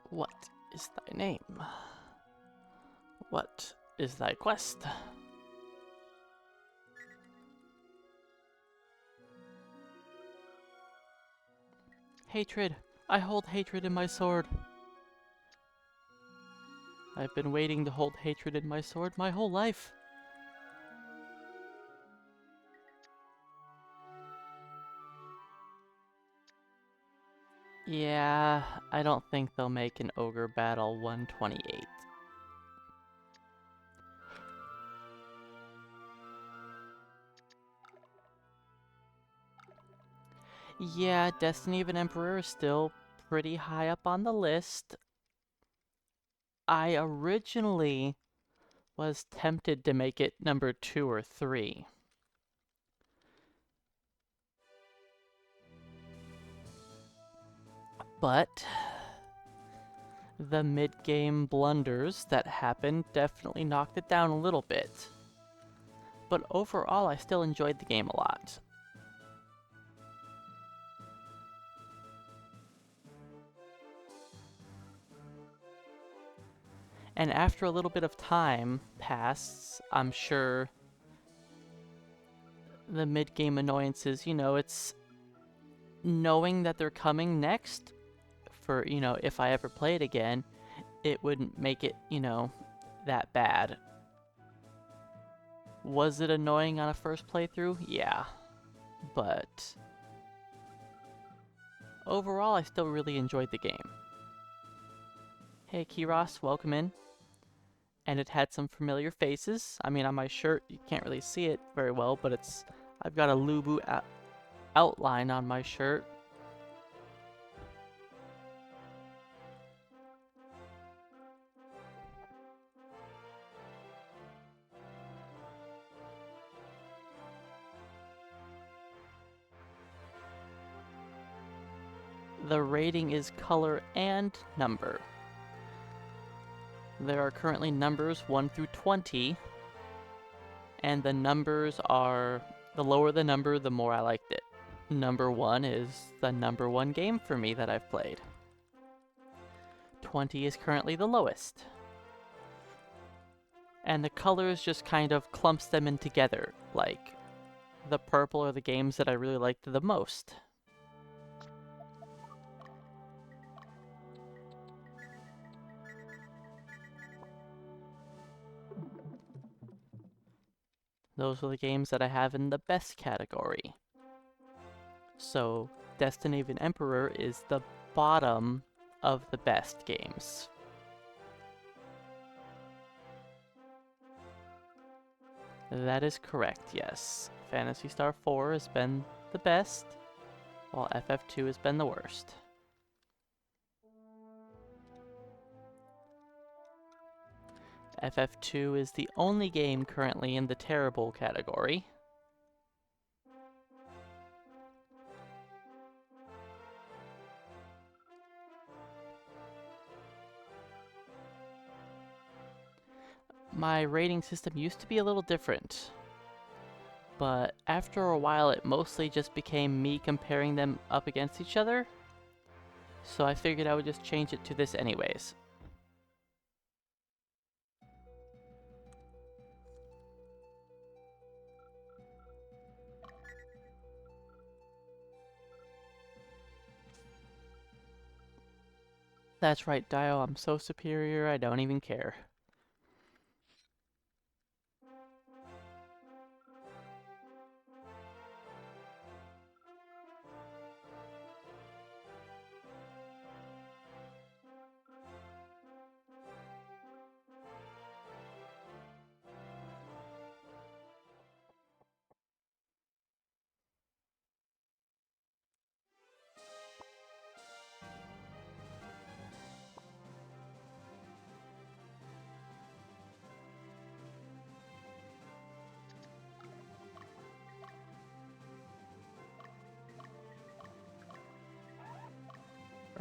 What is thy name? What is thy quest? Hatred! I hold hatred in my sword! I've been waiting to hold hatred in my sword my whole life! Yeah, I don't think they'll make an Ogre Battle 128. Yeah, Destiny of an Emperor is still pretty high up on the list. I originally was tempted to make it number 2 or 3. But the mid-game blunders that happened definitely knocked it down a little bit. But overall, I still enjoyed the game a lot. And after a little bit of time passes, I'm sure the mid-game annoyances, it's knowing that they're coming next for, if I ever play it again, it wouldn't make it, that bad. Was it annoying on a first playthrough? Yeah. But overall, I still really enjoyed the game. Hey, Kiros, welcome in. And it had some familiar faces. I mean, on my shirt, you can't really see it very well, but I've got a Lubu outline on my shirt. The rating is color and number. There are currently numbers 1 through 20, and the numbers are, the lower the number, the more I liked it. Number 1 is the number 1 game for me that I've played. 20 is currently the lowest. And the colors just kind of clumps them in together, like the purple are the games that I really liked the most. Those are the games that I have in the best category. So, Destiny of an Emperor is the bottom of the best games. That is correct, yes. Phantasy Star 4 has been the best, while FF2 has been the worst. FF2 is the only game currently in the terrible category. My rating system used to be a little different, but after a while it mostly just became me comparing them up against each other, so I figured I would just change it to this anyways. That's right, Dio, I'm so superior I don't even care.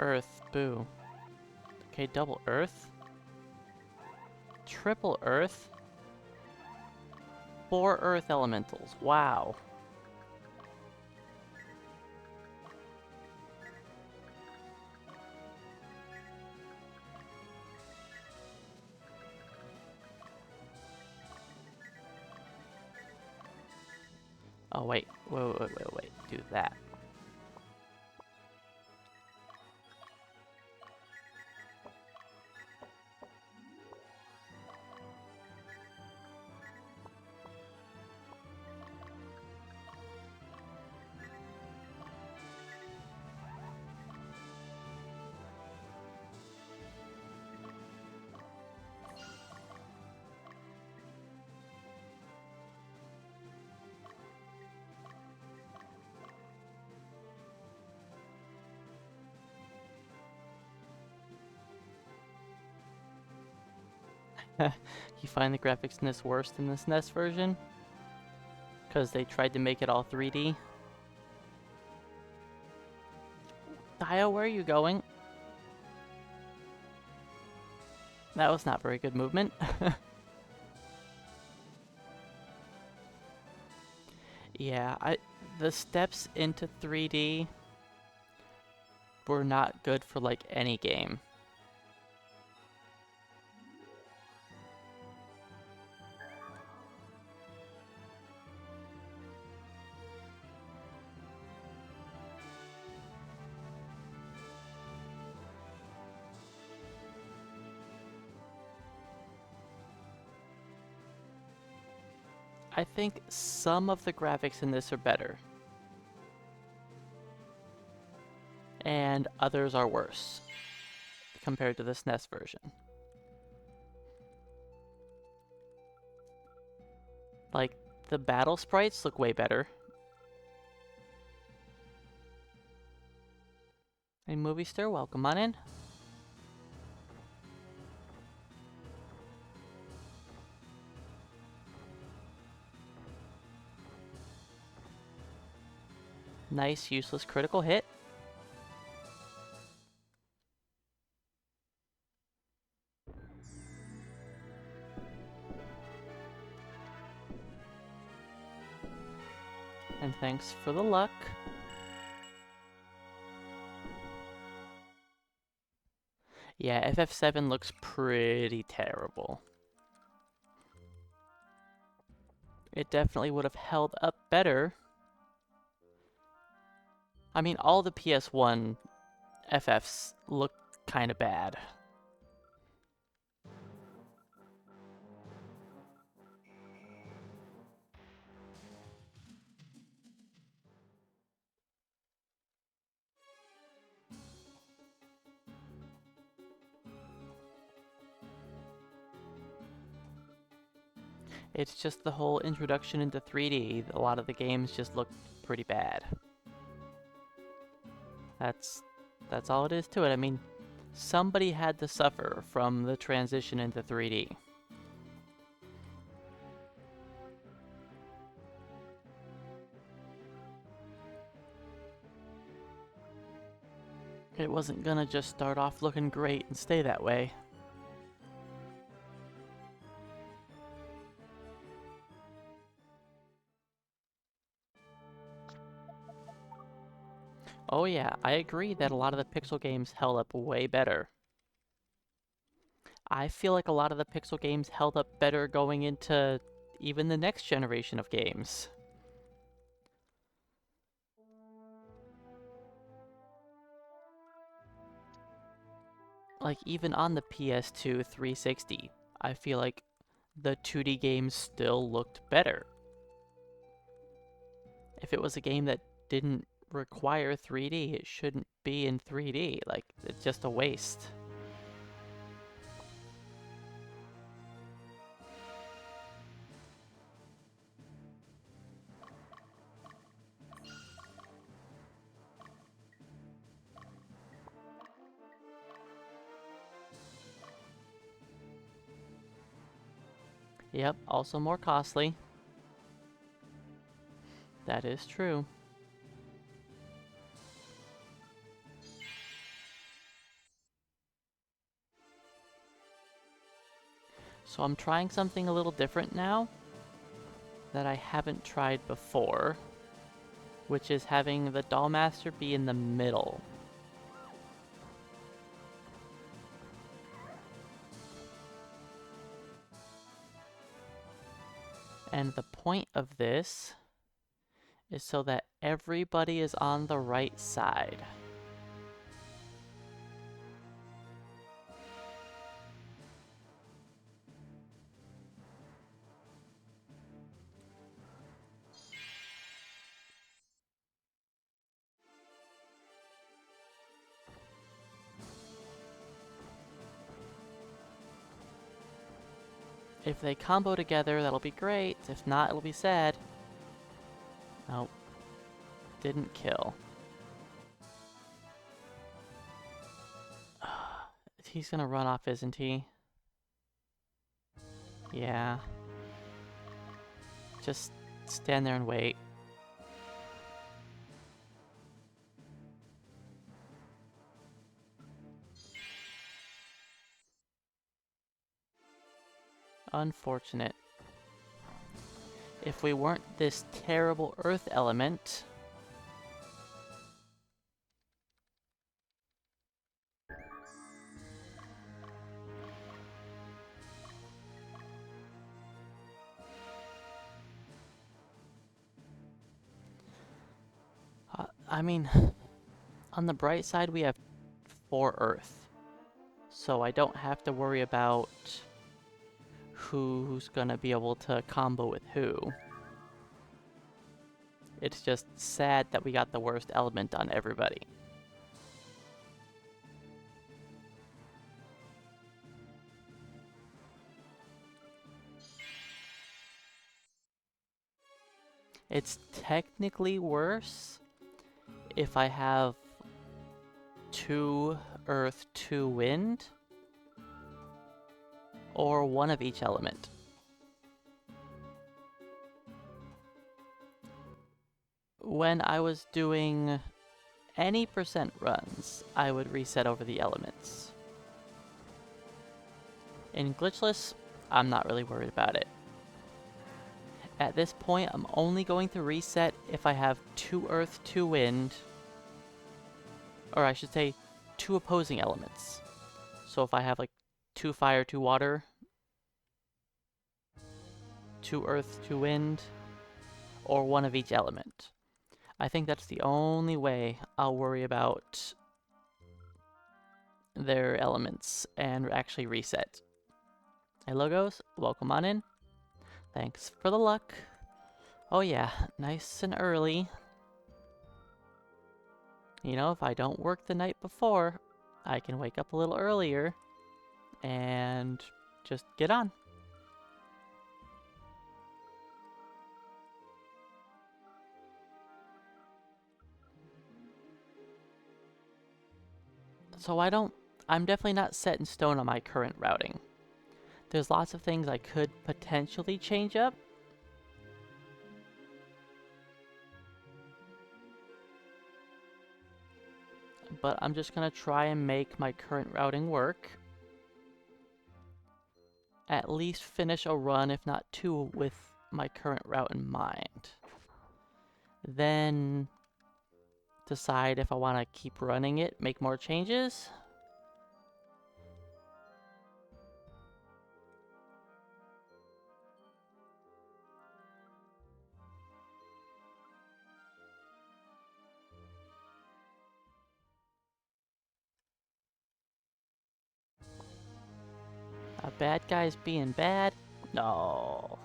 Earth, boo. Okay, double Earth. Triple Earth. 4 Earth Elementals, wow. Oh, wait. Wait. Do that. You find the graphics in this worse than this NES version? Because they tried to make it all 3D? Dio, where are you going? That was not very good movement. Yeah, the steps into 3D were not good for like any game. I think some of the graphics in this are better. And others are worse compared to the SNES version. Like, the battle sprites look way better. Hey, movie star, welcome on in. Nice, useless critical hit. And thanks for the luck. Yeah, FF7 looks pretty terrible. It definitely would have held up better. I mean, all the PS1 FFs look kind of bad. It's just the whole introduction into 3D. A lot of the games just look pretty bad. That's all it is to it. I mean, somebody had to suffer from the transition into 3D. It wasn't gonna just start off looking great and stay that way. Oh yeah, I agree that a lot of the Pixel games held up way better. I feel like a lot of the Pixel games held up better going into even the next generation of games. Like, even on the PS2 360, I feel like the 2D games still looked better. If it was a game that didn't require 3D, it shouldn't be in 3D. Like, it's just a waste. Yep, also more costly. That is true. So I'm trying something a little different now that I haven't tried before, which is having the Dollmaster be in the middle. And the point of this is so that everybody is on the right side. If they combo together, that'll be great. If not, it'll be sad. Nope. Didn't kill. He's gonna run off, isn't he? Yeah. Just stand there and wait. Unfortunate. If we weren't this terrible earth element... I mean, on the bright side, we have 4 earth. So I don't have to worry about who's gonna be able to combo with who. It's just sad that we got the worst element on everybody. It's technically worse if I have 2 earth, 2 wind, or 1 of each element. When I was doing any percent runs, I would reset over the elements. In Glitchless, I'm not really worried about it. At this point, I'm only going to reset if I have 2 earth, 2 wind, or I should say 2 opposing elements. So if I have like 2 fire, 2 water, 2 earth, 2 wind, or 1 of each element. I think that's the only way I'll worry about their elements and actually reset. Hey Logos, welcome on in. Thanks for the luck. Oh yeah, nice and early. You know, if I don't work the night before, I can wake up a little earlier and just get on. So I'm definitely not set in stone on my current routing. There's lots of things I could potentially change up. But I'm just gonna try and make my current routing work. At least finish a run, if not 2, with my current route in mind. Then decide if I want to keep running it, make more changes. A bad guy's being bad? No.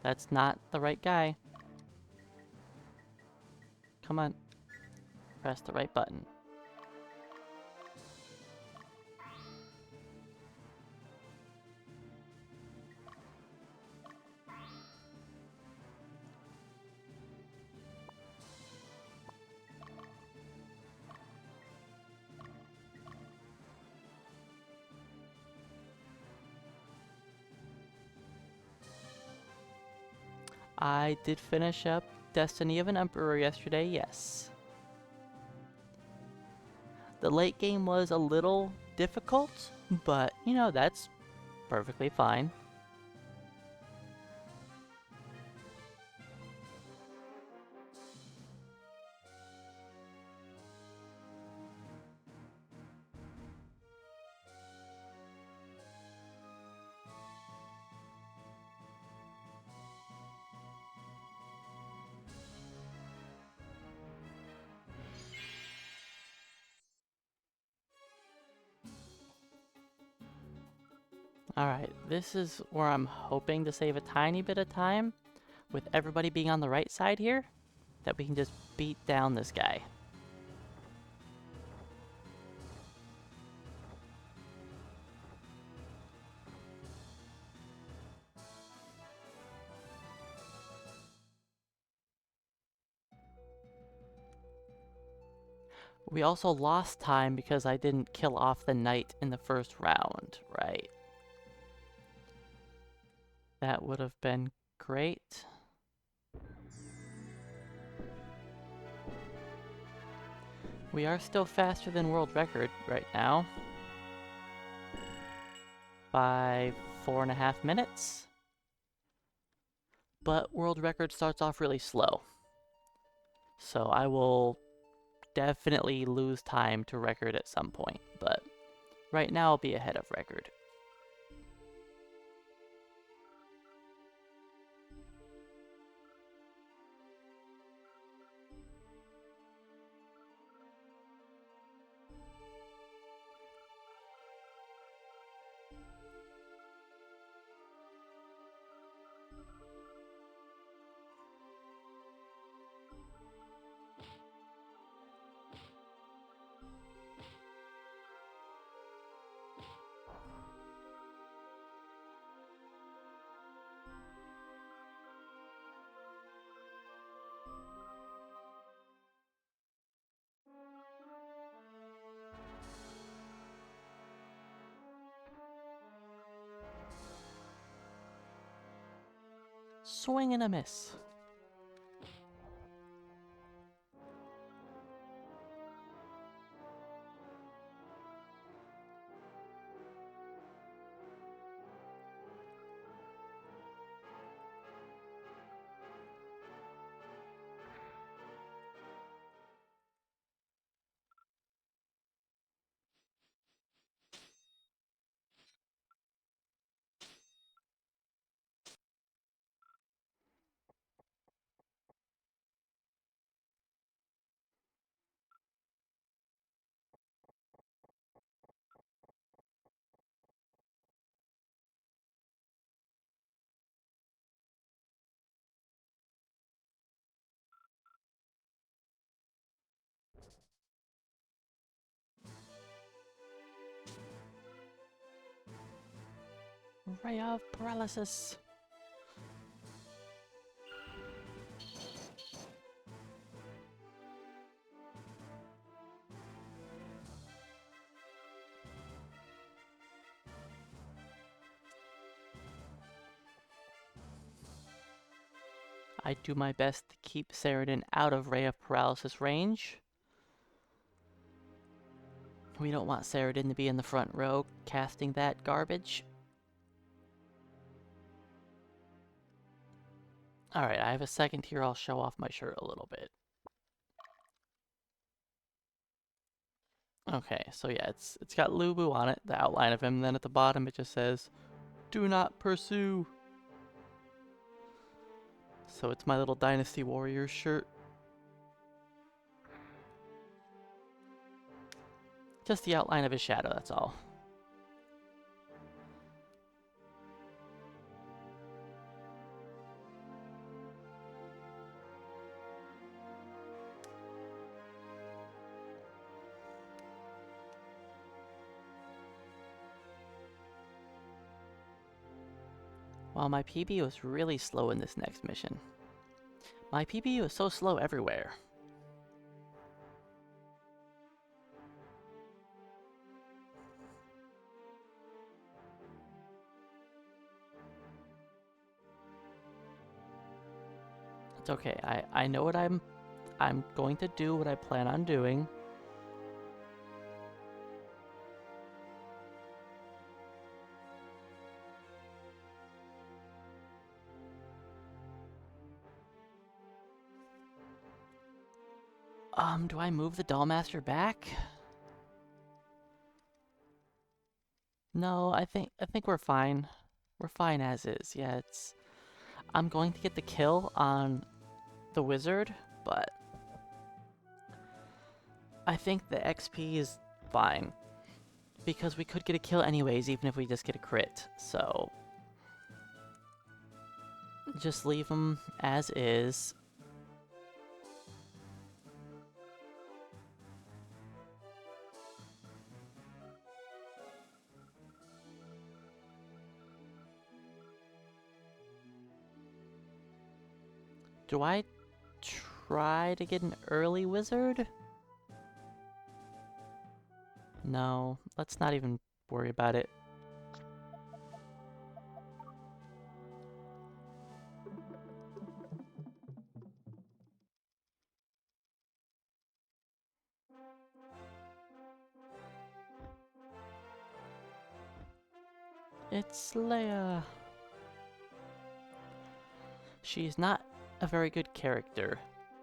That's not the right guy. Come on. Press the right button. I did finish up Destiny of an Emperor yesterday, yes. The late game was a little difficult, but, you know, that's perfectly fine. Alright, this is where I'm hoping to save a tiny bit of time, with everybody being on the right side here, that we can just beat down this guy. We also lost time because I didn't kill off the knight in the first round, right? That would have been great. We are still faster than world record right now by 4.5 minutes. But world record starts off really slow. So I will definitely lose time to record at some point, but right now I'll be ahead of record. Swing and a miss. Ray of paralysis. I do my best to keep Saradin out of Ray of Paralysis range. We don't want Saradin to be in the front row casting that garbage. Alright, I have a second here. I'll show off my shirt a little bit. Okay, so yeah, it's got Lubu on it, the outline of him, and then at the bottom it just says, "Do not pursue." So it's my little Dynasty Warriors shirt. Just the outline of his shadow, that's all. Wow, my PB was really slow in this next mission. My PB was so slow everywhere. It's okay. I know what I'm going to do what I plan on doing. Do I move the Dollmaster back? No, I think we're fine. We're fine as is. Yeah, it's I'm going to get the kill on the wizard, but I think the XP is fine. Because we could get a kill anyways, even if we just get a crit, so... Just leave them as is. Do I try to get an early wizard? No, let's not even worry about it. It's Leia. She's not a very good character,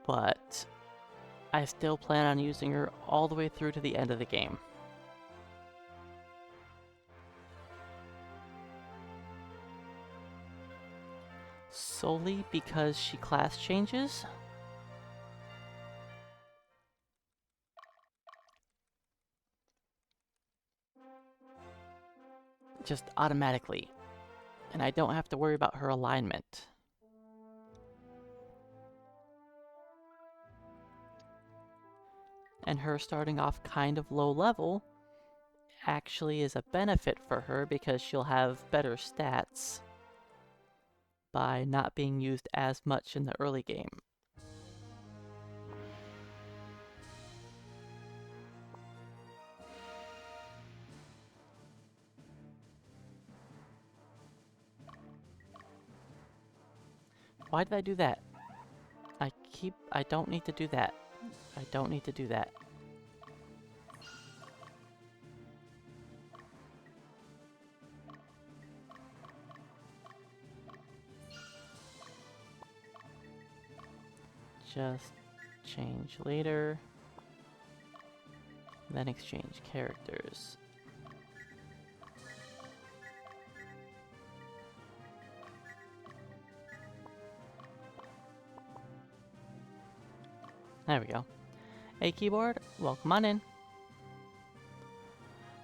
but I still plan on using her all the way through to the end of the game. Solely because she class changes? Just automatically. And I don't have to worry about her alignment. And her starting off kind of low level actually is a benefit for her because she'll have better stats by not being used as much in the early game. Why did I do that? I don't need to do that. I don't need to do that. Just change later, then exchange characters. There we go. Hey keyboard, welcome on in.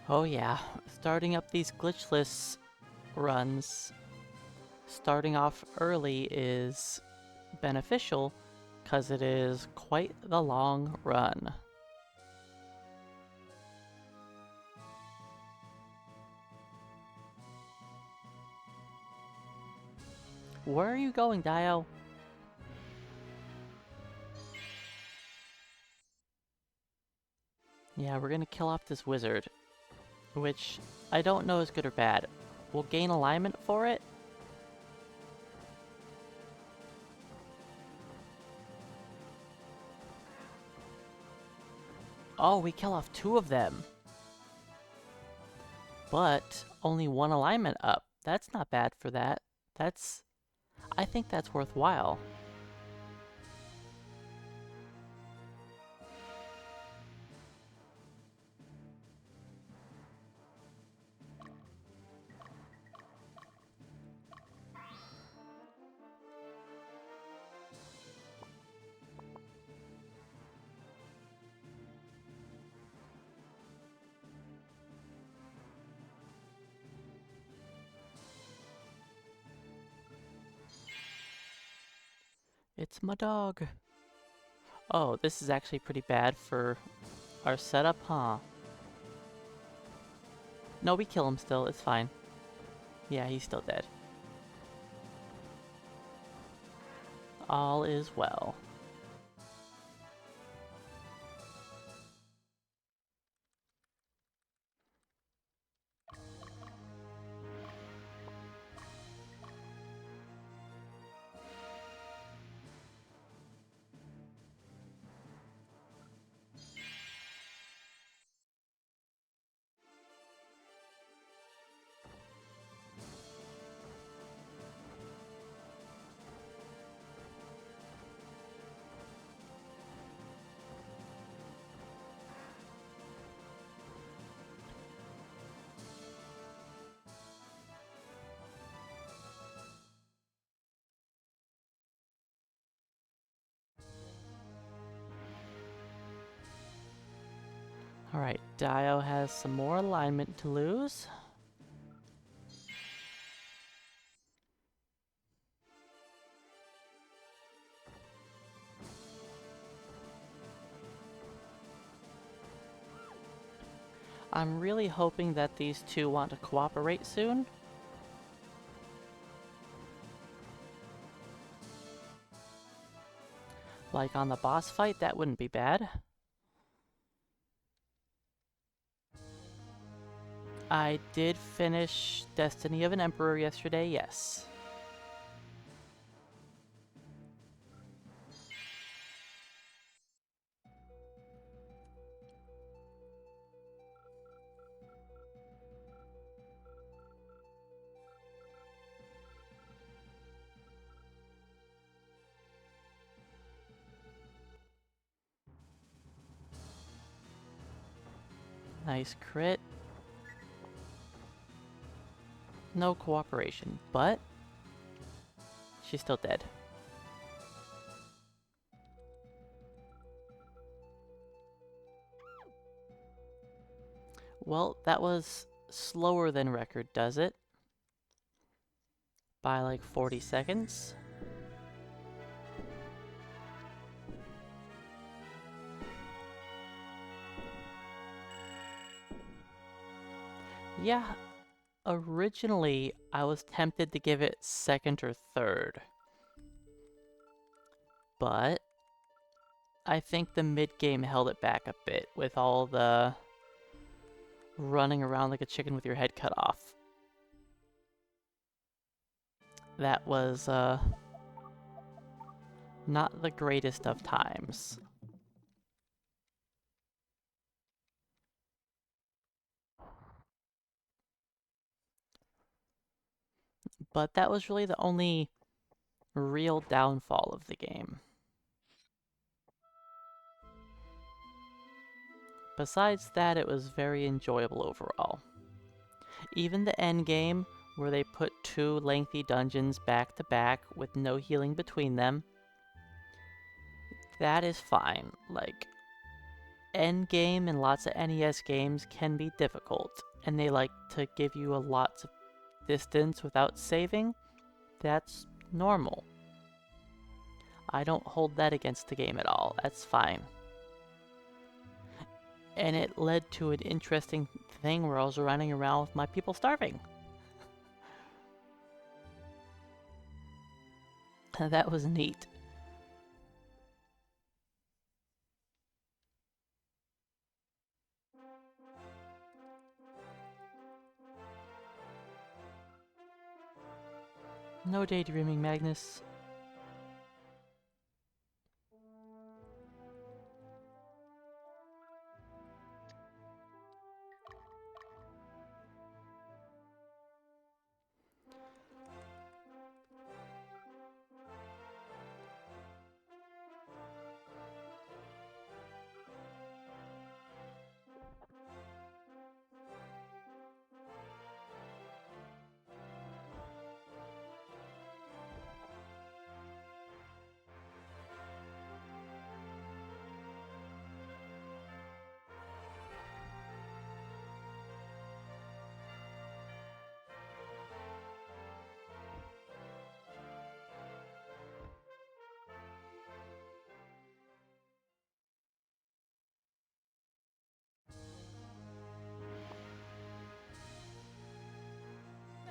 Oh yeah, starting up these glitchless runs, starting off early is beneficial because it is quite the long run. Where are you going, Dio? Yeah, we're gonna kill off this wizard, which I don't know is good or bad. We'll gain alignment for it. Oh, we kill off 2 of them. But only 1 alignment up. That's not bad for that. I think that's worthwhile. It's my dog. Oh, this is actually pretty bad for our setup, huh? No, we kill him still. It's fine. Yeah, he's still dead. All is well. Alright, Dio has some more alignment to lose. I'm really hoping that these two want to cooperate soon. Like on the boss fight, that wouldn't be bad. I did finish Destiny of an Emperor yesterday, yes. Nice crit. No cooperation, but she's still dead. Well, that was slower than record, does it? By like 40 seconds. Yeah, originally I was tempted to give it second or third. But I think the mid-game held it back a bit with all the running around like a chicken with your head cut off. That was not the greatest of times. But that was really the only real downfall of the game. Besides that, it was very enjoyable overall. Even the endgame, where they put 2 lengthy dungeons back to back with no healing between them, that is fine. Like, endgame and lots of NES games can be difficult, and they like to give you a lot of distance without saving. That's normal. I don't hold that against the game at all. That's fine. And it led to an interesting thing where I was running around with my people starving. That was neat. No daydreaming, Magnus.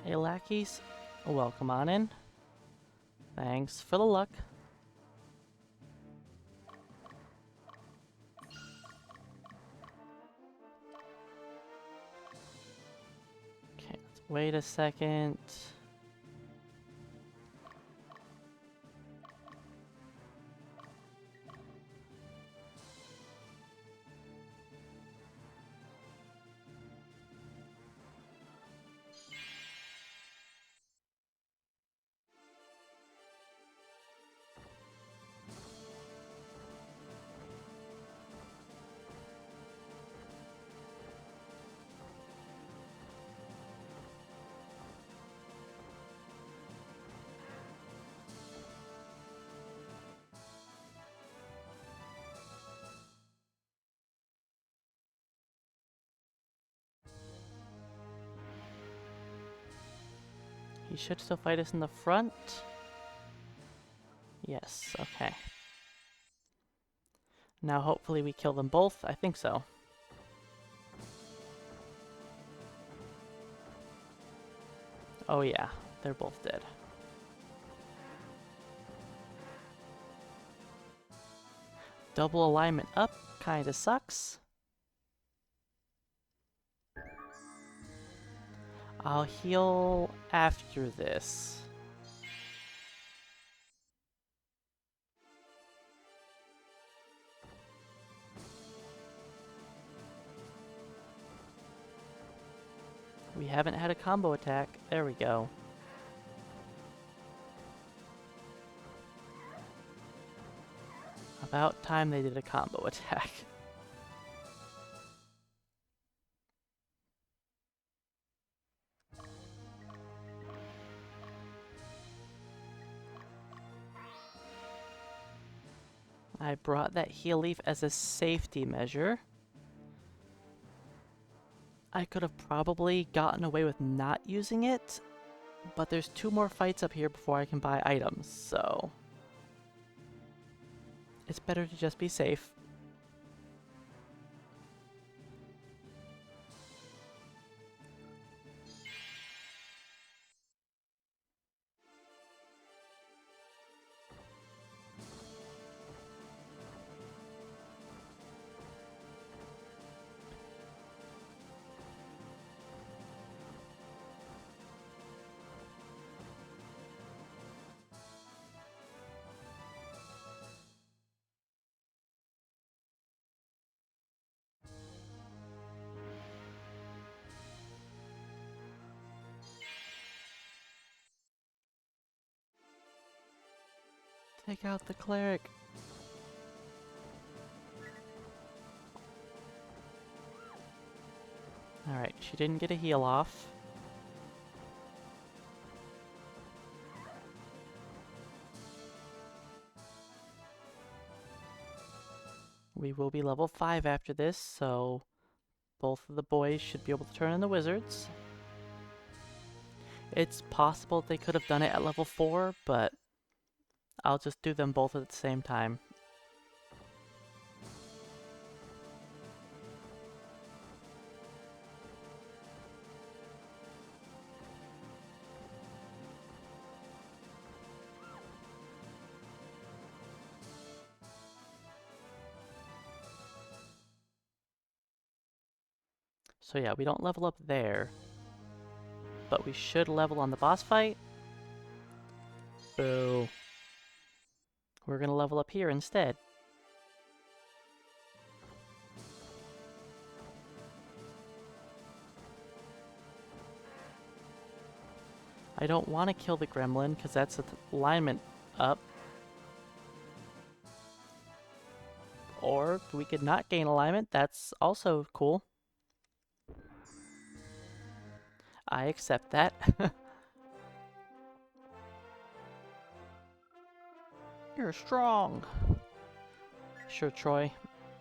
Hey lackeys, welcome on in. Thanks for the luck. Okay, let's wait a second. He should still fight us in the front. Yes, okay. Now hopefully we kill them both. I think so. Oh yeah, they're both dead. Double alignment up kinda sucks. I'll heal after this. We haven't had a combo attack. There we go. About time they did a combo attack. I brought that heal leaf as a safety measure. I could have probably gotten away with not using it, but there's 2 more fights up here before I can buy items, so it's better to just be safe. Take out the cleric. Alright, she didn't get a heal off. We will be level 5 after this, so both of the boys should be able to turn into wizards. It's possible they could have done it at level 4, but I'll just do them both at the same time. So yeah, we don't level up there, but we should level on the boss fight. Boo. We're gonna level up here instead. I don't want to kill the gremlin, because that's alignment up. Or we could not gain alignment, that's also cool. I accept that. You're strong. Sure, Troy.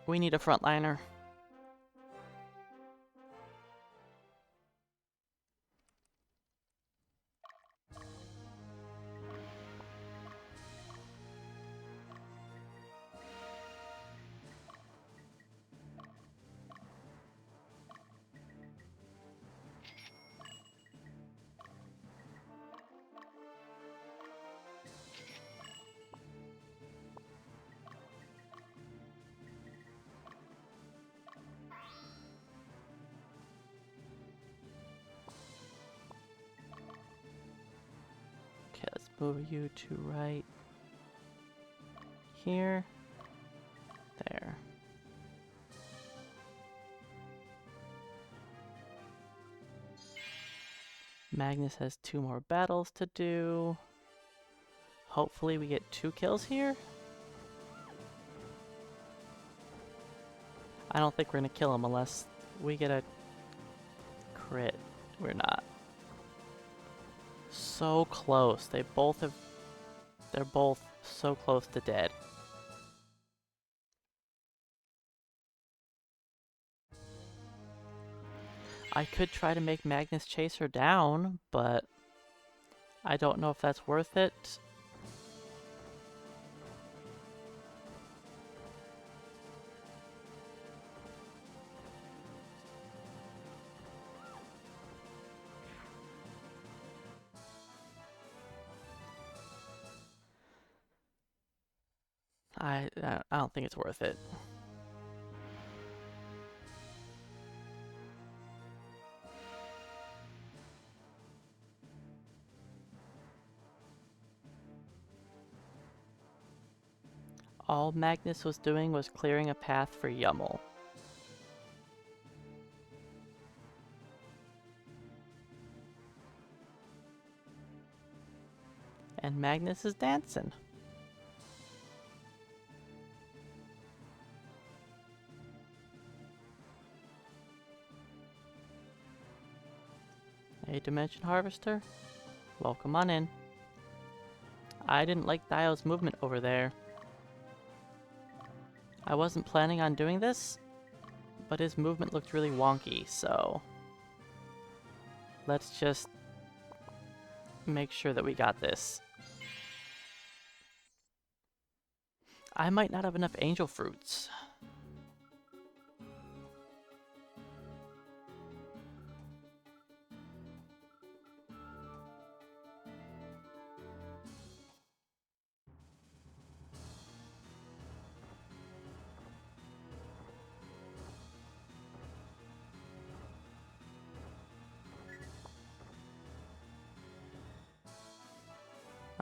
We need a frontliner. Okay, let's move you to right here. There. Magnus has 2 more battles to do. Hopefully we get 2 kills here. I don't think we're gonna kill him unless we get a crit. We're not. So close. They're both so close to dead. I could try to make Magnus chase her down, but I don't know if that's worth it. I don't think it's worth it. All Magnus was doing was clearing a path for Yummel. And Magnus is dancing. A Dimension Harvester? Welcome on in. I didn't like Dio's movement over there. I wasn't planning on doing this, but his movement looked really wonky, so let's just make sure that we got this. I might not have enough angel fruits.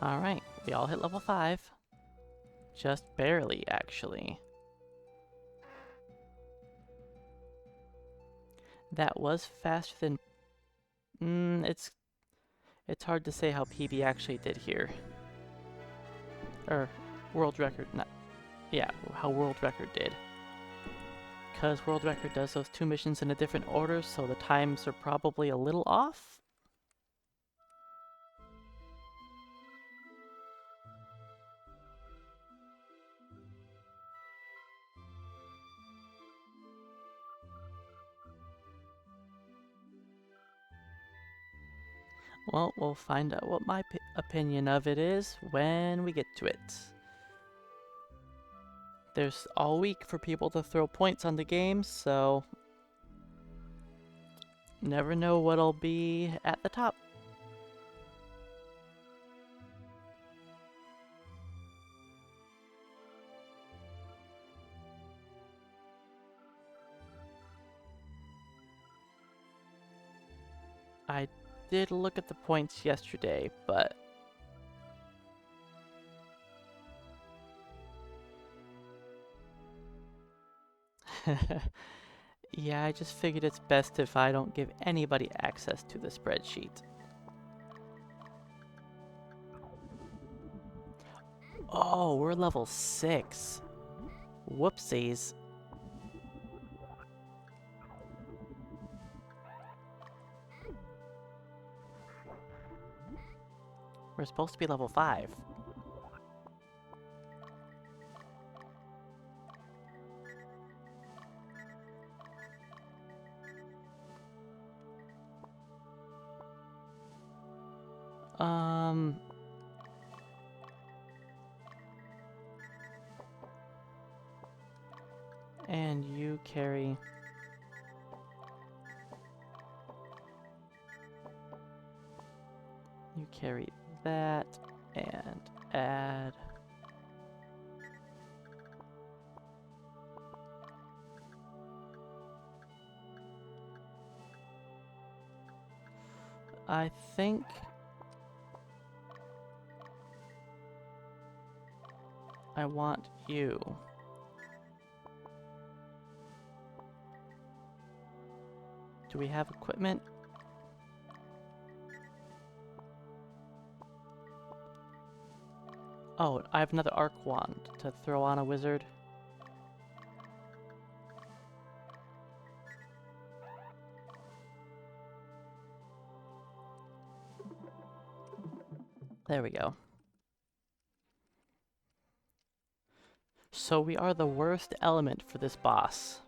Alright, we all hit level 5. Just barely, actually. That was faster than... it's hard to say how PB actually did here. Or, world record, not... Yeah, how world record did. Because world record does those 2 missions in a different order, so the times are probably a little off. Well, we'll find out what my opinion of it is when we get to it. There's all week for people to throw points on the game, so never know what'll be at the top. I did look at the points yesterday, but yeah, I just figured it's best if I don't give anybody access to the spreadsheet. Oh, we're level 6. Whoopsies. We're supposed to be level 5. And you carry... You carry that, and add... I think... I want you. Do we have equipment? Oh, I have another arc wand to throw on a wizard. There we go. So we are the worst element for this boss.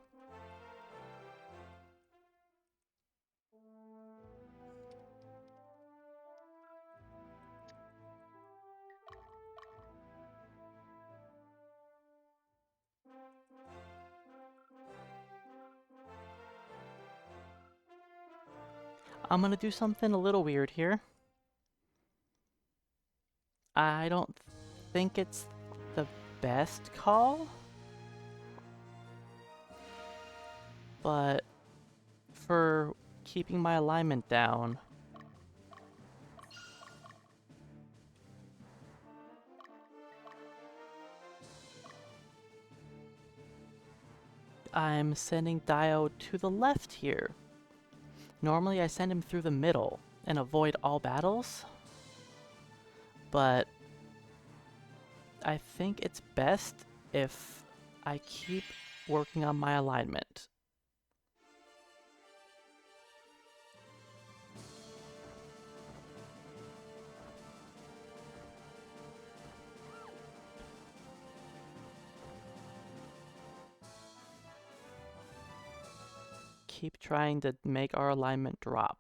I'm gonna do something a little weird here. I don't think it's the best call, but for keeping my alignment down, I'm sending Dio to the left here. Normally I send him through the middle and avoid all battles, but I think it's best if I keep working on my alignment. Keep trying to make our alignment drop.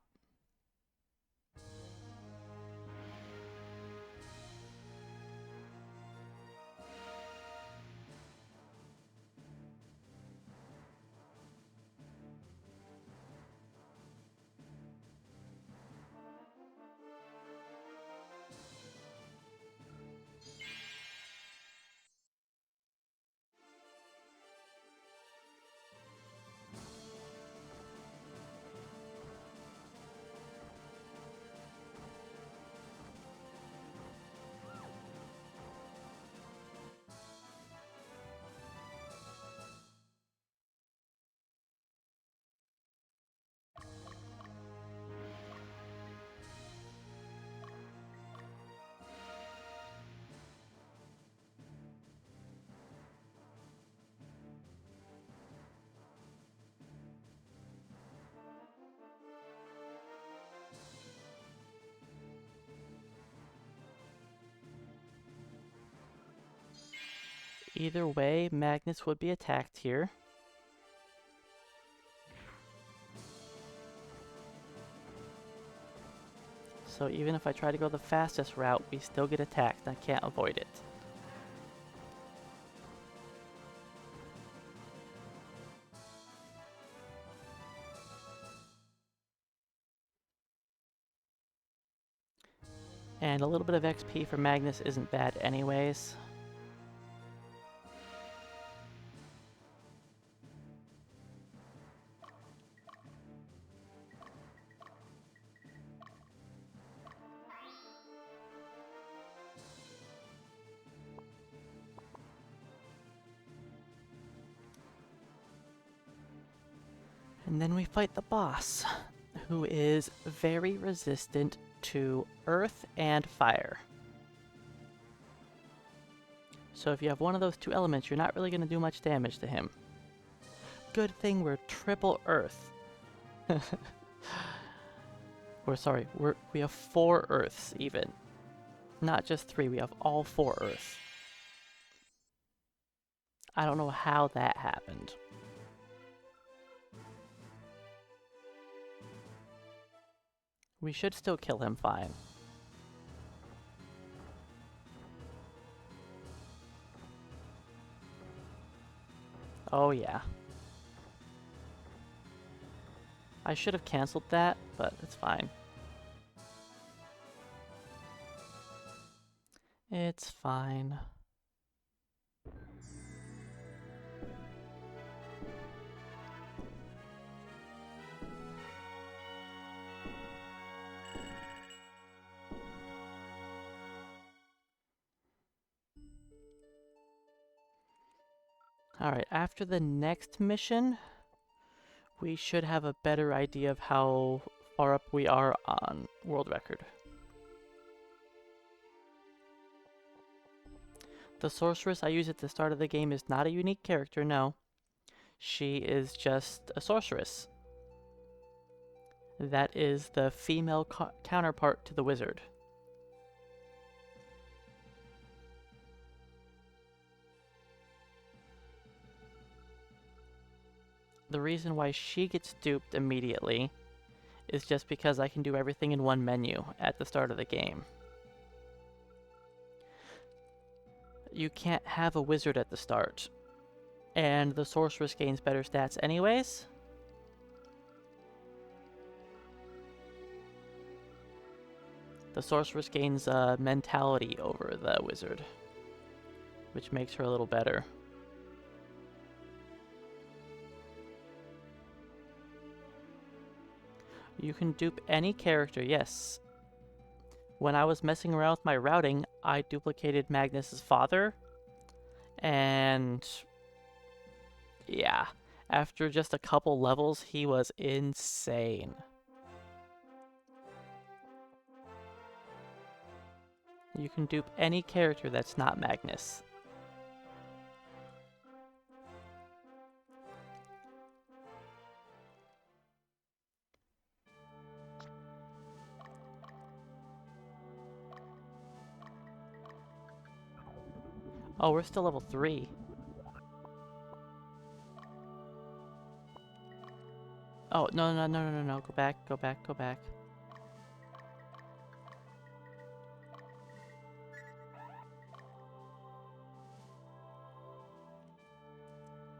Either way, Magnus would be attacked here. So even if I try to go the fastest route, we still get attacked. I can't avoid it. And a little bit of XP for Magnus isn't bad anyways. And then we fight the boss, who is very resistant to earth and fire. So if you have one of those two elements, you're not really going to do much damage to him. Good thing we're triple earth. We have 4 earths even. Not just 3, we have all 4 earths. I don't know how that happened. We should still kill him fine. Oh yeah. I should have canceled that, but it's fine. It's fine. Alright, after the next mission, we should have a better idea of how far up we are on world record. The sorceress I use at the start of the game is not a unique character, no. She is just a sorceress. That is the female counterpart to the wizard. The reason why she gets duped immediately is just because I can do everything in one menu at the start of the game. You can't have a wizard at the start, and the sorceress gains better stats anyways. The sorceress gains mentality over the wizard, which makes her a little better. You can dupe any character, yes. When I was messing around with my routing, I duplicated Magnus's father, and yeah, after just a couple levels, he was insane. You can dupe any character that's not Magnus. Oh, we're still level 3. Oh, no. Go back.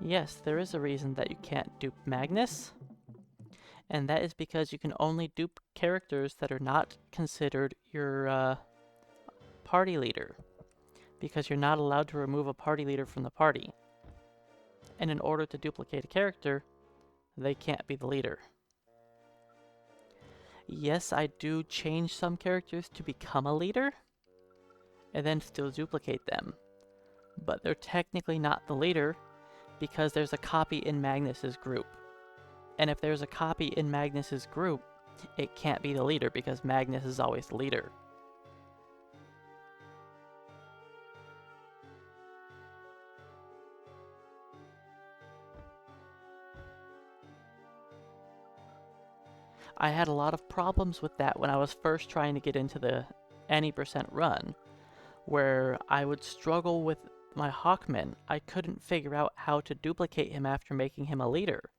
Yes, there is a reason that you can't dupe Magnus, and that is because you can only dupe characters that are not considered your party leader, because you're not allowed to remove a party leader from the party. And in order to duplicate a character, they can't be the leader. Yes, I do change some characters to become a leader, and then still duplicate them. But they're technically not the leader, because there's a copy in Magnus's group. And if there's a copy in Magnus's group, it can't be the leader, because Magnus is always the leader. I had a lot of problems with that when I was first trying to get into the any percent run, where I would struggle with my Hawkman. I couldn't figure out how to duplicate him after making him a leader.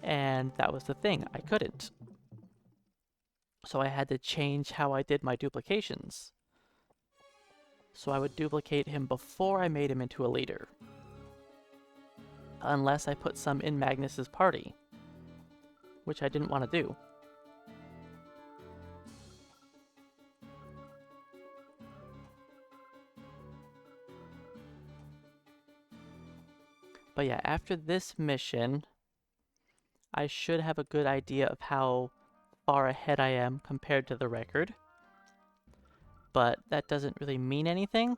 And that was the thing, I couldn't. So I had to change how I did my duplications. So I would duplicate him before I made him into a leader. Unless I put some in Magnus's party, which I didn't want to do. But yeah, after this mission, I should have a good idea of how far ahead I am compared to the record. But that doesn't really mean anything.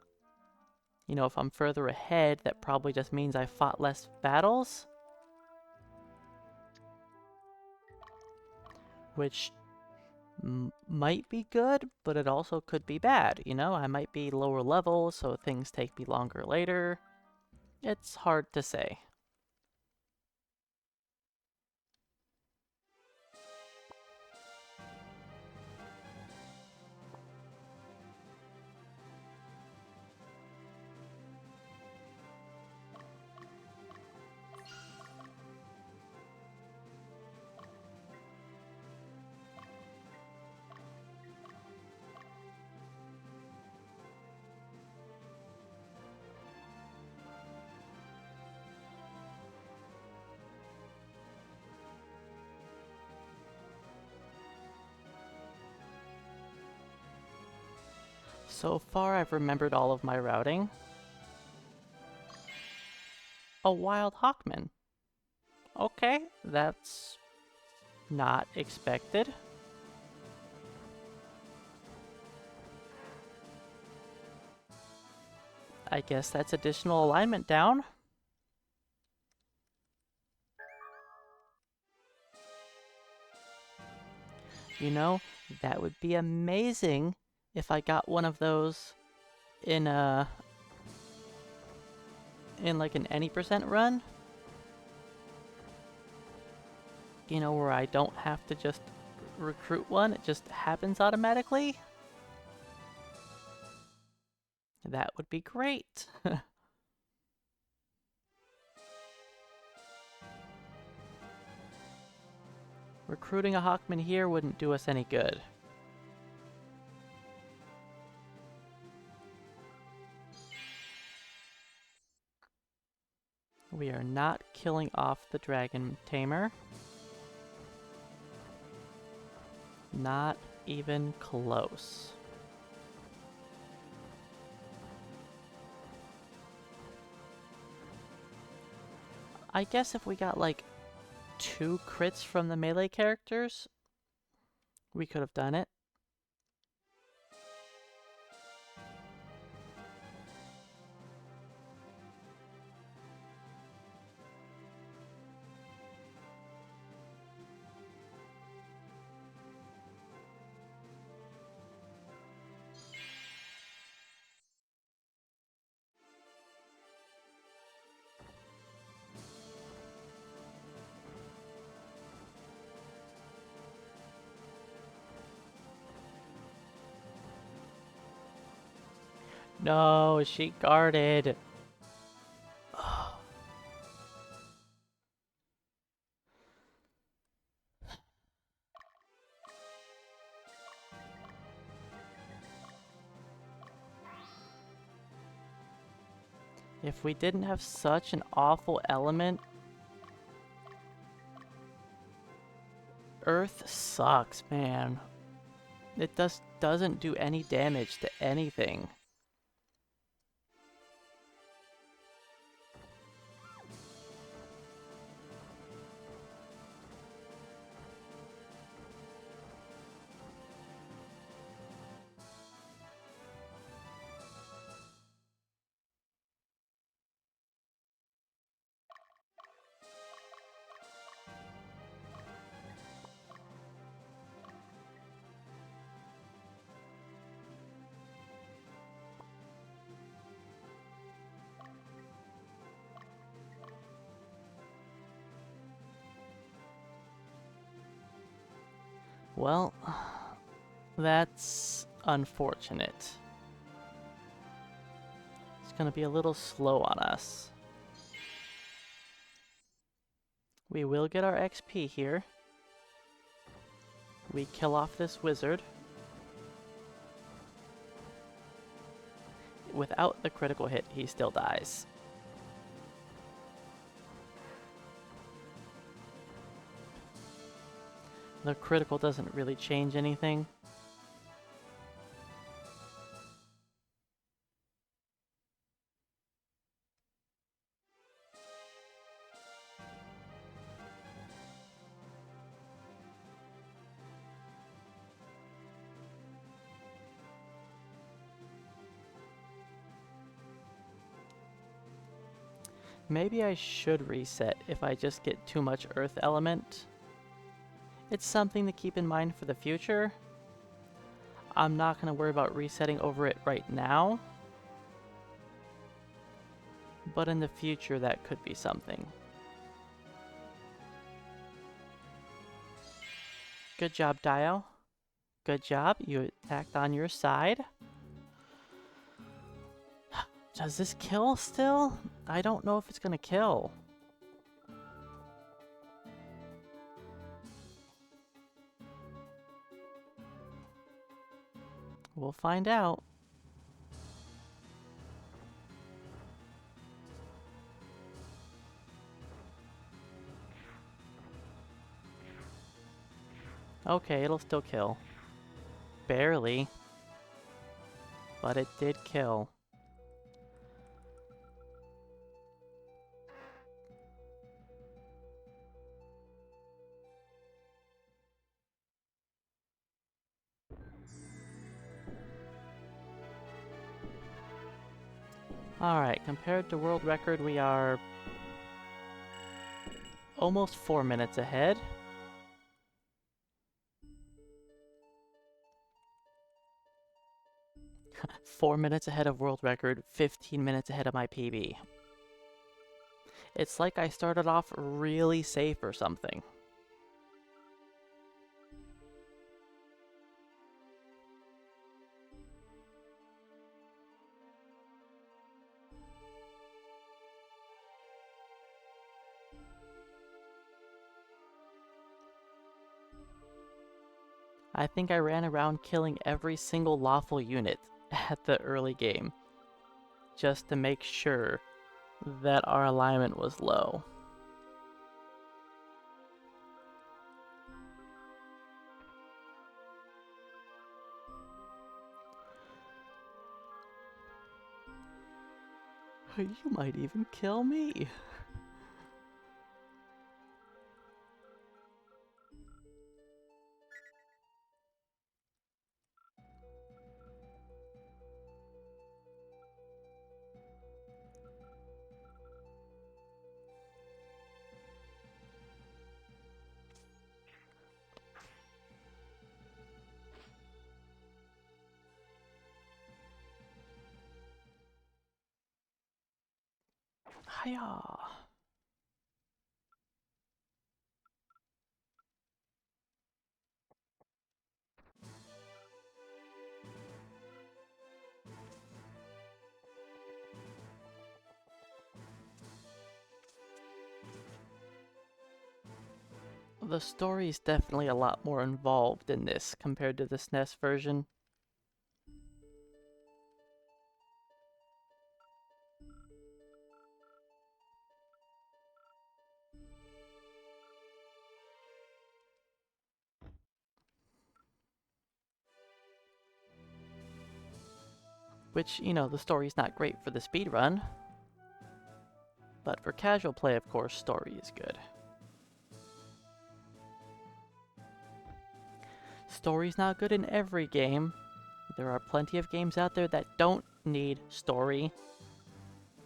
You know, if I'm further ahead, that probably just means I fought less battles. Which might be good, but it also could be bad, you know? I might be lower level, so things take me longer later. It's hard to say. So far, I've remembered all of my routing. A wild Hawkman. Okay, that's not expected. I guess that's additional alignment down. You know, that would be amazing if I got one of those in like an any percent run. You know, where I don't have to just recruit one, it just happens automatically. That would be great. Recruiting a Hawkman here wouldn't do us any good. We are not killing off the Dragon Tamer. Not even close. I guess if we got like 2 crits from the melee characters, we could have done it. No, she guarded. If we didn't have such an awful element... Earth sucks, man. It doesn't do any damage to anything. Well, that's unfortunate. It's gonna be a little slow on us. We will get our XP here. We kill off this wizard. Without the critical hit, he still dies. The critical doesn't really change anything. Maybe I should reset if I just get too much earth element. It's something to keep in mind for the future. I'm not going to worry about resetting over it right now. But in the future, that could be something. Good job, Dio. Good job. You attacked on your side. Does this kill still? I don't know if it's going to kill. We'll find out. Okay, it'll still kill. Barely. But it did kill. Alright, compared to world record, we are almost 4 minutes ahead. Four minutes ahead of world record, 15 minutes ahead of my PB. It's like I started off really safe or something. I think I ran around killing every single lawful unit at the early game, just to make sure that our alignment was low. You might even kill me. Hiya. The story is definitely a lot more involved in this compared to the SNES version. Which, you know, the story's not great for the speedrun. But for casual play, of course, story is good. Story's not good in every game. There are plenty of games out there that don't need story.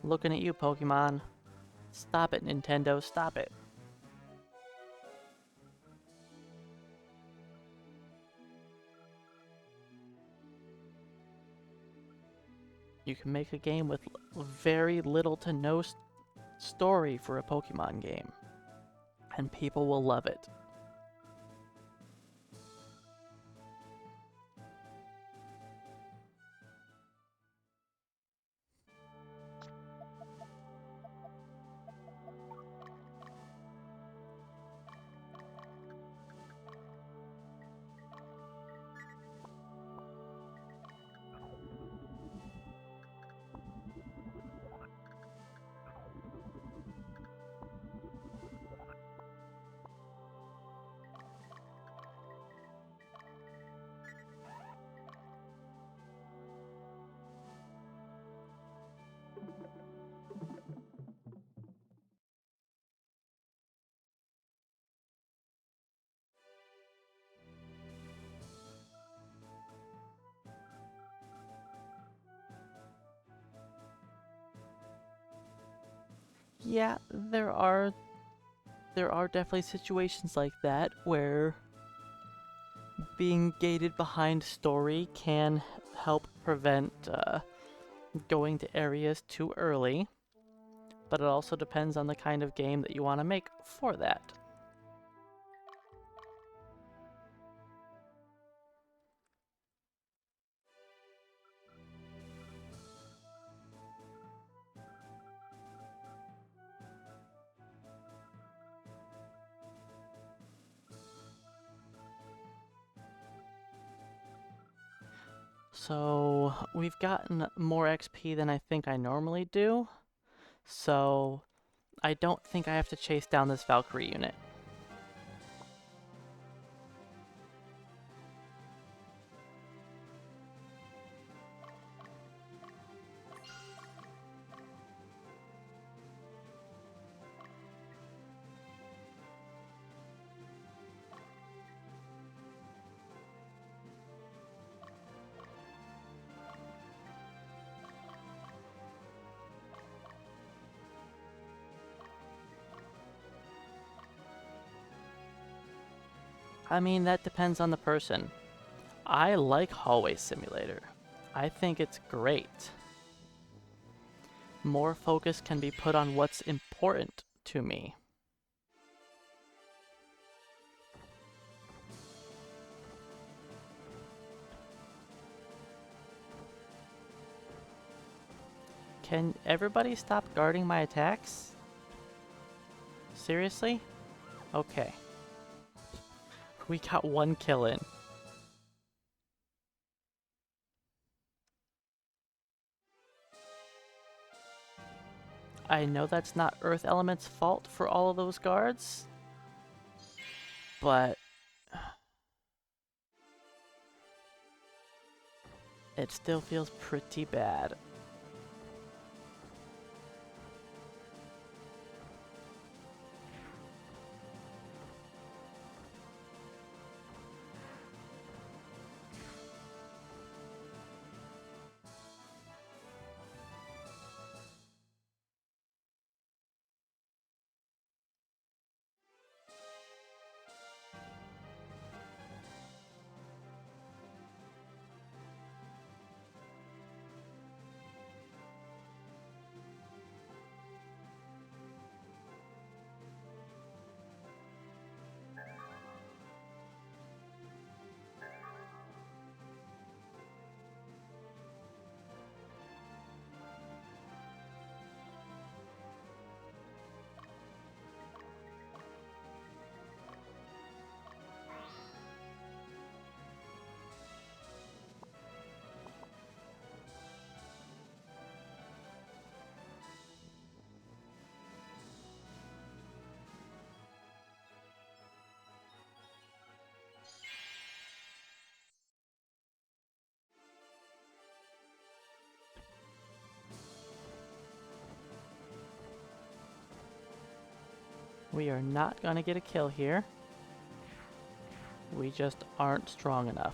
Looking at you, Pokemon. Stop it, Nintendo, stop it. You can make a game with very little to no story for a Pokemon game, and people will love it. Yeah, there are definitely situations like that where being gated behind story can help prevent going to areas too early, but it also depends on the kind of game that you want to make for that. So, we've gotten more XP than I think I normally do, so I don't think I have to chase down this Valkyrie unit. I mean, that depends on the person. I like Hallway Simulator. I think it's great. More focus can be put on what's important to me. Can everybody stop guarding my attacks? Seriously? Okay. We got one kill in. I know that's not Earth Element's fault for all of those guards, but it still feels pretty bad. We are not gonna get a kill here. We just aren't strong enough.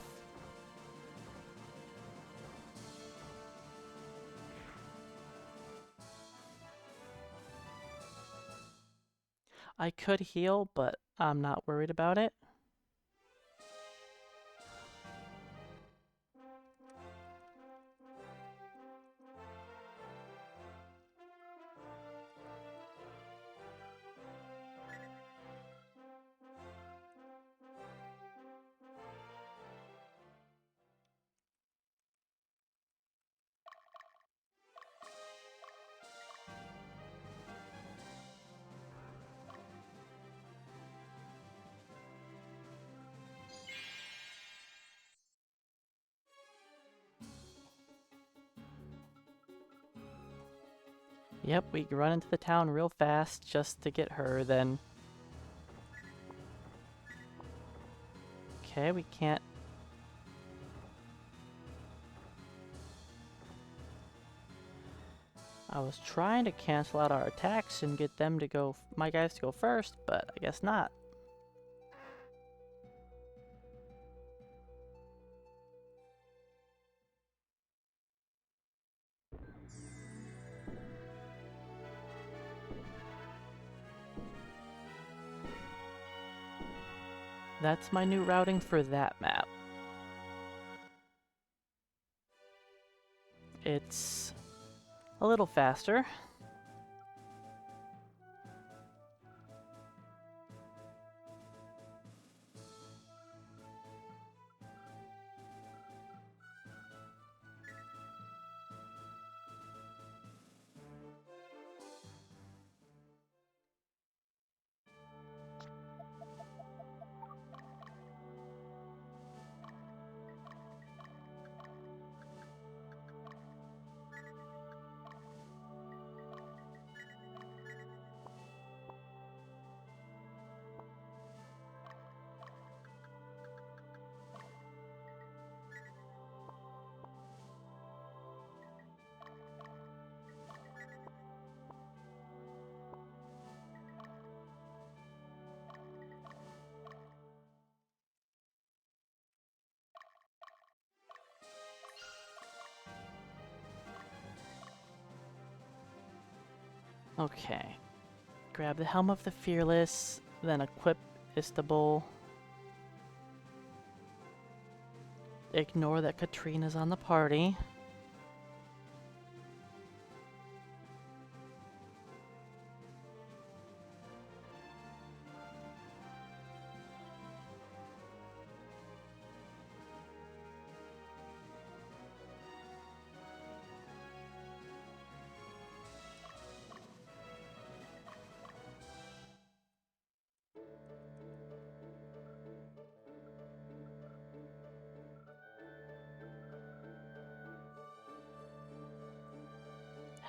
I could heal, but I'm not worried about it. Yep, we run into the town real fast just to get her, then... Okay, we can't... I was trying to cancel out our attacks and get them to go... my guys to go first, but I guess not. That's my new routing for that map. It's a little faster. Okay. Grab the Helm of the Fearless, then equip Istable. Ignore that Katrina's on the party.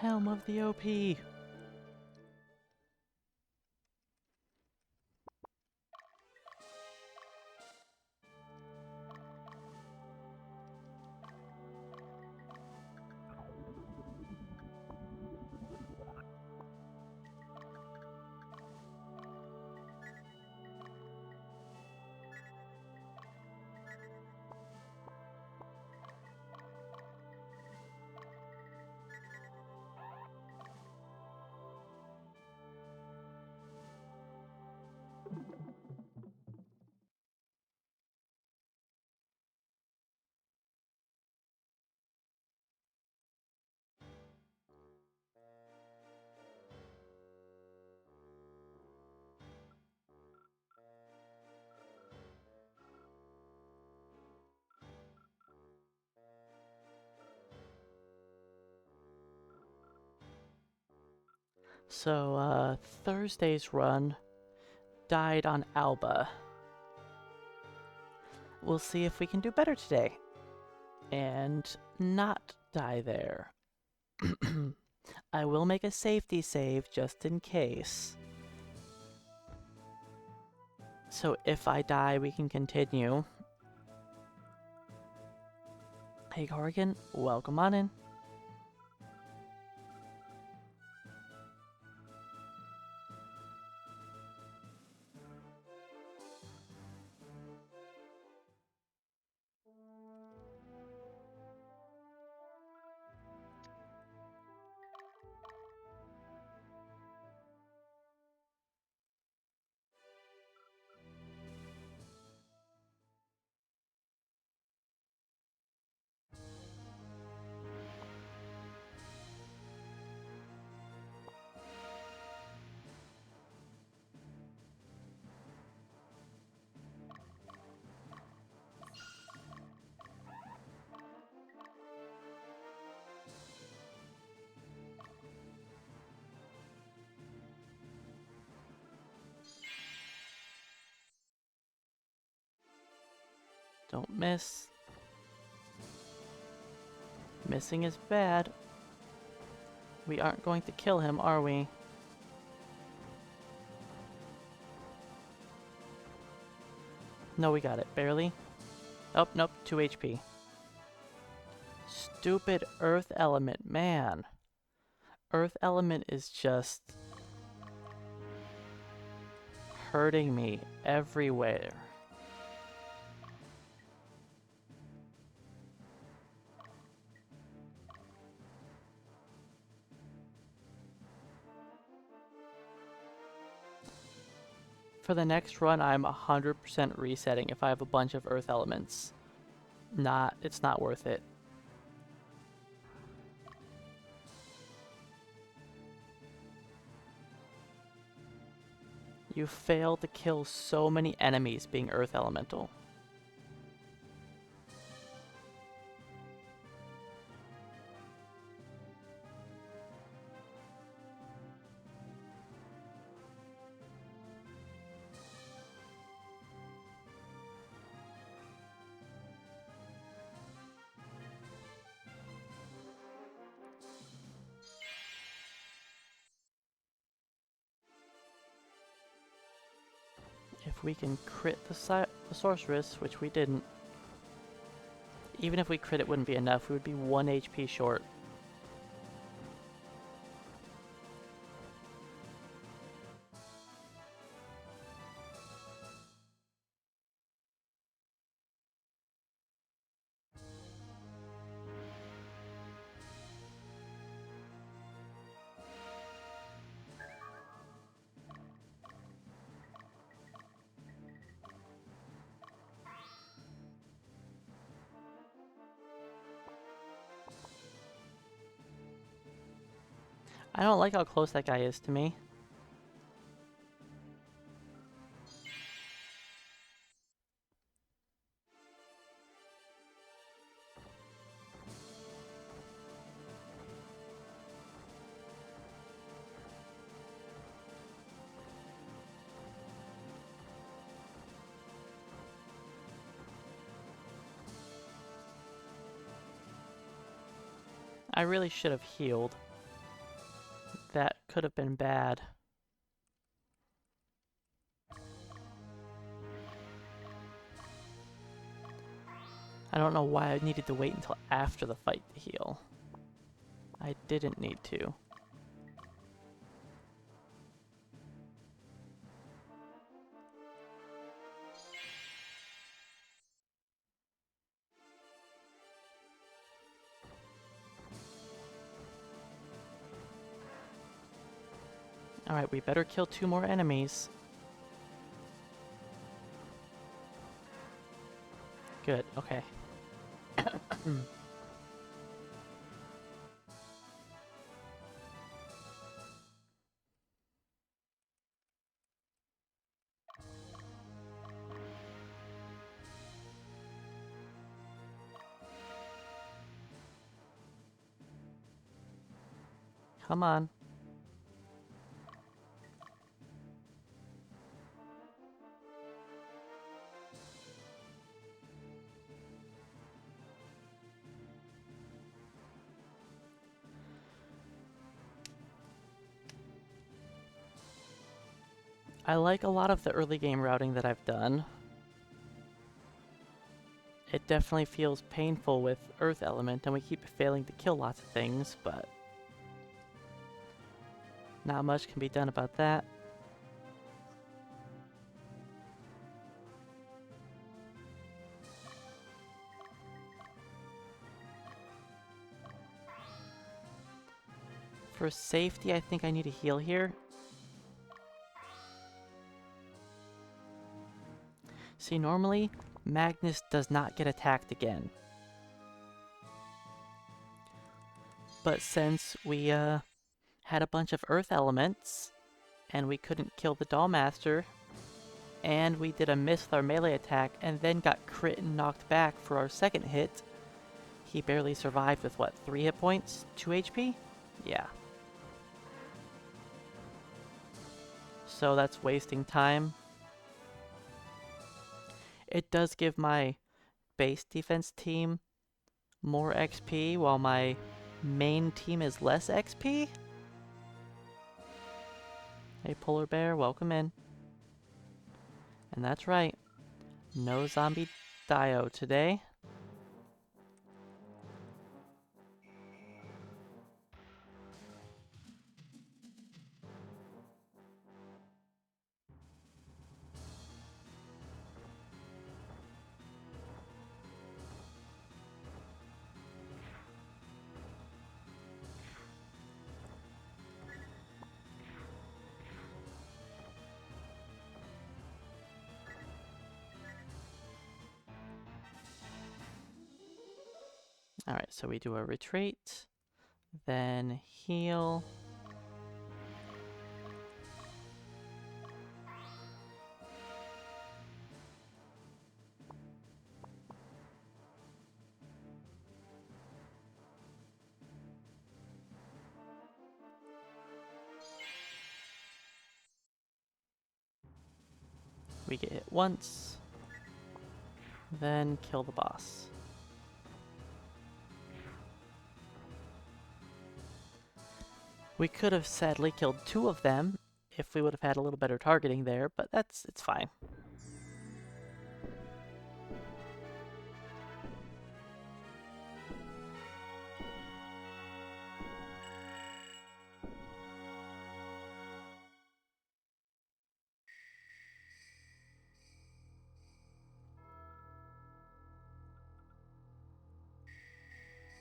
Helm of the OP. So, Thursday's run died on Alba. We'll see if we can do better today. And not die there. I will make a safety save just in case. So if I die, we can continue. Hey Corrigan, welcome on in. Don't miss. Missing is bad. We aren't going to kill him, are we? No, we got it. Barely. Oh, nope. 2 HP. Stupid Earth Element, man. Earth Element is just hurting me everywhere. For the next run, I'm 100% resetting if I have a bunch of Earth Elements. It's not worth it. You fail to kill so many enemies being Earth Elemental. If we can crit the Sorceress, which we didn't, even if we crit it wouldn't be enough, we would be 1 HP short. I don't like how close that guy is to me. I really should have healed. That could have been bad. I don't know why I needed to wait until after the fight to heal. I didn't need to. Alright, we better kill 2 more enemies. Good, okay. Come on. I like a lot of the early game routing that I've done. It definitely feels painful with Earth Element, and we keep failing to kill lots of things, but not much can be done about that. For safety, I think I need a heal here. See, normally, Magnus does not get attacked again. But since we had a bunch of Earth Elements, and we couldn't kill the Dollmaster, and we did a miss with our melee attack, and then got crit and knocked back for our second hit, he barely survived with, what, 3 hit points? 2 HP? Yeah. So that's wasting time. It does give my base defense team more XP while my main team is less XP? Hey, Polar Bear, welcome in. And that's right, no zombie Dio today. Alright, so we do a retreat, then heal. We get hit once, then kill the boss. We could have sadly killed 2 of them if we would have had a little better targeting there, but it's fine.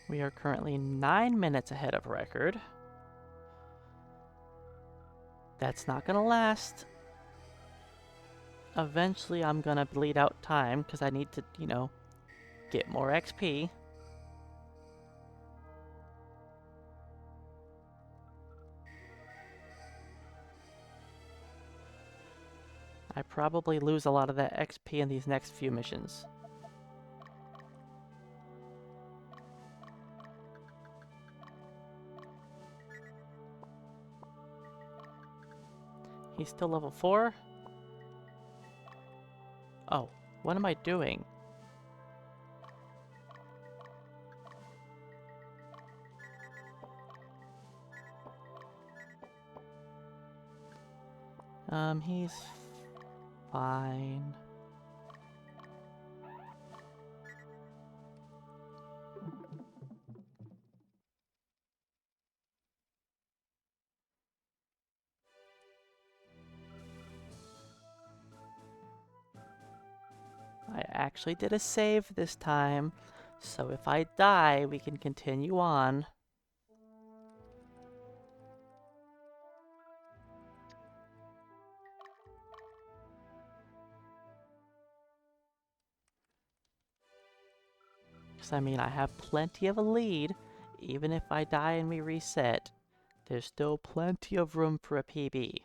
We are currently 9 minutes ahead of record. That's not gonna last. Eventually I'm gonna bleed out time because I need to, you know, get more XP. I probably lose a lot of that XP in these next few missions. He's still level 4? Oh, what am I doing? He's fine. I actually did a save this time, so if I die, we can continue on. Because, I mean, I have plenty of a lead. Even if I die and we reset, there's still plenty of room for a PB.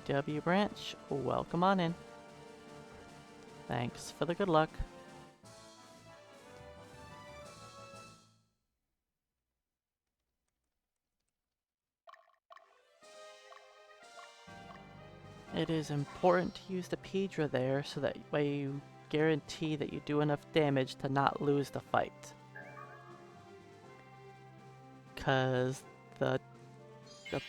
AW branch, welcome on in. Thanks for the good luck. It is important to use the Pedra there so that way you guarantee that you do enough damage to not lose the fight. Cause the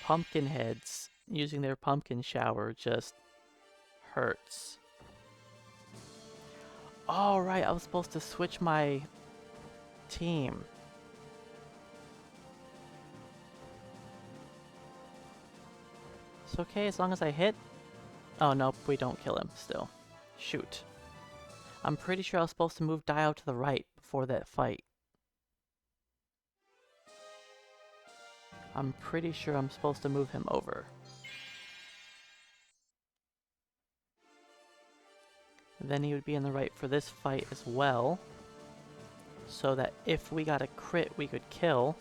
pumpkin heads using their pumpkin shower just hurts. Oh right, I was supposed to switch my team. It's okay as long as I hit. Oh, nope, we don't kill him still. Shoot. I'm pretty sure I was supposed to move Dio to the right before that fight. I'm pretty sure I'm supposed to move him over. Then he would be in the right for this fight as well. So that if we got a crit, we could kill.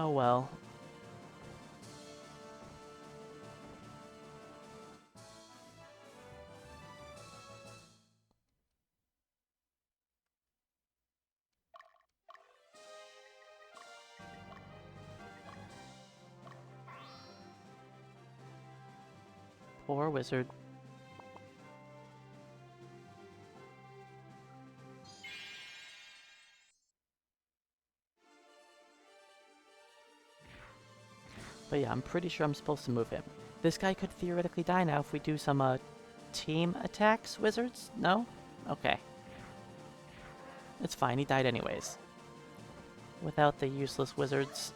Oh well. Poor wizard. But yeah, I'm pretty sure I'm supposed to move him. This guy could theoretically die now if we do some team attacks, wizards? No? Okay. It's fine, he died anyways. Without the useless wizards.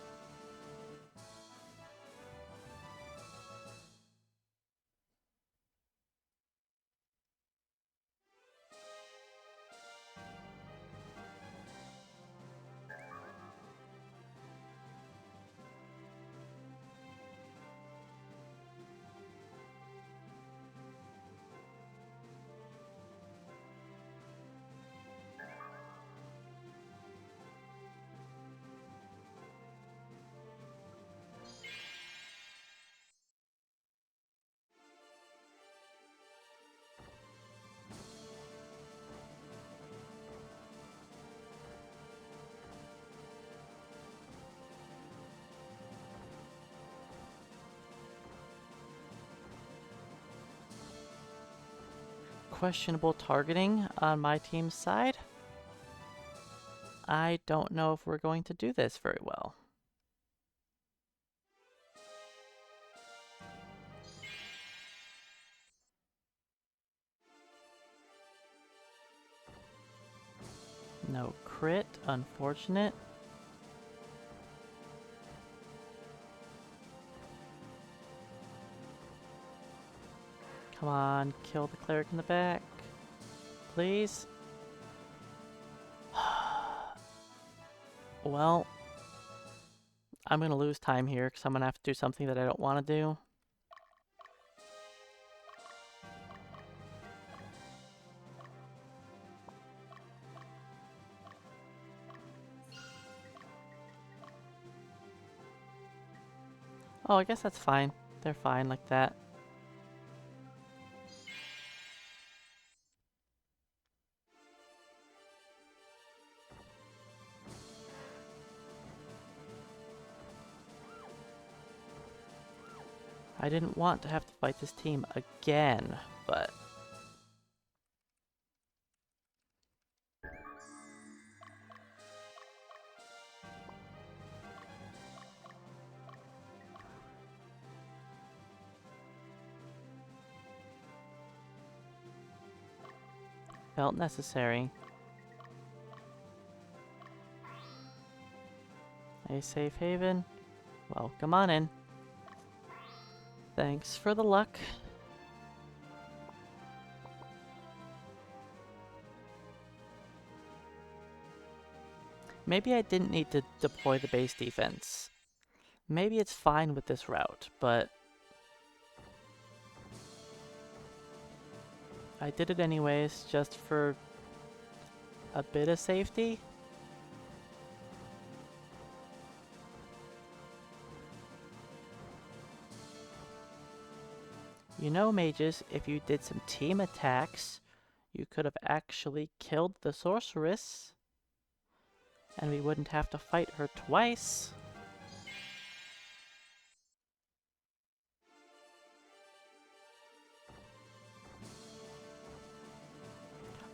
Questionable targeting on my team's side. I don't know if we're going to do this very well. No crit, unfortunate. Come on, kill the cleric in the back. Please. Well, I'm gonna lose time here because I'm gonna have to do something that I don't want to do. Oh, I guess that's fine. They're fine like that. I didn't want to have to fight this team again, but... felt necessary. A safe haven? Well, come on in. Thanks for the luck. Maybe I didn't need to deploy the base defense. Maybe it's fine with this route, but... I did it anyways, just for a bit of safety. You know, mages, if you did some team attacks, you could have actually killed the sorceress. And we wouldn't have to fight her twice.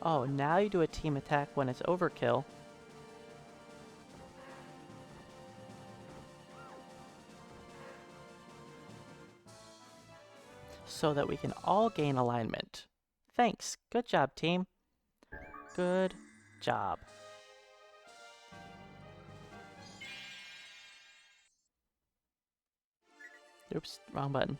Oh, now you do a team attack when it's overkill. So that we can all gain alignment. Thanks. Good job, team. Good job. Oops, wrong button.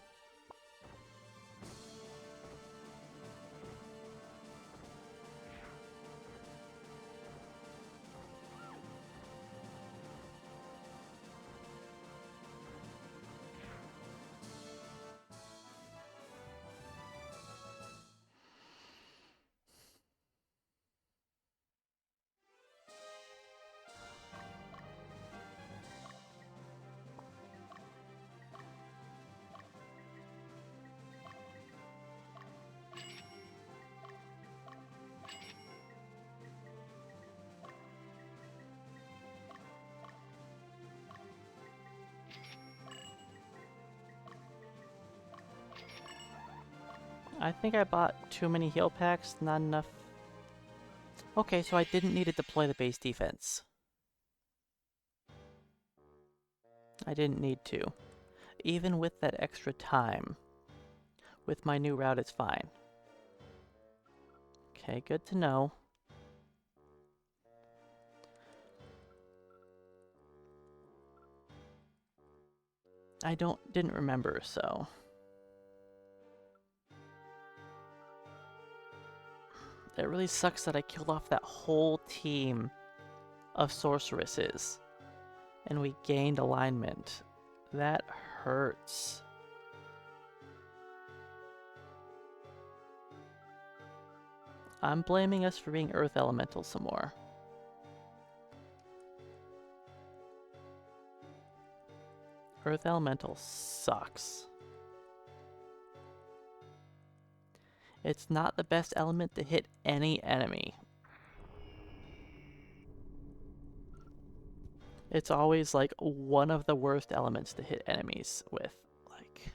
I think I bought too many heal packs, not enough. Okay, so I didn't need to deploy the base defense. I didn't need to. Even with that extra time, with my new route, it's fine. Okay, good to know. I didn't remember, so... It really sucks that I killed off that whole team of sorceresses, and we gained alignment. That hurts. I'm blaming us for being Earth Elemental some more. Earth Elemental sucks. It's not the best element to hit any enemy. It's always like one of the worst elements to hit enemies with. Like,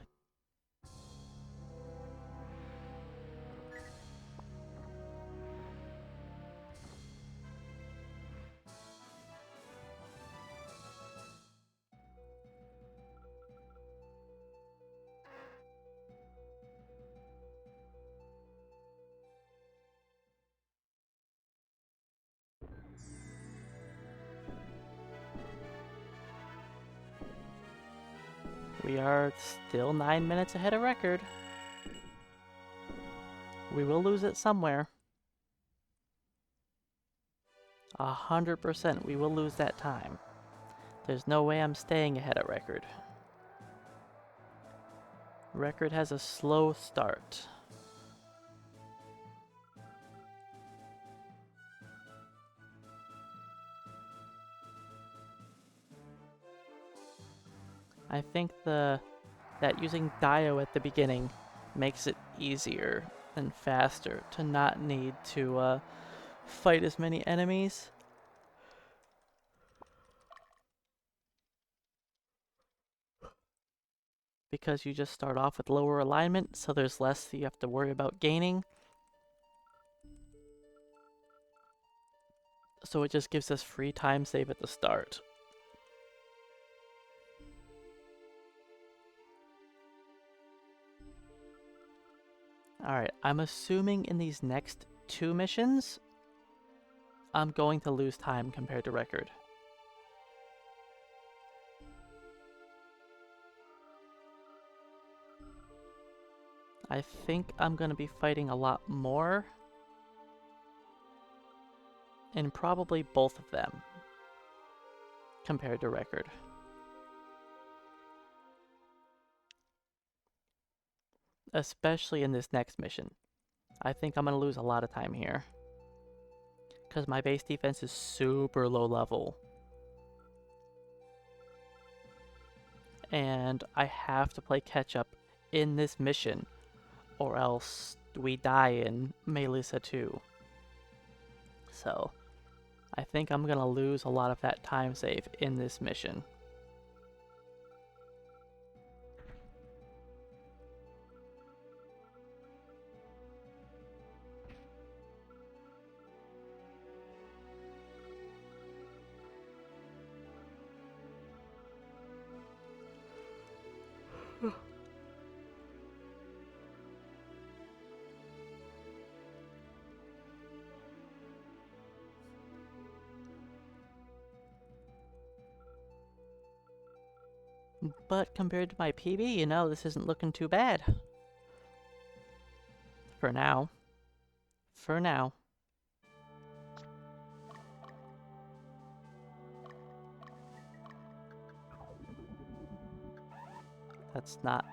we are still 9 minutes ahead of record. We will lose it somewhere. 100% we will lose that time. There's no way I'm staying ahead of record. Record has a slow start. I think that using Dio at the beginning makes it easier and faster to not need to fight as many enemies. Because you just start off with lower alignment, so there's less you have to worry about gaining. So it just gives us free time save at the start. Alright, I'm assuming in these next 2 missions, I'm going to lose time compared to record. I think I'm going to be fighting a lot more. In probably both of them. Compared to record. Especially in this next mission. I think I'm going to lose a lot of time here. Because my base defense is super low level. And I have to play catch up in this mission. Or else we die in Melissa 2. So, I think I'm going to lose a lot of that time save in this mission. but compared to my PB, you know, this isn't looking too bad. For now. For now. That's not...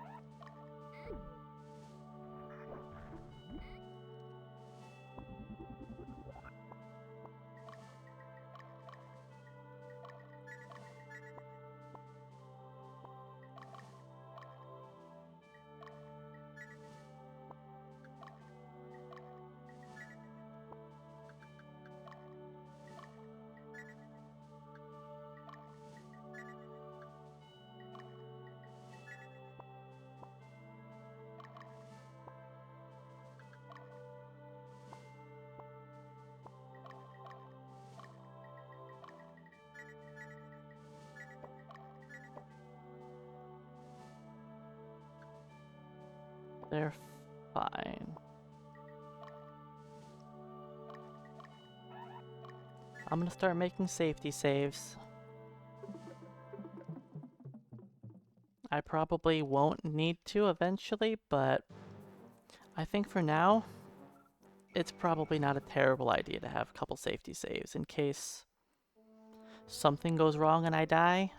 They're fine. I'm gonna start making safety saves. I probably won't need to eventually, but I think for now, it's probably not a terrible idea to have a couple safety saves in case something goes wrong and I die.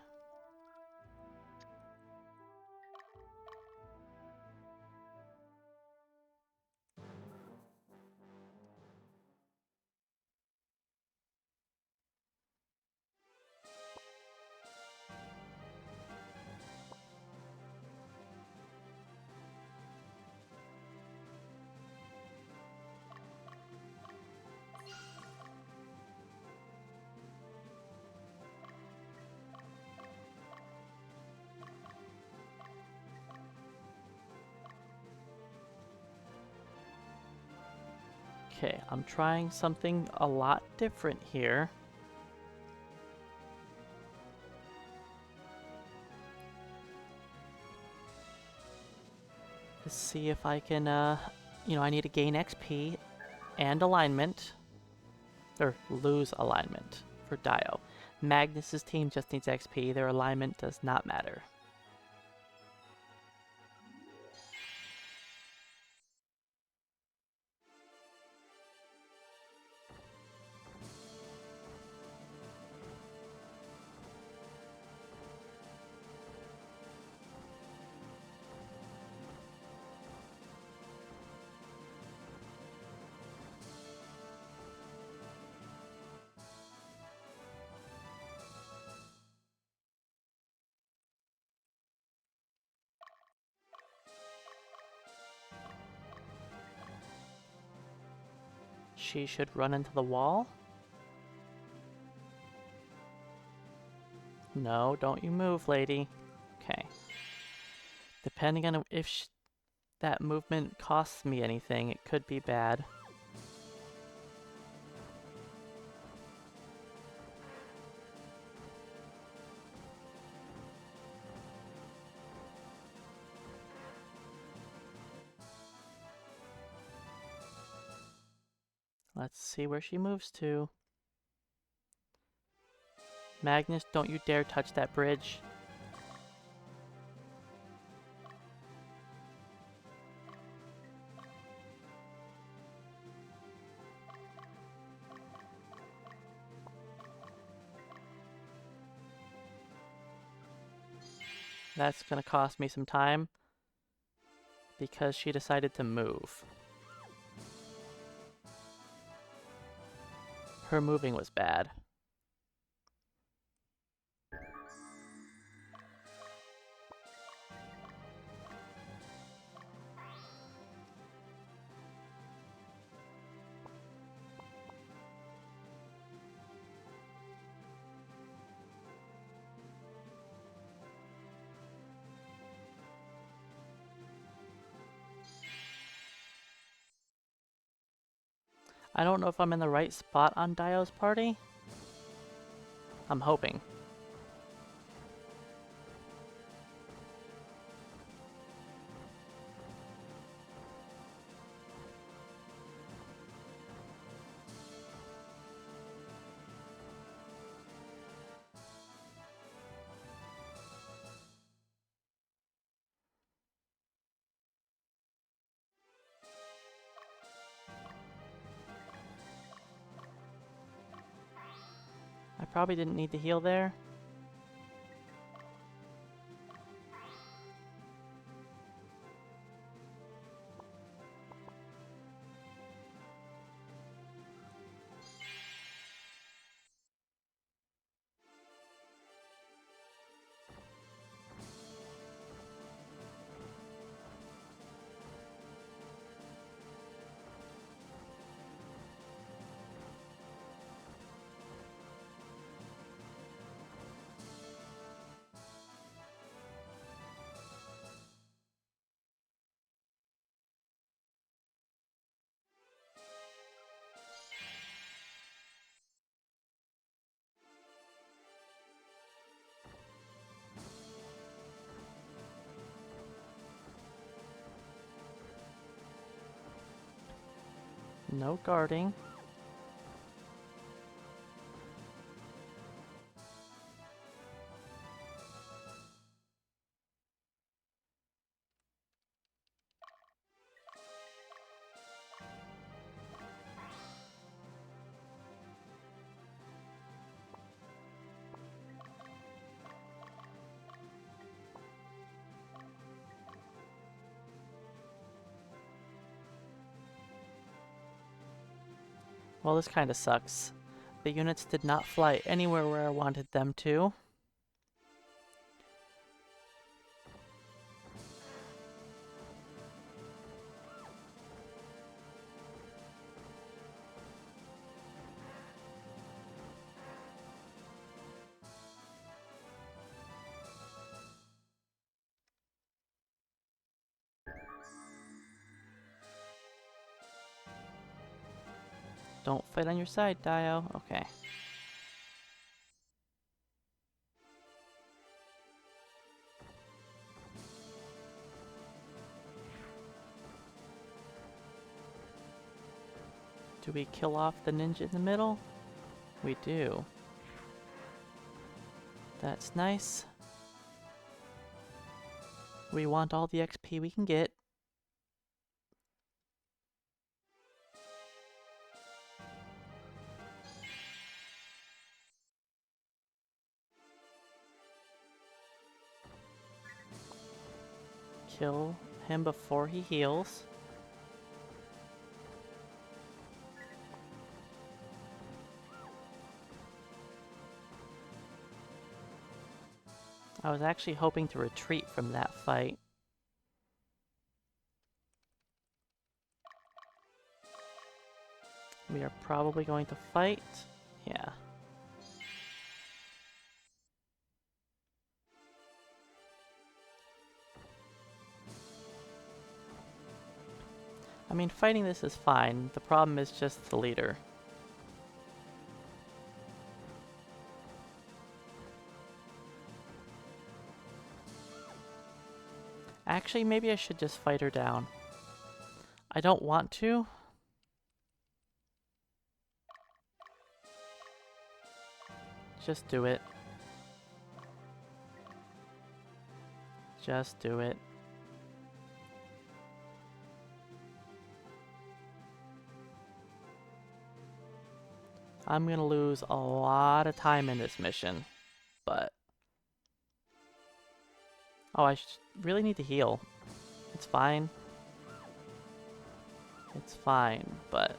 Okay, I'm trying something a lot different here. Let's see if I can, you know, I need to gain XP and alignment. Or lose alignment for Dio. Magnus's team just needs XP, their alignment does not matter. She should run into the wall. No, don't you move, lady. Okay. Depending on if that movement costs me anything, it could be bad. Let's see where she moves to. Magnus, don't you dare touch that bridge. That's gonna cost me some time because she decided to move. Her moving was bad. I don't know if I'm in the right spot on Dio's party. I'm hoping. Probably didn't need to heal there. No guarding. Well, this kind of sucks. The units did not fly anywhere where I wanted them to. Don't fight on your side, Dio. Okay. Do we kill off the ninja in the middle? We do. That's nice. We want all the XP we can get. Kill him before he heals. I was actually hoping to retreat from that fight. We are probably going to fight. Yeah. I mean, fighting this is fine. The problem is just the leader. Actually, maybe I should just fight her down. I don't want to. Just do it. Just do it. I'm gonna lose a lot of time in this mission, but... Oh, I really need to heal. It's fine. It's fine, but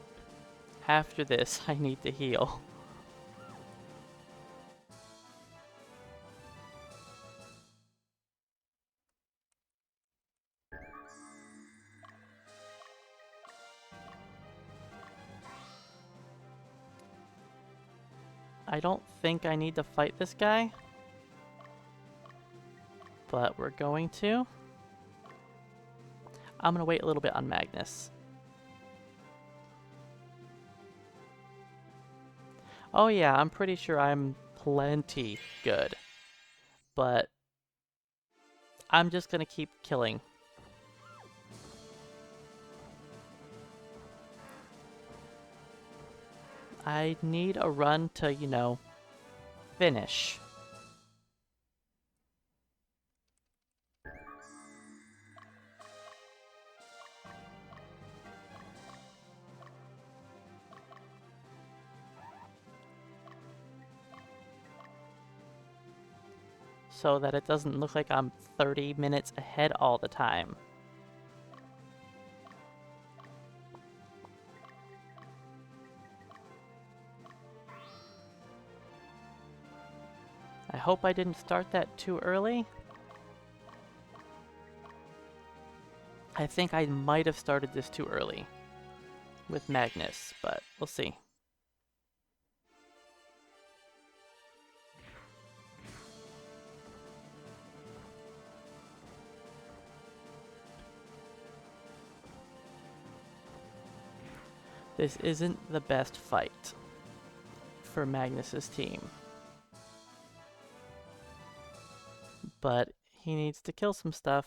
after this, I need to heal. I don't think I need to fight this guy, but we're going to. I'm gonna wait a little bit on Magnus. Oh yeah, I'm pretty sure I'm plenty good, but I'm just gonna keep killing. I need a run to, you know, finish. so that it doesn't look like I'm 30 minutes ahead all the time. I hope I didn't start that too early. I think I might have started this too early with Magnus, but we'll see. This isn't the best fight for Magnus's team, but he needs to kill some stuff.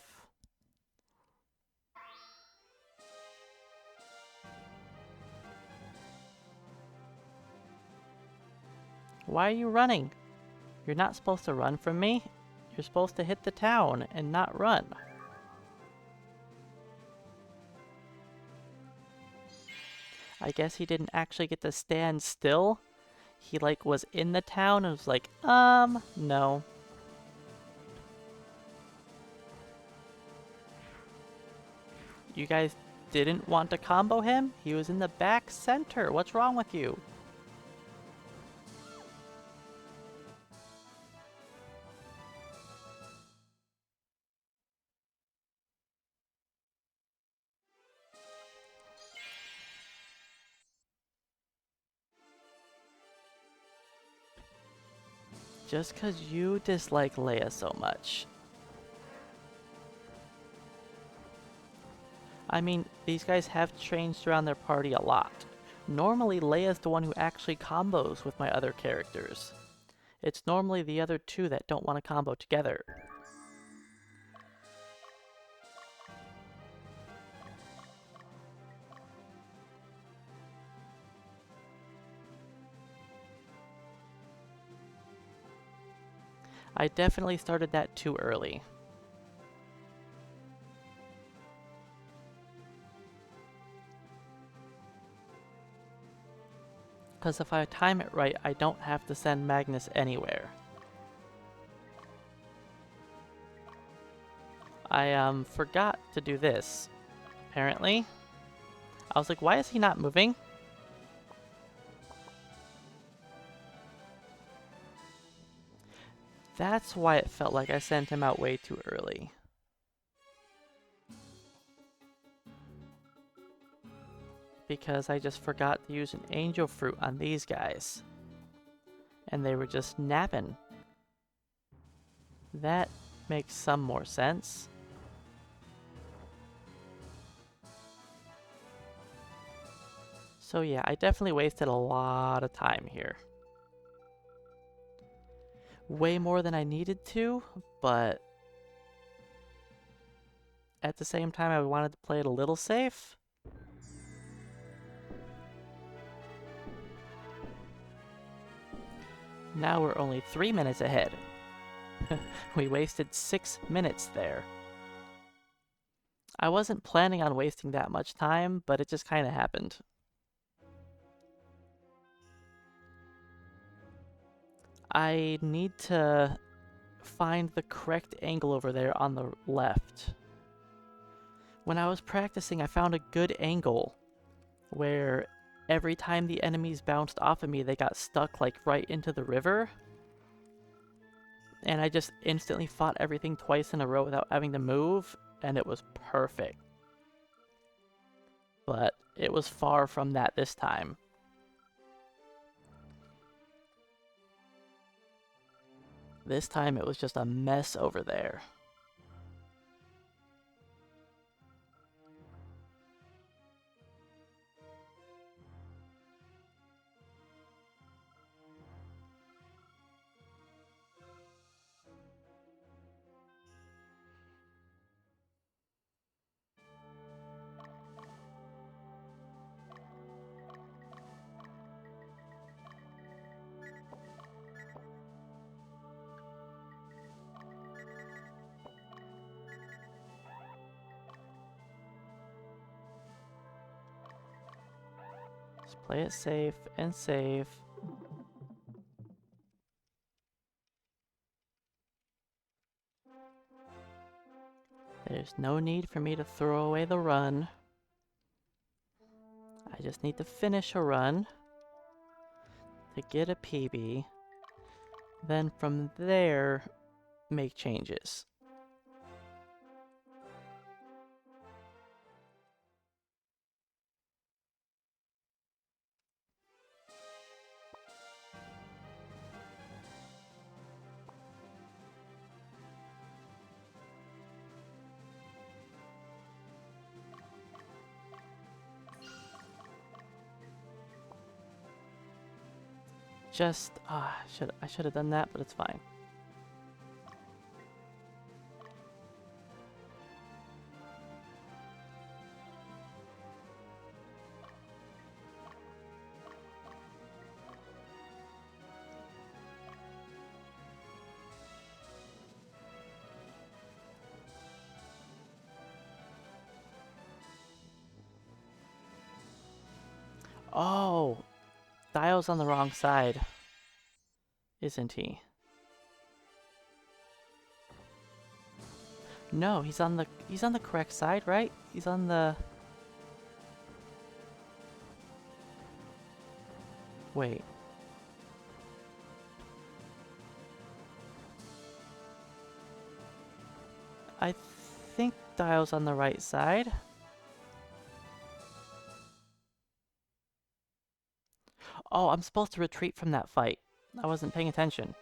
Why are you running? You're not supposed to run from me. You're supposed to hit the town and not run. I guess he didn't actually get to stand still. He like was in the town and was like, no. You guys didn't want to combo him? He was in the back center. What's wrong with you? Just because you dislike Leia so much. I mean, these guys have changed around their party a lot. Normally, Leia's the one who actually combos with my other characters. It's normally the other two that don't want to combo together. I definitely started that too early. Because if I time it right, I don't have to send Magnus anywhere. I forgot to do this, apparently. I was like, why is he not moving? That's why it felt like I sent him out way too early. Because I just forgot to use an angel fruit on these guys. And they were just napping. That makes some more sense. So yeah, I definitely wasted a lot of time here. Way more than I needed to, but at the same time I wanted to play it a little safe. Now we're only 3 minutes ahead. We wasted 6 minutes there. I wasn't planning on wasting that much time, but it just kind of happened. I need to find the correct angle over there on the left. When I was practicing, I found a good angle where every time the enemies bounced off of me, they got stuck like right into the river. And I just instantly fought everything twice in a row without having to move, and it was perfect. But it was far from that this time. This time it was just a mess over there. Just play it safe and safe. There's no need for me to throw away the run. I just need to finish a run to get a PB. Then from there, make changes. I should have done that, but it's fine. Oh, Dio's on the wrong side, isn't he? No, he's on the correct side, right? He's on the... Wait. I think Dio's on the right side. Oh, I'm supposed to retreat from that fight. I wasn't paying attention.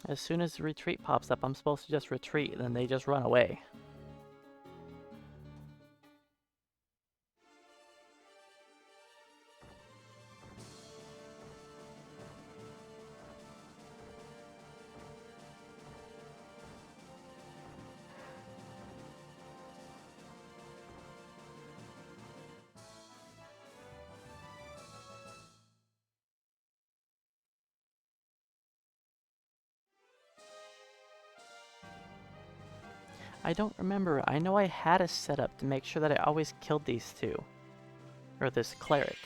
As soon as the retreat pops up, I'm supposed to just retreat, and then they just run away. I don't remember. I know I had a setup to make sure that I always killed these two. Or this cleric.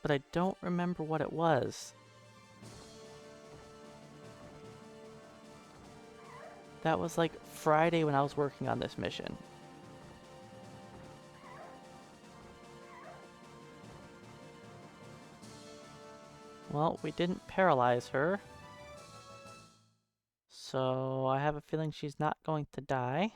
But I don't remember what it was. That was like Friday when I was working on this mission. Well, we didn't paralyze her. So I have a feeling she's not going to die.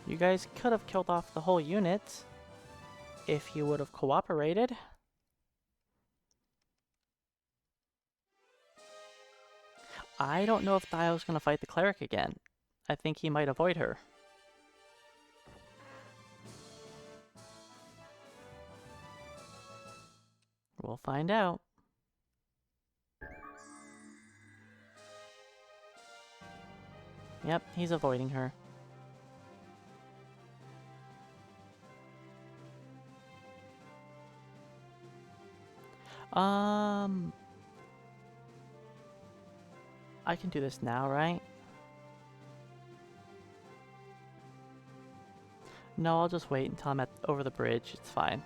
You guys could have killed off the whole unit if you would have cooperated. I don't know if Dio's going to fight the cleric again. I think he might avoid her. We'll find out. Yep, he's avoiding her. I can do this now, right? No, I'll just wait until I'm over the bridge. It's fine.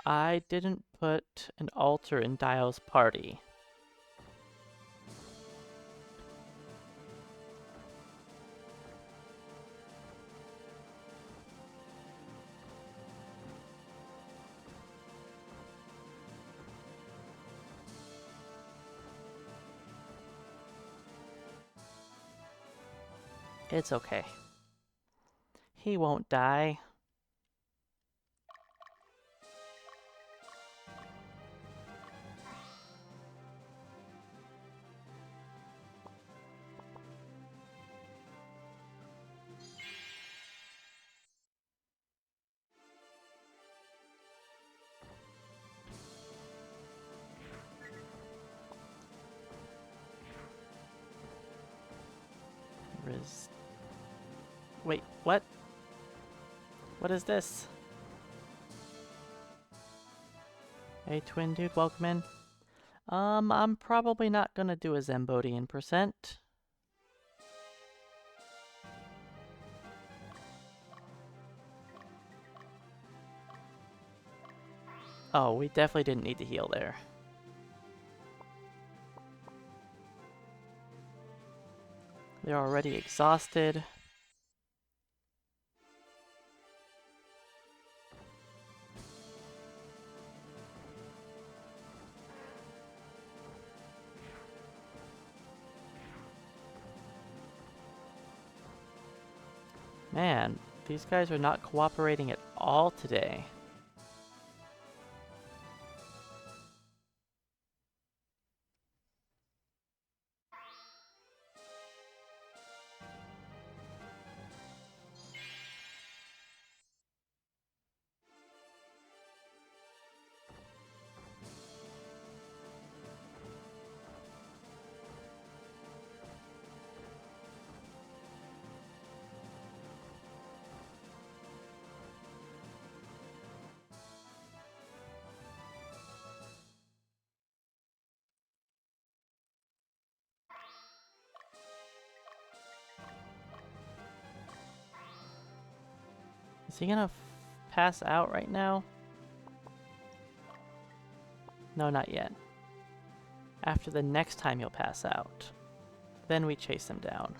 I didn't put an altar in Dio's party. It's okay. He won't die. Wait, what? What is this? Hey, twin dude, welcome in. I'm probably not gonna do a Zambodian percent. Oh, we definitely didn't need to heal there. They're already exhausted. Man, these guys are not cooperating at all today. Is he gonna pass out right now? No, not yet. After the next time he'll pass out. Then we chase him down.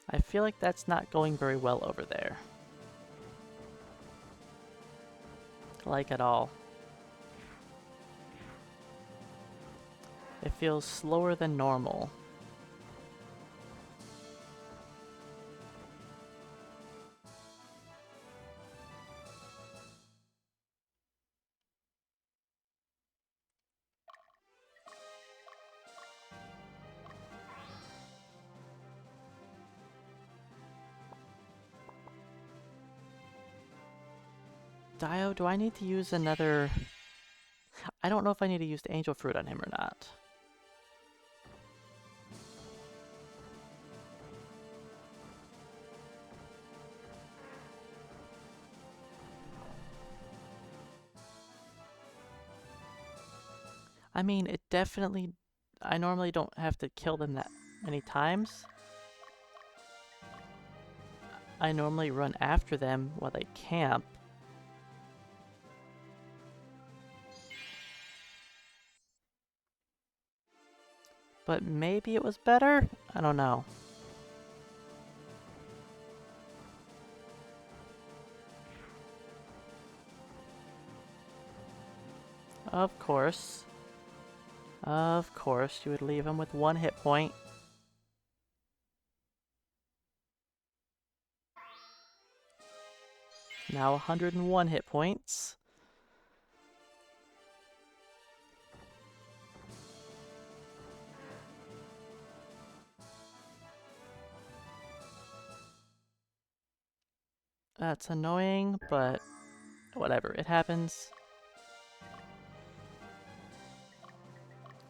I feel like that's not going very well over there. Like at all. It feels slower than normal. Dio, do I need to use another... I don't know if I need to use the Angel Fruit on him or not. I mean, it definitely... I normally don't have to kill them that many times. I normally run after them while they camp. But maybe it was better? I don't know. Of course. Of course, you would leave him with 1 hit point. Now 101 hit points. That's annoying, but whatever, it happens.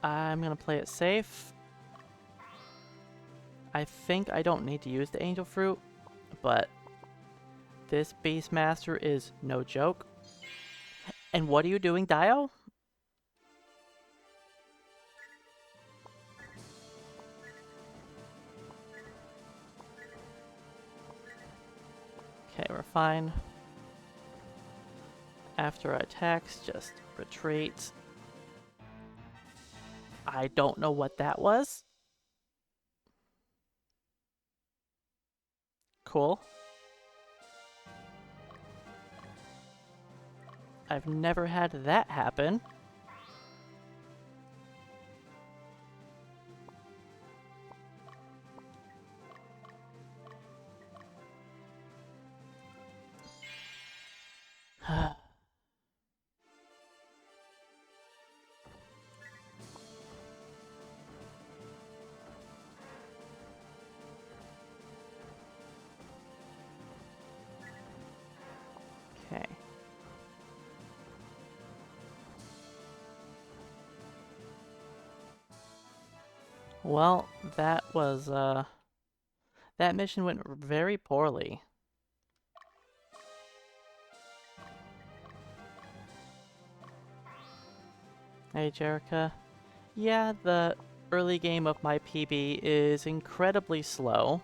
I'm gonna play it safe. I think I don't need to use the Angel Fruit, but this Beastmaster is no joke. And what are you doing, Dio? Okay, we're fine. After attacks, just retreat. I don't know what that was. Cool. I've never had that happen. Okay. Well, that was, that mission went very poorly. Hey, Jerica. Yeah, the early game of my PB is incredibly slow.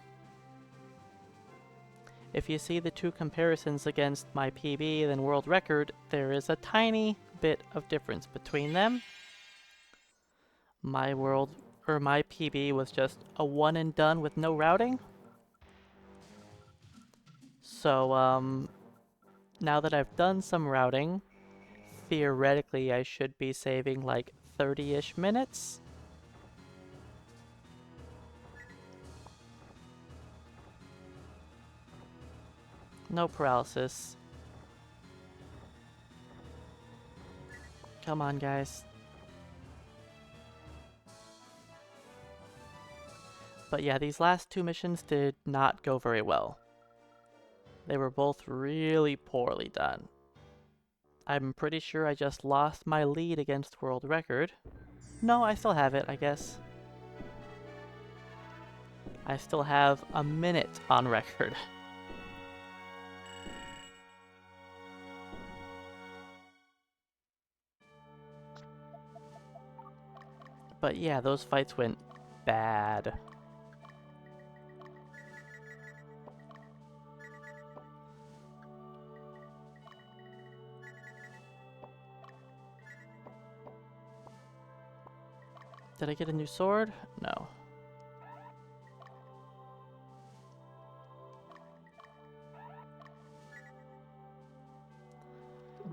If you see the two comparisons against my PB and world record, there is a tiny bit of difference between them. My PB was just a one and done with no routing. So, now that I've done some routing, theoretically I should be saving like 30-ish minutes. No paralysis. Come on, guys. But yeah, these last two missions did not go very well. They were both really poorly done. I'm pretty sure I just lost my lead against world record. No, I still have it, I guess. I still have a minute on record. But yeah, those fights went bad. Did I get a new sword? No.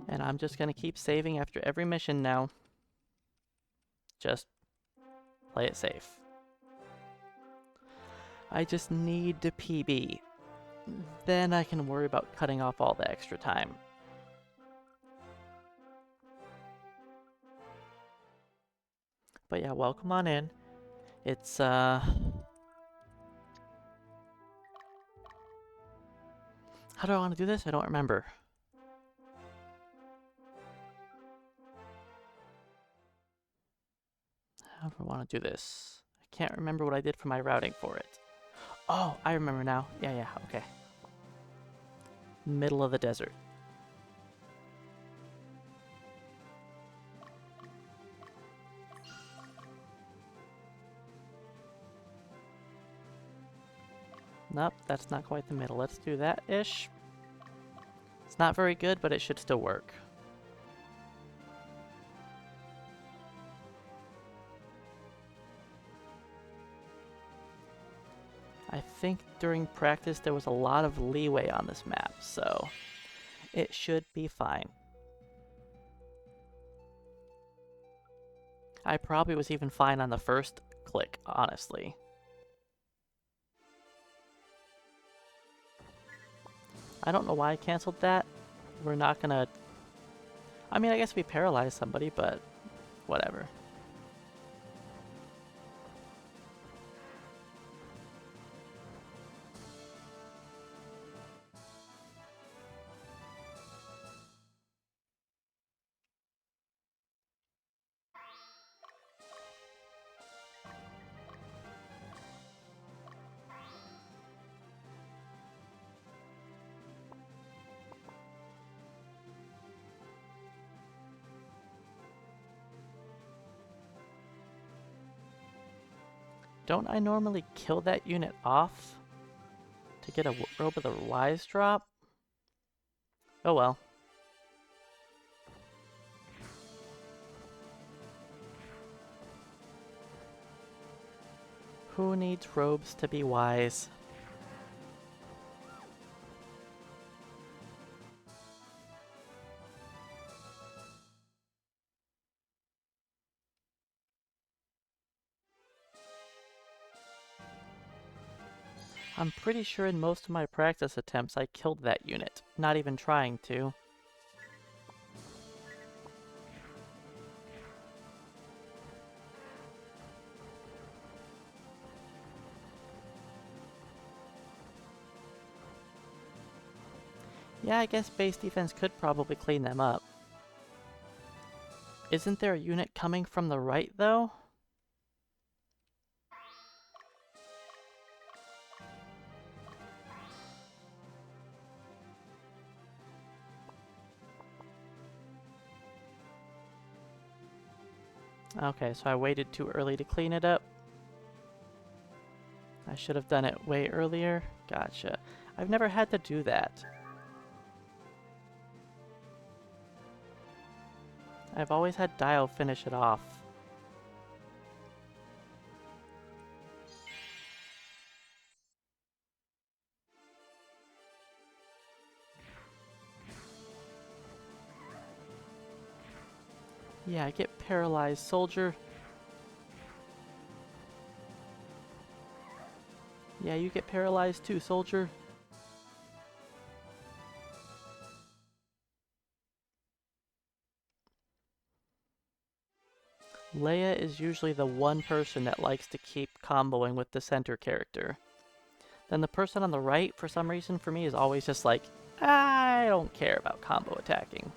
And I'm just gonna keep saving after every mission now. Just play it safe. I just need to PB. Then I can worry about cutting off all the extra time. But yeah, welcome on in. It's, how do I want to do this? I don't remember. How do I want to do this? I can't remember what I did for my routing for it. Oh, I remember now. Yeah, okay. Middle of the desert. Nope, that's not quite the middle. Let's do that-ish. It's not very good, but it should still work. I think during practice there was a lot of leeway on this map, so it should be fine. I probably was even fine on the first click, honestly. I don't know why I canceled that. We're not gonna... I mean, I guess we paralyzed somebody, but whatever. Don't I normally kill that unit off to get a Robe of the Wise drop? Oh well. Who needs robes to be wise? I'm pretty sure in most of my practice attempts I killed that unit, not even trying to. Yeah, I guess base defense could probably clean them up. Isn't there a unit coming from the right, though? Okay, so I waited too early to clean it up. I should have done it way earlier. Gotcha. I've never had to do that. I've always had Dio finish it off. Yeah, I get paralyzed, soldier. Yeah, you get paralyzed too, soldier. Leia is usually the one person that likes to keep comboing with the center character. Then the person on the right, for some reason, for me, is always just like, I don't care about combo attacking.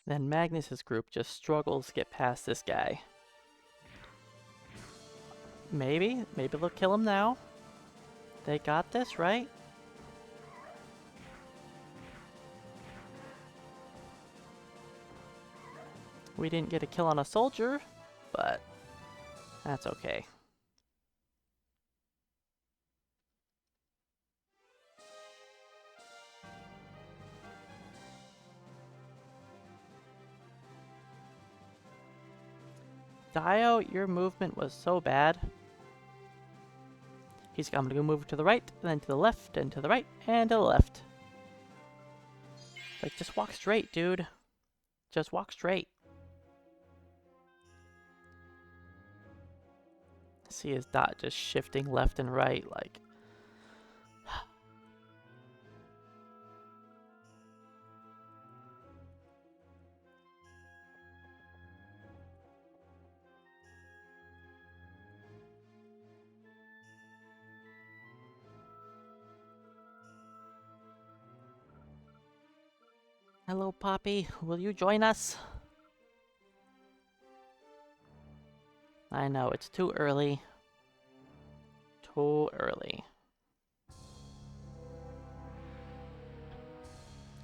Then Magnus's group just struggles to get past this guy. Maybe they'll kill him now. They got this, right? We didn't get a kill on a soldier, but that's okay. Dio, your movement was so bad. I'm gonna go move to the right, and then to the left, and to the right, and to the left. Like, just walk straight, dude. Just walk straight. See his dot just shifting left and right, like... Hello, Poppy. Will you join us? I know, it's too early. Too early.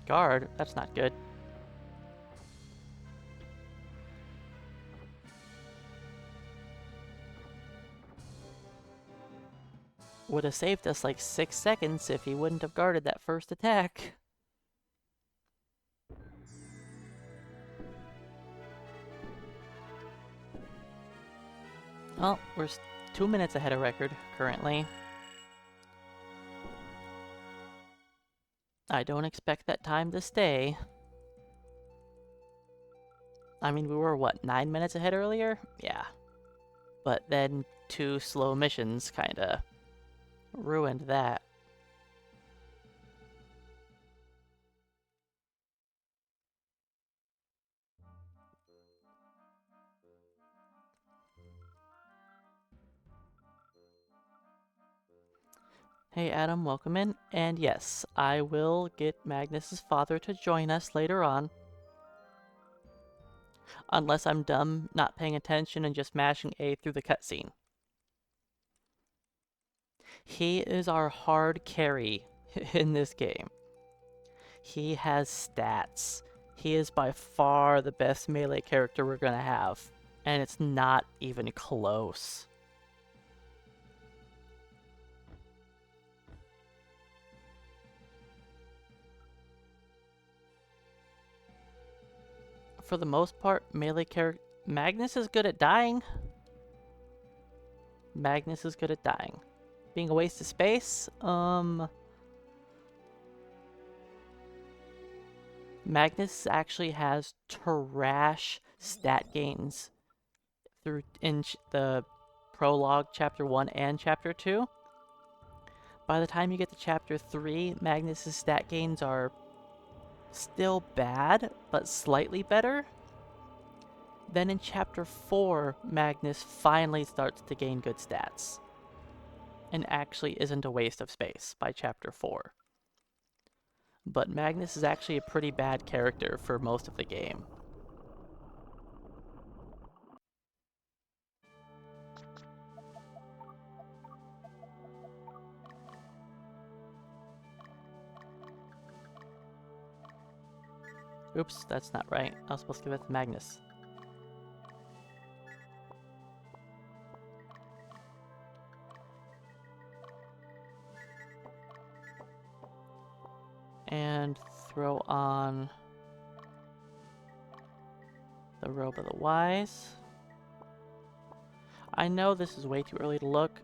Guard? That's not good. Would have saved us like 6 seconds if he wouldn't have guarded that first attack. Well, we're 2 minutes ahead of record currently. I don't expect that time to stay. I mean, we were, what, 9 minutes ahead earlier? Yeah. But then 2 slow missions kinda ruined that. Hey Adam, welcome in. And yes, I will get Magnus's father to join us later on. Unless I'm dumb, not paying attention, and just mashing A through the cutscene. He is our hard carry in this game. He has stats. He is by far the best melee character we're gonna have. And it's not even close. For the most part, melee character... Magnus is good at dying. Magnus is good at dying. Being a waste of space? Magnus actually has trash stat gains through in the prologue, chapter 1 and chapter 2. By the time you get to chapter 3, Magnus's stat gains are still bad, but slightly better. Then in chapter 4, Magnus finally starts to gain good stats. And actually isn't a waste of space by chapter 4. But Magnus is actually a pretty bad character for most of the game. Oops, that's not right. I was supposed to give it to Magnus. And throw on the Robe of the Wise. I know this is way too early to look.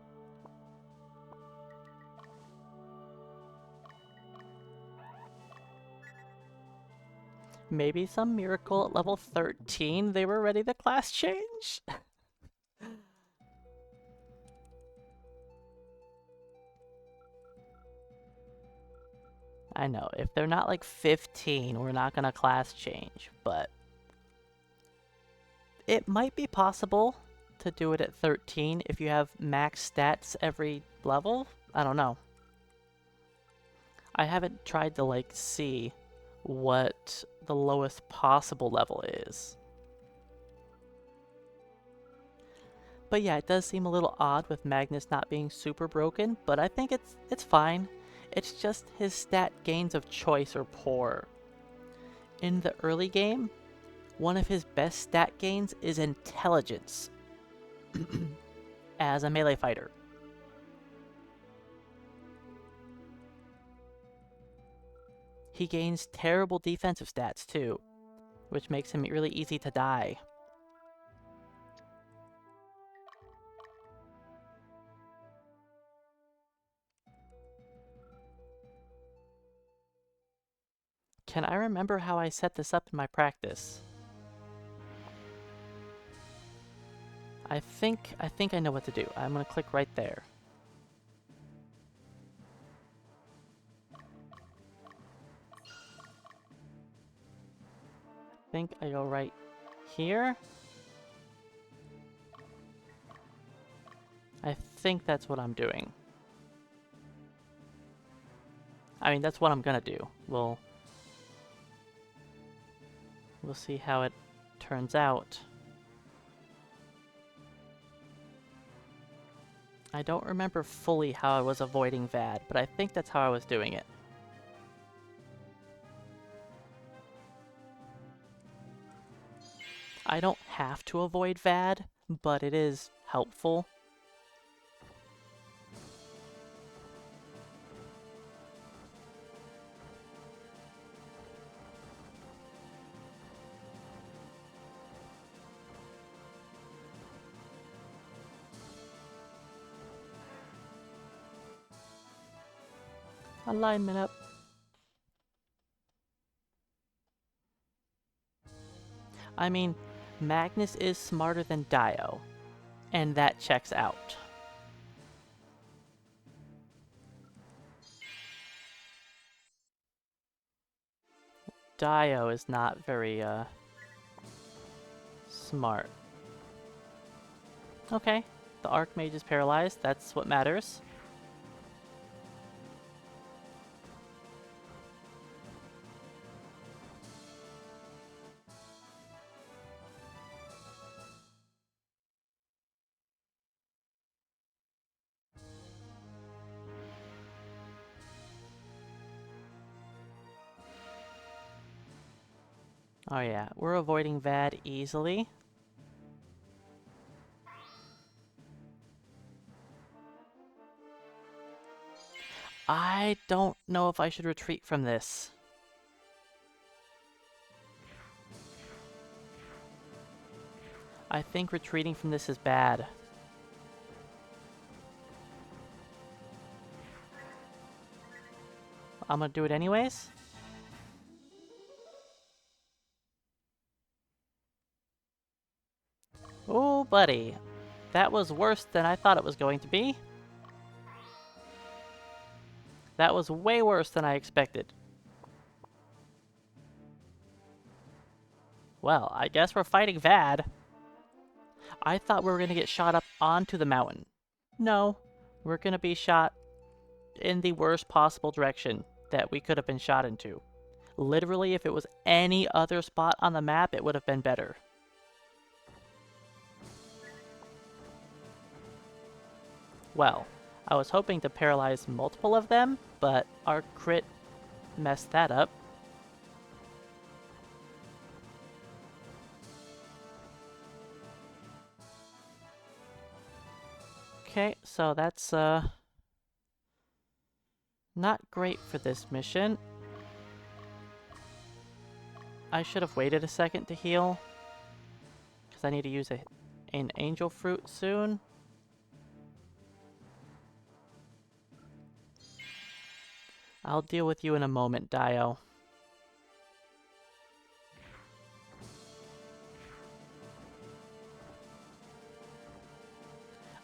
Maybe some miracle at level 13 they were ready to class change? I know, if they're not like 15, we're not gonna class change, but it might be possible to do it at 13 if you have max stats every level. I don't know. I haven't tried to like see what the lowest possible level is. But yeah, it does seem a little odd with Magnus not being super broken, but I think it's fine. It's just his stat gains of choice are poor. In the early game, one of his best stat gains is intelligence as a melee fighter. He gains terrible defensive stats too, which makes him really easy to die. Can I remember how I set this up in my practice? I think I know what to do. I'm gonna click right there. I think I go right here. I think that's what I'm doing. I mean, that's what I'm gonna do. We'll see how it turns out. I don't remember fully how I was avoiding VAD, but I think that's how I was doing it. I don't have to avoid VAD, but it is helpful. Alignment up. I mean, Magnus is smarter than Dio, and that checks out. Dio is not very, smart. Okay, the Archmage is paralyzed, that's what matters. Oh yeah, we're avoiding Vad easily. I don't know if I should retreat from this. I think retreating from this is bad. I'm gonna do it anyways. Oh, buddy. That was worse than I thought it was going to be. That was way worse than I expected. Well, I guess we're fighting Vad. I thought we were gonna get shot up onto the mountain. No, we're gonna be shot in the worst possible direction that we could have been shot into. Literally, if it was any other spot on the map, it would have been better. Well, I was hoping to paralyze multiple of them, but our crit messed that up. Okay, so that's not great for this mission. I should have waited a second to heal, because I need to use an angel fruit soon. I'll deal with you in a moment, Dio.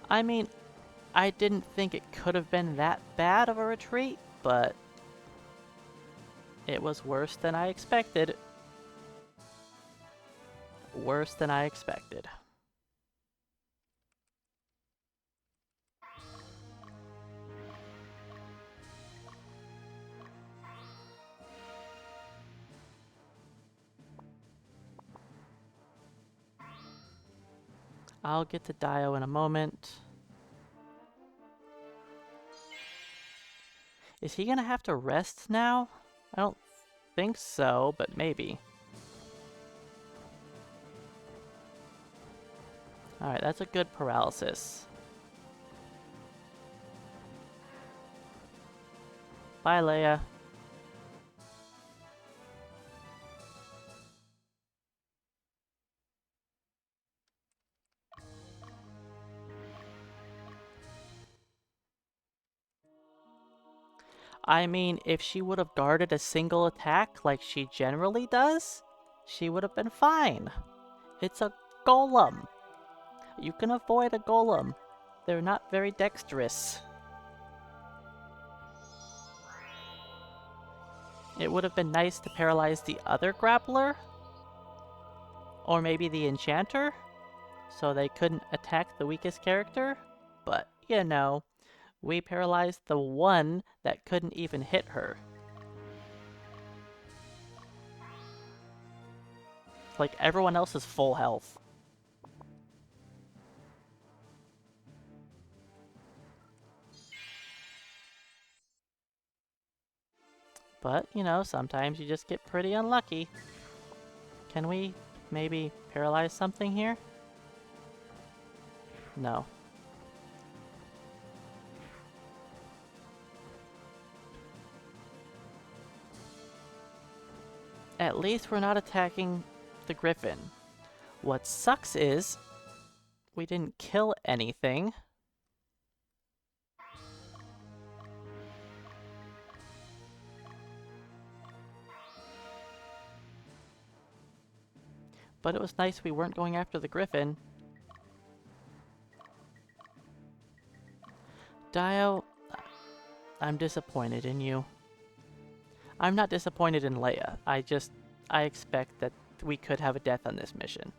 I mean, I didn't think it could have been that bad of a retreat, but it was worse than I expected. Worse than I expected. I'll get to Dio in a moment. Is he gonna have to rest now? I don't think so, but maybe. Alright, that's a good paralysis. Bye, Leia. I mean, if she would have guarded a single attack like she generally does, she would have been fine. It's a golem. You can avoid a golem. They're not very dexterous. It would have been nice to paralyze the other grappler. Or maybe the enchanter. So they couldn't attack the weakest character. But, you know, we paralyzed the one that couldn't even hit her. Like, everyone else is full health. But, you know, sometimes you just get pretty unlucky. Can we maybe paralyze something here? No. At least we're not attacking the griffin. What sucks is we didn't kill anything. But it was nice we weren't going after the griffin. Dio, I'm disappointed in you. I'm not disappointed in Leia. I expect that we could have a death on this mission.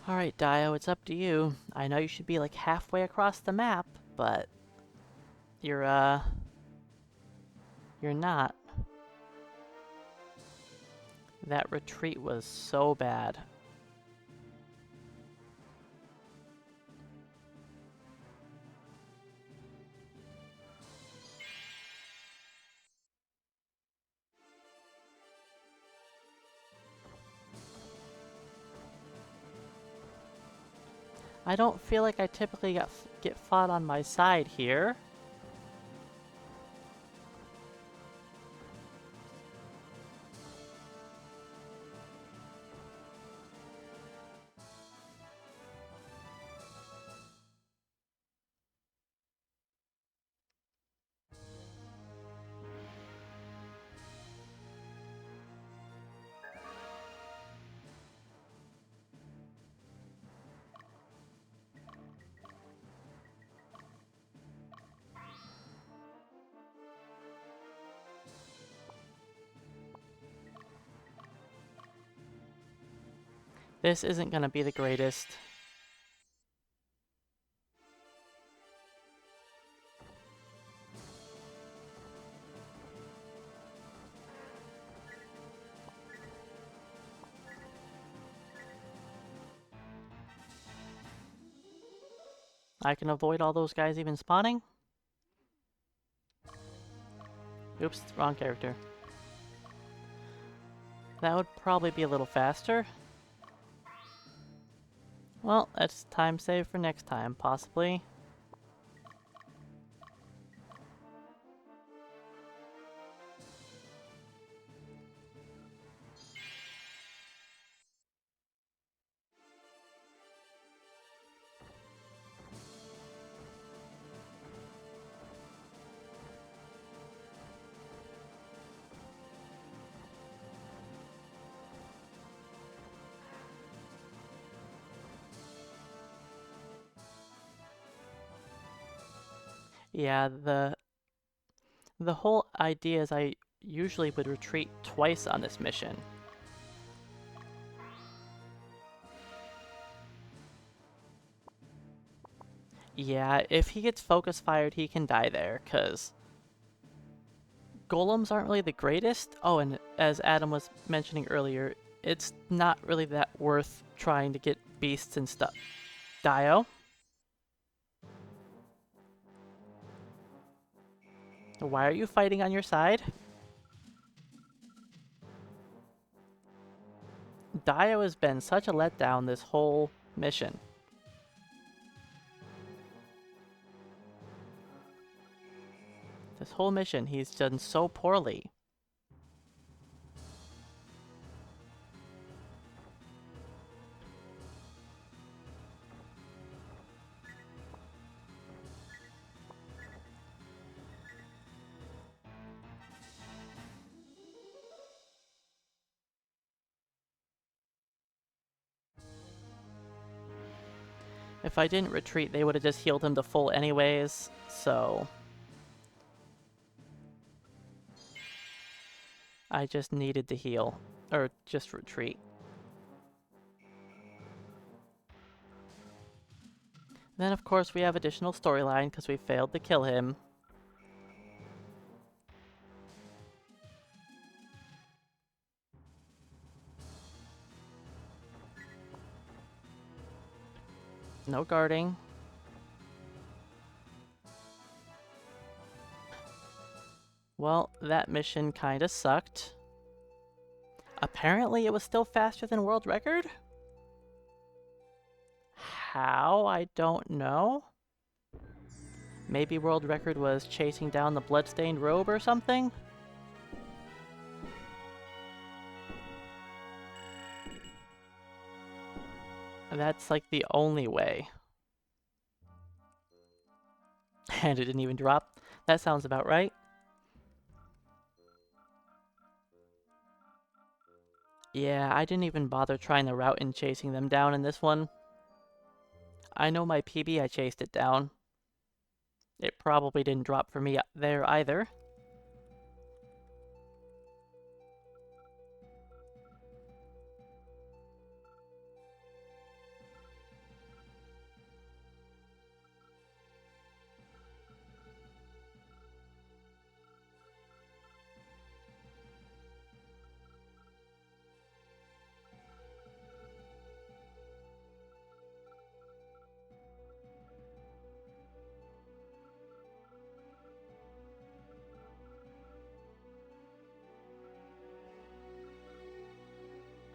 Alright, Dio, it's up to you. I know you should be like halfway across the map, but you're not. That retreat was so bad. I don't feel like I typically get fought on my side here. This isn't gonna be the greatest. I can avoid all those guys even spawning? Oops, wrong character. That would probably be a little faster. Well, that's time saved for next time, possibly. Yeah, the whole idea is I usually would retreat twice on this mission. Yeah, if he gets focus fired, he can die there, because golems aren't really the greatest. Oh, and as Adam was mentioning earlier, it's not really that worth trying to get beasts and stuff. Dio? Why are you fighting on your side? Dio has been such a letdown this whole mission. This whole mission, he's done so poorly. If I didn't retreat, they would have just healed him to full anyways, so I just needed to heal, or just retreat. Then of course we have additional storyline because we failed to kill him. No guarding. Well, that mission kinda sucked. Apparently it was still faster than world record? How? I don't know. Maybe world record was chasing down the bloodstained robe or something? That's like the only way. And it didn't even drop? That sounds about right. Yeah, I didn't even bother trying the route and chasing them down in this one. I know my PB, I chased it down. It probably didn't drop for me there either.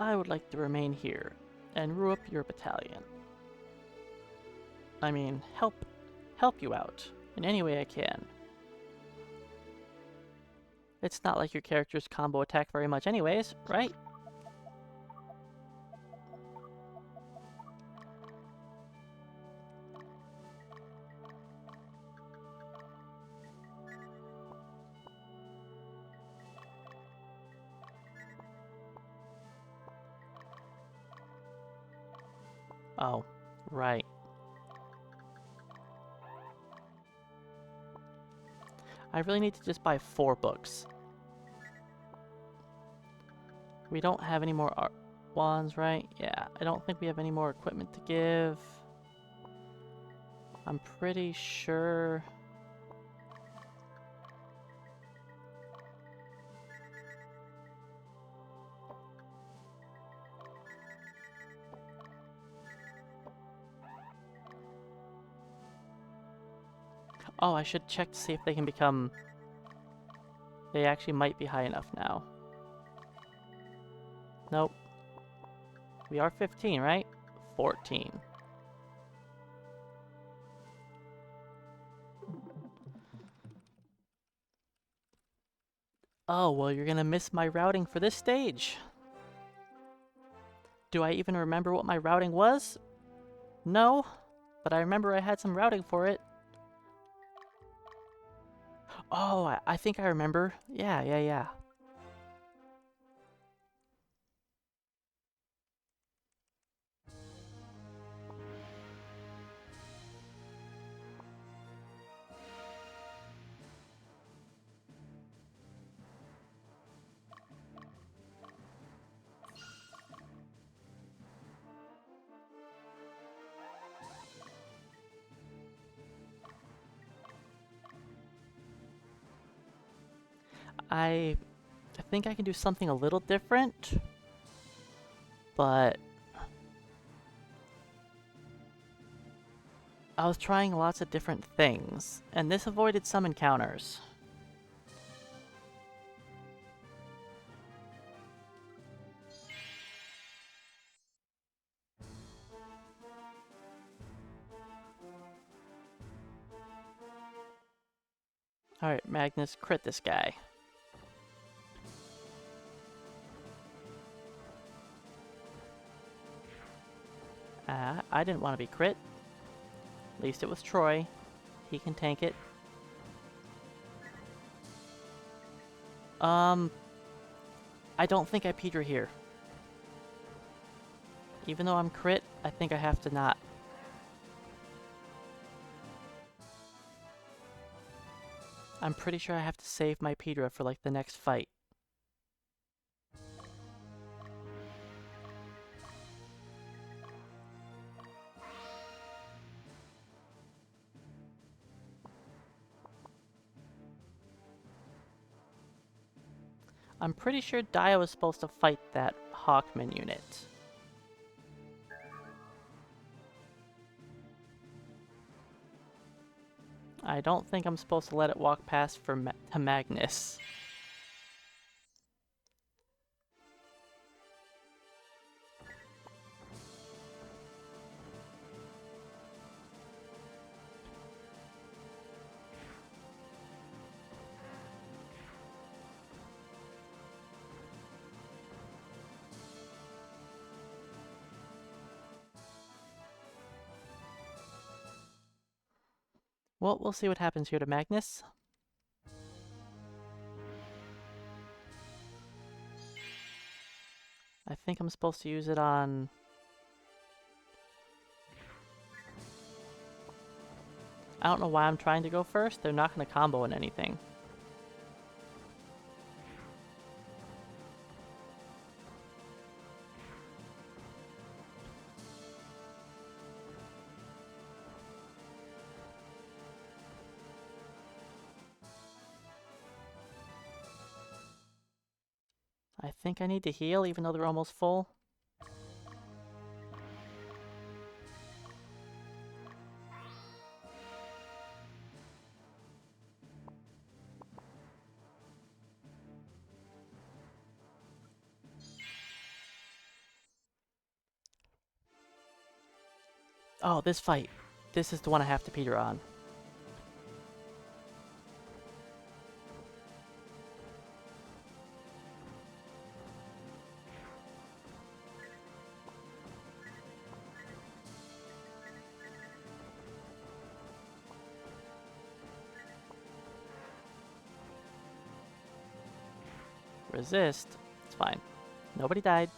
I would like to remain here and rue up your battalion. I mean, help you out in any way I can. It's not like your characters combo attack very much anyways, right? Oh, right. I really need to just buy 4 books. We don't have any more art wands, right? Yeah, I don't think we have any more equipment to give. I'm pretty sure... Oh, I should check to see if they can become... They actually might be high enough now. Nope. We are 15, right? 14. Oh, well, you're gonna miss my routing for this stage. Do I even remember what my routing was? No, but I remember I had some routing for it. Oh, I think I remember. Yeah. I think I can do something a little different, but I was trying lots of different things, and this avoided some encounters. Alright, Magnus, crit this guy. I didn't want to be crit. At least it was Troy. He can tank it. I don't think I Pedra here. Even though I'm crit, I think I have to not. I'm pretty sure I have to save my Pedra for like the next fight. I'm pretty sure Dio was supposed to fight that Hawkman unit. I don't think I'm supposed to let it walk past to Magnus. Well, we'll see what happens here to Magnus. I think I'm supposed to use it on... I don't know why I'm trying to go first. They're not going to combo in anything. I think I need to heal even though they're almost full. Oh, this fight. This is the one I have to peter on. Resist. It's fine. Nobody died.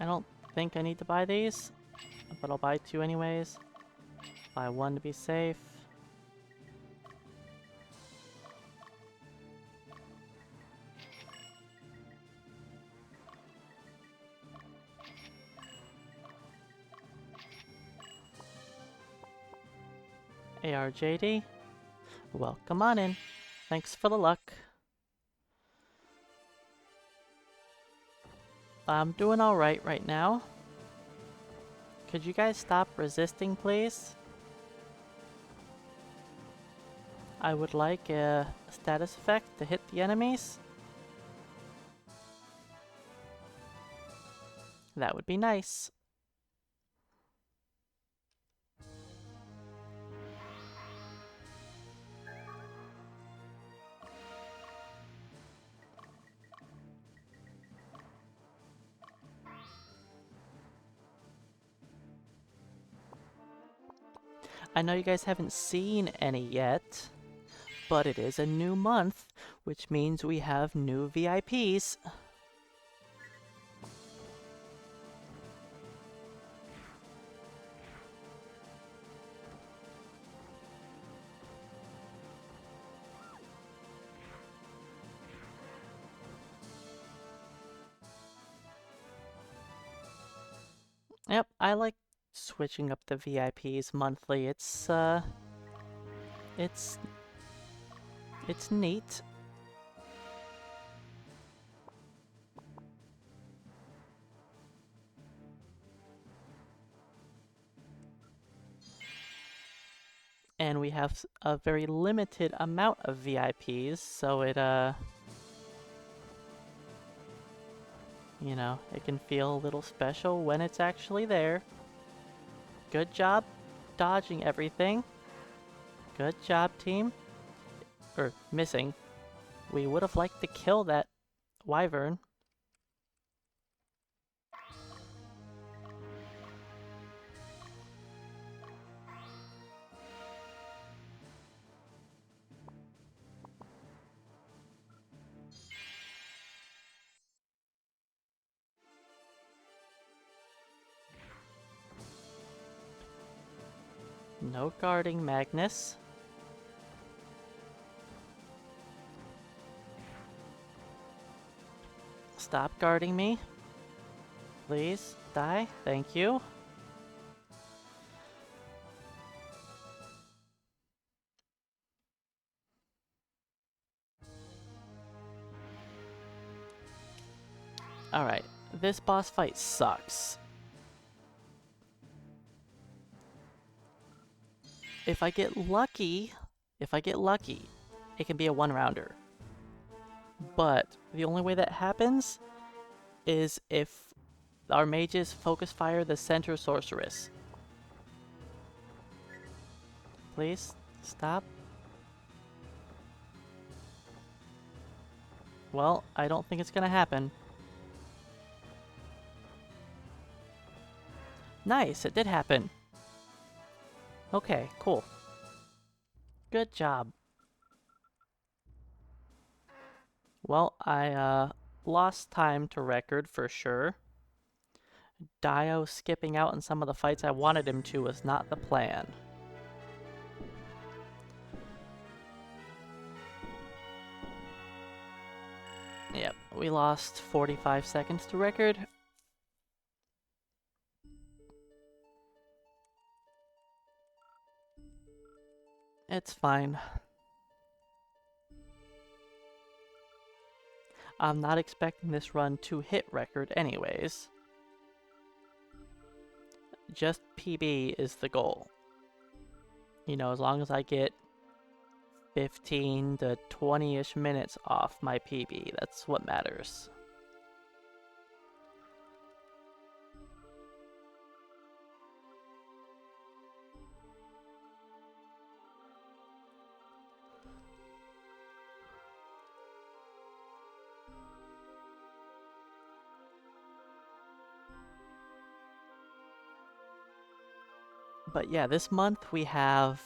I don't think I need to buy these, but I'll buy 2 anyways. Buy 1 to be safe. ARJD. Welcome on in. Thanks for the luck. I'm doing alright right now. Could you guys stop resisting, please? I would like a status effect to hit the enemies. That would be nice. I know you guys haven't seen any yet, but it is a new month, which means we have new VIPs. Yep, I like switching up the VIPs monthly. It's neat. And we have a very limited amount of VIPs, so it, you know, it can feel a little special when it's actually there. Good job dodging everything. Good job, team. Or missing. We would have liked to kill that wyvern. No guarding Magnus. Stop guarding me. Please, die. Thank you. Alright, this boss fight sucks. If I get lucky, it can be a 1-rounder. But the only way that happens is if our mages focus fire the center sorceress. Please, stop. Well, I don't think it's gonna happen. Nice, it did happen. Okay, cool. Good job. Well, I lost time to record for sure. Dio skipping out in some of the fights I wanted him to was not the plan. Yep, we lost 45 seconds to record. It's fine. I'm not expecting this run to hit record anyways. Just PB is the goal. You know, as long as I get 15 to 20-ish minutes off my PB, that's what matters. But yeah, this month we have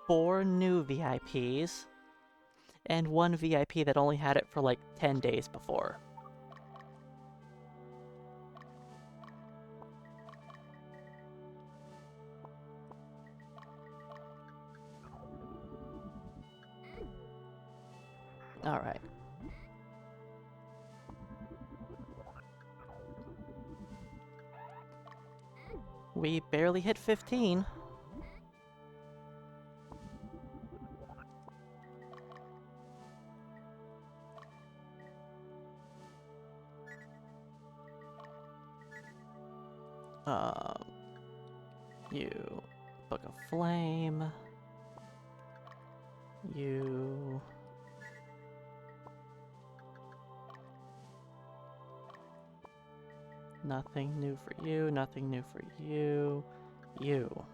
4 new VIPs and 1 VIP that only had it for like 10 days before. Alright. We barely hit 15. You Book of Flame. You nothing new for you, nothing new for you. You.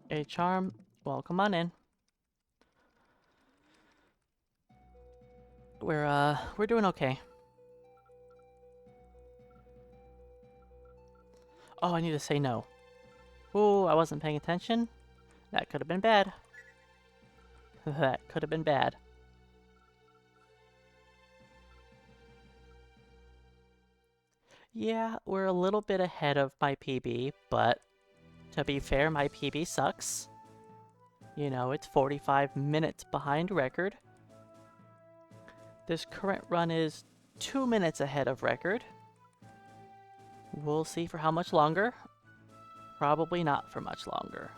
A charm. Well, come on in. We're doing okay. Oh, I need to say no. Ooh, I wasn't paying attention. That could have been bad. That could have been bad. Yeah, we're a little bit ahead of my PB, but to be fair, my PB sucks. You know, it's 45 minutes behind record. This current run is 2 minutes ahead of record. We'll see for how much longer. Probably not for much longer.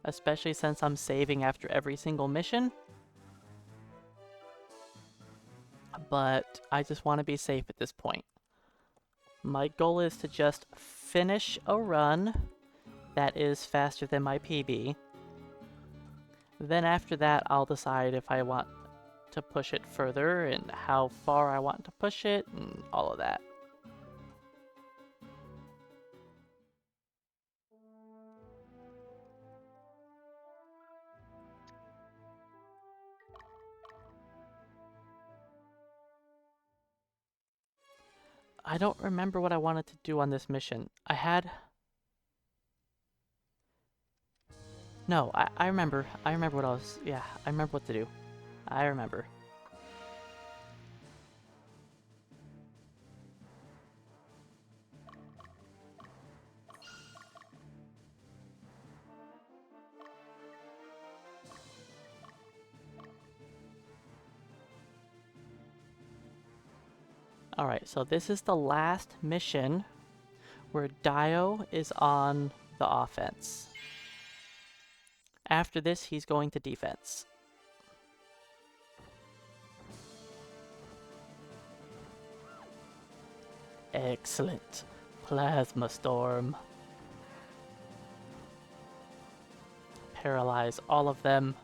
Especially since I'm saving after every single mission. But I just want to be safe at this point. My goal is to just finish a run that is faster than my PB. Then after that, I'll decide if I want to push it further and how far I want to push it and all of that. I don't remember what I wanted to do on this mission. No, I remember. I remember what I was... Yeah, I remember what to do. I remember. Alright, so this is the last mission where Dio is on the offense. After this, he's going to defense. Excellent. Plasma Storm. Paralyze all of them.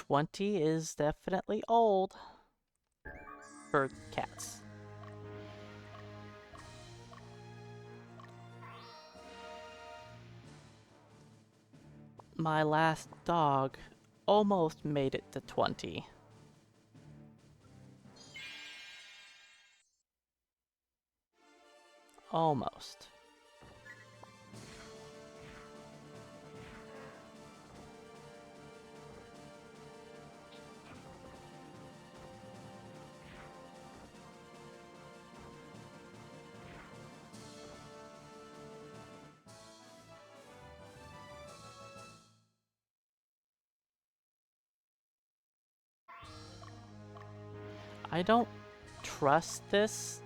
$20 is definitely old for cats. my last dog almost made it to 20. Almost. I don't trust this.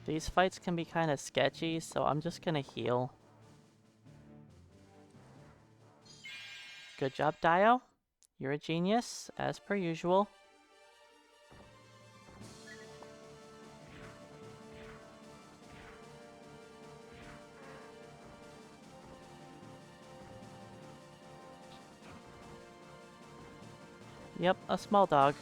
These fights can be kind of sketchy, so I'm just gonna heal. Good job, Dio. You're a genius, as per usual. Yep, a small dog.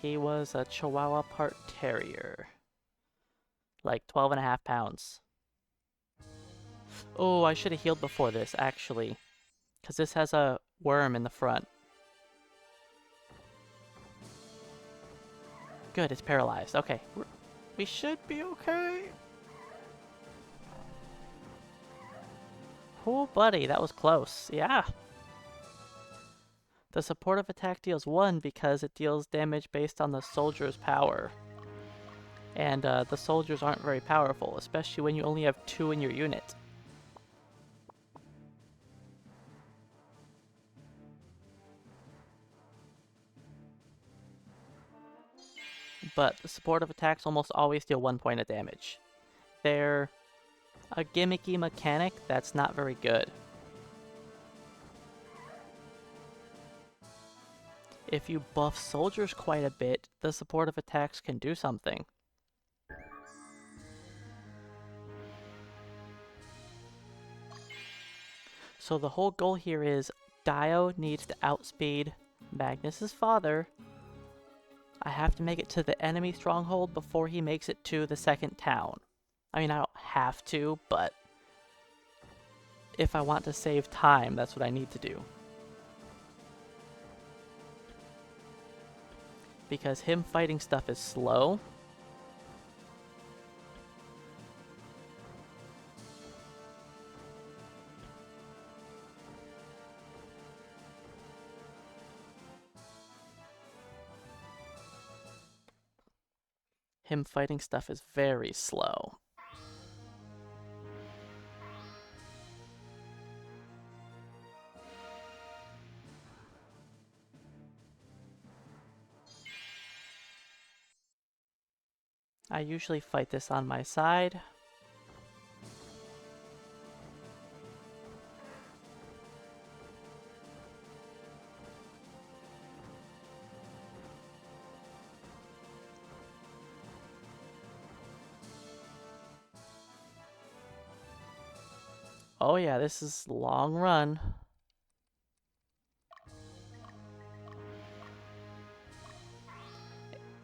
He was a Chihuahua part terrier. Like 12.5 pounds. Oh, I should have healed before this, actually. Because this has a worm in the front. Good, it's paralyzed. Okay. We should be okay. Oh, buddy, that was close. Yeah. The supportive attack deals 1 because it deals damage based on the soldier's power. And the soldiers aren't very powerful, especially when you only have 2 in your unit. But the supportive attacks almost always deal 1 point of damage. They're a gimmicky mechanic that's not very good. If you buff soldiers quite a bit, the supportive attacks can do something. So the whole goal here is Dio needs to outspeed Magnus's father. I have to make it to the enemy stronghold before he makes it to the second town. I mean, I don't have to, but if I want to save time, that's what I need to do. Because him fighting stuff is slow. Him fighting stuff is very slow. I usually fight this on my side. Oh yeah, this is long run.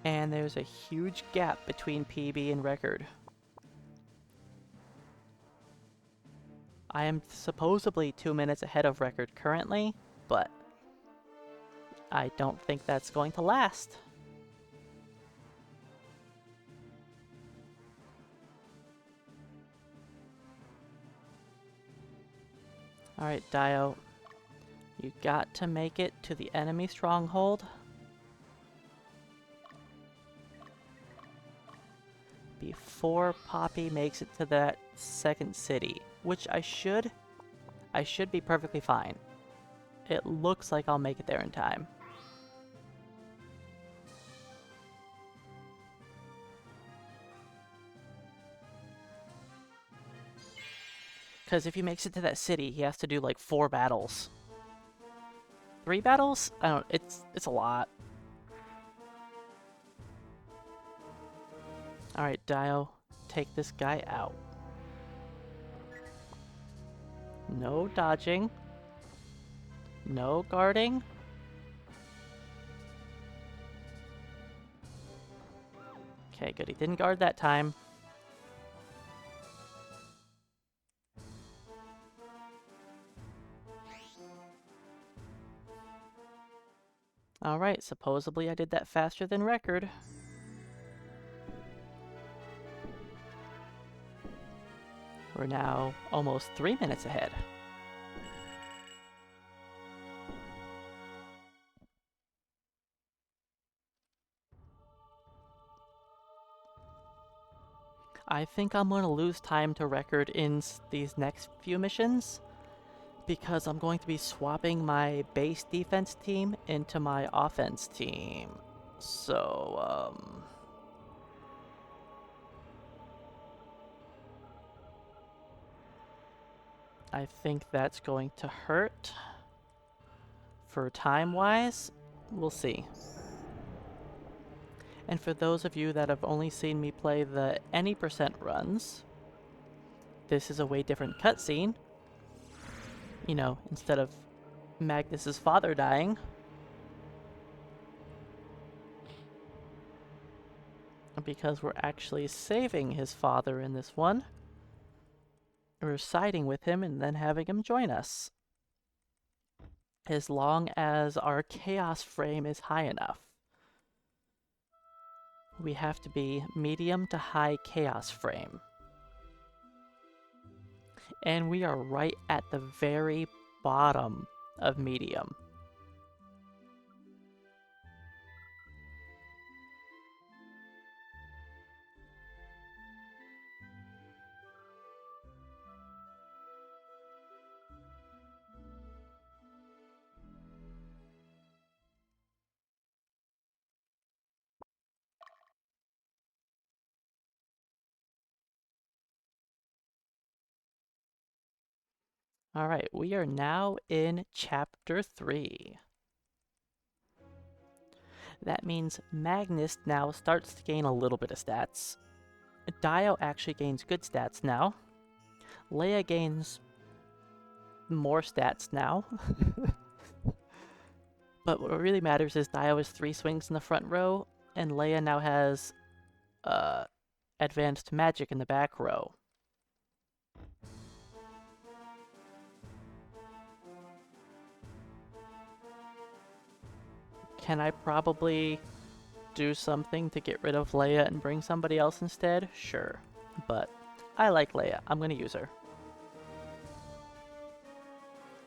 And there's a huge gap between PB and record. I am supposedly 2 minutes ahead of record currently, but I don't think that's going to last. Alright, Dio. You got to make it to the enemy stronghold before Poppy makes it to that second city, which I should be perfectly fine. It looks like I'll make it there in time. Because if he makes it to that city, he has to do like 4 battles. 3 battles? I don't. It's a lot. All right, Dio, take this guy out. No dodging. No guarding. Okay, good. He didn't guard that time. Alright, supposedly I did that faster than record. We're now almost 3 minutes ahead. I think I'm going to lose time to record in these next few missions because I'm going to be swapping my base defense team into my offense team. So, I think that's going to hurt. For time-wise, we'll see. And for those of you that have only seen me play the any percent runs, this is a way different cutscene. You know, instead of Magnus's father dying, because we're actually saving his father in this one. We're siding with him and then having him join us. As long as our chaos frame is high enough. We have to be medium to high chaos frame. And we are right at the very bottom of medium. Alright, we are now in Chapter 3. That means Magnus now starts to gain a little bit of stats. Dio actually gains good stats now. Leia gains more stats now. But what really matters is Dio has 3 swings in the front row, and Leia now has advanced magic in the back row. Can I probably do something to get rid of Leia and bring somebody else instead? Sure. But I like Leia. I'm going to use her.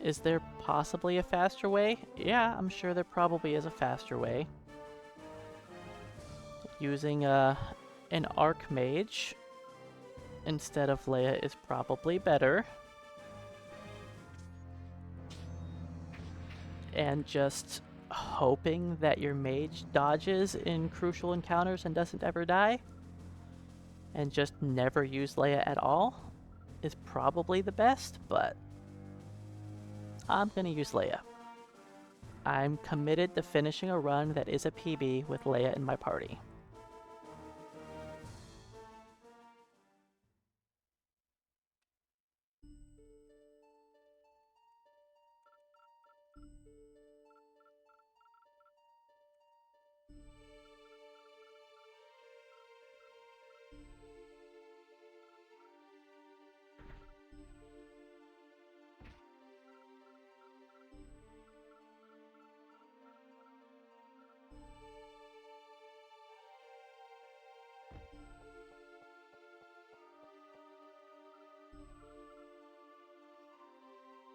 Is there possibly a faster way? Yeah, I'm sure there probably is a faster way. Using an Archmage instead of Leia is probably better. And just hoping that your mage dodges in crucial encounters and doesn't ever die, and just never use Leia at all, is probably the best, but I'm gonna use Leia. I'm committed to finishing a run that is a PB with Leia in my party.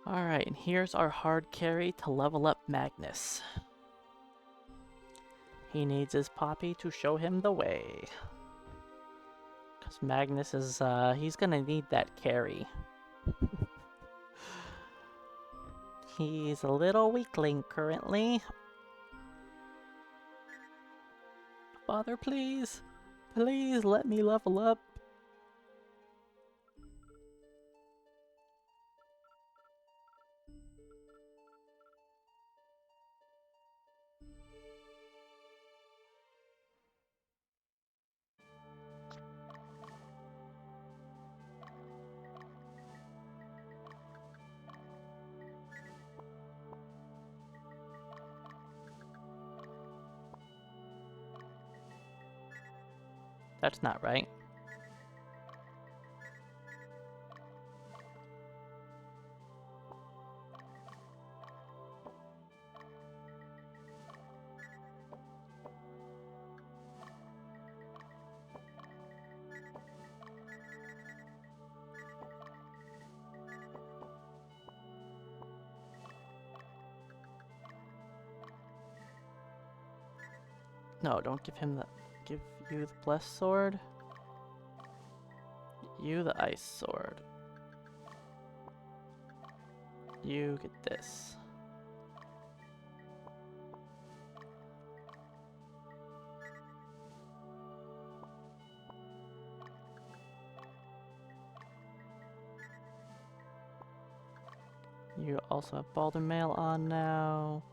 Alright, and here's our hard carry to level up Magnus. He needs his Poppy to show him the way. Because Magnus is, he's gonna need that carry. He's a little weakling currently. Father, please! Please let me level up! That's not right. No, don't give him the... Give you the blessed sword. You the ice sword. You get this. You also have Baldwin Mail on now.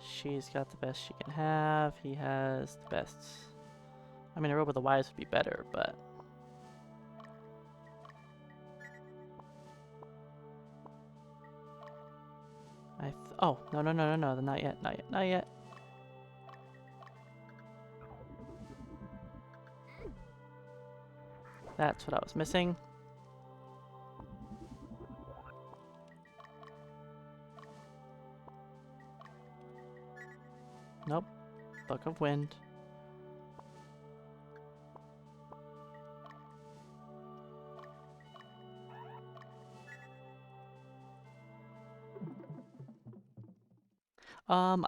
She's got the best she can have. He has the best. I mean, a Robe of the Wise would be better, but... Oh, no, not yet, not yet. That's what I was missing. Nope. Book of Wind.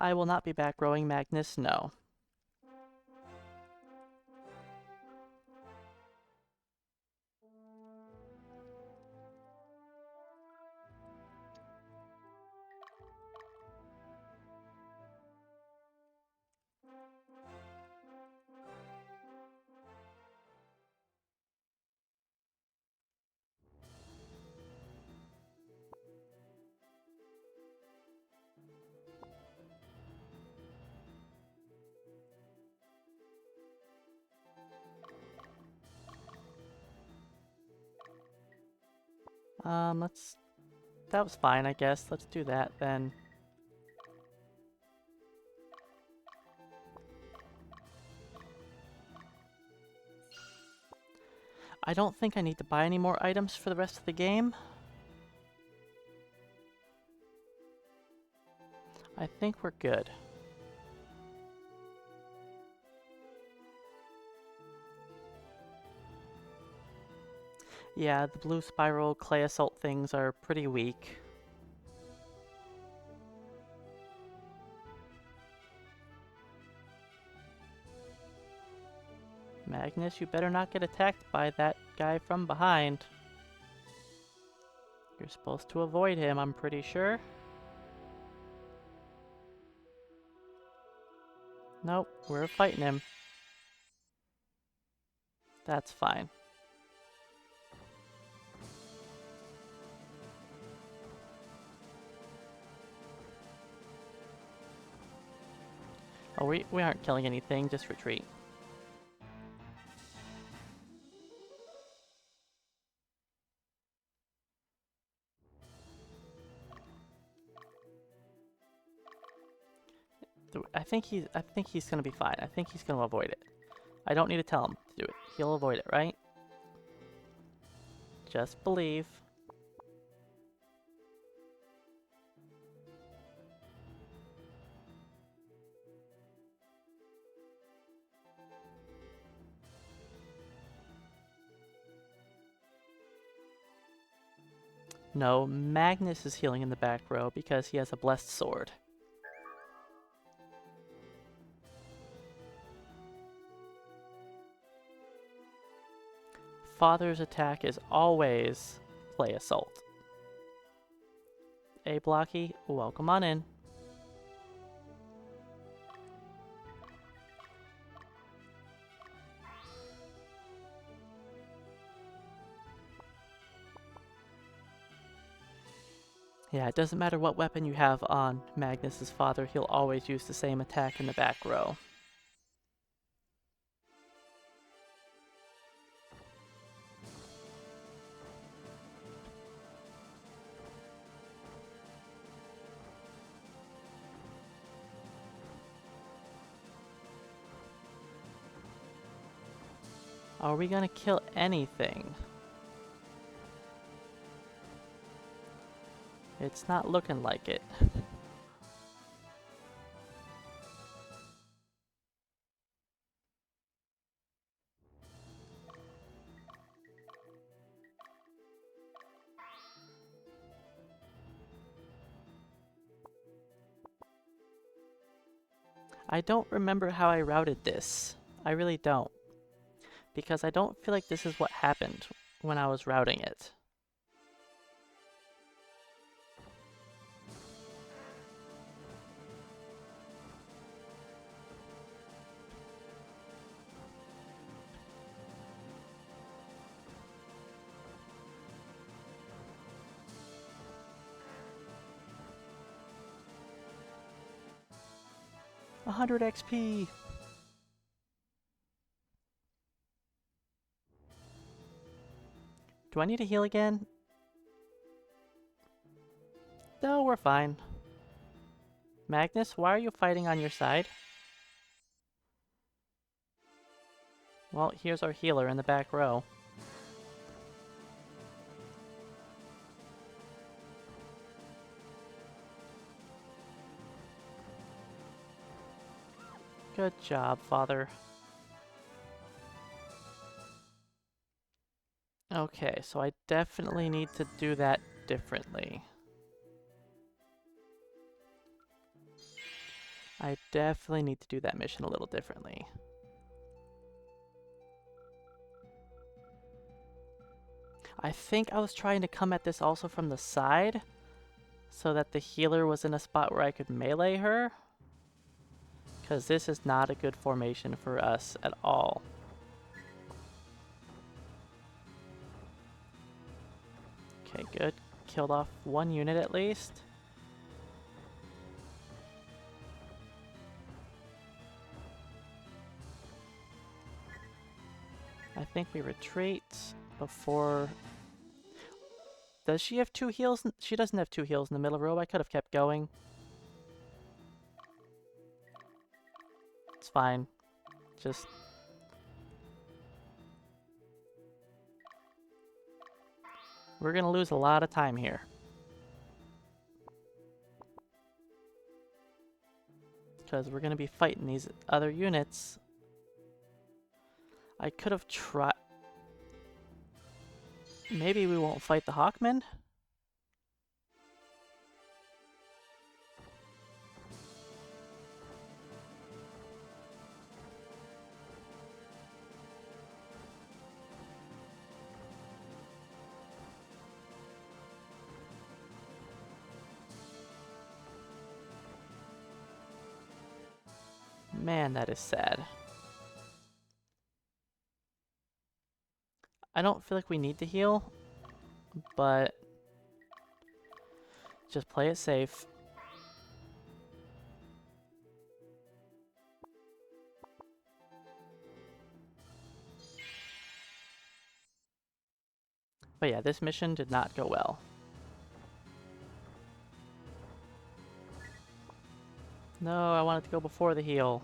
I will not be back rowing Magnus, no. That was fine, I guess. Let's do that then. I don't think I need to buy any more items for the rest of the game. I think we're good. Yeah, the blue spiral clay assault things are pretty weak. Magnus, you better not get attacked by that guy from behind. You're supposed to avoid him, I'm pretty sure. Nope, we're fighting him. That's fine. Oh, we aren't killing anything, just retreat. I think he's gonna be fine. I think he's gonna avoid it. I don't need to tell him to do it. He'll avoid it, right? Just believe. No, Magnus is healing in the back row because he has a blessed sword. Father's attack is always play assault. A Blocky, welcome on in. Yeah, it doesn't matter what weapon you have on Magnus's father, he'll always use the same attack in the back row. Are we gonna kill anything? It's not looking like it. I don't remember how I routed this. I really don't. Because I don't feel like this is what happened when I was routing it. $100 XP! Do I need to heal again? No, we're fine. Magnus, why are you fighting on your side? Well, here's our healer in the back row. Good job, Father. Okay, so I definitely need to do that differently. I definitely need to do that mission a little differently. I think I was trying to come at this also from the side, so that the healer was in a spot where I could melee her. Because this is not a good formation for us at all. Okay, good. Killed off one unit at least. I think we retreat before... Does she have 2 heals? She doesn't have 2 heals in the middle row. I could have kept going. It's fine. Just... We're gonna lose a lot of time here. Because we're gonna be fighting these other units. I could have tried... Maybe we won't fight the Hawkmen? Man, that is sad. I don't feel like we need to heal, but just play it safe. But yeah, this mission did not go well. No, I wanted to go before the heal.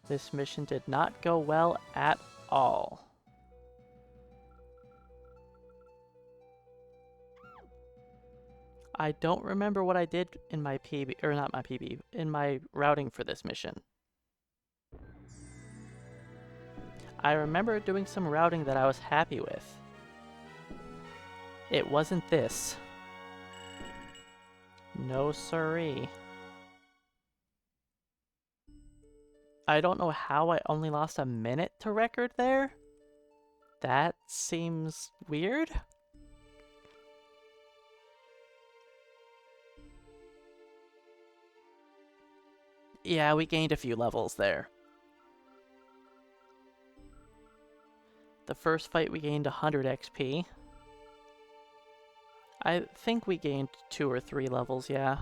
This mission did not go well at all. I don't remember what I did in my PB, or not my PB, in my routing for this mission. I remember doing some routing that I was happy with. It wasn't this. No siree. I don't know how I only lost a minute to record there. That seems weird. Yeah, we gained a few levels there. The first fight we gained 100 XP. I think we gained 2 or 3 levels, yeah.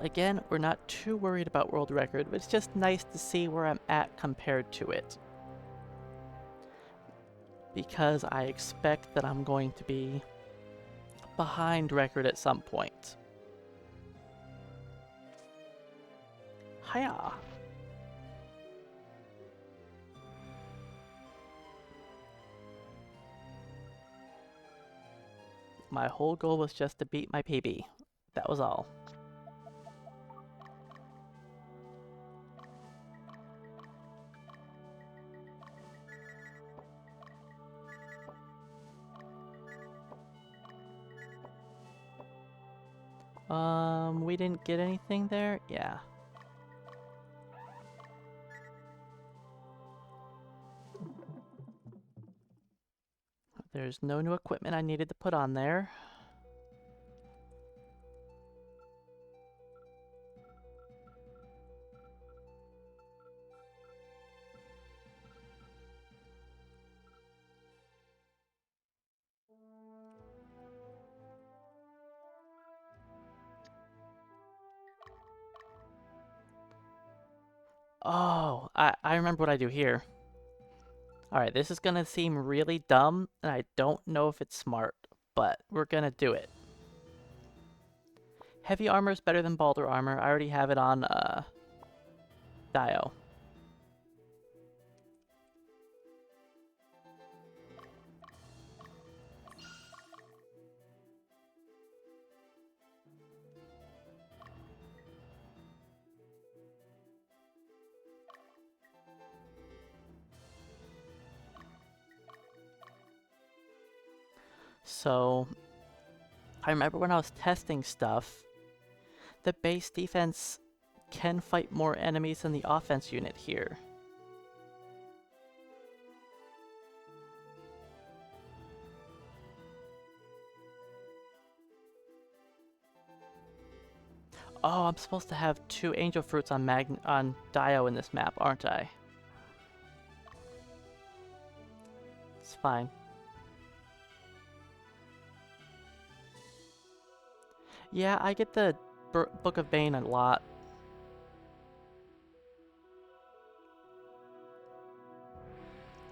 Again, we're not too worried about world record, but it's just nice to see where I'm at compared to it. Because I expect that I'm going to be behind record at some point. Hiya! My whole goal was just to beat my PB. That was all. We didn't get anything there? Yeah. There's no new equipment I needed to put on there. Oh, I remember what I do here. Alright, this is gonna seem really dumb, and I don't know if it's smart, but we're gonna do it. Heavy armor is better than Baldur armor. I already have it on, Dio. So, I remember when I was testing stuff, the base defense can fight more enemies than the offense unit here. Oh, I'm supposed to have 2 angel fruits on Dio in this map, aren't I? It's fine. Yeah, I get the Book of Bane a lot.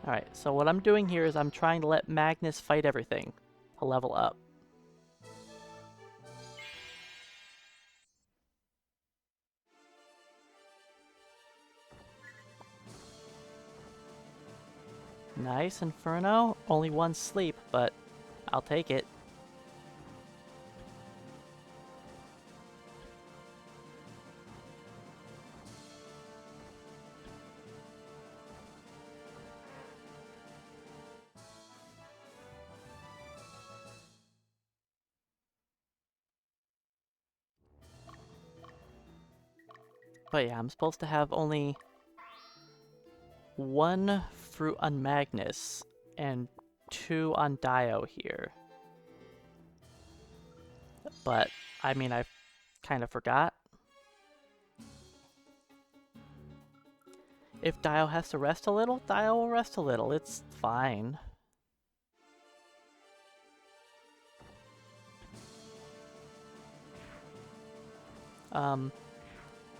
Alright, so what I'm doing here is I'm trying to let Magnus fight everything to level up. Nice, Inferno. Only 1 sleep, but I'll take it. But yeah, I'm supposed to have only 1 fruit on Magnus and 2 on Dio here. But, I mean, I kind of forgot. If Dio has to rest a little, Dio will rest a little. It's fine.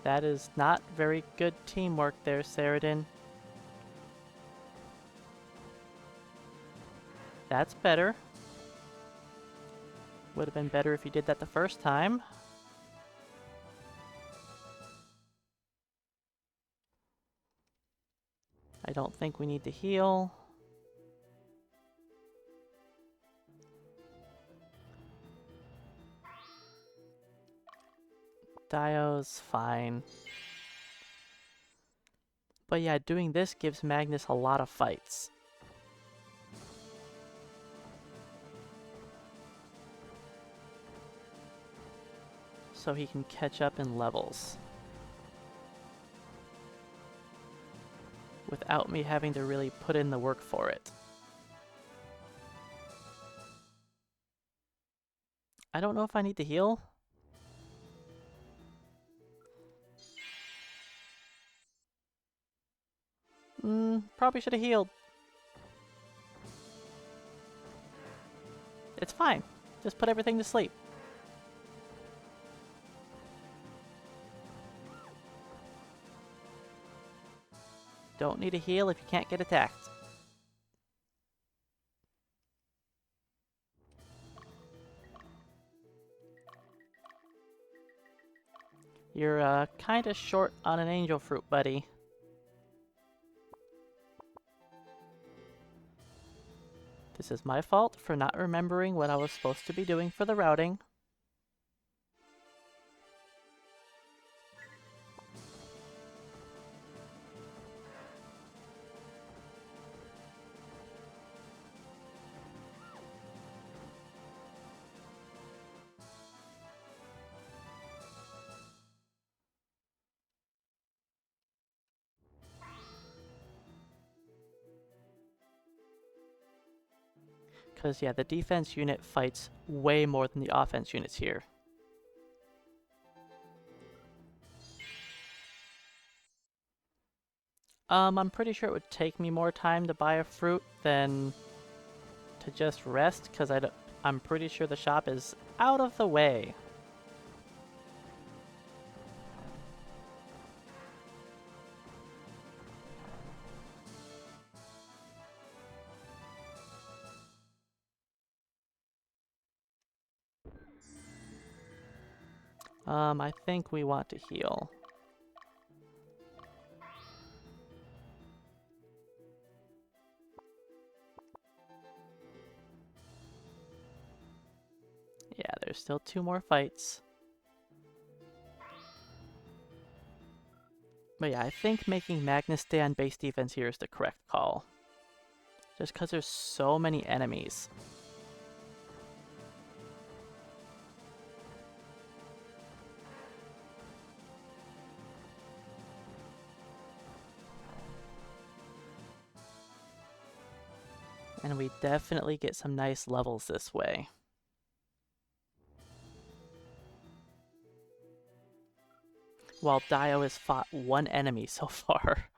That is not very good teamwork there, Saradin. That's better. Would have been better if you did that the first time. I don't think we need to heal. Dio's fine. But yeah, doing this gives Magnus a lot of fights. So he can catch up in levels. Without me having to really put in the work for it. I don't know if I need to heal. Probably should have healed. It's fine. Just put everything to sleep. Don't need a heal if you can't get attacked. You're, kinda short on an angel fruit, buddy. This is my fault for not remembering what I was supposed to be doing for the routing. Because, yeah, the defense unit fights way more than the offense units here. I'm pretty sure it would take me more time to buy a fruit than to just rest, because I'm pretty sure the shop is out of the way. I think we want to heal. Yeah, there's still 2 more fights. But yeah, I think making Magnus stay on base defense here is the correct call. Just because there's so many enemies. And we definitely get some nice levels this way. While Dio has fought 1 enemy so far.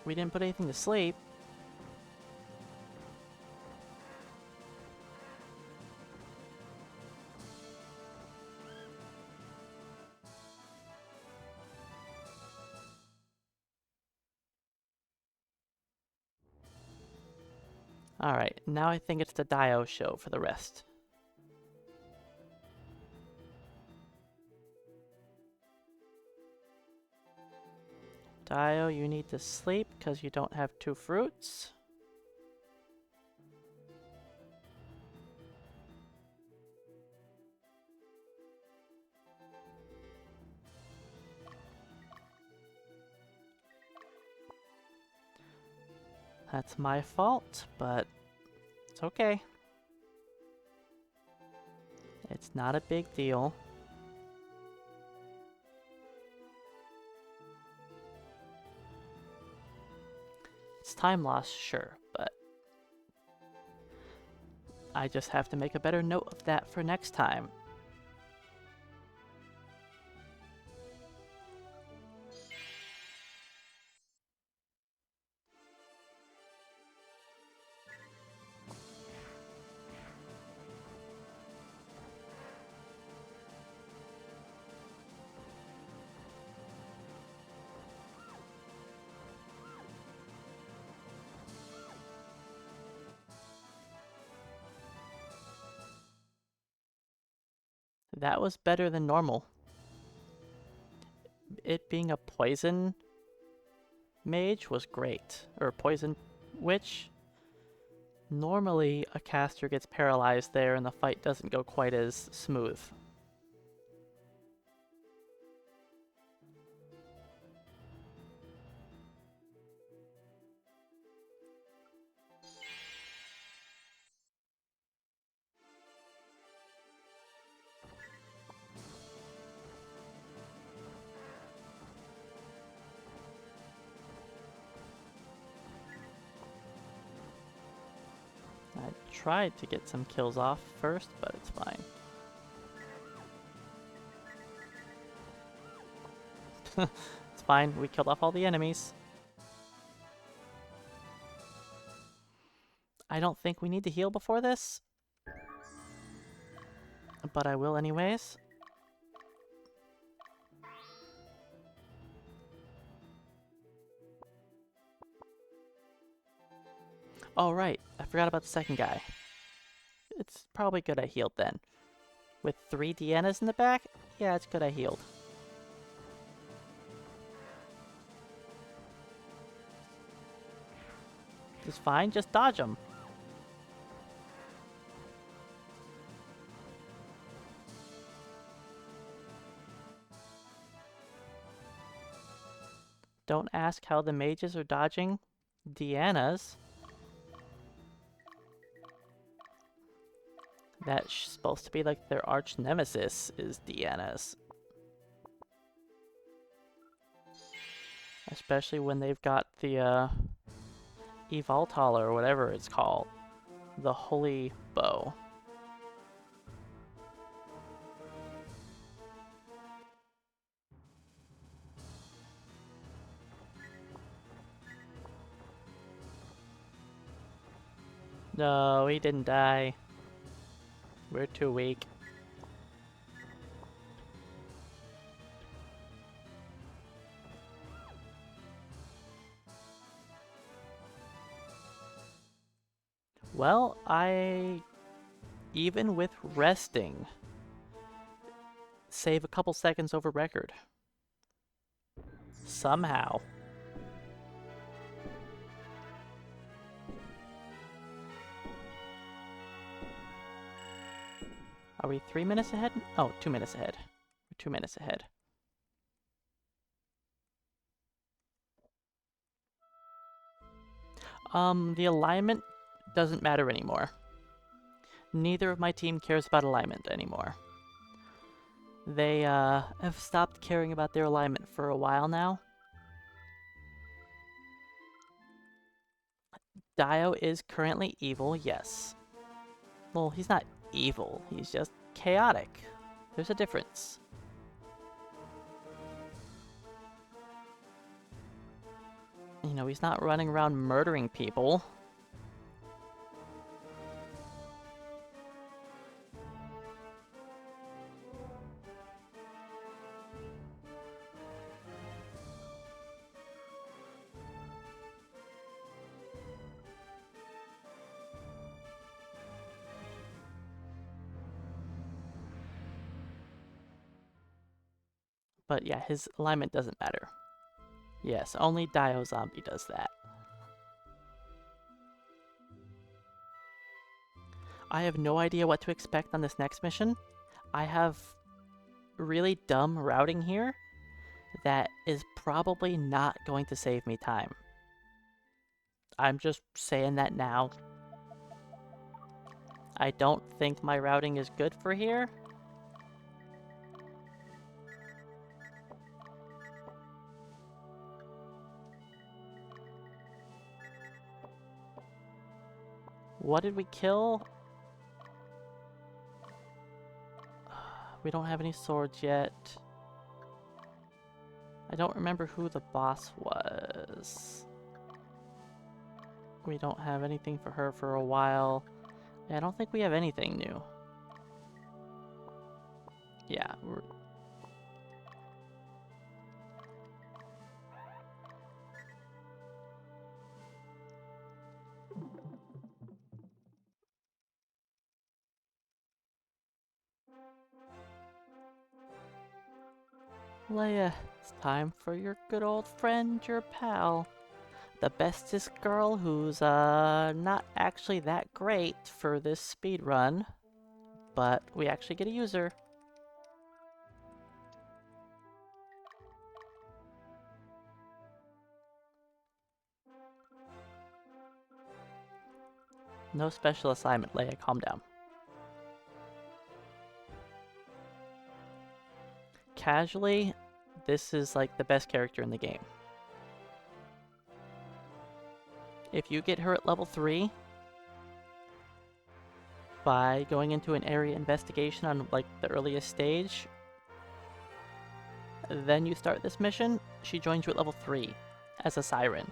We didn't put anything to sleep. Alright, now I think it's the Dio show for the rest. Dio, you need to sleep because you don't have 2 fruits. That's my fault, but it's okay. It's not a big deal. It's time loss, sure, but I just have to make a better note of that for next time. That was better than normal. It being a poison mage was great. Or poison witch. Normally, a caster gets paralyzed there and the fight doesn't go quite as smooth. I tried to get some kills off first, but it's fine. It's fine, we killed off all the enemies. I don't think we need to heal before this, but I will anyways. Oh right, I forgot about the second guy. It's probably good I healed then. With 3 Deannas in the back? Yeah, it's good I healed. It's fine, just dodge them. Don't ask how the mages are dodging Deannas. That's supposed to be like their arch nemesis is Deanna's. Especially when they've got the Evoltal or whatever it's called. The Holy Bow. No, he didn't die. We're too weak. Well, even with resting, save a couple seconds over record. Somehow. Are we 3 minutes ahead? Oh, 2 minutes ahead. We're 2 minutes ahead. The alignment doesn't matter anymore. Neither of my team cares about alignment anymore. They, have stopped caring about their alignment for a while now. Dio is currently evil, yes. Well, he's not evil, he's just chaotic. There's a difference. You know, he's not running around murdering people. But yeah, his alignment doesn't matter. Yes, only Dio Zombie does that. I have no idea what to expect on this next mission. I have really dumb routing here that is probably not going to save me time. I'm just saying that now. I don't think my routing is good for here. What did we kill? We don't have any swords yet. I don't remember who the boss was. We don't have anything for her for a while. I don't think we have anything new. Yeah, Leia, it's time for your good old friend, your pal. The bestest girl who's, not actually that great for this speed run, but we actually get to use her. No special assignment, Leia, calm down. Casually, this is like the best character in the game. If you get her at level 3 by going into an area investigation on like the earliest stage, then you start this mission, she joins you at level 3 as a siren.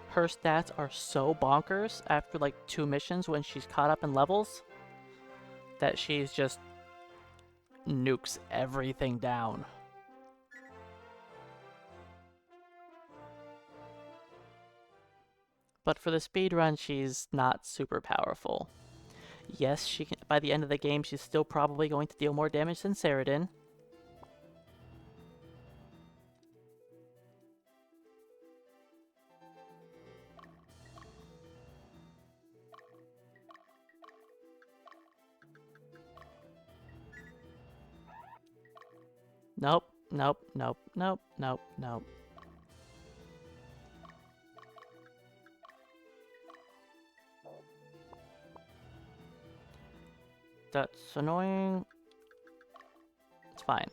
Her stats are so bonkers after like 2 missions when she's caught up in levels that she's just nukes everything down. But for the speedrun, she's not super powerful. Yes, she can, by the end of the game, she's still probably going to deal more damage than Saradin. Nope, nope, nope, nope, nope, nope. That's annoying. It's fine.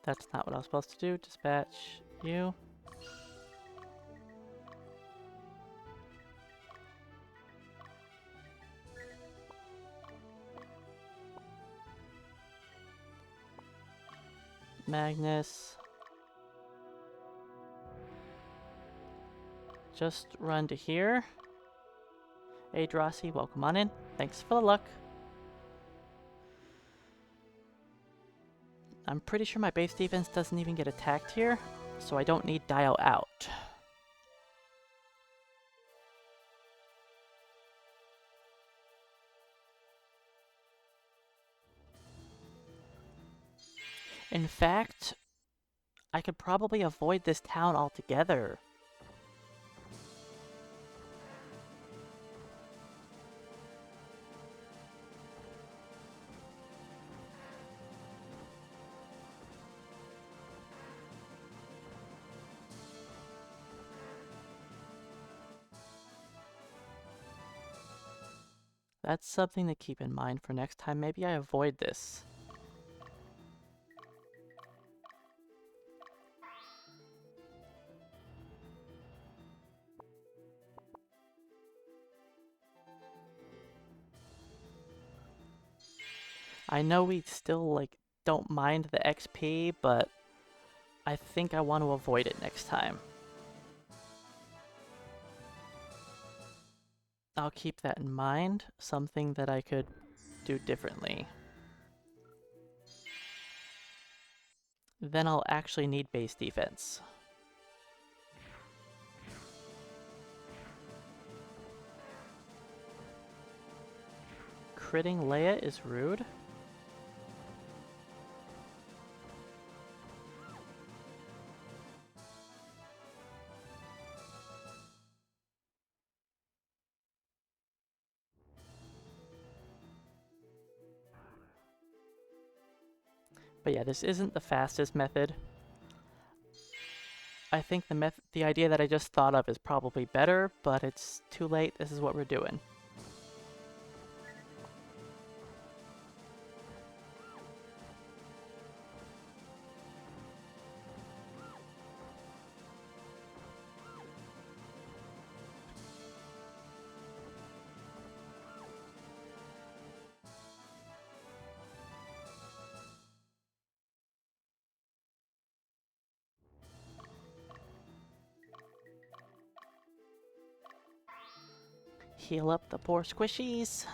That's not what I was supposed to do. Dispatch you. Magnus. Just run to here. Hey, Drossi, welcome on in. Thanks for the luck. I'm pretty sure my base defense doesn't even get attacked here, so I don't need dial out. In fact, I could probably avoid this town altogether. That's something to keep in mind for next time. Maybe I avoid this. I know we still, like, don't mind the XP, but I think I want to avoid it next time. I'll keep that in mind. Something that I could do differently. Then I'll actually need base defense. Critting Leia is rude. But yeah, this isn't the fastest method. I think the idea that I just thought of is probably better, but it's too late. This is what we're doing. Heal up the poor squishies.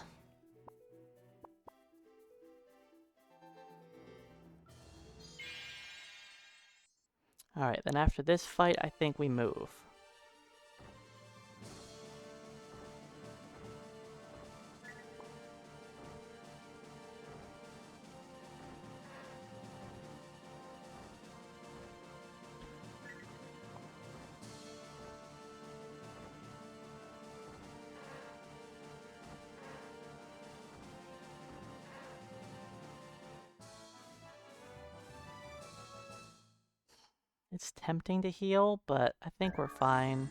Alright, then after this fight, I think we move. It's tempting to heal, but I think we're fine.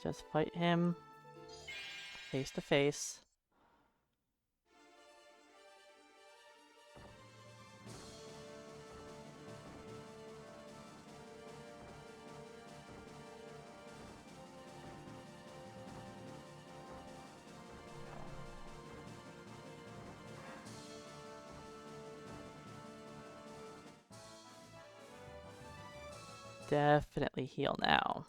Just fight him face to face. Definitely heal now.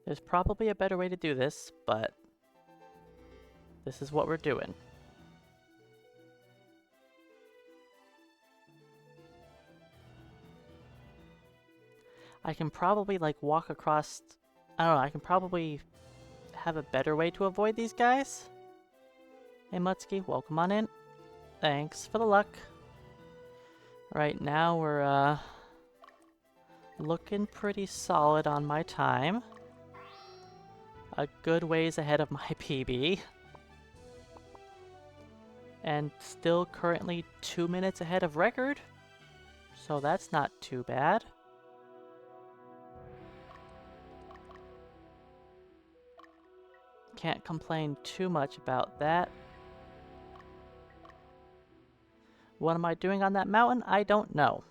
There's probably a better way to do this, but this is what we're doing. I can probably like walk across, I don't know, I can probably have a better way to avoid these guys. Hey Mutsky, welcome on in. Thanks for the luck. Right now we're looking pretty solid on my time. A good ways ahead of my PB. And still currently 2 minutes ahead of record. So that's not too bad. Can't complain too much about that. What am I doing on that mountain? I don't know.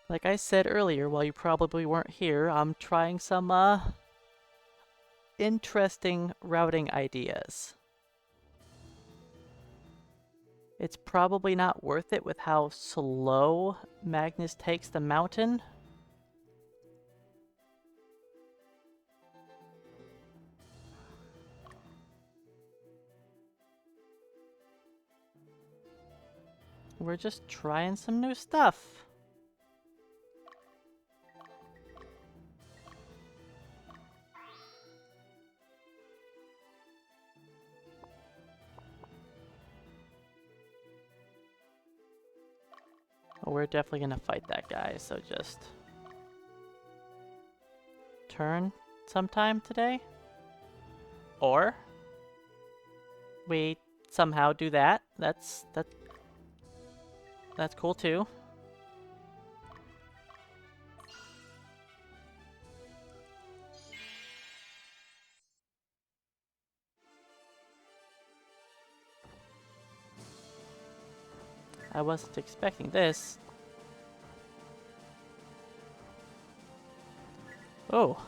Like I said earlier, while you probably weren't here, I'm trying some interesting routing ideas. It's probably not worth it with how slow Magnus takes the mountain. We're just trying some new stuff. We're definitely gonna fight that guy, so just turn sometime today. Or we somehow do that. That's cool too. I wasn't expecting this. Oh.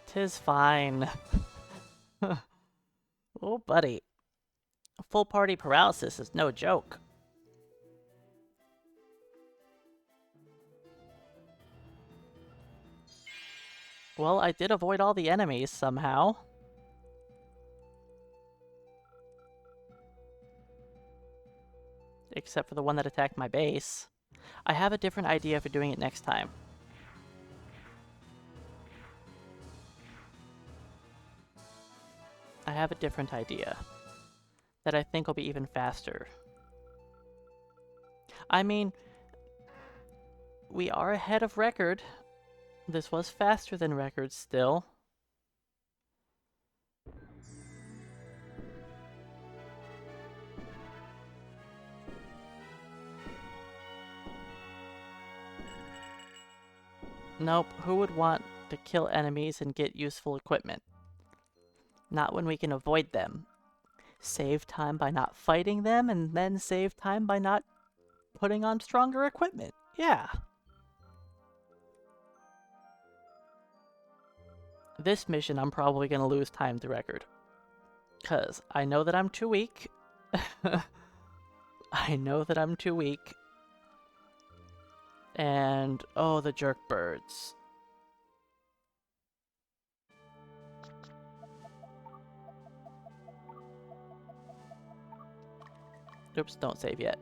Tis fine. Oh, buddy. Full party paralysis is no joke. Well, I did avoid all the enemies somehow. Except for the one that attacked my base. I have a different idea for doing it next time. I have a different idea that I think will be even faster. I mean, we are ahead of record. This was faster than record still. Nope, who would want to kill enemies and get useful equipment? Not when we can avoid them. Save time by not fighting them, and then save time by not putting on stronger equipment. Yeah. This mission, I'm probably going to lose time to record. Because I know that I'm too weak. I know that I'm too weak. And, oh, the jerk birds. Oops, don't save yet.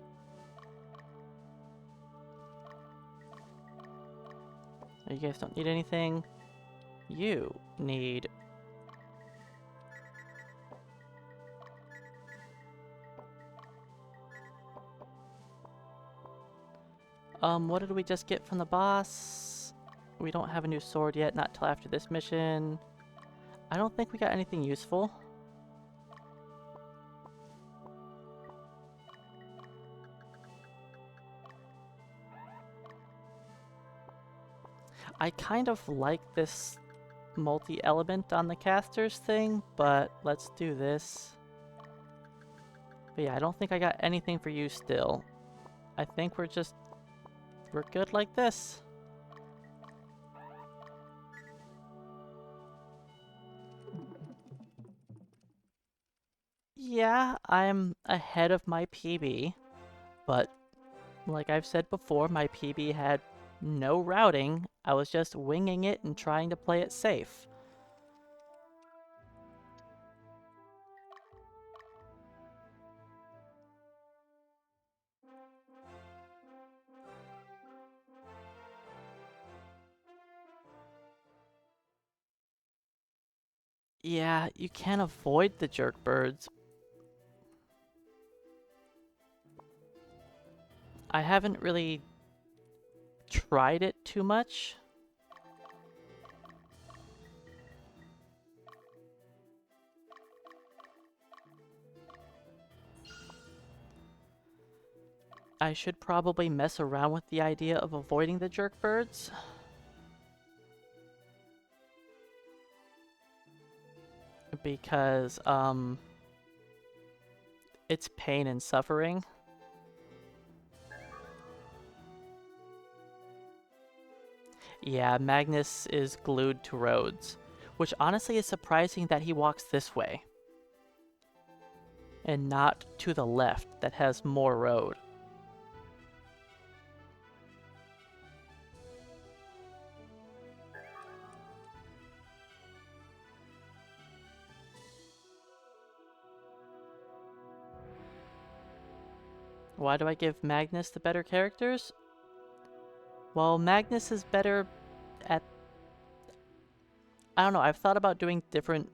You guys don't need anything. You need... what did we just get from the boss? We don't have a new sword yet, not till after this mission. I don't think we got anything useful. I kind of like this multi-element on the casters thing, but let's do this. But yeah, I don't think I got anything for you still. I think we're good like this. Yeah, I'm ahead of my PB, but like I've said before, my PB had no routing. I was just winging it and trying to play it safe. Yeah, you can't avoid the jerk birds. I haven't really tried it too much. I should probably mess around with the idea of avoiding the jerk birds. Because, it's pain and suffering. Yeah, Magnus is glued to roads, which honestly is surprising that he walks this way and not to the left that has more road. Why do I give Magnus the better characters? Well, Magnus is better at... I don't know, I've thought about doing different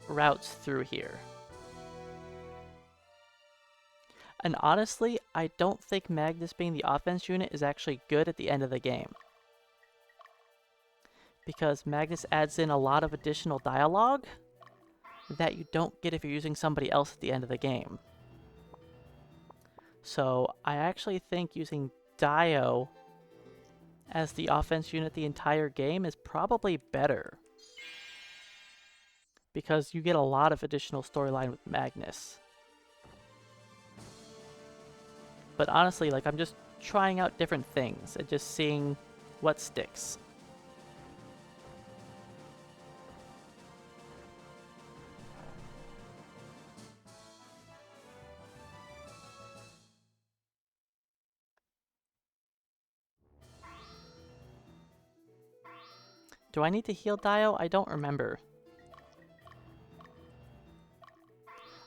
routes through here. And honestly, I don't think Magnus being the offense unit is actually good at the end of the game. Because Magnus adds in a lot of additional dialogue that you don't get if you're using somebody else at the end of the game. So I actually think using Dio as the offense unit the entire game is probably better. Because you get a lot of additional storyline with Magnus. But honestly, like, I'm just trying out different things and just seeing what sticks. Do I need to heal Dio? I don't remember.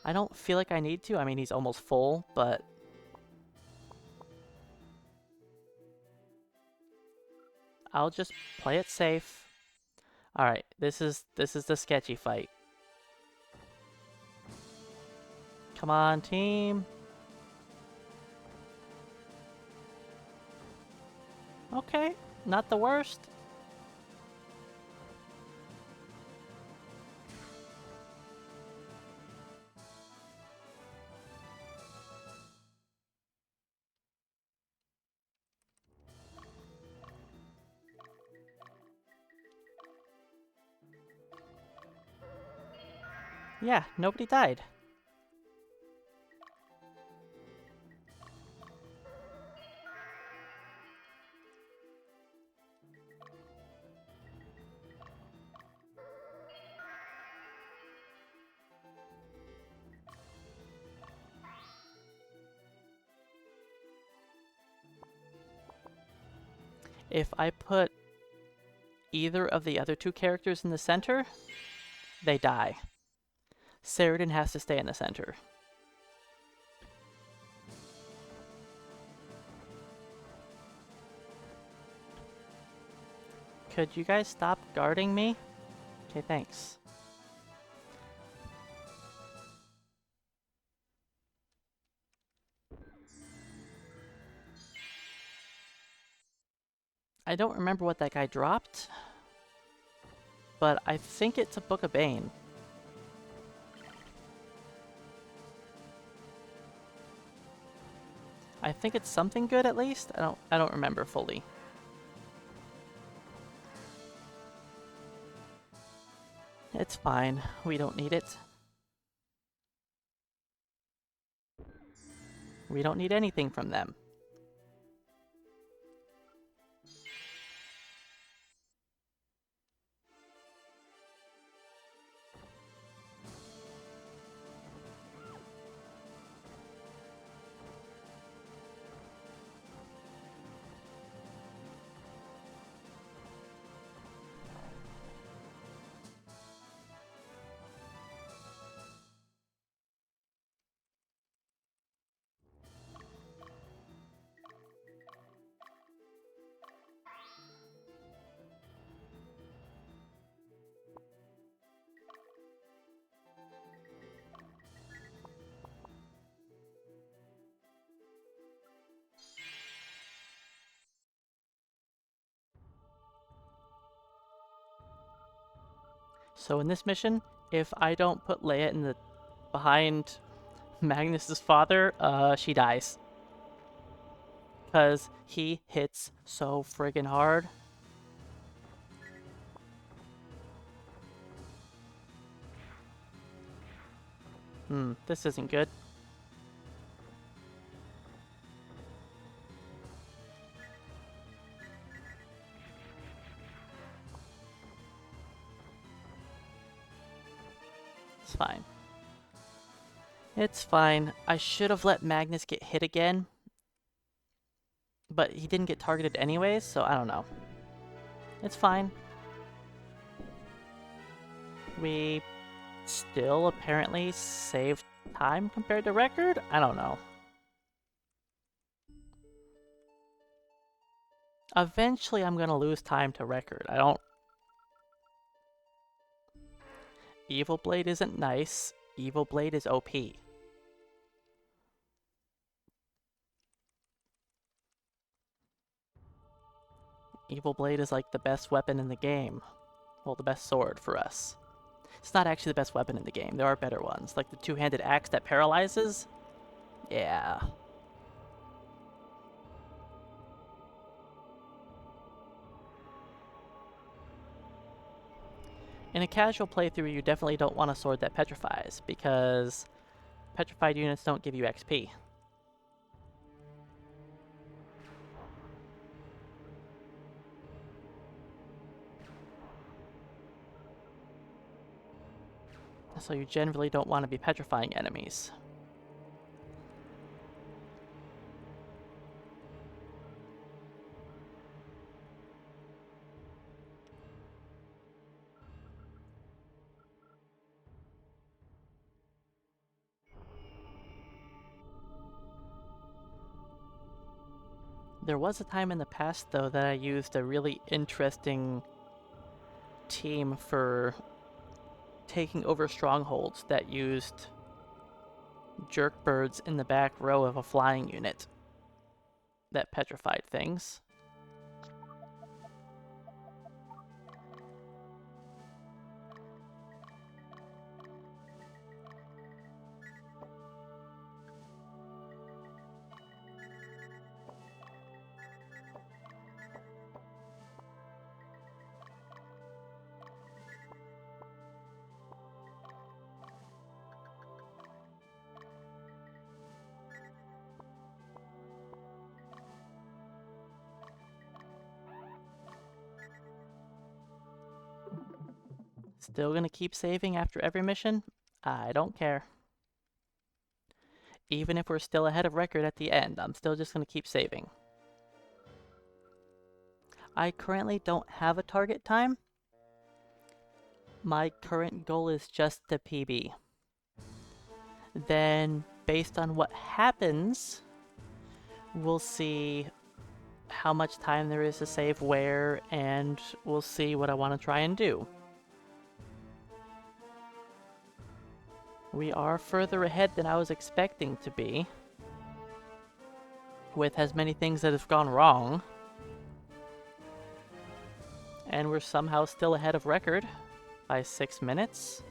I don't feel like I need to. I mean, he's almost full, but... I'll just play it safe. Alright, this is the sketchy fight. Come on, team. Okay, not the worst. Yeah, nobody died. If I put either of the other two characters in the center, they die. Saradin has to stay in the center. Could you guys stop guarding me? Okay, thanks. I don't remember what that guy dropped, but I think it's a Book of Bane. I think it's something good at least. I don't remember fully. It's fine. We don't need it. We don't need anything from them. So in this mission, if I don't put Leia in the behind Magnus's father, she dies. Because he hits so friggin' hard. This isn't good. It's fine. It's fine. I should have let Magnus get hit again. But he didn't get targeted anyways, so I don't know. It's fine. We still apparently saved time compared to record? I don't know. Eventually I'm gonna lose time to record. I don't... Evil Blade isn't nice. Evil Blade is OP. Evil Blade is like the best weapon in the game. Well, the best sword for us. It's not actually the best weapon in the game. There are better ones. Like the two-handed axe that paralyzes. Yeah. In a casual playthrough, you definitely don't want a sword that petrifies, because petrified units don't give you XP. So you generally don't want to be petrifying enemies. There was a time in the past, though, that I used a really interesting team for taking over strongholds that used jerk birds in the back row of a flying unit that petrified things. Still gonna keep saving after every mission? I don't care. Even if we're still ahead of record at the end, I'm still just gonna keep saving. I currently don't have a target time. My current goal is just the PB. Then, based on what happens, we'll see how much time there is to save where, and we'll see what I want to try and do. We are further ahead than I was expecting to be, with as many things that have gone wrong. And we're somehow still ahead of record by 6 minutes.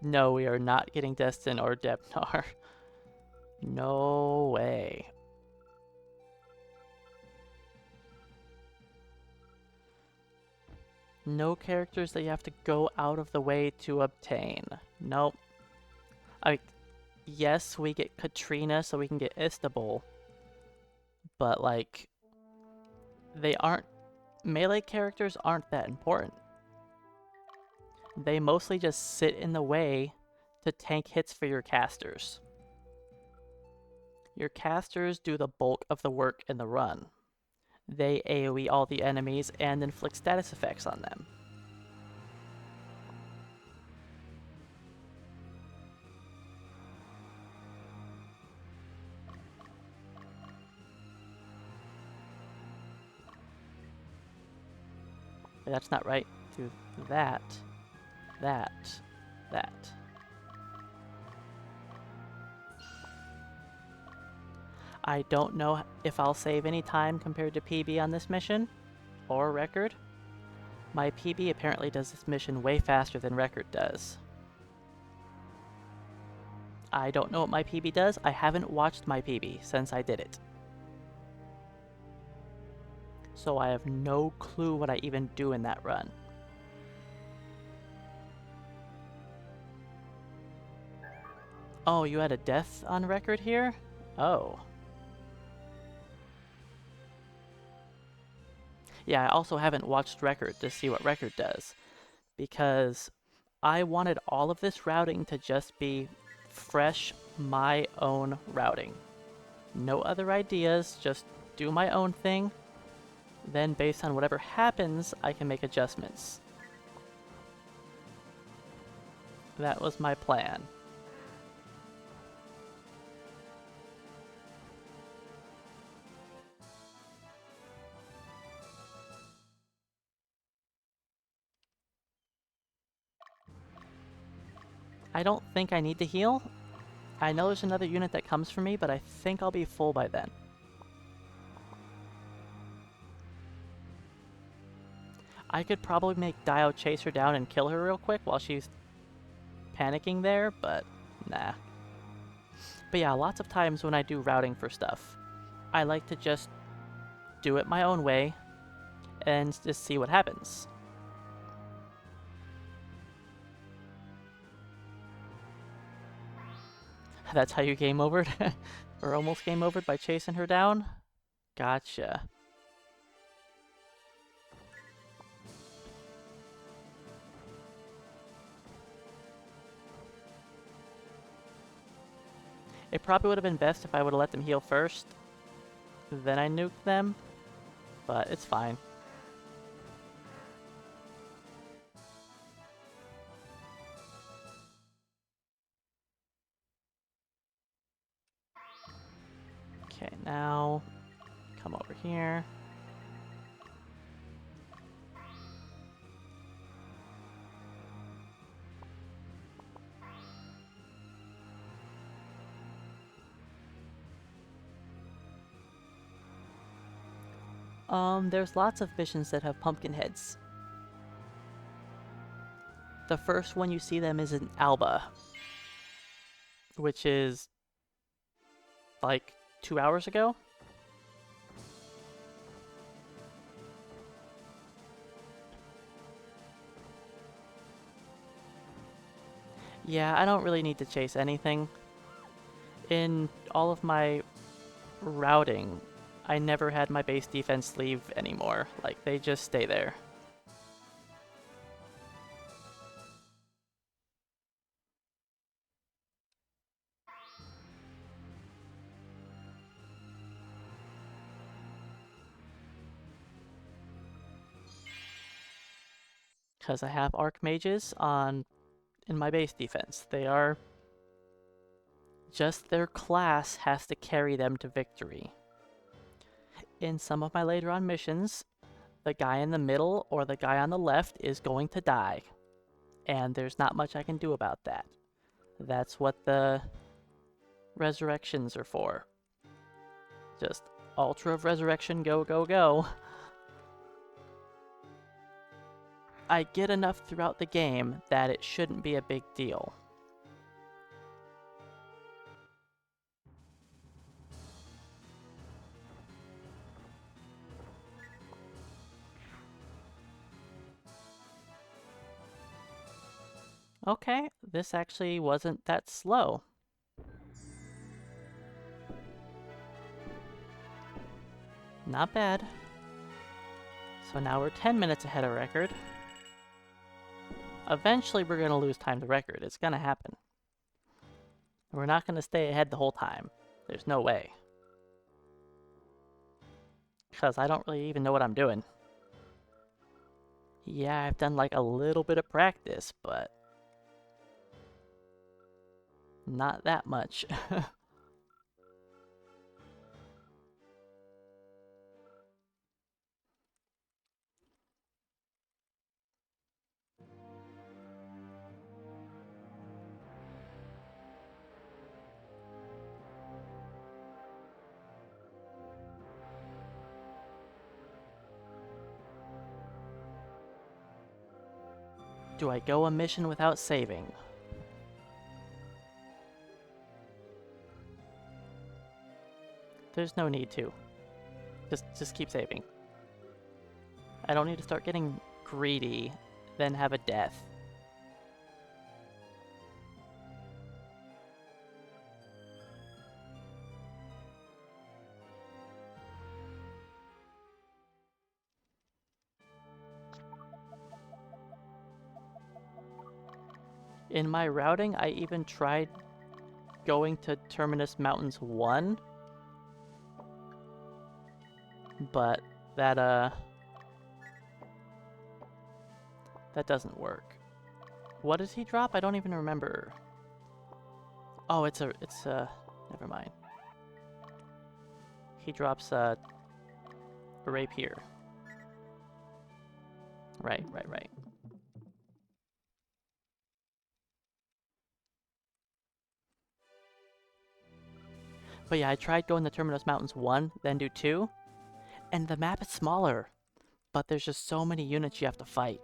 No, we are not getting Destin or Debnar. No way. No characters that you have to go out of the way to obtain. Nope. Yes, we get Katrina so we can get Istanbul. But, like, they aren't... Melee characters aren't that important. They mostly just sit in the way to tank hits for your casters. Your casters do the bulk of the work in the run. They AoE all the enemies and inflict status effects on them. That's not right. Do that, that. I don't know if I'll save any time compared to PB on this mission. or record. My PB apparently does this mission way faster than record does. I don't know what my PB does. I haven't watched my PB since I did it. So I have no clue what I even do in that run. Oh, you had a death on record here? Oh. Yeah, I also haven't watched record to see what record does, because I wanted all of this routing to just be fresh, my own routing. No other ideas, just do my own thing. Then based on whatever happens, I can make adjustments. That was my plan. I don't think I need to heal. I know there's another unit that comes for me, but I think I'll be full by then. I could probably make Dio chase her down and kill her real quick while she's panicking there, but nah. But yeah, lots of times when I do routing for stuff, I like to just do it my own way and just see what happens. That's how you game overed? Or almost game overed by chasing her down? Gotcha. It probably would have been best if I would have let them heal first, then I nuked them, but it's fine. Okay, now come over here. There's lots of missions that have pumpkin heads. The first one you see them is in Alba, which is like 2 hours ago. Yeah, I don't really need to chase anything. In all of my routing, I never had my base defense leave anymore. Like, they just stay there. Because I have archmages in my base defense. They are... just their class has to carry them to victory. In some of my later on missions, the guy in the middle or the guy on the left is going to die. And there's not much I can do about that. That's what the resurrections are for. Just Ultra of Resurrection, go, go, go. I get enough throughout the game that it shouldn't be a big deal. Okay, this actually wasn't that slow. Not bad. So now we're 10 minutes ahead of record. Eventually we're going to lose time to record. It's going to happen. We're not going to stay ahead the whole time. There's no way. Because I don't really even know what I'm doing. Yeah, I've done like a little bit of practice, but not that much. Do I go a mission without saving? There's no need to. Just keep saving. I don't need to start getting greedy, then have a death. In my routing, I even tried going to Terminus Mountains 1, but that doesn't work. What does he drop? I don't even remember. Oh, it's never mind. He drops a rapier. Right. But yeah, I tried going to Terminus Mountains 1, then do 2, and the map is smaller, but there's just so many units you have to fight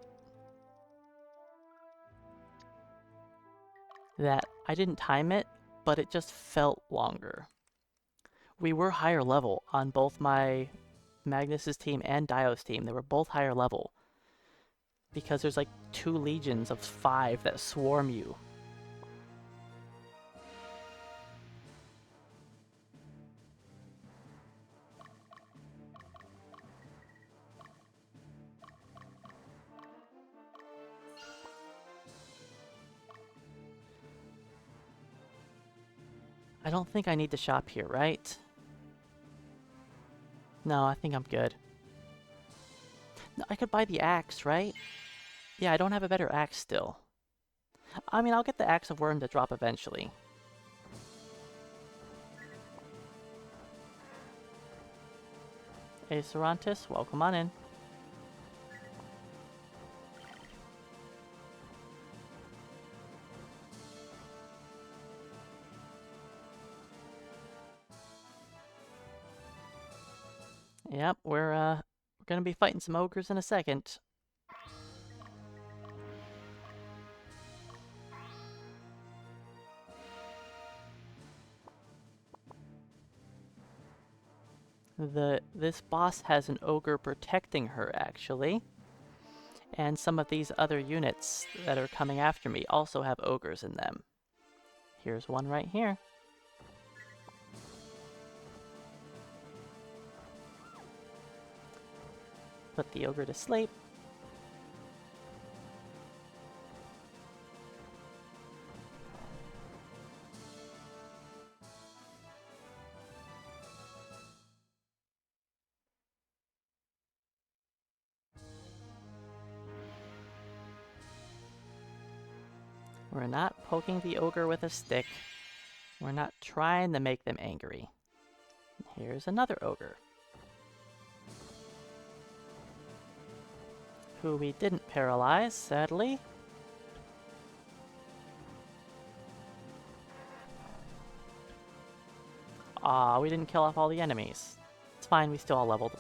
that I didn't time it, but it just felt longer. We were higher level on both my Magnus's team and Dio's team. They were both higher level because there's like 2 legions of 5 that swarm you. I don't think I need to shop here, right? No, I think I'm good. No, I could buy the axe, right? Yeah, I don't have a better axe still. I mean, I'll get the Axe of Worm to drop eventually. Hey, Cerantis, welcome on in. Yep, we're gonna be fighting some ogres in a second. This boss has an ogre protecting her, actually. And some of these other units that are coming after me also have ogres in them. Here's one right here. Put the ogre to sleep. We're not poking the ogre with a stick. We're not trying to make them angry. Here's another ogre, who we didn't paralyze, sadly. Aw, we didn't kill off all the enemies. It's fine, we still all leveled.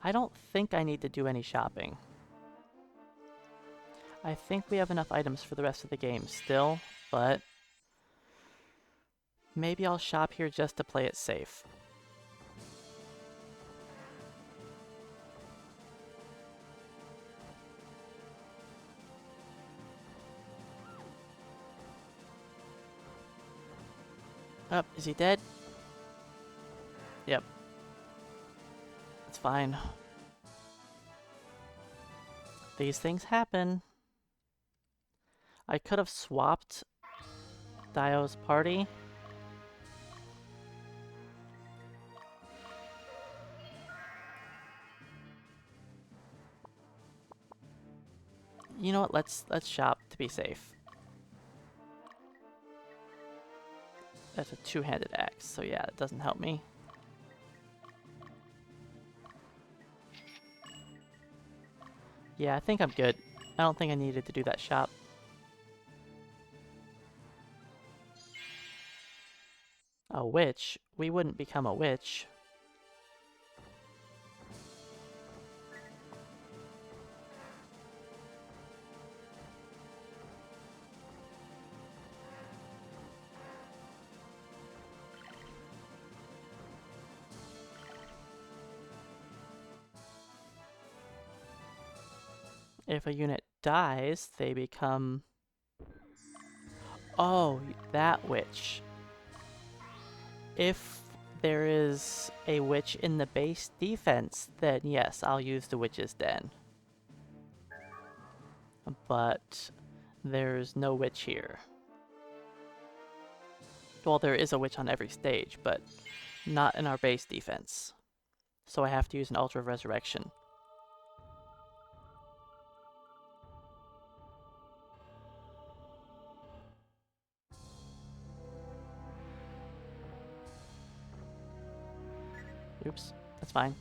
I don't think I need to do any shopping. I think we have enough items for the rest of the game still, but maybe I'll shop here just to play it safe. Oh, is he dead? Yep. It's fine. These things happen. I could have swapped Dio's party. You know what? Let's shop to be safe. That's a 2-handed axe, so yeah, it doesn't help me. Yeah, I think I'm good. I don't think I needed to do that shop. A witch? We wouldn't become a witch. If a unit dies, they become... Oh, that witch. If there is a witch in the base defense, then yes, I'll use the witch's den. But there's no witch here. Well, there is a witch on every stage, but not in our base defense. So I have to use an Altar of Resurrection. Oops, that's fine.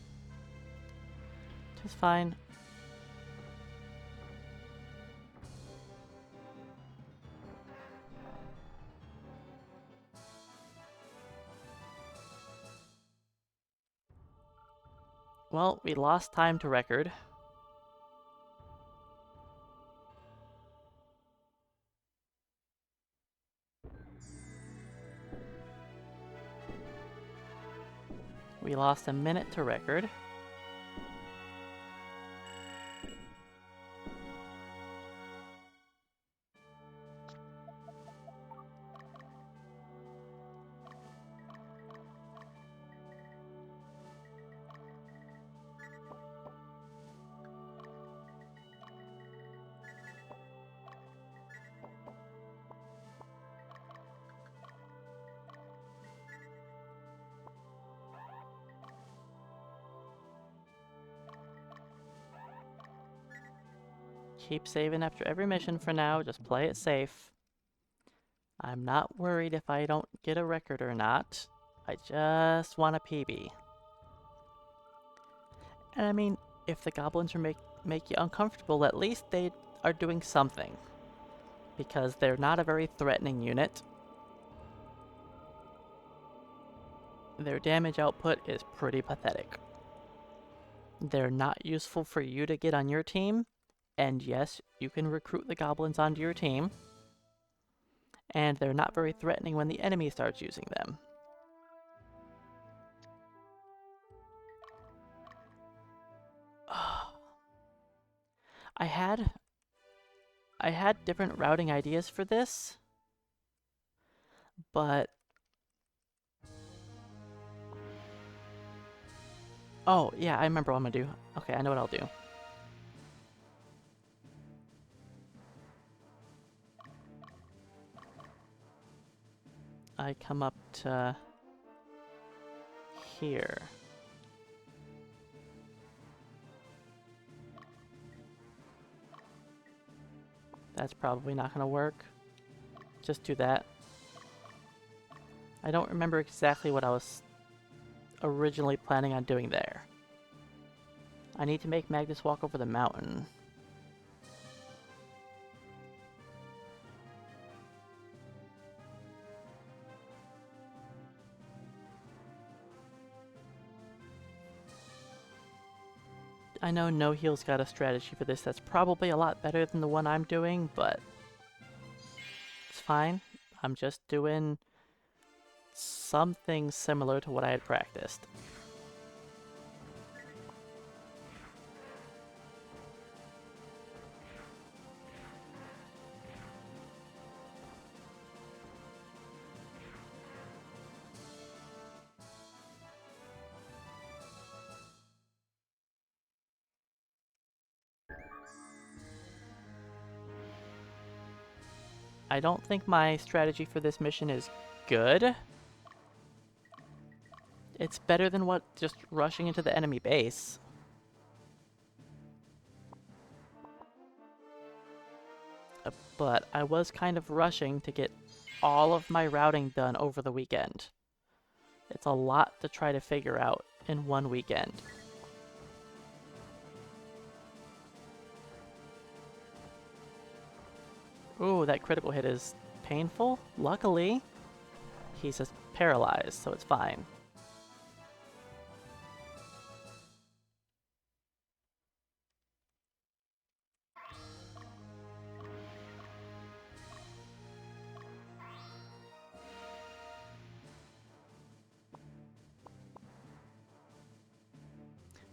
Just fine. Well, we lost time to record. We lost a minute to record. Keep saving after every mission for now, just play it safe. I'm not worried if I don't get a record or not. I just want a PB. And I mean, if the goblins are make you uncomfortable, at least they are doing something. Because they're not a very threatening unit. Their damage output is pretty pathetic. They're not useful for you to get on your team. And yes, you can recruit the goblins onto your team. And they're not very threatening when the enemy starts using them. I had different routing ideas for this, but... Oh, yeah, I remember what I'm gonna do. Okay, I know what I'll do. I come up to here. That's probably not gonna work. Just do that. I don't remember exactly what I was originally planning on doing there. I need to make Magnus walk over the mountain. I know No Heal's got a strategy for this that's probably a lot better than the one I'm doing, but it's fine. I'm just doing something similar to what I had practiced. I don't think my strategy for this mission is good. It's better than what just rushing into the enemy base. But I was kind of rushing to get all of my routing done over the weekend. It's a lot to try to figure out in one weekend. Ooh, that critical hit is painful. Luckily, he's just paralyzed, so it's fine.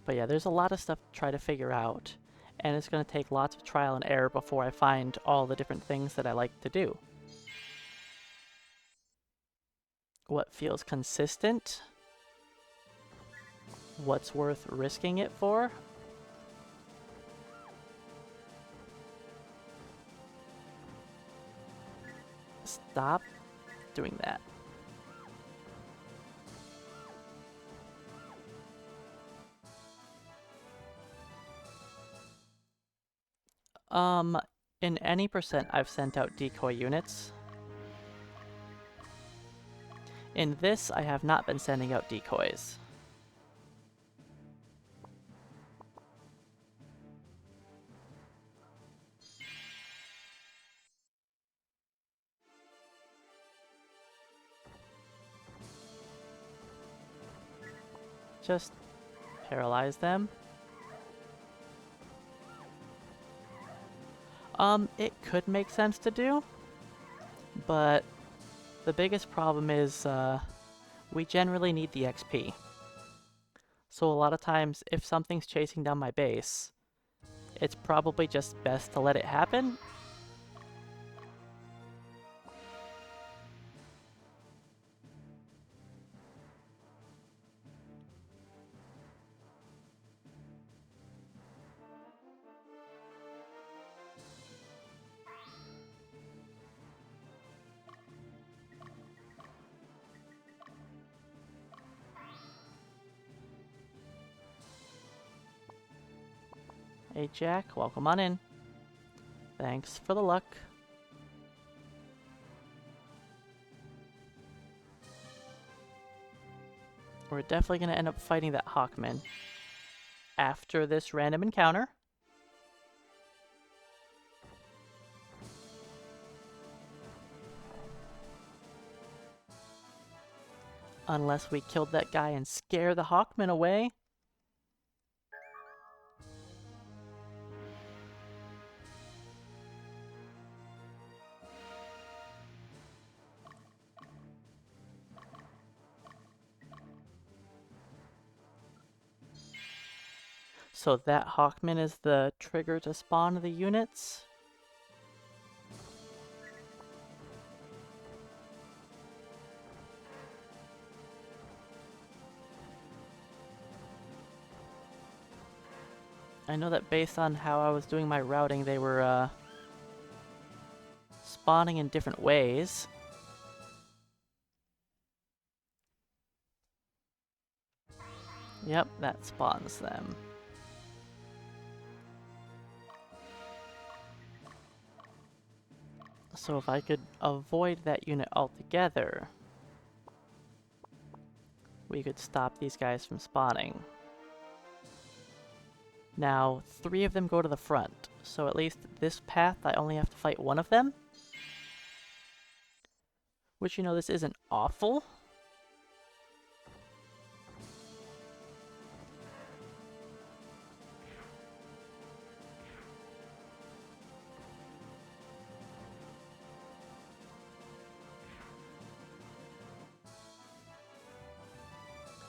But yeah, there's a lot of stuff to try to figure out, and it's going to take lots of trial and error before I find all the different things that I like to do. What feels consistent? What's worth risking it for? Stop doing that. In any percent, I've sent out decoy units. In this, I have not been sending out decoys. Just paralyze them. It could make sense to do, but the biggest problem is, we generally need the XP. So a lot of times, if something's chasing down my base, it's probably just best to let it happen. Hey Jack, welcome on in. Thanks for the luck. We're definitely going to end up fighting that Hawkman after this random encounter. Unless we killed that guy and scare the Hawkman away. So that Hawkman is the trigger to spawn the units? I know that based on how I was doing my routing, they were spawning in different ways. Yep, that spawns them. So if I could avoid that unit altogether, we could stop these guys from spawning. Now, 3 of them go to the front, so at least this path I only have to fight 1 of them. Which, you know, this isn't awful.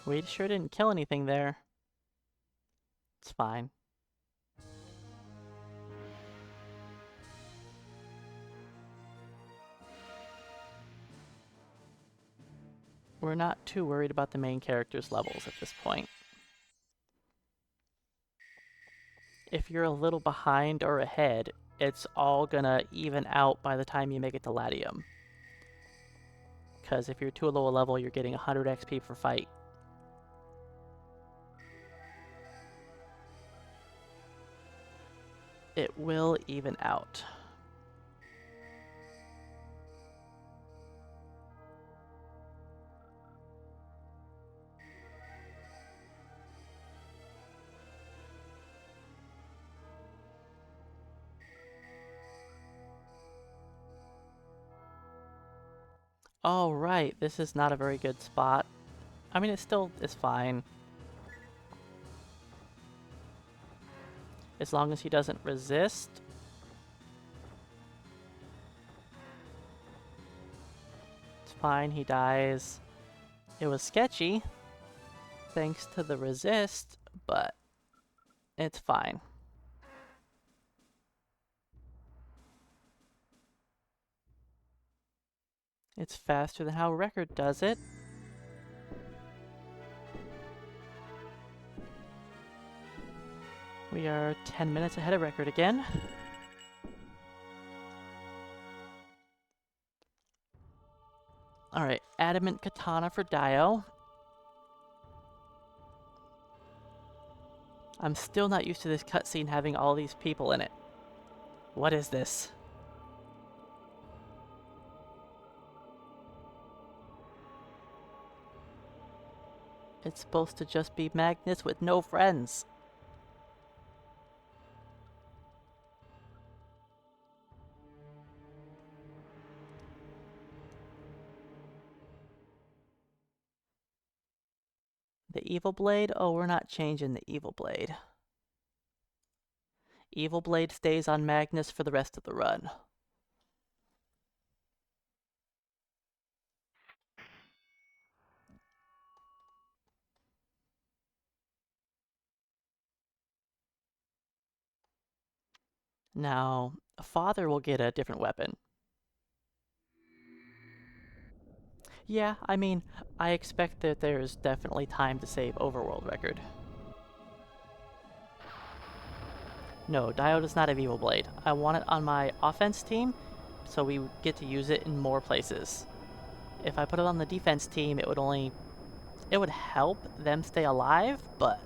We sure didn't kill anything there. It's fine. We're not too worried about the main character's levels at this point. If you're a little behind or ahead, it's all gonna even out by the time you make it to Latium. Because if you're too low a level, you're getting 100 XP per fight. It will even out. Oh, right. This is not a very good spot. I mean, it still is fine. As long as he doesn't resist. It's fine, he dies. It was sketchy, thanks to the resist, but it's fine. It's faster than how Record does it. We are 10 minutes ahead of Record again. Alright, Adamant Katana for Dio. I'm still not used to this cutscene having all these people in it. What is this? It's supposed to just be Magnus with no friends. The Evil Blade? Oh, we're not changing the Evil Blade. Evil Blade stays on Magnus for the rest of the run. Now, Father will get a different weapon. Yeah, I mean, I expect that there's definitely time to save Overworld Record. No, Dio does not have Evil Blade. I want it on my offense team, so we get to use it in more places. If I put it on the defense team, it would help them stay alive, but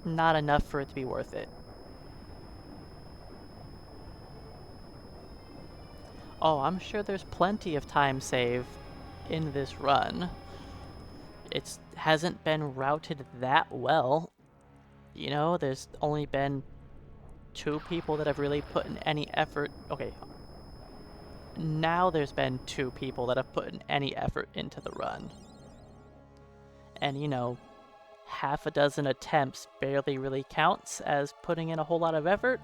not enough for it to be worth it. Oh, I'm sure there's plenty of time save in this run. It hasn't been routed that well. You know, there's only been 2 people that have really put in any effort. Okay, now there's been 2 people that have put in any effort into the run. And, you know, half a dozen attempts barely really counts as putting in a whole lot of effort.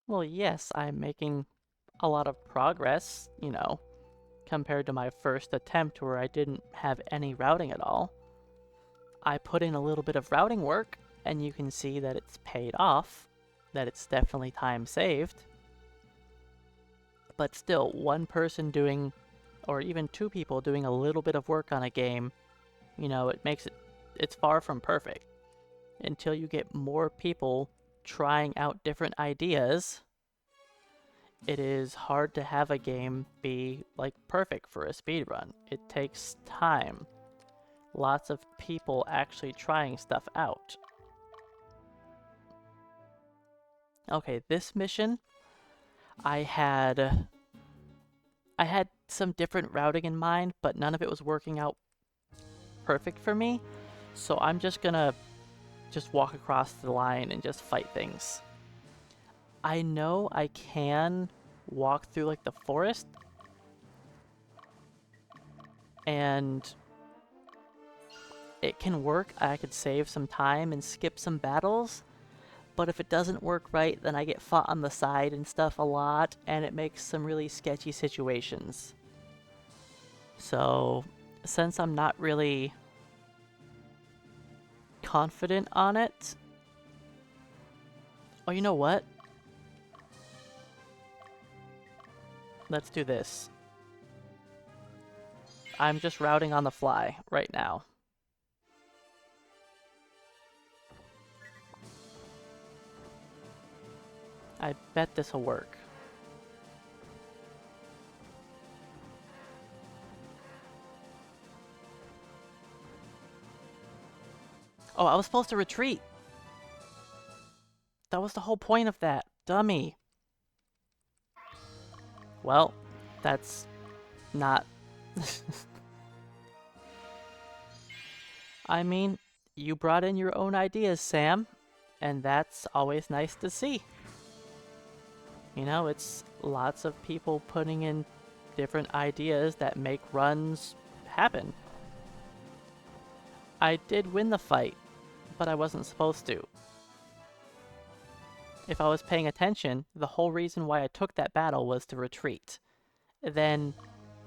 Well, yes, I'm making a lot of progress, you know, compared to my first attempt where I didn't have any routing at all. I put in a little bit of routing work, and you can see that it's paid off, that it's definitely time saved. But still, one person doing, or even 2 people doing a little bit of work on a game, you know, it's far from perfect. Until you get more people trying out different ideas, it is hard to have a game be, like, perfect for a speedrun. It takes time. Lots of people actually trying stuff out. Okay, this mission, I had some different routing in mind, but none of it was working out perfect for me. So I'm just gonna walk across the line and just fight things. I know I can walk through like the forest and it can work. I could save some time and skip some battles, but if it doesn't work right, then I get fought on the side and stuff a lot, and it makes some really sketchy situations. So, since I'm not really confident on it... Oh, you know what? Let's do this. I'm just routing on the fly right now. I bet this'll work. Oh, I was supposed to retreat. That was the whole point of that. Dummy. Well, that's not... I mean, you brought in your own ideas, Sam, and that's always nice to see. You know, it's lots of people putting in different ideas that make runs happen. I did win the fight, but I wasn't supposed to. If I was paying attention, the whole reason why I took that battle was to retreat. Then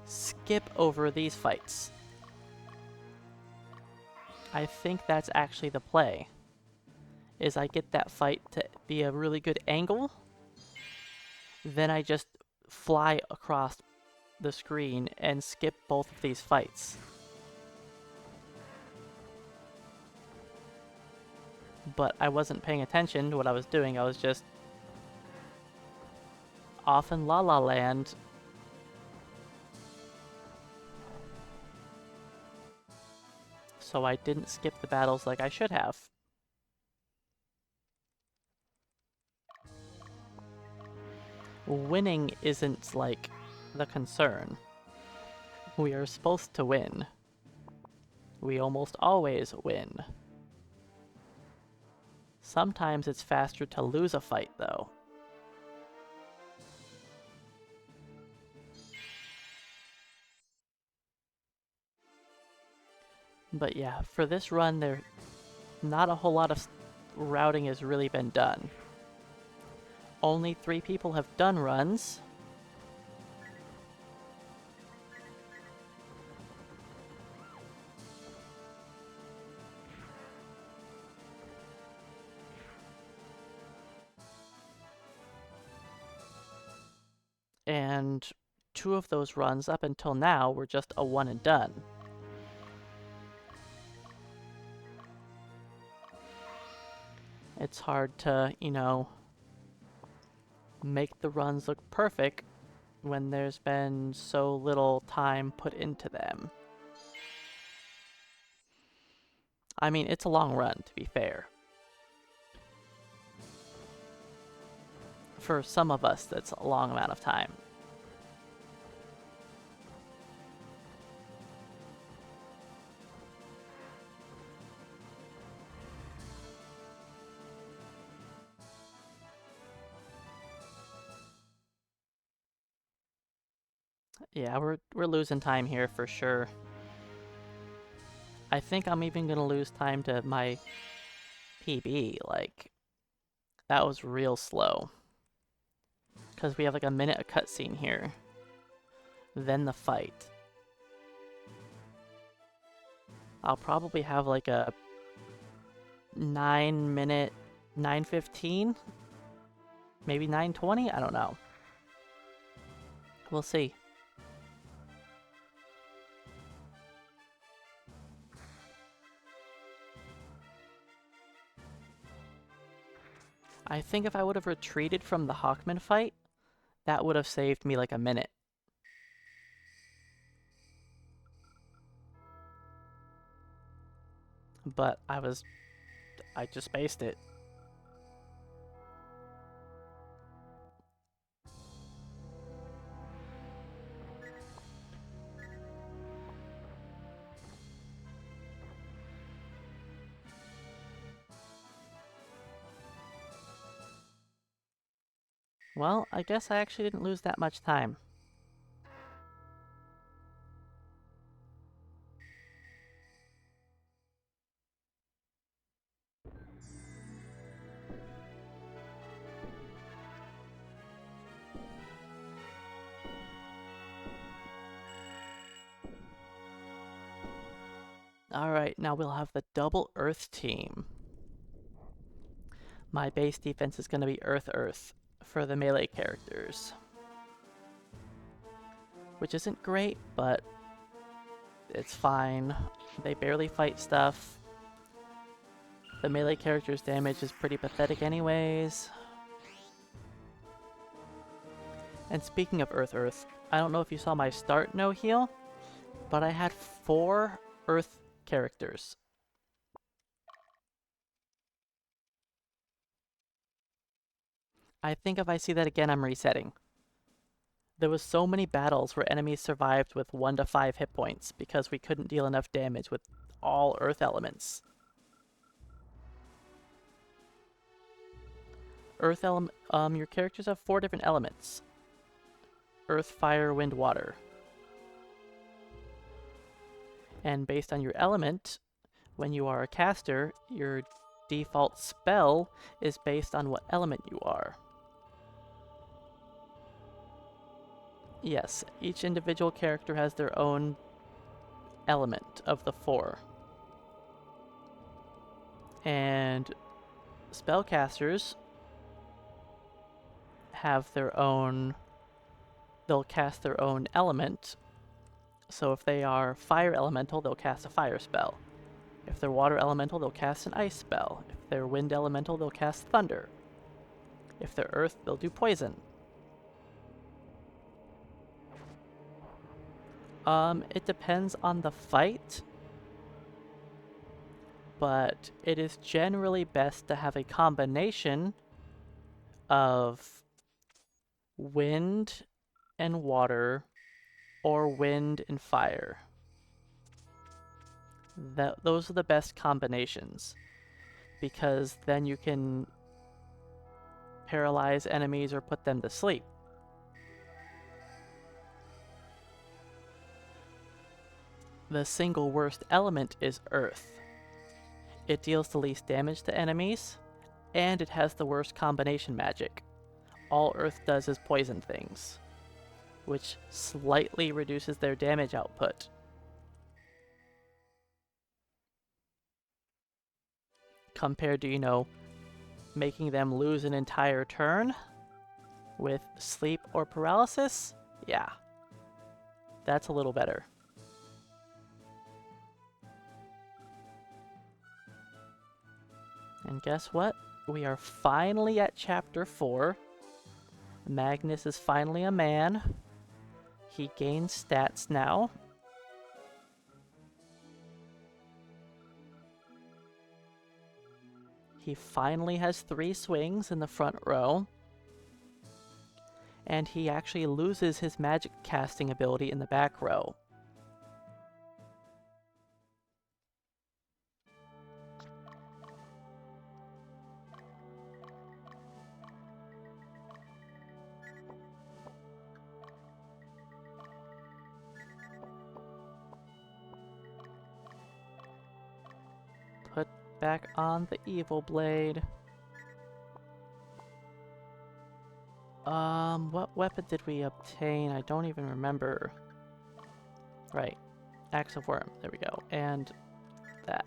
skip over these fights. I think that's actually the play. Is I get that fight to be a really good angle, then I just fly across the screen and skip both of these fights. But I wasn't paying attention to what I was doing. I was just off in La La Land. So I didn't skip the battles like I should have. Winning isn't, like, the concern. We are supposed to win. We almost always win. Sometimes it's faster to lose a fight, though. But yeah, for this run, not a whole lot of routing has really been done. Only 3 people have done runs. And 2 of those runs up until now were just a one and done. It's hard to, you know, make the runs look perfect when there's been so little time put into them. I mean, it's a long run, to be fair. For some of us, that's a long amount of time. Yeah, we're losing time here for sure. I think I'm even gonna lose time to my PB, like, that was real slow. Because we have like a minute of cutscene here. Then the fight. I'll probably have like a 9-minute, 9:15? Maybe 9:20? I don't know. We'll see. I think if I would have retreated from the Hawkman fight, that would have saved me like a minute. But I just spaced it. Well, I guess I actually didn't lose that much time. Alright, now we'll have the double Earth team. My base defense is going to be Earth for the melee characters. Which isn't great, but it's fine. They barely fight stuff. The melee character's damage is pretty pathetic anyways. And speaking of Earth, I don't know if you saw my start no heal, but I had 4 Earth characters. I think if I see that again, I'm resetting. There was so many battles where enemies survived with 1 to 5 hit points because we couldn't deal enough damage with all earth elements. Your characters have 4 different elements. Earth, fire, wind, water. And based on your element, when you are a caster, your default spell is based on what element you are. Yes, each individual character has their own element of the 4. And spellcasters have their own, they'll cast their own element. So if they are fire elemental, they'll cast a fire spell. If they're water elemental, they'll cast an ice spell. If they're wind elemental, they'll cast thunder. If they're earth, they'll do poison. It depends on the fight, but it is generally best to have a combination of wind and water or wind and fire. Those are the best combinations, because then you can paralyze enemies or put them to sleep. The single worst element is earth. It deals the least damage to enemies, and it has the worst combination magic. All earth does is poison things, which slightly reduces their damage output. Compared to, you know, making them lose an entire turn with sleep or paralysis, yeah, that's a little better. And guess what? We are finally at chapter 4. Magnus is finally a man. He gains stats now. He finally has 3 swings in the front row. And he actually loses his magic casting ability in the back row. Put back on the evil blade. What weapon did we obtain? I don't even remember. Right. Axe of Worm. There we go. And that.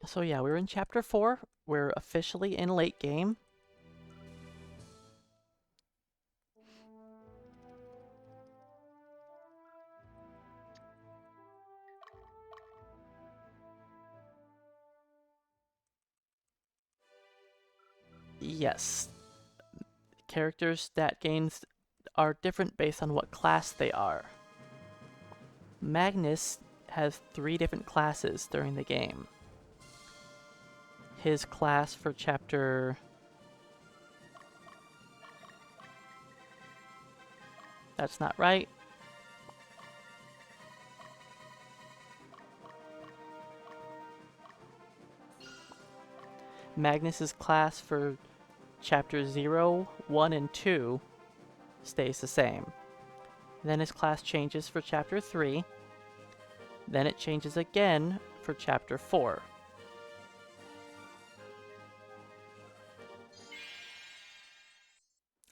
So yeah, we're in chapter 4. We're officially in late game. Yes. Characters' stat gains are different based on what class they are. Magnus has 3 different classes during the game. His class for chapter... That's not right. Magnus's class for chapter 0, 1, and 2 stays the same. Then his class changes for chapter 3. Then it changes again for chapter 4.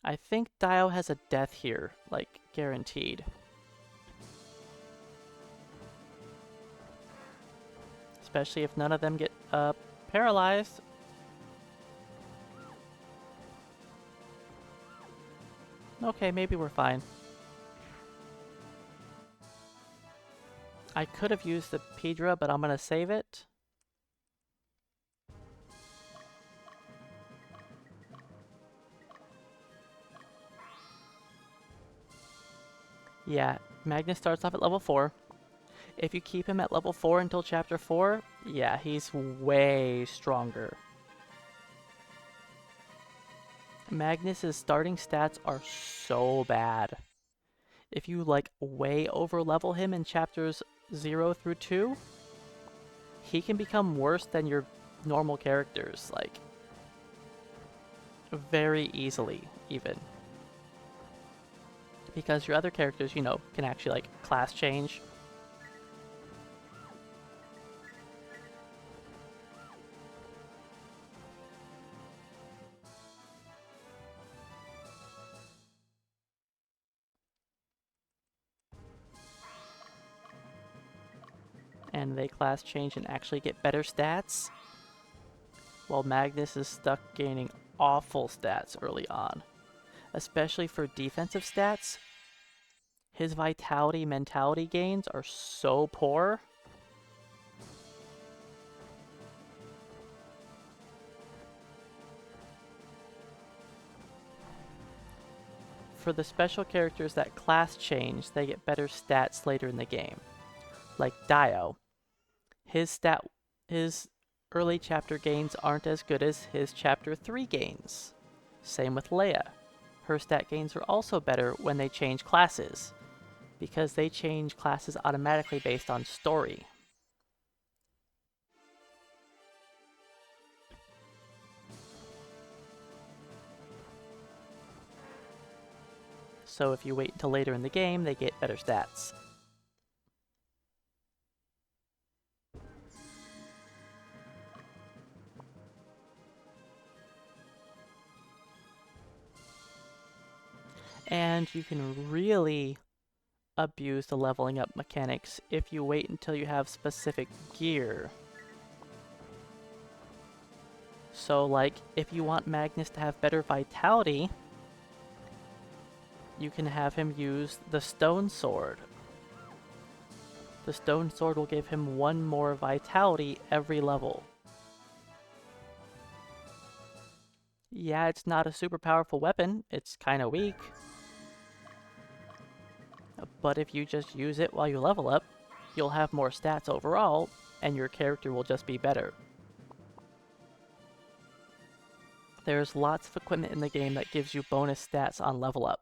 I think Dio has a death here, like, guaranteed. Especially if none of them get, paralyzed. Okay, maybe we're fine. I could have used the Pedra, but I'm gonna save it. Yeah, Magnus starts off at level 4. If you keep him at level 4 until chapter 4, yeah, he's way stronger. Magnus's starting stats are so bad. If you like way over level him in chapters 0 through 2, he can become worse than your normal characters, like very easily even. Because your other characters, you know, can actually like class change. And they class change and actually get better stats. While Magnus is stuck gaining awful stats early on. Especially for defensive stats. His vitality mentality gains are so poor. For the special characters that class change, they get better stats later in the game. Like Dio. His early chapter gains aren't as good as his chapter 3 gains. Same with Leia. Her stat gains are also better when they change classes, because they change classes automatically based on story. So if you wait until later in the game, they get better stats. And you can really abuse the leveling up mechanics if you wait until you have specific gear. So like, if you want Magnus to have better vitality, you can have him use the Stone Sword. The Stone Sword will give him 1 more vitality every level. Yeah, it's not a super powerful weapon, it's kinda weak. But if you just use it while you level up, you'll have more stats overall, and your character will just be better. There's lots of equipment in the game that gives you bonus stats on level up.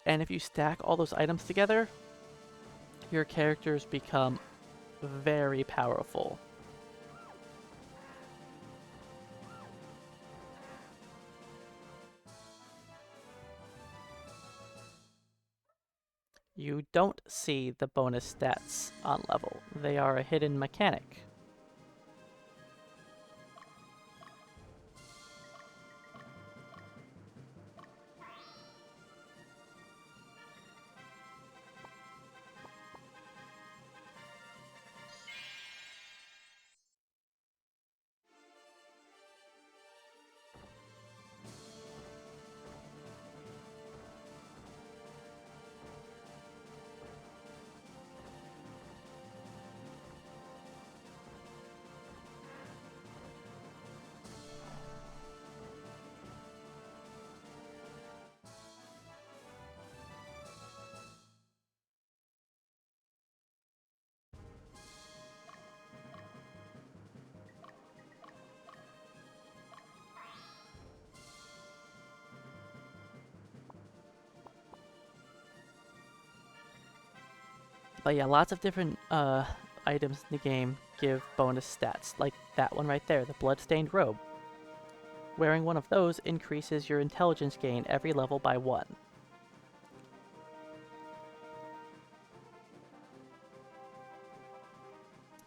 And if you stack all those items together, your characters become very powerful. You don't see the bonus stats on level. They are a hidden mechanic. But yeah, lots of different items in the game give bonus stats, like that one right there, the Bloodstained Robe. Wearing one of those increases your intelligence gain every level by 1.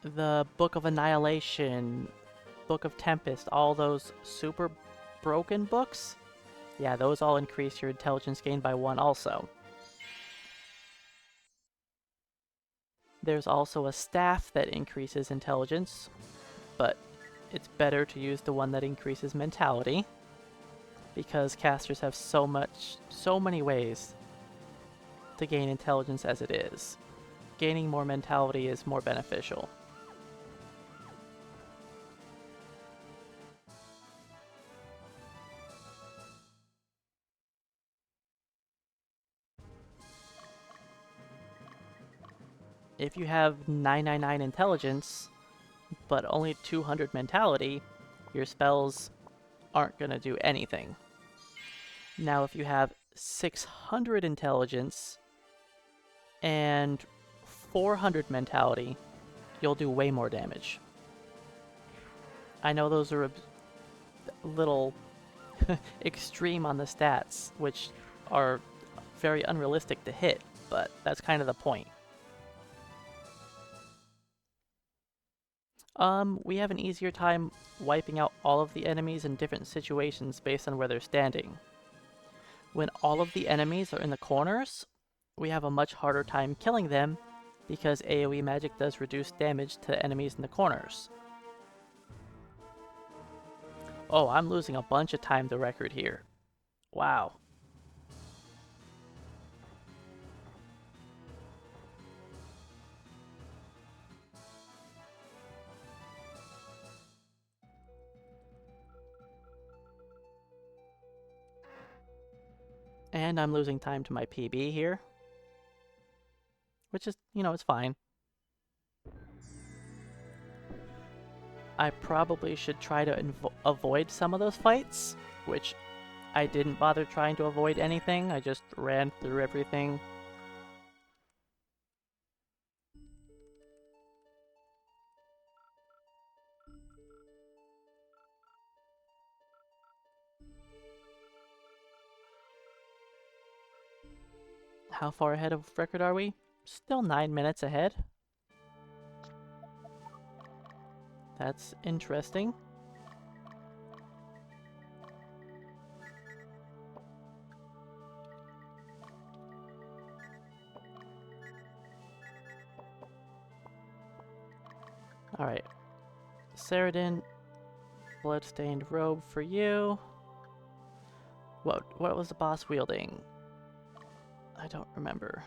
The Book of Annihilation, Book of Tempest, all those super broken books, yeah, those all increase your intelligence gain by 1 also. There's also a staff that increases intelligence, but it's better to use the one that increases mentality, because casters have so many ways to gain intelligence as it is. Gaining more mentality is more beneficial. if you have 999 intelligence, but only 200 mentality, your spells aren't going to do anything. Now, if you have 600 intelligence and 400 mentality, you'll do way more damage. I know those are a little extreme on the stats, which are very unrealistic to hit, but that's kind of the point. We have an easier time wiping out all of the enemies in different situations based on where they're standing. When all of the enemies are in the corners, we have a much harder time killing them because AoE magic does reduce damage to enemies in the corners. Oh, I'm losing a bunch of time to record here. Wow. And I'm losing time to my PB here. Which is, it's fine. I probably should try to avoid some of those fights, which I didn't bother trying to avoid anything. I just ran through everything. How far ahead of record are we? Still 9 minutes ahead. That's interesting. Alright. Saradin, bloodstained robe for you. What was the boss wielding? I don't remember.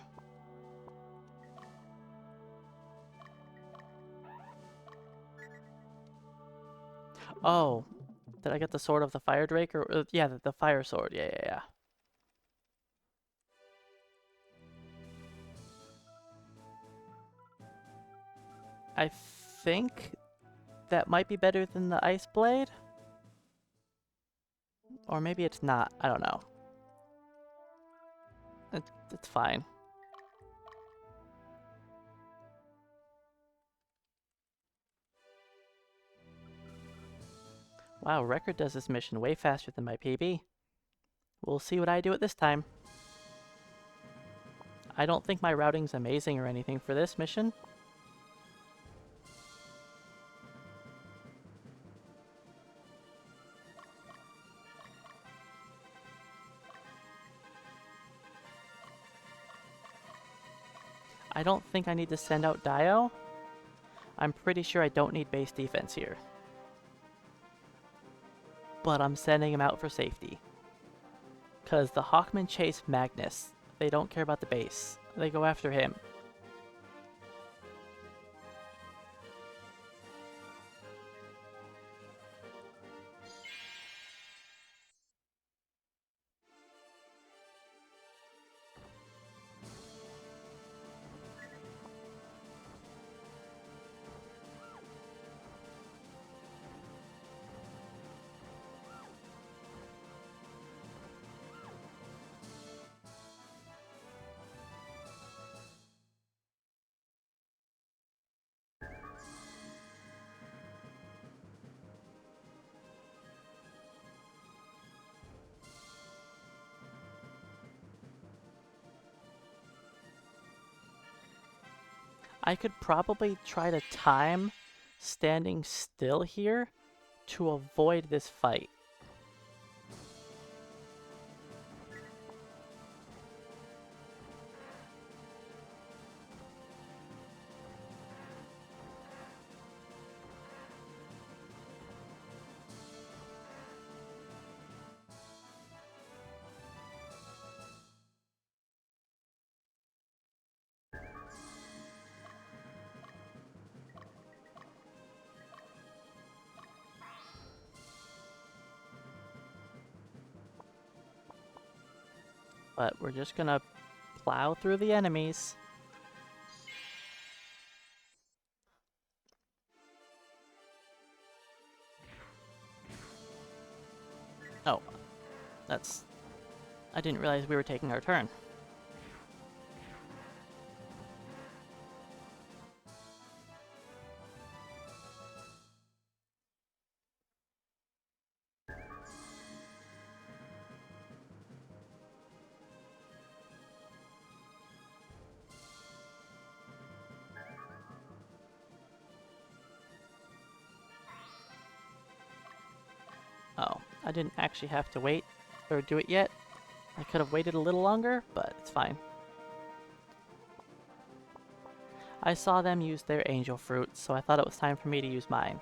Oh, did I get the sword of the fire drake? Or yeah, the fire sword. Yeah. I think that might be better than the ice blade? Or maybe it's not. I don't know. It's fine. Wow, Record does this mission way faster than my PB. We'll see what I do at this time. I don't think my routing's amazing or anything for this mission. I don't think I need to send out Dio. I'm pretty sure I don't need base defense here. But I'm sending him out for safety. Because the Hawkmen chase Magnus. They don't care about the base. They go after him. I could probably try to time standing still here to avoid this fight. But we're just gonna plow through the enemies. I didn't realize we were taking our turn. Oh, I didn't actually have to wait or do it yet. I could have waited a little longer, but it's fine. I saw them use their angel fruit, so I thought it was time for me to use mine.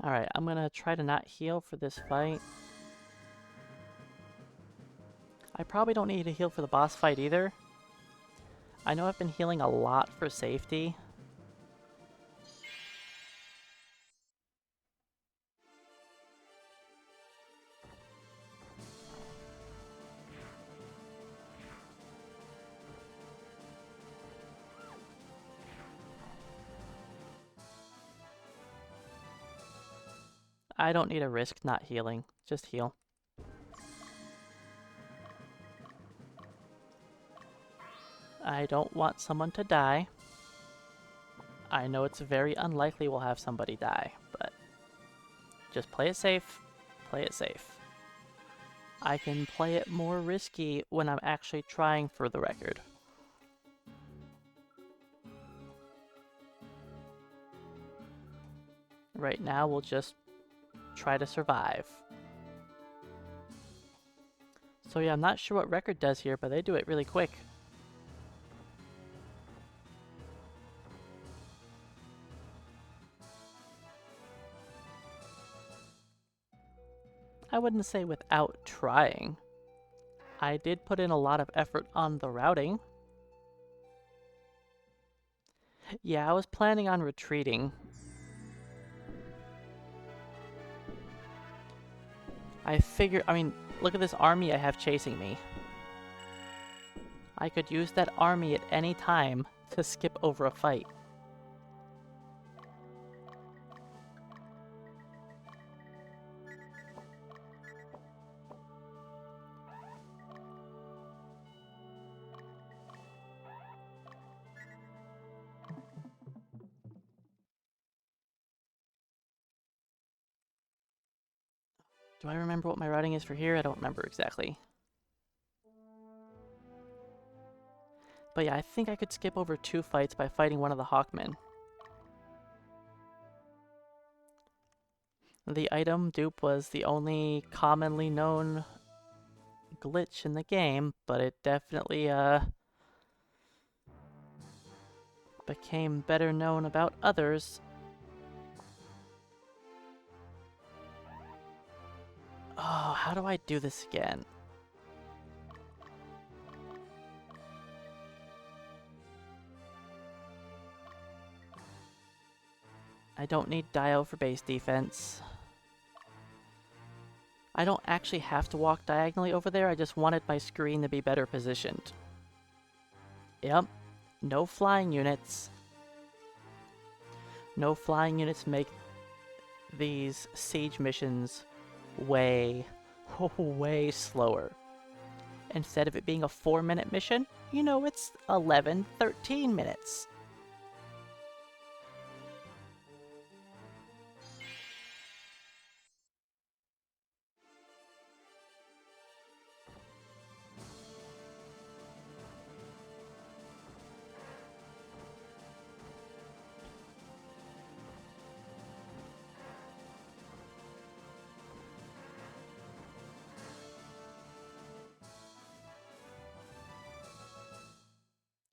Alright, I'm gonna try to not heal for this fight. I probably don't need to heal for the boss fight either. I know I've been healing a lot for safety. I don't need to risk not healing. Just heal. I don't want someone to die. I know it's very unlikely we'll have somebody die, but just play it safe. Play it safe. I can play it more risky when I'm actually trying for the record. Right now, we'll just try to survive. So yeah, I'm not sure what record does here, but they do it really quick. I wouldn't say without trying. I did put in a lot of effort on the routing. Yeah, I was planning on retreating. I mean, look at this army I have chasing me. I could use that army at any time to skip over a fight. Do I remember what my routing is for here? I don't remember exactly. But yeah, I think I could skip over 2 fights by fighting one of the Hawkmen. The item dupe was the only commonly known glitch in the game, but it definitely became better known about others. Oh, how do I do this again? I don't need Dio for base defense. I don't actually have to walk diagonally over there, I just wanted my screen to be better positioned. Yep, no flying units. No flying units make these siege missions way, way slower. Instead of it being a 4-minute mission, you know, it's 11, 13 minutes.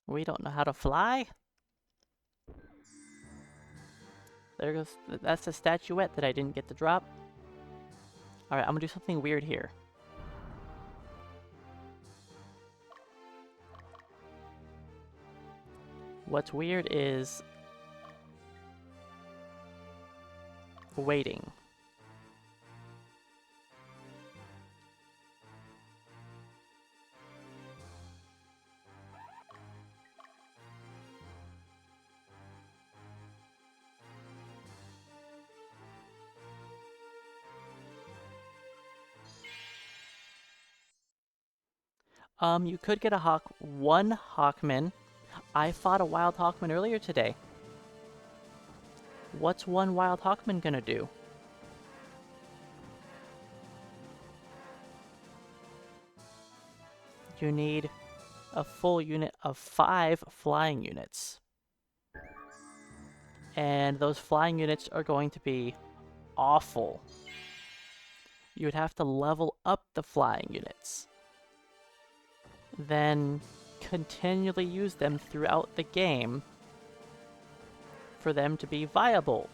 We don't know how to fly? There goes, that's a statuette that I didn't get to drop. Alright, I'm gonna do something weird here. What's weird is waiting. You could get one Hawkman. I fought a wild Hawkman earlier today. What's one wild Hawkman gonna do? You need a full unit of 5 flying units. And those flying units are going to be awful. You would have to level up the flying units. Then continually use them throughout the game for them to be viable.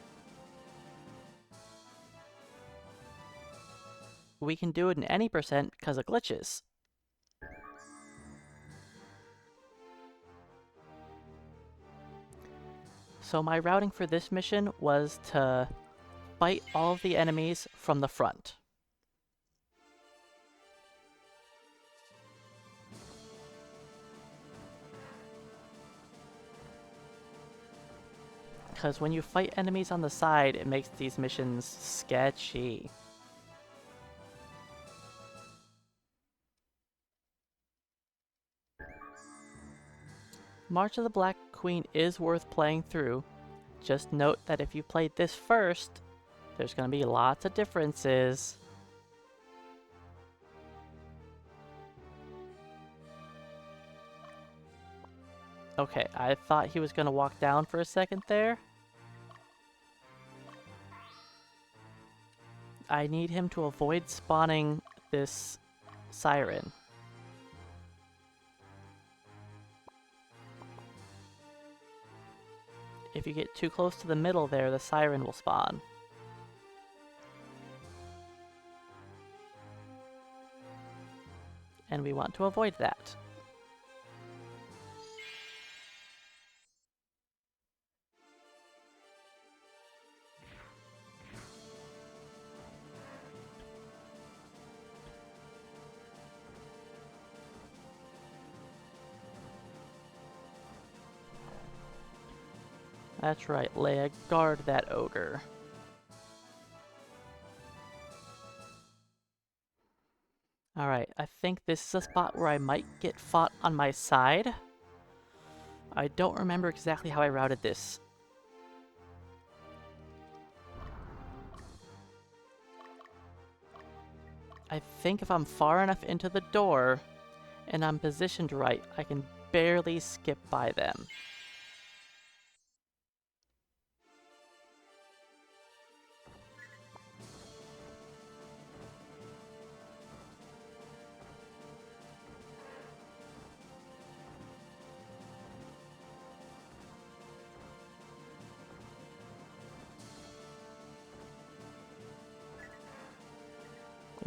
We can do it in any percent because of glitches. So my routing for this mission was to fight all of the enemies from the front. Because when you fight enemies on the side, it makes these missions sketchy. March of the Black Queen is worth playing through. Just note that if you played this first, there's going to be lots of differences. Okay, I thought he was going to walk down for a second there. I need him to avoid spawning this siren. If you get too close to the middle there, the siren will spawn. And we want to avoid that. That's right, Leia, guard that ogre. Alright, I think this is a spot where I might get fought on my side. I don't remember exactly how I routed this. I think if I'm far enough into the door, and I'm positioned right, I can barely skip by them.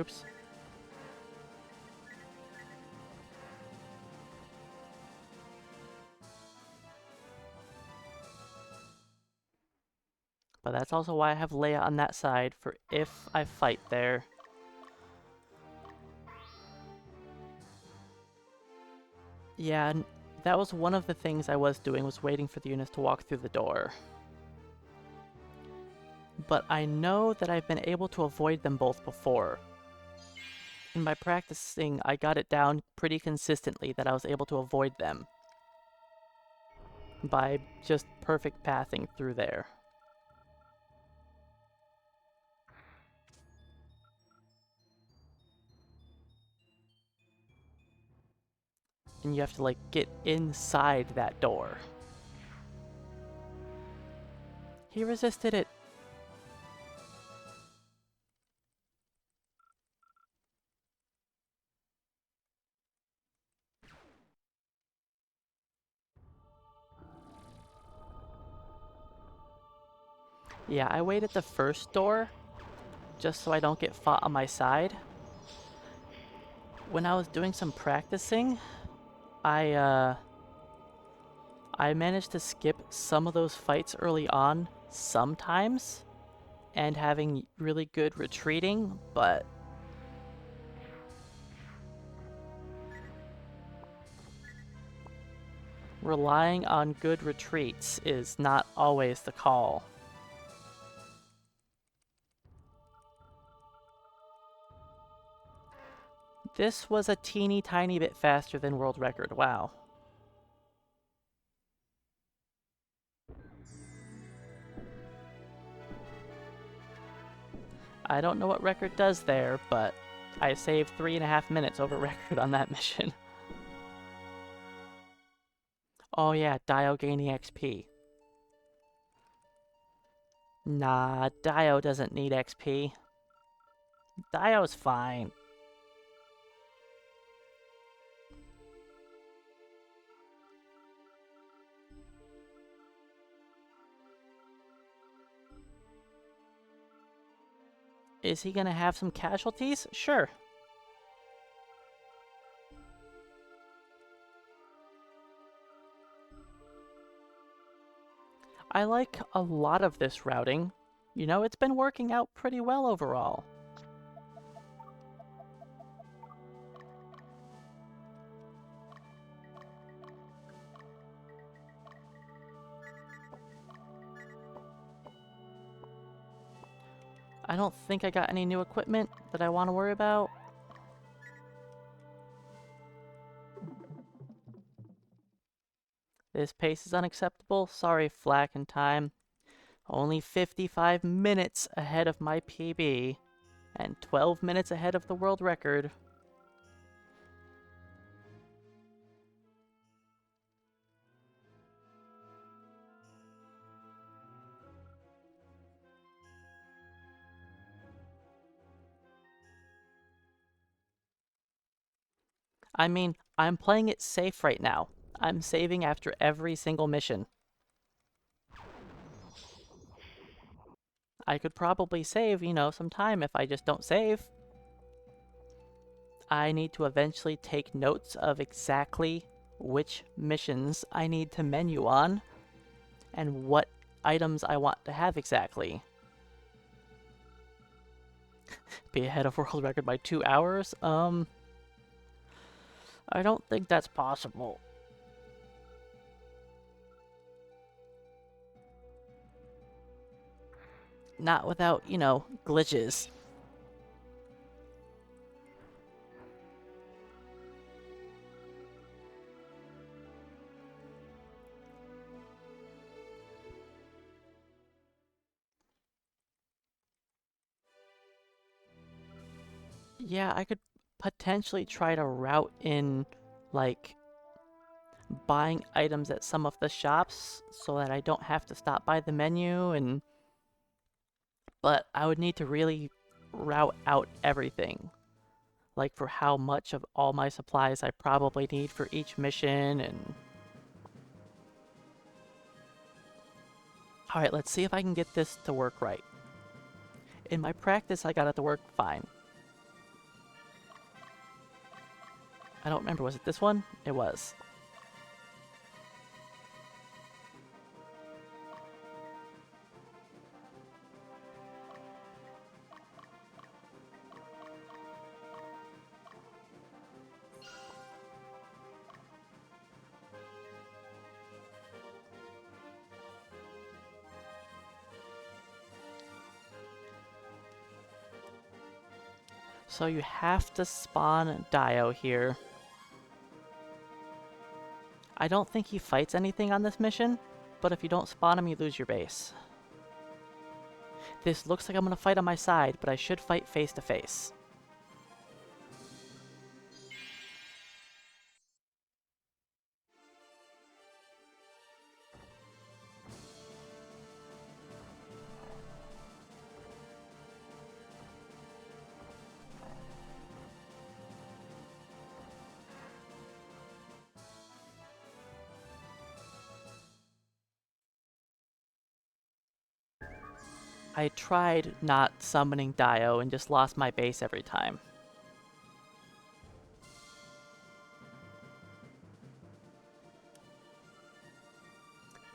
Oops. But that's also why I have Leia on that side, for if I fight there. Yeah, that was one of the things I was doing, was waiting for the units to walk through the door. But I know that I've been able to avoid them both before. In my practicing, I got it down pretty consistently that I was able to avoid them by just perfect pathing through there. And you have to, like, get inside that door. He resisted it. Yeah, I waited the first door just so I don't get fought on my side. When I was doing some practicing, I managed to skip some of those fights early on sometimes, and having really good retreating, but relying on good retreats is not always the call. This was a teeny tiny bit faster than world record, wow. I don't know what record does there, but I saved 3.5 minutes over record on that mission. Oh yeah, Dio gaining XP. Nah, Dio doesn't need XP. Dio's fine. Is he gonna have some casualties? Sure. I like a lot of this routing. You know, it's been working out pretty well overall. I don't think I got any new equipment that I want to worry about. This pace is unacceptable. Sorry, Flack and Time. Only 55 minutes ahead of my PB, and 12 minutes ahead of the world record. I mean, I'm playing it safe right now. I'm saving after every single mission. I could probably save, you know, some time if I just don't save. I need to eventually take notes of exactly which missions I need to menu on and what items I want to have exactly. Be ahead of world record by 2 hours? I don't think that's possible. Not without, you know, glitches. Yeah, I could potentially try to route in, like, buying items at some of the shops so that I don't have to stop by the menu and... But I would need to really route out everything. Like for how much of all my supplies I probably need for each mission and... Alright, let's see if I can get this to work right. In my practice, I got it to work fine. I don't remember, was it this one? It was. So you have to spawn Dio here. I don't think he fights anything on this mission, but if you don't spawn him, you lose your base. This looks like I'm gonna fight on my side, but I should fight face to face. I tried not summoning Dio and just lost my base every time.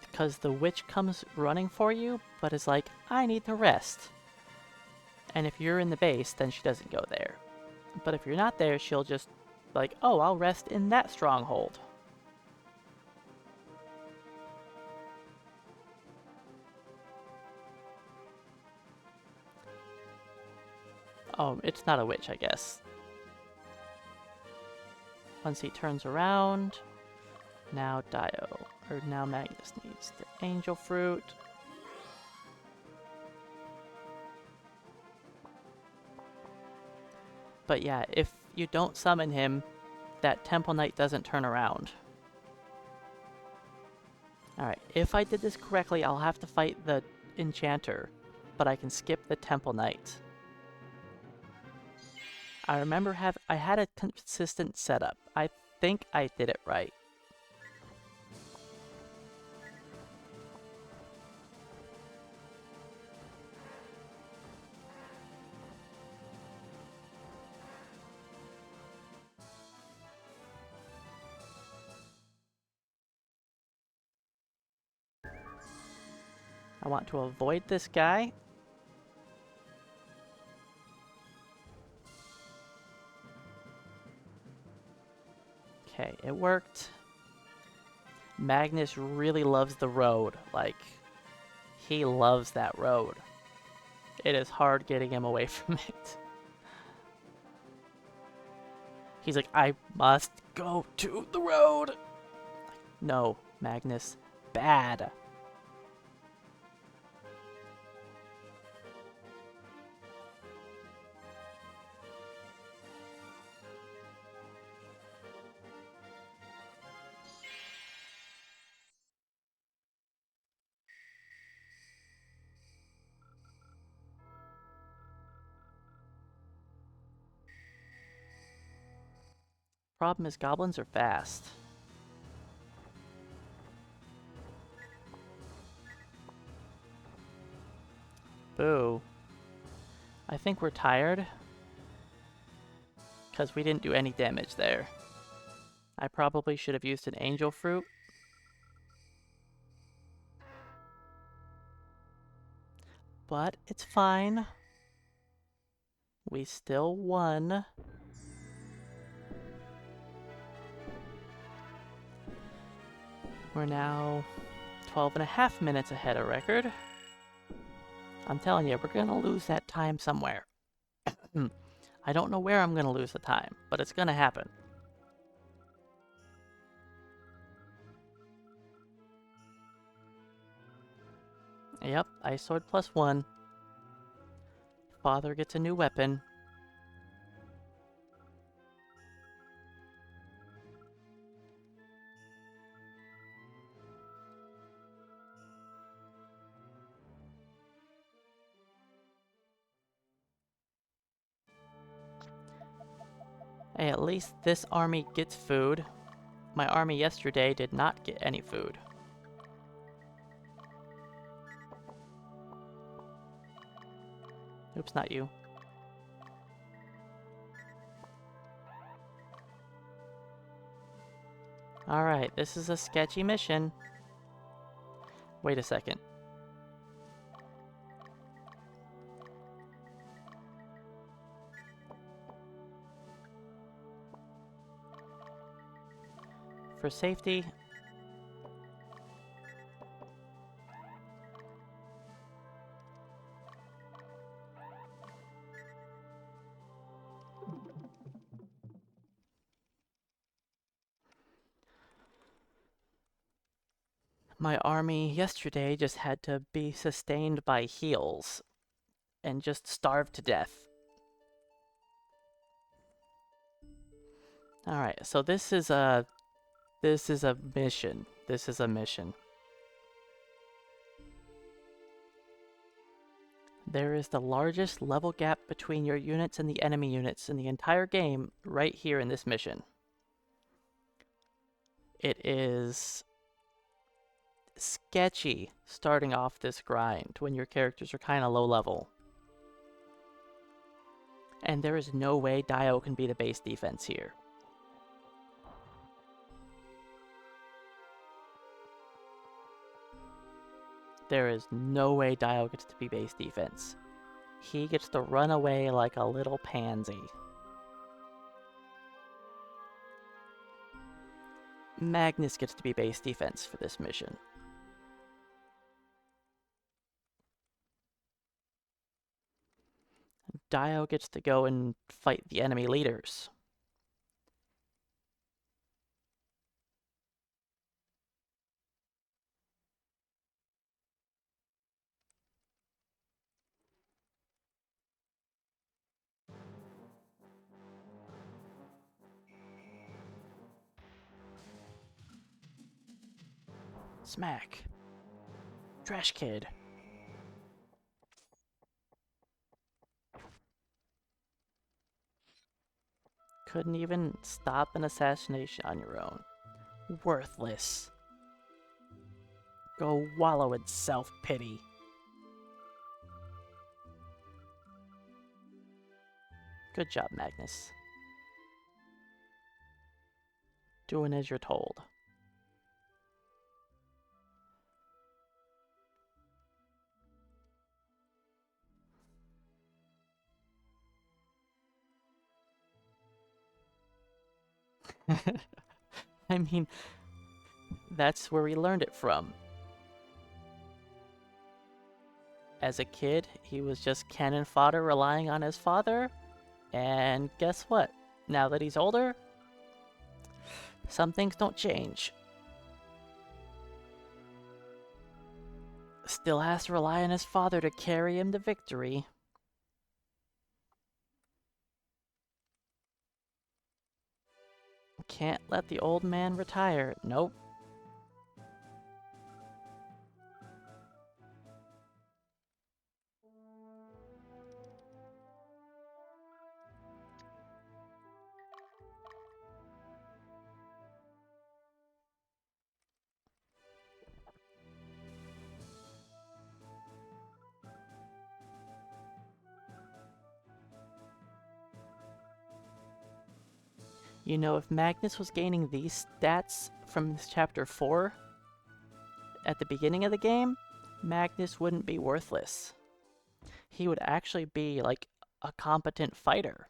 Because the witch comes running for you, but is like, I need to rest. And if you're in the base, then she doesn't go there. But if you're not there, she'll just like, oh, I'll rest in that stronghold. Oh, it's not a witch, I guess. Once he turns around, now Dio, or now Magnus needs the angel fruit. But yeah, if you don't summon him, that Temple Knight doesn't turn around. Alright, if I did this correctly, I'll have to fight the Enchanter, but I can skip the Temple Knight. I remember I had a consistent setup. I think I did it right. I want to avoid this guy. Okay, it worked. Magnus really loves the road. Like, he loves that road. It is hard getting him away from it. He's like, I must go to the road. No, Magnus, bad. Problem is, goblins are fast. Boo. I think we're tired. Because we didn't do any damage there. I probably should have used an angel fruit. But it's fine. We still won. We're now 12.5 minutes ahead of record. I'm telling you, we're gonna lose that time somewhere. I don't know where I'm gonna lose the time, but it's gonna happen. Yep, Ice Sword +1. Father gets a new weapon. Hey, at least this army gets food. My army yesterday did not get any food. Oops, not you. Alright, this is a sketchy mission. Wait a second. For safety, my army yesterday just had to be sustained by heals and just starve to death. Alright, so this is a mission. This is a mission. There is the largest level gap between your units and the enemy units in the entire game right here in this mission. It is sketchy starting off this grind when your characters are kind of low level. And there is no way Dio can be the base defense here. There is no way Dio gets to be base defense. He gets to run away like a little pansy. Magnus gets to be base defense for this mission. Dio gets to go and fight the enemy leaders. Smack. Trash kid. Couldn't even stop an assassination on your own. Worthless. Go wallow in self-pity. Good job, Magnus. Doing as you're told. I mean, that's where we learned it from. As a kid, he was just cannon fodder relying on his father. And guess what? Now that he's older, some things don't change. Still has to rely on his father to carry him to victory. Can't let the old man retire. Nope. You know, if Magnus was gaining these stats from chapter 4 at the beginning of the game, Magnus wouldn't be worthless. He would actually be like a competent fighter.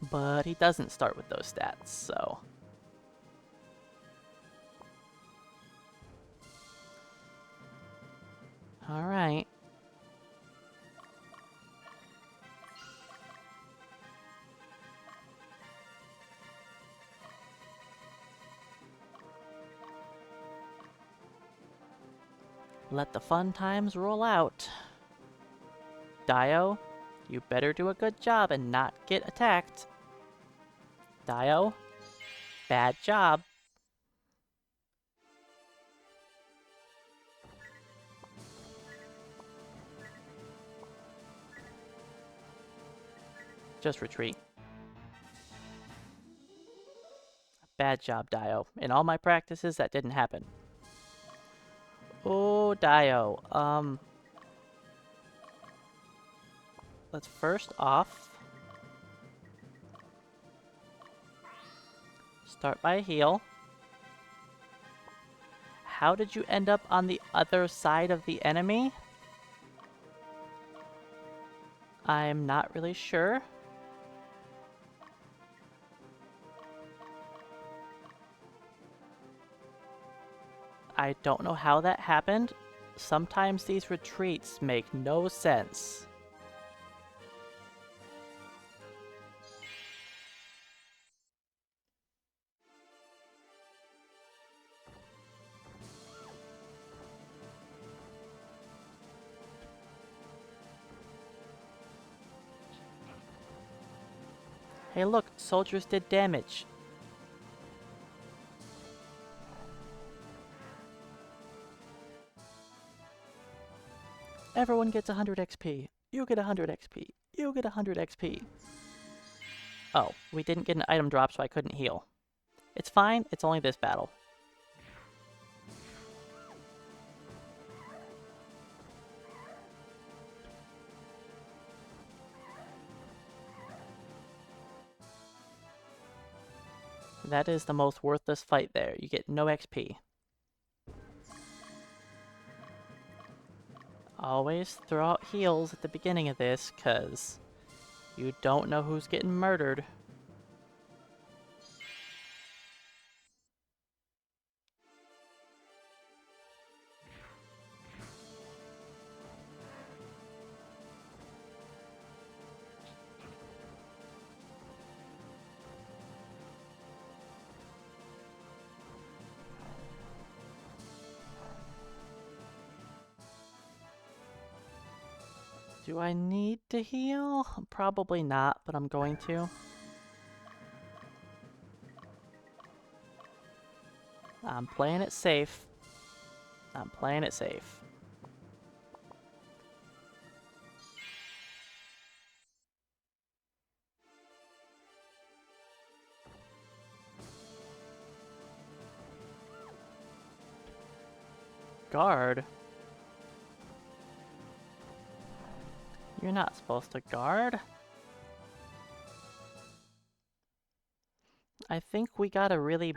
But he doesn't start with those stats, so... Alright. Let the fun times roll out. Dio, you better do a good job and not get attacked. Dio, bad job. Just retreat. Bad job, Dio. In all my practices, that didn't happen. Oh, Dio. Let's first off start by a heal. How did you end up on the other side of the enemy? I'm not really sure. I don't know how that happened. Sometimes these retreats make no sense. Hey look, soldiers did damage. Everyone gets 100 XP. You get 100 XP. You get 100 XP. Oh, we didn't get an item drop, so I couldn't heal. It's fine, it's only this battle. That is the most worthless fight there. You get no XP. Always throw out heals at the beginning of this, because you don't know who's getting murdered. Do I need to heal? Probably not, but I'm going to. I'm playing it safe. I'm playing it safe. Guard? You're not supposed to guard. I think we got a really...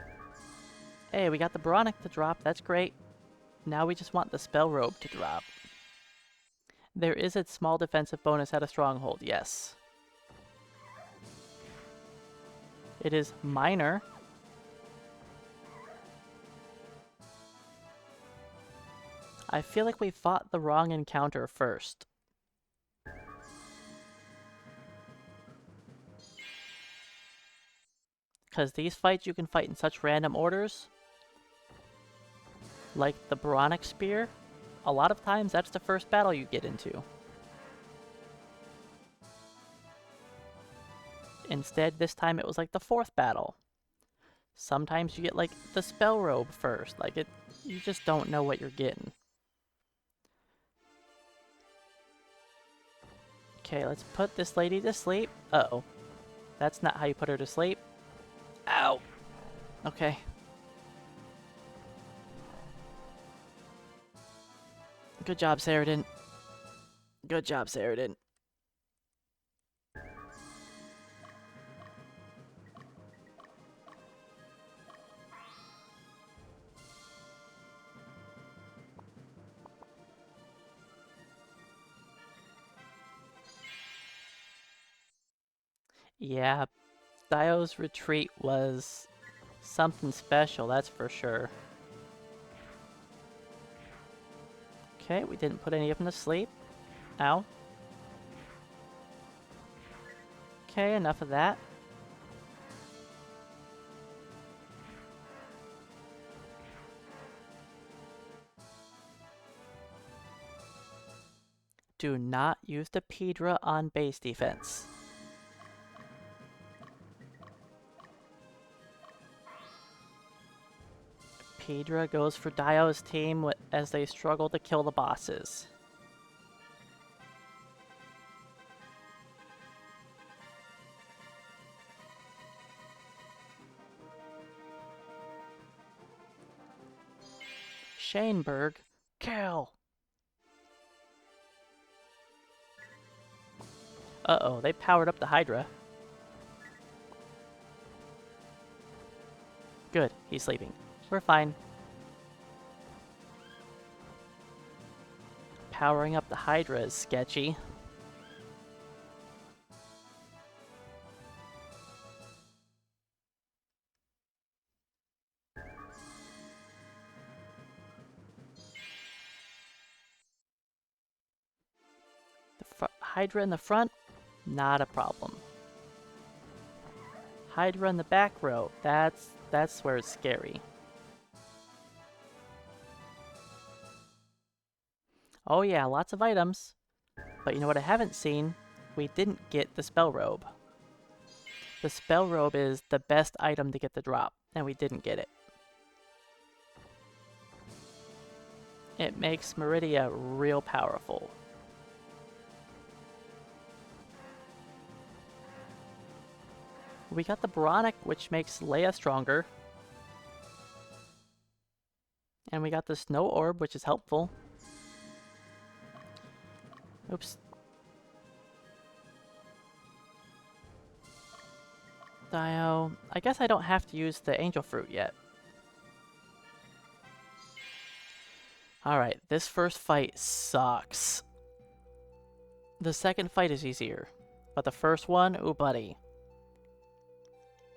Hey, we got the Boronic to drop. That's great. Now we just want the Spell Robe to drop. There is a small defensive bonus at a stronghold, yes. It is minor. I feel like we fought the wrong encounter first. Because these fights you can fight in such random orders. Like the Boronic Spear. A lot of times that's the first battle you get into. Instead, this time it was like the fourth battle. Sometimes you get like the Spell Robe first. Like you just don't know what you're getting. Okay, let's put this lady to sleep. Uh-oh. That's not how you put her to sleep. Ow! Okay. Good job, Saradin. Good job, Saradin. Yeah, Dio's retreat was something special, that's for sure. Okay, we didn't put any of them to sleep. Ow. Okay, enough of that. Do not use the Pedra on base defense. Pedra goes for Dio's team as they struggle to kill the bosses. Shaneberg, kill! Uh-oh, they powered up the Hydra. Good, he's sleeping. We're fine. Powering up the Hydra is sketchy. The Hydra in the front, not a problem. Hydra in the back row, that's where it's scary. Oh yeah, lots of items. But you know what I haven't seen? We didn't get the Spell Robe. The Spell Robe is the best item to get the drop, and we didn't get it. It makes Meridia real powerful. We got the Boronic, which makes Leia stronger. And we got the Snow Orb, which is helpful. Oops. Dio. I guess I don't have to use the angel fruit yet. Alright, this first fight sucks. The second fight is easier. But the first one, ooh buddy.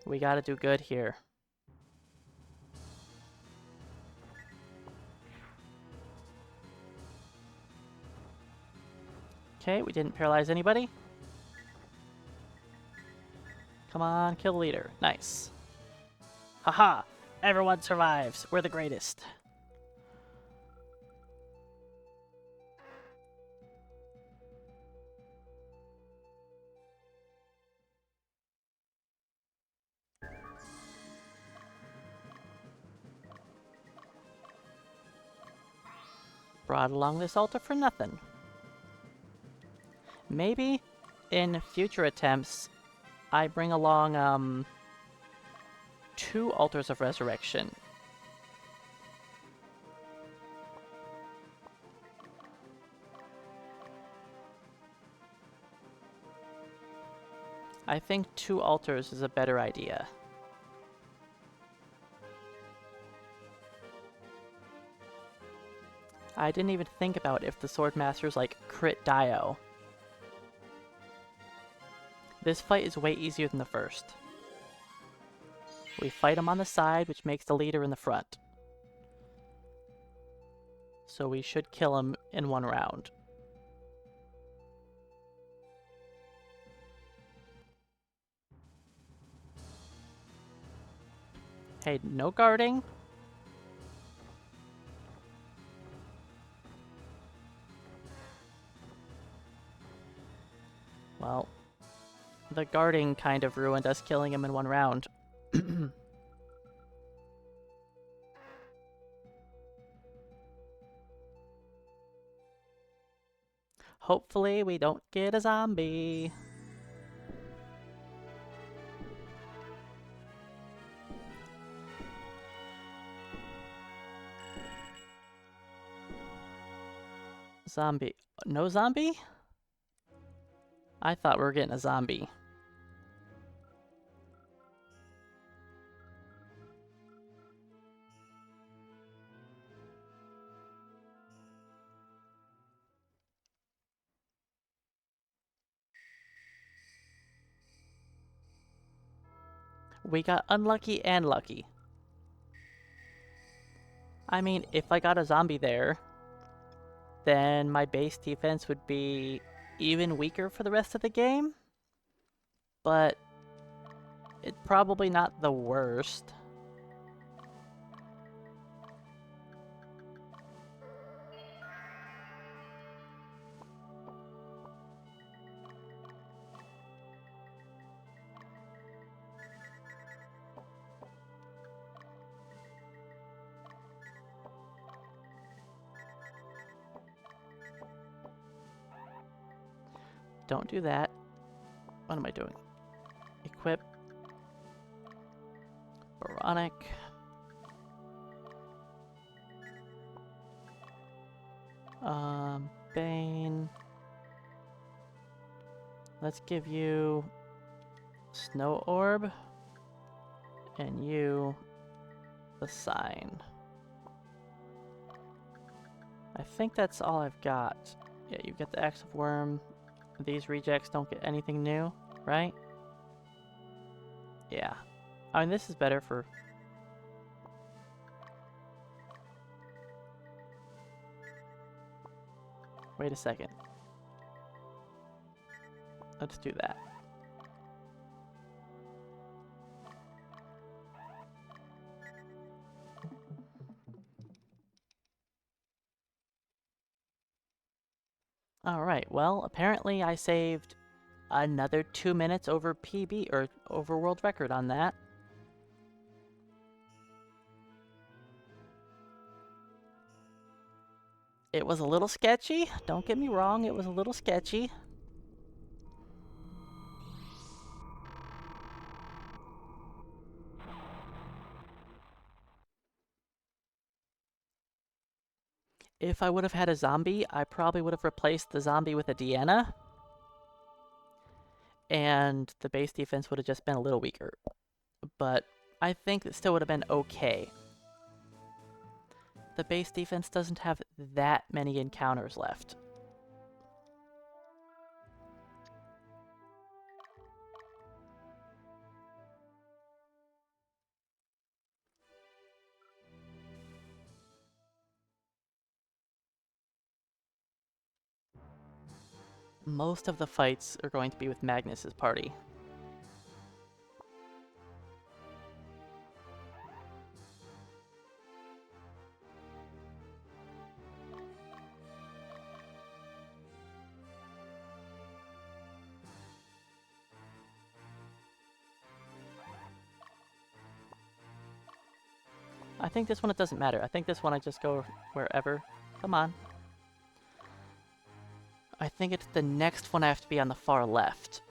We gotta do good here. Okay, we didn't paralyze anybody. Come on, kill the leader. Nice. Haha! Everyone survives. We're the greatest. Brought along this altar for nothing. Maybe in future attempts, I bring along, 2 altars of resurrection. I think 2 altars is a better idea. I didn't even think about if the Swordmaster's like crit Dio. This fight is way easier than the first. We fight him on the side, which makes the leader in the front. So we should kill him in 1 round. Hey, no guarding. Well, the guarding kind of ruined us killing him in 1 round. Hopefully we don't get a zombie. Zombie. No zombie? I thought we were getting a zombie. We got unlucky and lucky. I mean, if I got a zombie there, then my base defense would be even weaker for the rest of the game. But it's probably not the worst. Don't do that. What am I doing? Equip. Boronic. Bane. Let's give you Snow Orb. And you the sign. I think that's all I've got. Yeah, you get the Axe of Worm. These rejects don't get anything new, right? Yeah. I mean, this is better for... Wait a second. Let's do that. Alright, well, apparently I saved another 2 minutes over PB, or over world record on that. It was a little sketchy, don't get me wrong, it was a little sketchy. If I would have had a zombie, I probably would have replaced the zombie with a Deanna. and the base defense would have just been a little weaker. But I think it still would have been okay. The base defense doesn't have that many encounters left. Most of the fights are going to be with Magnus's party. I think this one it doesn't matter. I think this one I just go wherever. Come on. I think it's the next one I have to be on the far left.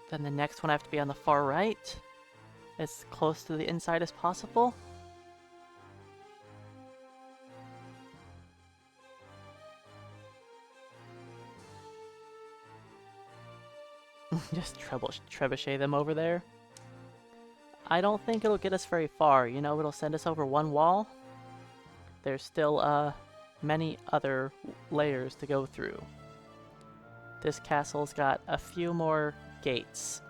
Then the next one I have to be on the far right. As close to the inside as possible. Just trebuchet them over there. I don't think it'll get us very far. You know, it'll send us over one wall. There's still, many other layers to go through. This castle's got a few more gates.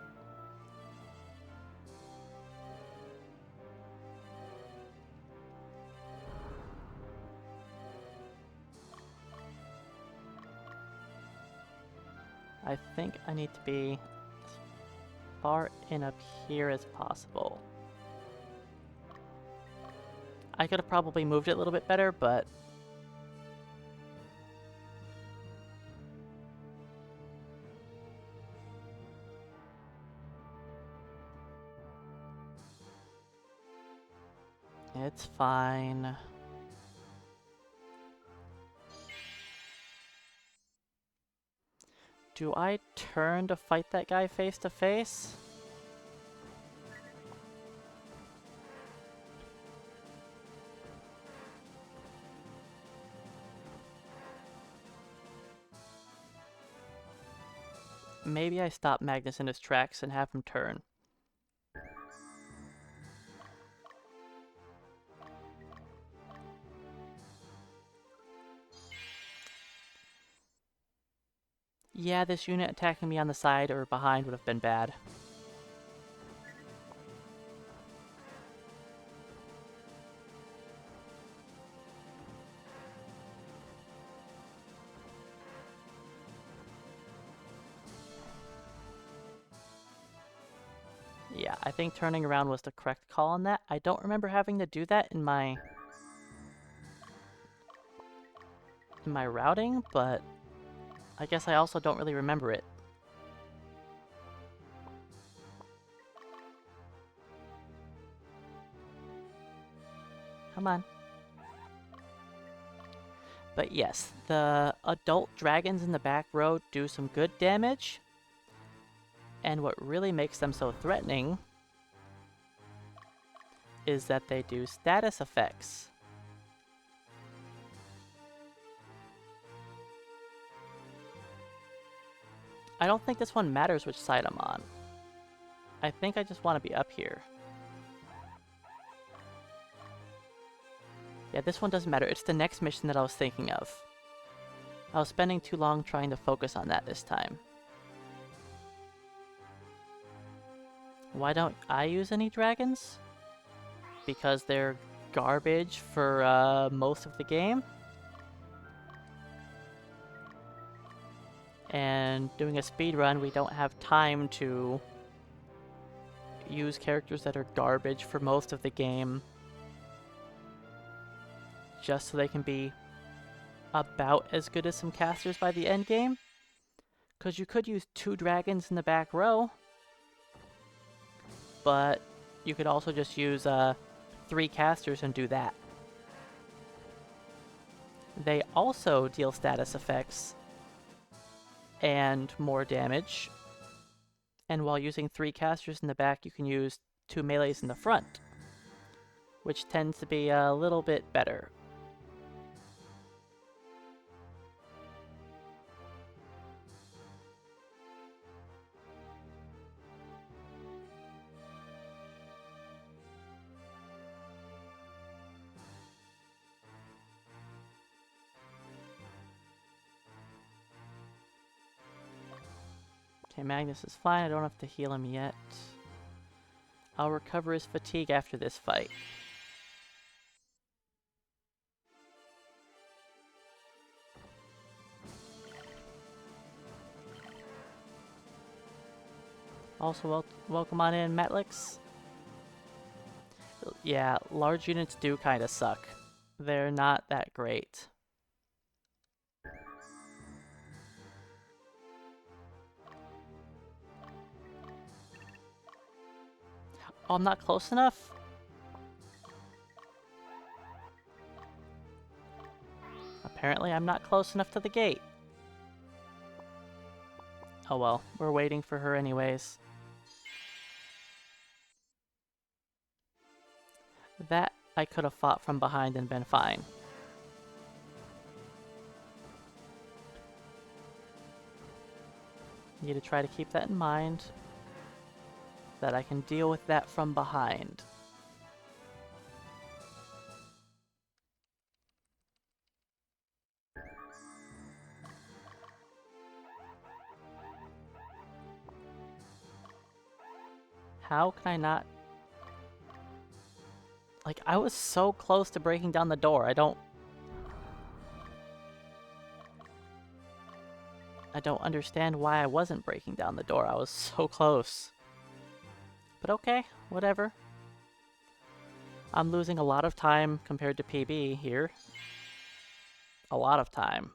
I think I need to be as far in up here as possible. I could have probably moved it a little bit better, but it's fine. Do I turn to fight that guy face to face? Maybe I stop Magnus in his tracks and have him turn. Yeah, this unit attacking me on the side or behind would have been bad. Yeah, I think turning around was the correct call on that. I don't remember having to do that in my routing, but I guess I also don't really remember it. Come on. But yes, the adult dragons in the back row do some good damage. And what really makes them so threatening is that they do status effects. I don't think this one matters which side I'm on. I think I just want to be up here. Yeah, this one doesn't matter. It's the next mission that I was thinking of. I was spending too long trying to focus on that this time. Why don't I use any dragons? Because they're garbage for most of the game. And doing a speedrun, we don't have time to use characters that are garbage for most of the game just so they can be about as good as some casters by the end game. Because you could use 2 dragons in the back row, but you could also just use 3 casters and do that. They also deal status effects and more damage. And while using 3 casters in the back, you can use 2 melees in the front, which tends to be a little bit better. Okay, Magnus is fine. I don't have to heal him yet. I'll recover his fatigue after this fight. Also, welcome on in, Matlix. Yeah, large units do kind of suck. They're not that great. Oh, I'm not close enough? Apparently I'm not close enough to the gate. Oh well, we're waiting for her anyways. That I could have fought from behind and been fine. Need to try to keep that in mind, that I can deal with that from behind. How can I not... Like, I was so close to breaking down the door. I don't understand why I wasn't breaking down the door. I was so close. But okay, whatever. I'm losing a lot of time compared to PB here. A lot of time.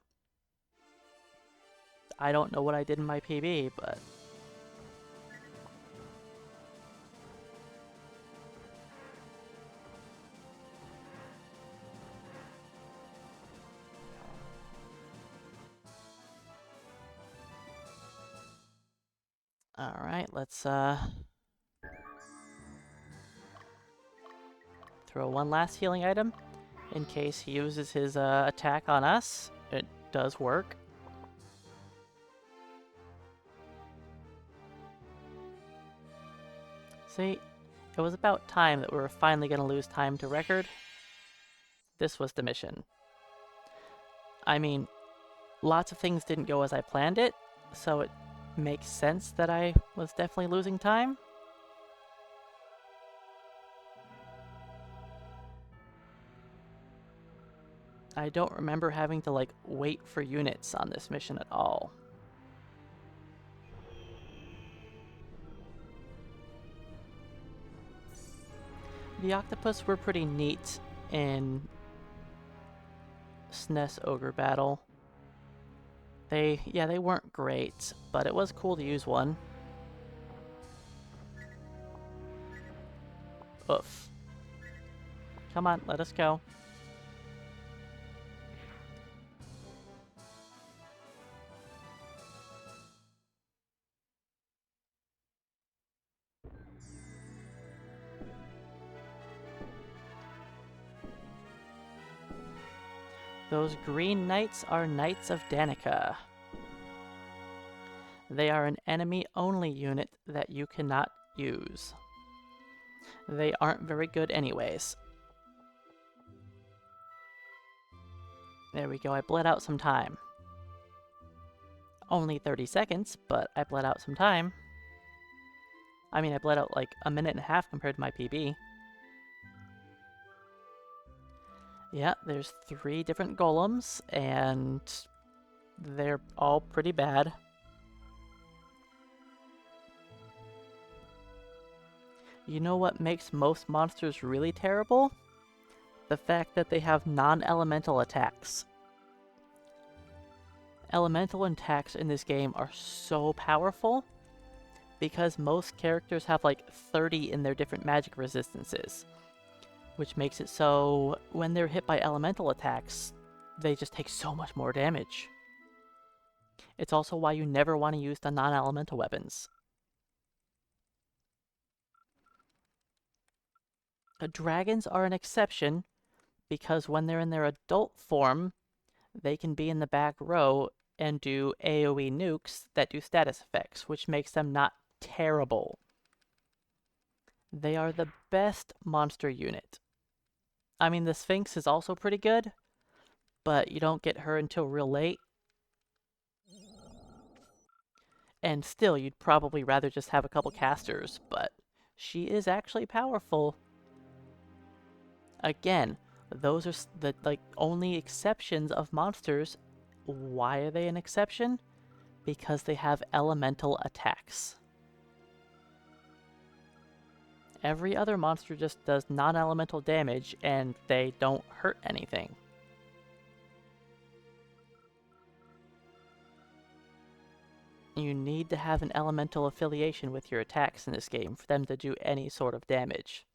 I don't know what I did in my PB, but... Alright, let's throw one last healing item in case he uses his attack on us. It does work. See, it was about time that we were finally going to lose time to record. This was the mission. I mean, lots of things didn't go as I planned it, so it makes sense that I was definitely losing time. I don't remember having to, like, wait for units on this mission at all. The octopus were pretty neat in SNES Ogre Battle. They weren't great, but it was cool to use one. Oof. Come on, let us go. Those green knights are Knights of Danica. They are an enemy-only unit that you cannot use. They aren't very good anyways. There we go, I bled out some time. Only 30 seconds, but I bled out some time. I mean, I bled out like a minute and a half compared to my PB. Yeah, there's 3 different golems, and they're all pretty bad. You know what makes most monsters really terrible? The fact that they have non-elemental attacks. Elemental attacks in this game are so powerful because most characters have like 30 in their different magic resistances, which makes it so when they're hit by elemental attacks, they just take so much more damage. It's also why you never want to use the non-elemental weapons. Dragons are an exception because when they're in their adult form, they can be in the back row and do AoE nukes that do status effects, which makes them not terrible. They are the best monster unit. I mean, the Sphinx is also pretty good, but you don't get her until real late. And still, you'd probably rather just have a couple casters, but she is actually powerful. Again, those are the only exceptions of monsters. Why are they an exception? Because they have elemental attacks. Every other monster just does non-elemental damage, and they don't hurt anything. You need to have an elemental affiliation with your attacks in this game for them to do any sort of damage.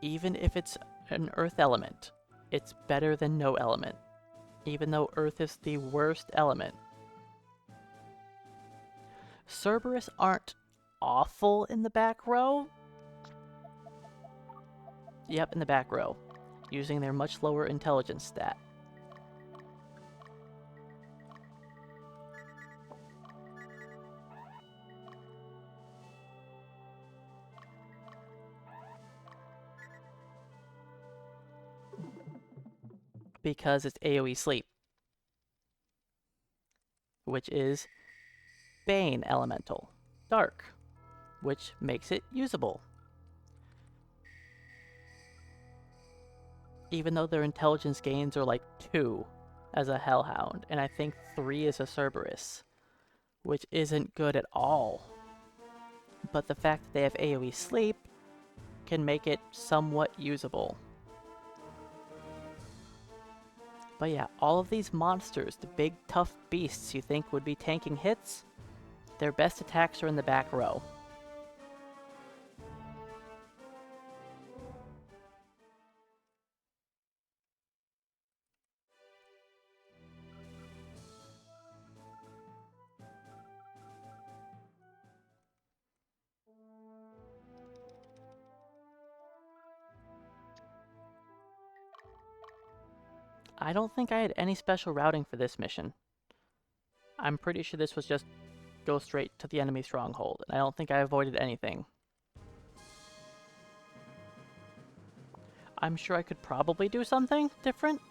Even if it's an earth element, it's better than no element, even though earth is the worst element. Cerberus aren't awful in the back row. Yep, in the back row, using their much lower intelligence stat. Because it's AoE sleep, which is Bane elemental, dark, which makes it usable. Even though their intelligence gains are like 2 as a Hellhound, and I think 3 as a Cerberus, which isn't good at all. But the fact that they have AoE sleep can make it somewhat usable. But yeah, all of these monsters, the big tough beasts you think would be tanking hits, their best attacks are in the back row. I don't think I had any special routing for this mission. I'm pretty sure this was just go straight to the enemy stronghold, and I don't think I avoided anything. I'm sure I could probably do something different.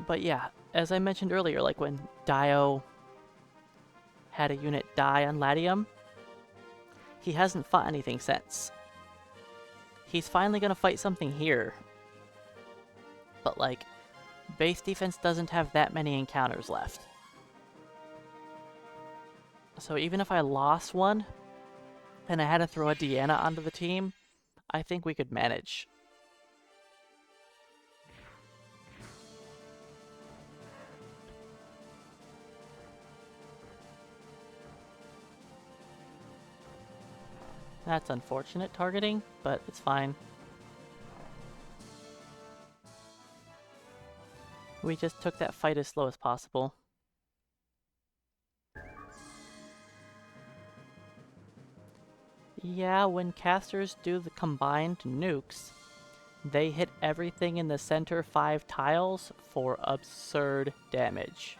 But yeah, as I mentioned earlier, like when Dio had a unit die on Latium, he hasn't fought anything since. He's finally gonna fight something here. But like, base defense doesn't have that many encounters left. So even if I lost one, and I had to throw a Deanna onto the team, I think we could manage. That's unfortunate targeting, but it's fine. We just took that fight as slow as possible. Yeah, when casters do the combined nukes, they hit everything in the center 5 tiles for absurd damage.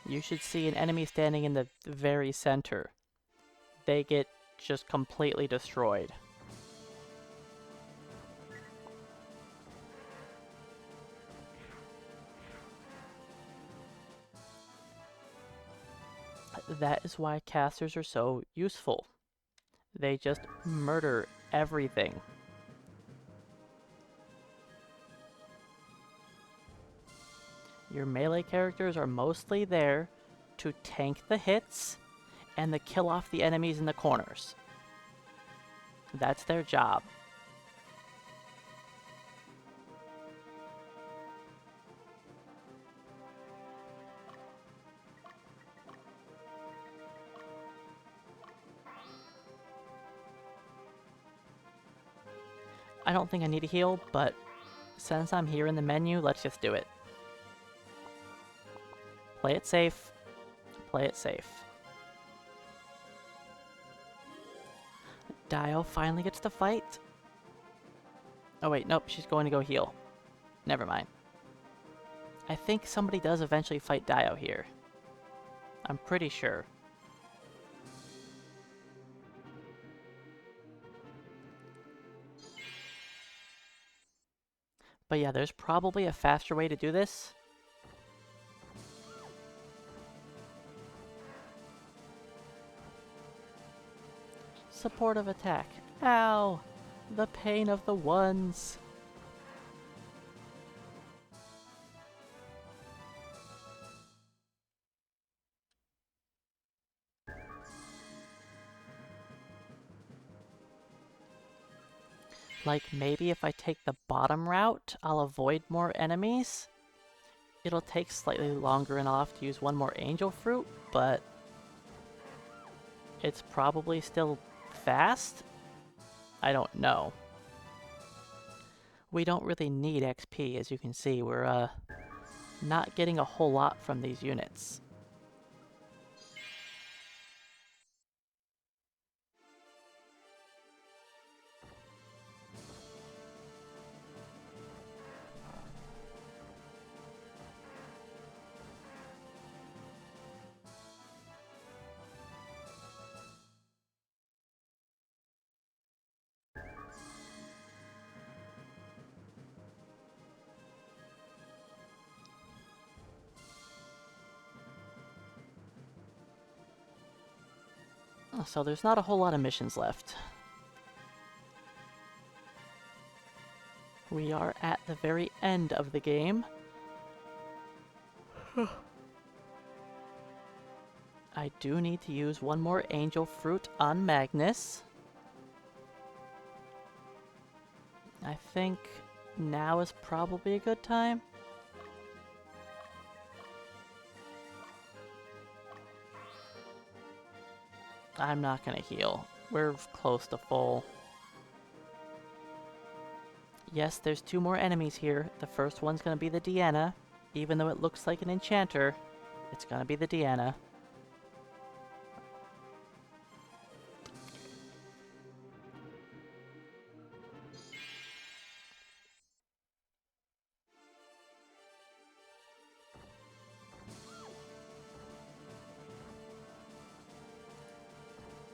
You should see an enemy standing in the very center. They get just completely destroyed. That is why casters are so useful. They just murder everything. Your melee characters are mostly there to tank the hits and to kill off the enemies in the corners. That's their job. I don't think I need a heal, but since I'm here in the menu, let's just do it. Play it safe. Play it safe. Dio finally gets to fight. Oh wait, nope, she's going to go heal. Never mind. I think somebody does eventually fight Dio here. I'm pretty sure. But yeah, there's probably a faster way to do this. Supportive attack. Ow! The pain of the ones. Like, maybe if I take the bottom route, I'll avoid more enemies. It'll take slightly longer and I'll have to use one more angel fruit, but it's probably still fast? I don't know. We don't really need XP, as you can see. We're, not getting a whole lot from these units. So there's not a whole lot of missions left. We are at the very end of the game. I do need to use one more angel fruit on Magnus. I think now is probably a good time. I'm not gonna heal. We're close to full. Yes, there's 2 more enemies here. The first one's gonna be the Deanna. Even though it looks like an enchanter, it's gonna be the Deanna.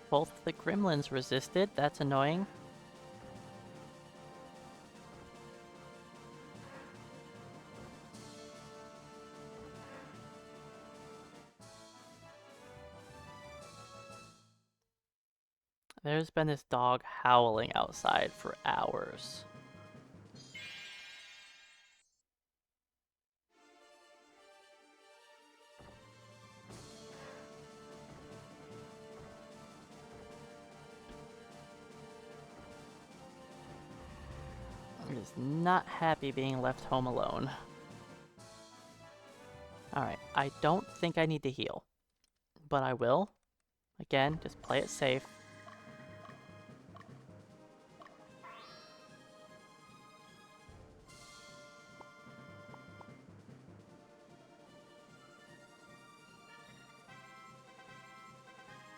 Both of the gremlins resisted. That's annoying. There's been this dog howling outside for hours. I'm just not happy being left home alone. Alright, I don't think I need to heal. But I will. Again, just play it safe.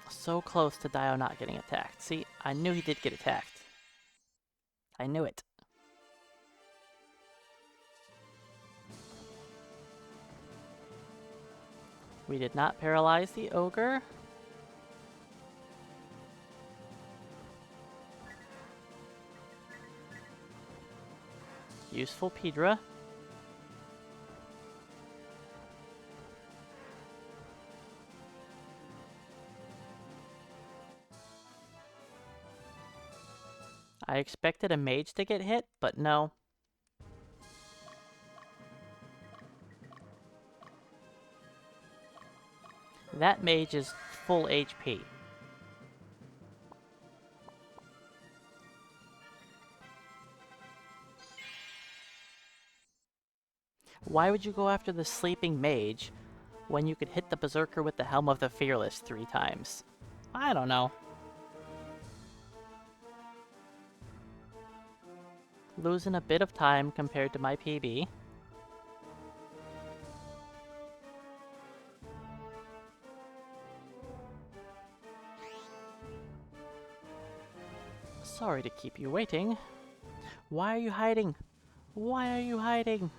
So close to Dio not getting attacked. See, I knew he did get attacked. I knew it. We did not paralyze the ogre. Useful Pedra. I expected a mage to get hit, but no. That mage is full HP. Why would you go after the sleeping mage when you could hit the berserker with the Helm of the Fearless 3 times? I don't know. Losing a bit of time compared to my PB. Sorry to keep you waiting. Why are you hiding? Why are you hiding?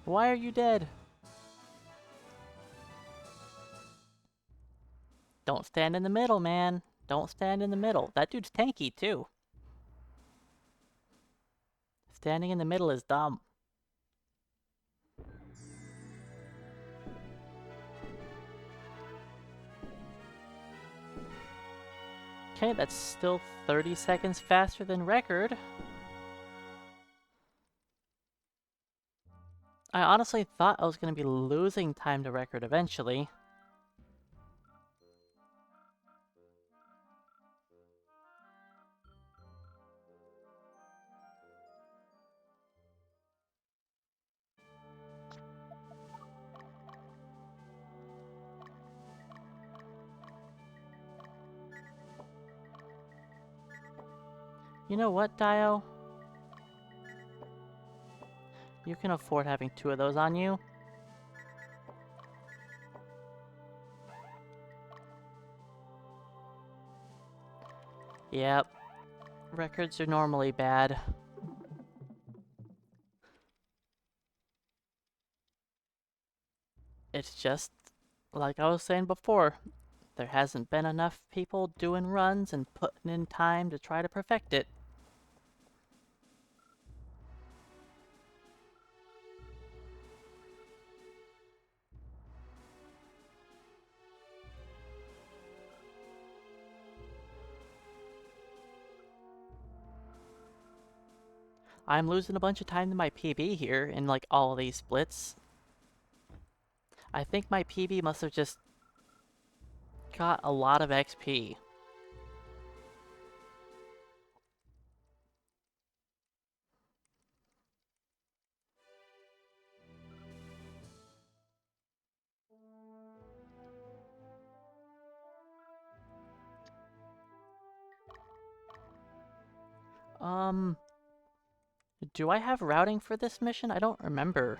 Why are you dead? Don't stand in the middle, man. Don't stand in the middle. That dude's tanky, too. Standing in the middle is dumb. Okay, that's still 30 seconds faster than record. I honestly thought I was going to be losing time to record eventually. You know what, Dio? You can afford having 2 of those on you. Yep. Records are normally bad. It's just, like I was saying before, there hasn't been enough people doing runs and putting in time to try to perfect it. I'm losing a bunch of time to my PB here in like all of these splits. I think my PB must have just got a lot of XP. Do I have routing for this mission? I don't remember.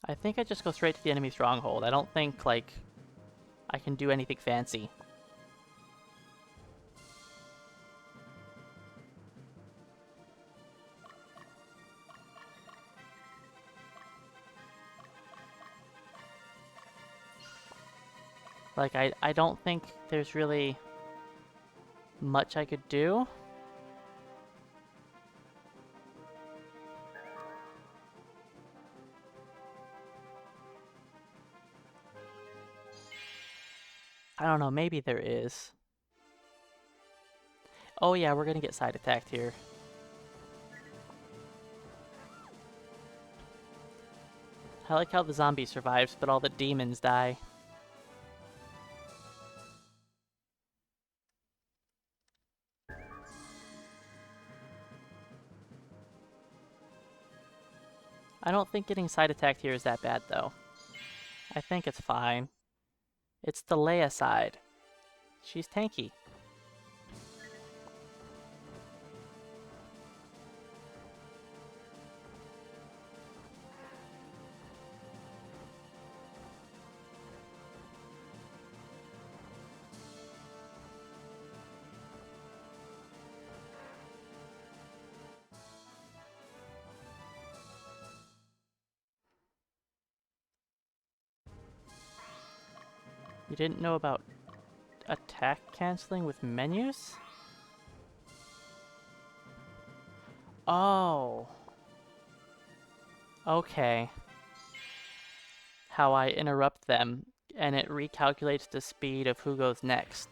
I think I just go straight to the enemy stronghold. I don't think, like, I can do anything fancy. Like, I don't think there's really much I could do. I don't know, maybe there is. Oh yeah, we're gonna get side attacked here. I like how the zombie survives, but all the demons die. I don't think getting side attacked here is that bad, though. I think it's fine. It's the Leia side. She's tanky. You didn't know about attack canceling with menus? Oh. Okay. How I interrupt them, and it recalculates the speed of who goes next.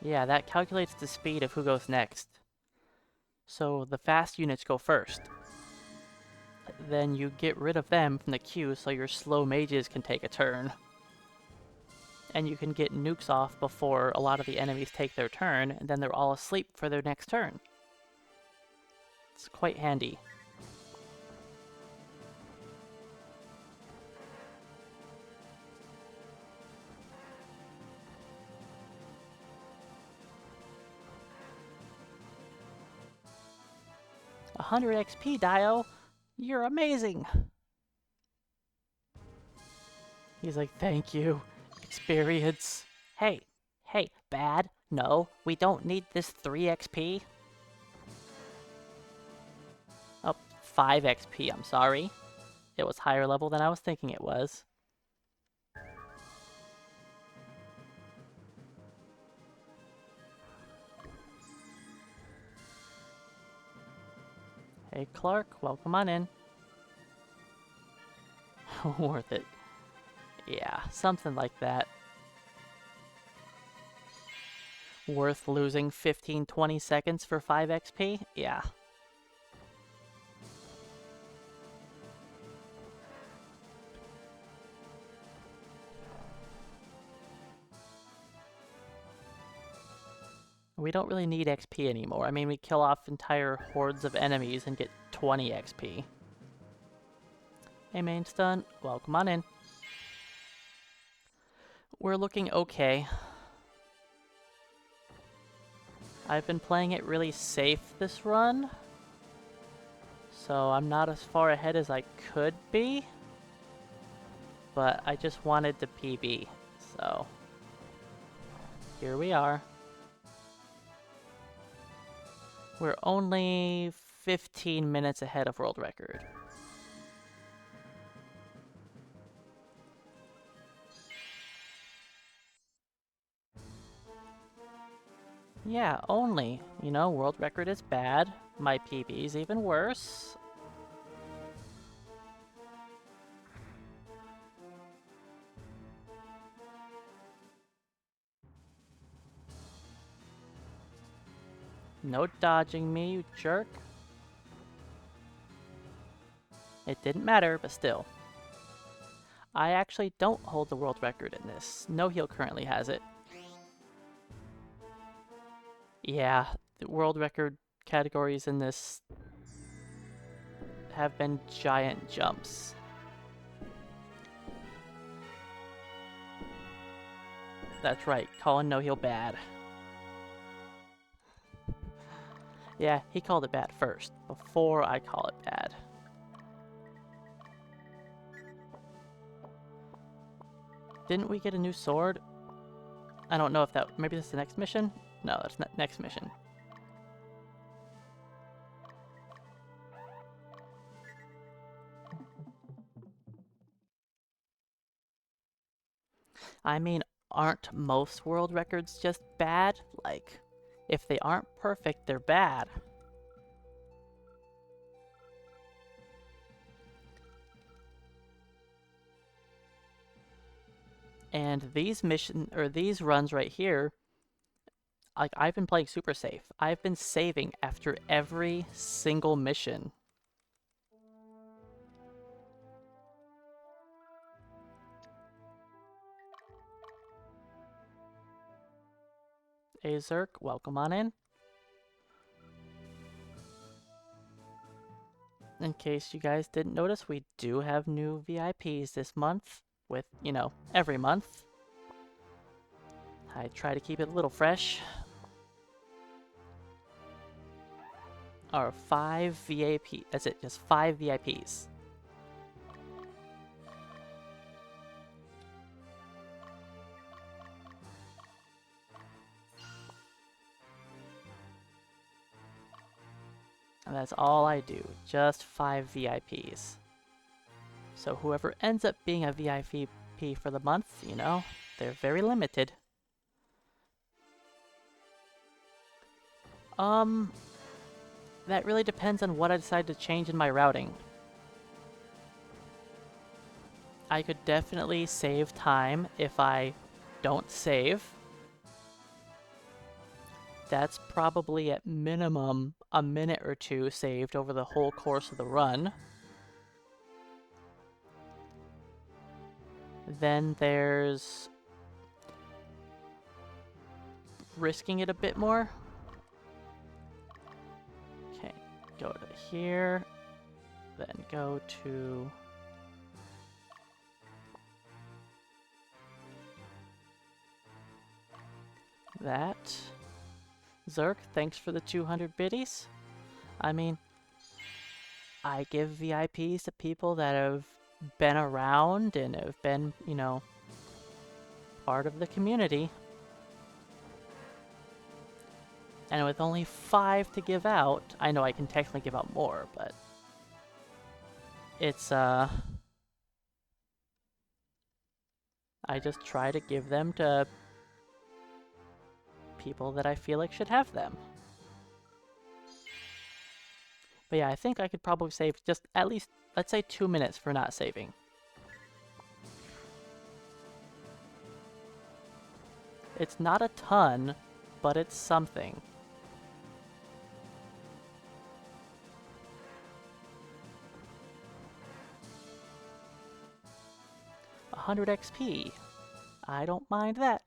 Yeah, that calculates the speed of who goes next. So the fast units go first. Then you get rid of them from the queue so your slow mages can take a turn. And you can get nukes off before a lot of the enemies take their turn, and then they're all asleep for their next turn. It's quite handy. 100 XP, Dio. You're amazing. He's like, thank you. Experience. Hey, bad. No, we don't need this 3 XP. Oh, 5 XP, I'm sorry. It was higher level than I was thinking it was. Hey Clark, welcome on in. Worth it. Yeah, something like that. Worth losing 15-20 seconds for 5 XP? Yeah. We don't really need XP anymore. I mean, we kill off entire hordes of enemies and get 20 XP. Hey main stun, welcome on in. We're looking okay. I've been playing it really safe this run, so I'm not as far ahead as I could be, but I just wanted to PB, so here we are. We're only 15 minutes ahead of world record. Yeah, only. You know, world record is bad. My PB is even worse. No dodging me, you jerk. It didn't matter, but still. I actually don't hold the world record in this. No Heal currently has it. Yeah, the world record categories in this have been giant jumps. That's right, calling No Heal bad. Yeah, he called it bad first, before I call it bad. Didn't we get a new sword? I don't know if that... Maybe that's the next mission? No, that's not next mission. I mean, aren't most world records just bad? Like, if they aren't perfect, they're bad. And these these runs right here, like, I've been playing super safe. I've been saving after every single mission. Azurk, welcome on in. In case you guys didn't notice, we do have new VIPs this month with, you know, every month. I try to keep it a little fresh. Our 5 VIP, that's it, just 5 VIPs. And that's all I do, just 5 VIPs. So whoever ends up being a VIP for the month, you know, they're very limited. That really depends on what I decide to change in my routing. I could definitely save time if I don't save. That's probably at minimum a minute or two saved over the whole course of the run. Then there's risking it a bit more. Okay, go to here, then go to that. Zerk, thanks for the 200 biddies. I mean, I give VIPs to people that have been around and have been, you know, part of the community. And with only 5 to give out, I know I can technically give out more, but it's, I just try to give them to people that I feel like should have them. But yeah, I think I could probably save just at least, let's say 2 minutes for not saving. It's not a ton, but it's something. $100 XP. I don't mind that.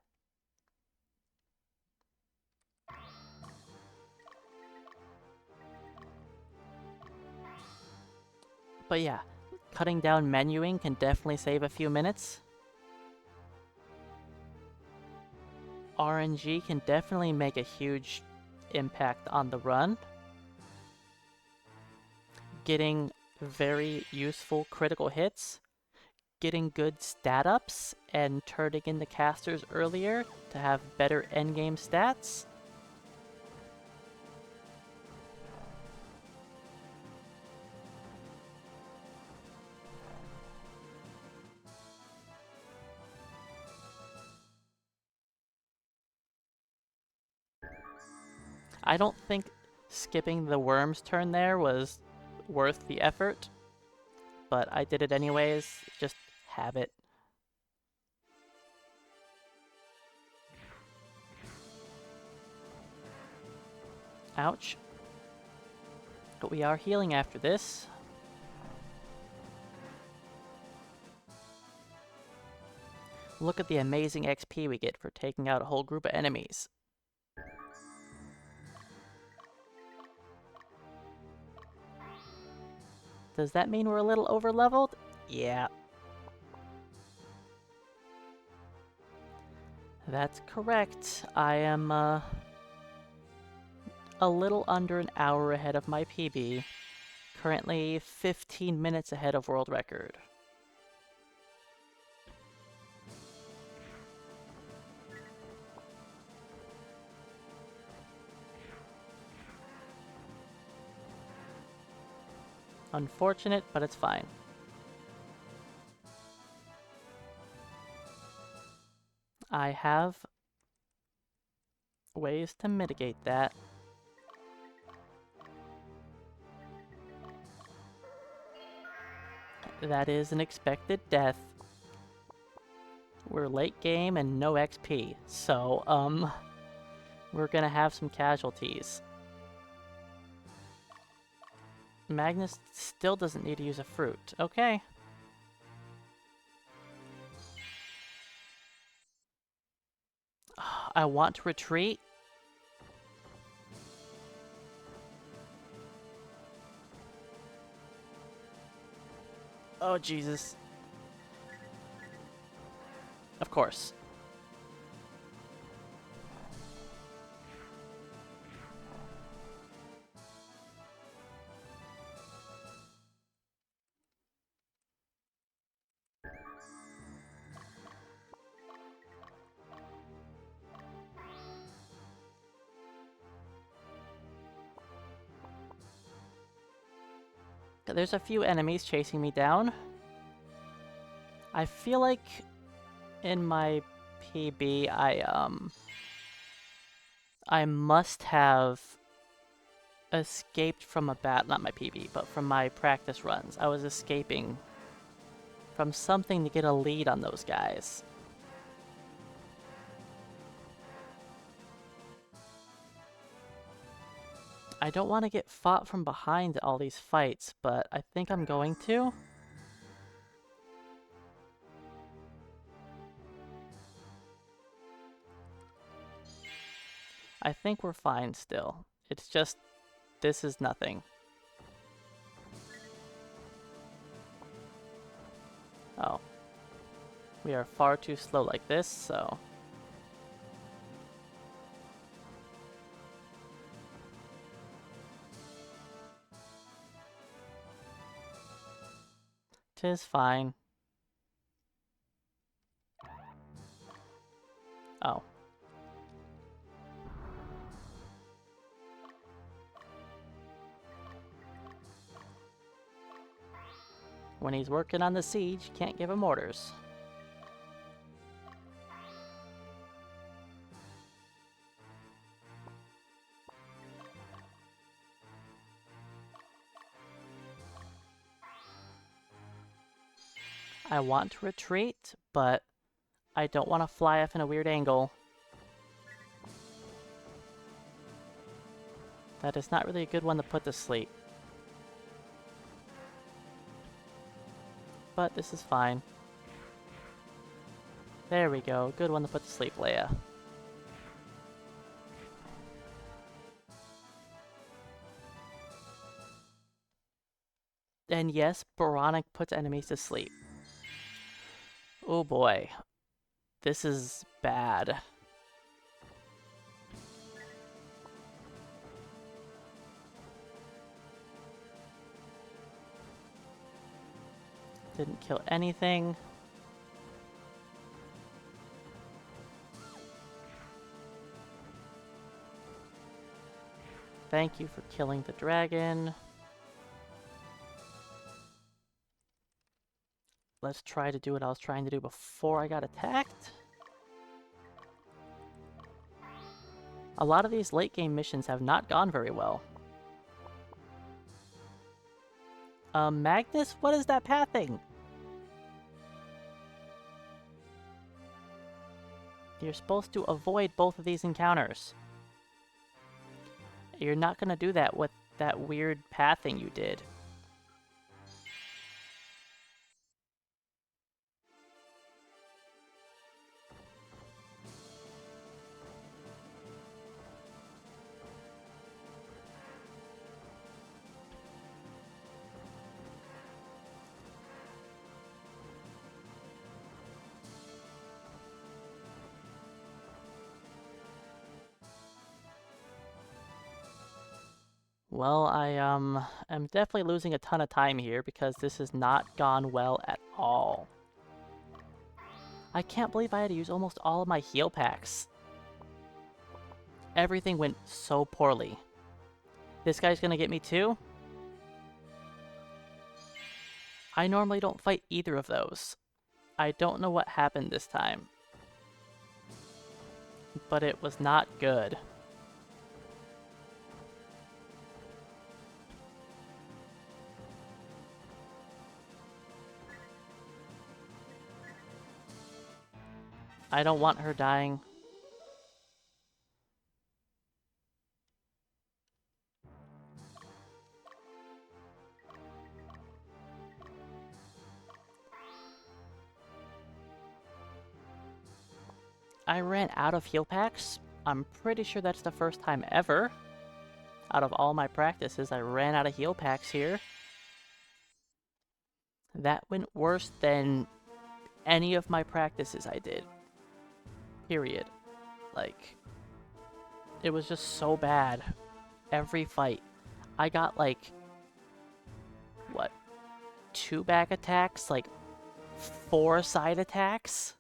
But yeah, cutting down menuing can definitely save a few minutes. RNG can definitely make a huge impact on the run. Getting very useful critical hits, getting good stat ups, and turning in the casters earlier to have better endgame stats. I don't think skipping the worm's turn there was worth the effort, but I did it anyways. Just have it. Ouch. But we are healing after this. Look at the amazing XP we get for taking out a whole group of enemies. Does that mean we're a little overleveled? Yeah. That's correct. I am, a little under an hour ahead of my PB. Currently 15 minutes ahead of world record. Unfortunate, but it's fine. I have ways to mitigate that. That is an expected death. We're late game and no XP, so, we're gonna have some casualties. Magnus still doesn't need to use a fruit. Okay. I want to retreat. Oh, Jesus. Of course. There's a few enemies chasing me down. I feel like in my PB, I must have escaped from a bat, not my PB, but from my practice runs. I was escaping from something to get a lead on those guys. I don't want to get fought from behind all these fights, but I think I'm going to. I think we're fine still. It's just, this is nothing. Oh. We are far too slow like this, so... 'Tis fine. Oh. When he's working on the siege, you can't give him orders. I want to retreat, but I don't want to fly off in a weird angle. That is not really a good one to put to sleep. But this is fine. There we go. Good one to put to sleep, Leia. And yes, Boronic puts enemies to sleep. Oh boy. This is bad. Didn't kill anything. Thank you for killing the dragon. Let's try to do what I was trying to do before I got attacked. A lot of these late game missions have not gone very well. Magnus, what is that pathing? You're supposed to avoid both of these encounters. You're not gonna do that with that weird pathing you did. Well, I am definitely losing a ton of time here because this has not gone well at all. I can't believe I had to use almost all of my heal packs. Everything went so poorly. This guy's gonna get me too? I normally don't fight either of those. I don't know what happened this time. But it was not good. I don't want her dying. I ran out of heal packs. I'm pretty sure that's the first time ever. Out of all my practices, I ran out of heal packs here. That went worse than any of my practices I did. Period. Like, it was just so bad. Every fight. I got like, what, 2 back attacks? Like, 4 side attacks?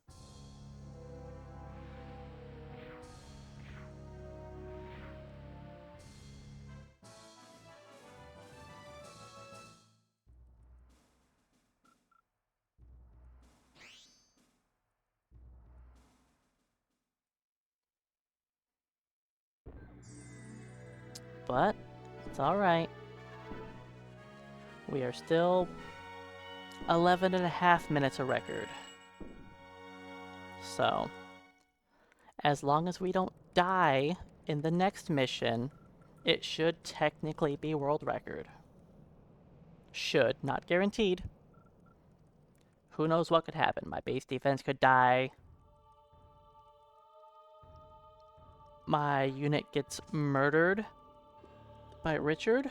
But, it's alright. We are still 11.5 minutes a record. So, as long as we don't die in the next mission, it should technically be world record. Should, not guaranteed. Who knows what could happen? My base defense could die. My unit gets murdered by Richard.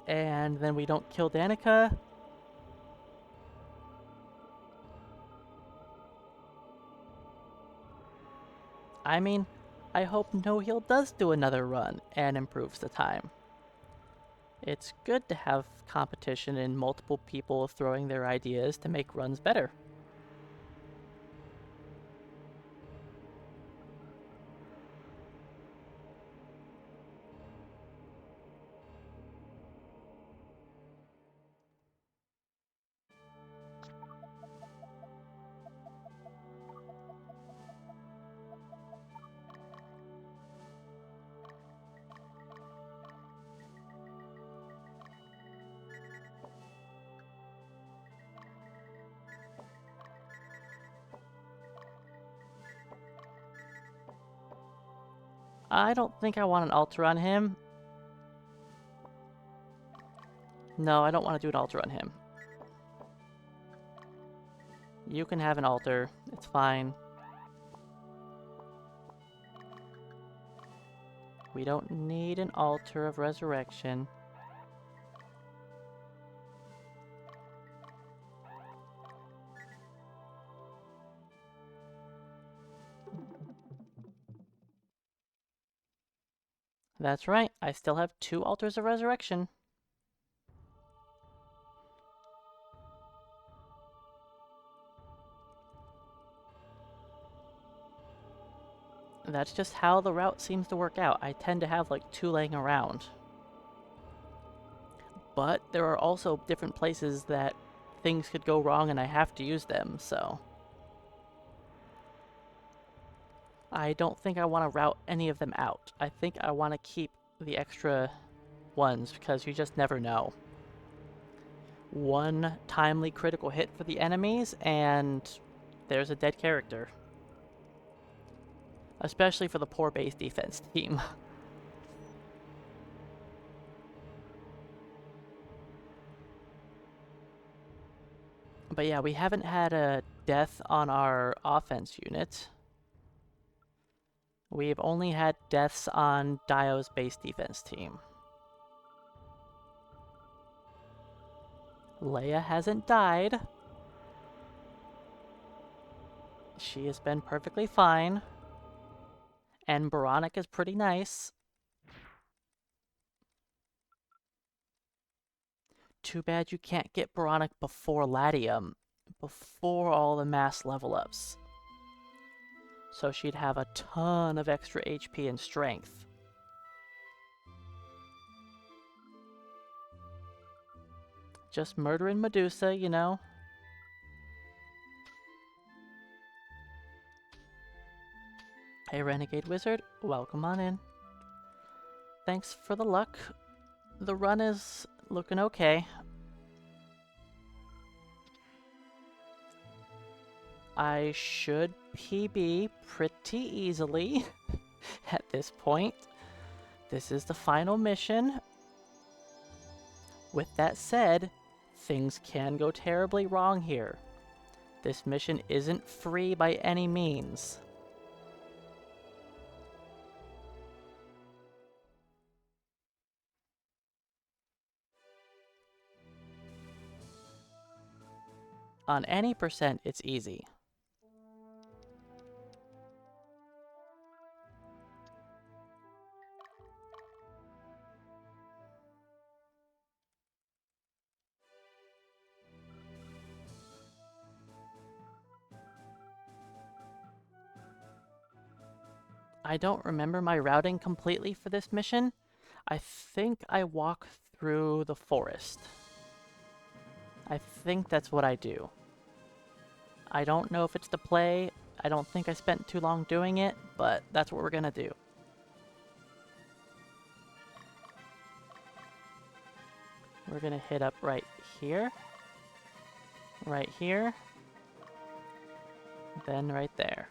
And then we don't kill Danica. I mean, I hope No Heal does do another run and improves the time. It's good to have competition and multiple people throwing their ideas to make runs better. I don't think I want an altar on him. No, I don't want to do an altar on him. You can have an altar. It's fine. We don't need an altar of resurrection. That's right. I still have 2 altars of resurrection. That's just how the route seems to work out. I tend to have like 2 laying around. But there are also different places that things could go wrong and I have to use them, so... I don't think I want to route any of them out. I think I want to keep the extra ones because you just never know. 1 timely critical hit for the enemies and there's a dead character. Especially for the poor base defense team. But yeah, we haven't had a death on our offense unit. We've only had deaths on Dio's base defense team. Leia hasn't died. She has been perfectly fine. And Baronic is pretty nice. Too bad you can't get Baronic before Latium. Before all the mass level ups. So she'd have a ton of extra HP and strength. Just murdering Medusa, you know? Hey, Renegade Wizard, welcome on in. Thanks for the luck. The run is looking okay. I should PB pretty easily at this point. This is the final mission. With that said, things can go terribly wrong here. This mission isn't free by any means. On any percent, it's easy. I don't remember my routing completely for this mission. I think I walk through the forest. I think that's what I do. I don't know if it's to play. I don't think I spent too long doing it, but that's what we're gonna do. We're gonna hit up right here, then right there.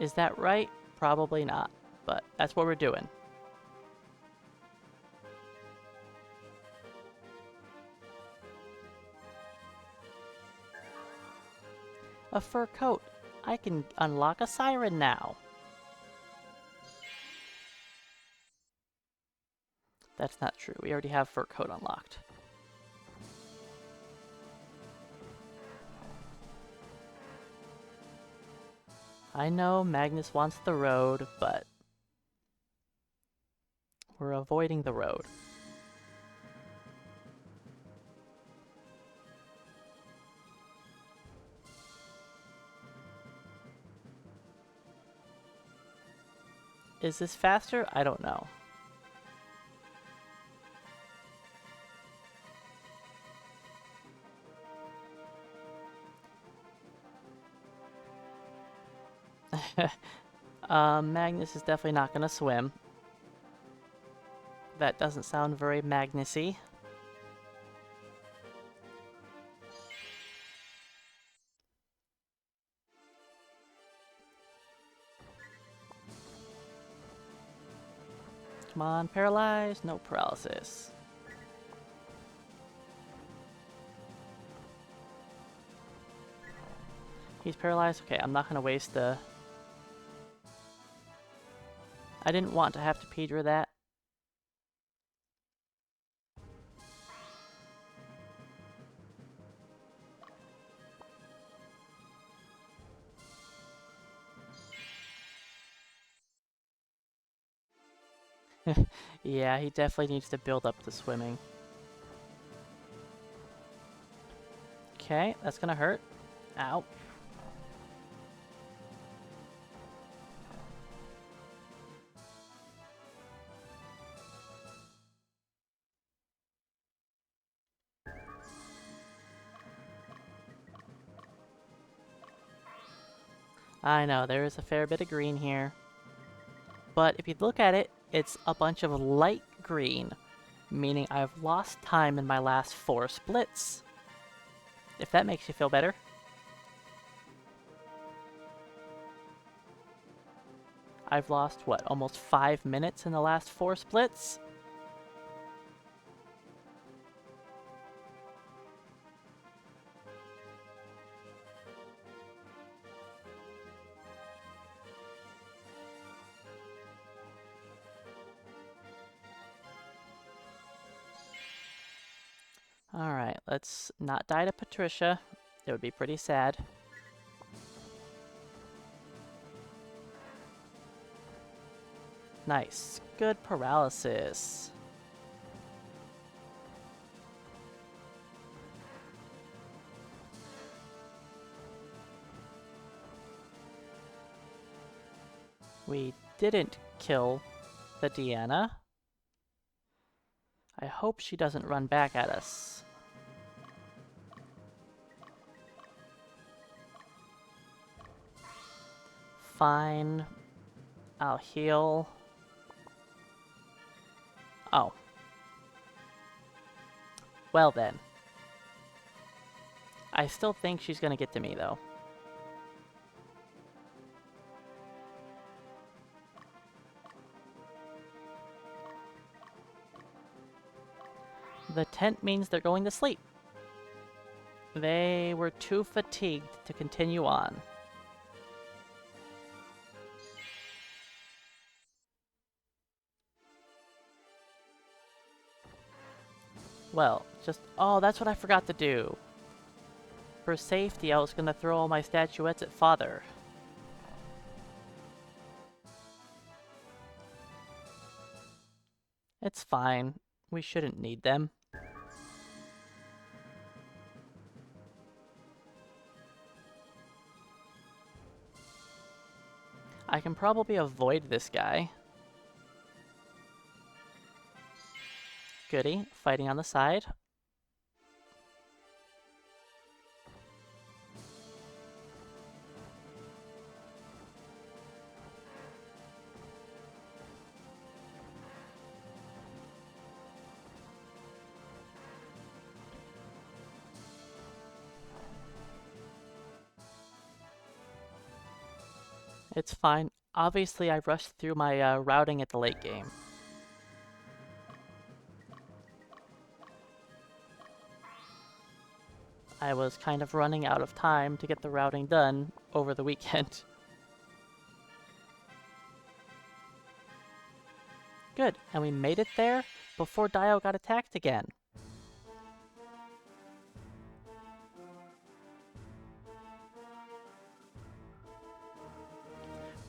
Is that right? Probably not, but that's what we're doing. A fur coat. I can unlock a siren now. That's not true. We already have fur coat unlocked. I know Magnus wants the road, but We're avoiding the road. Is this faster? I don't know. Magnus is definitely not gonna swim. That doesn't sound very Magnus-y. Come on, paralyzed. No paralysis. He's paralyzed? Okay, I'm not gonna waste the... I didn't want to have to Pedra that. Yeah, he definitely needs to build up the swimming. Okay, that's gonna hurt. Ow. I know, there is a fair bit of green here. But if you look at it, it's a bunch of light green, meaning I've lost time in my last 4 splits. If that makes you feel better. I've lost, what, almost 5 minutes in the last 4 splits? Alright, let's not die to Patricia. It would be pretty sad. Nice. Good paralysis. We didn't kill the Deanna. I hope she doesn't run back at us. Fine. I'll heal. Oh. Well then. I still think she's gonna get to me, though. The tent means they're going to sleep. They were too fatigued to continue on. Well, just... Oh, that's what I forgot to do. For safety, I was gonna throw all my statuettes at Father. It's fine. We shouldn't need them. I can probably avoid this guy. Goody, fighting on the side. It's fine. Obviously, I rushed through my routing at the late game. I was kind of running out of time to get the routing done over the weekend. Good, and we made it there before Dio got attacked again.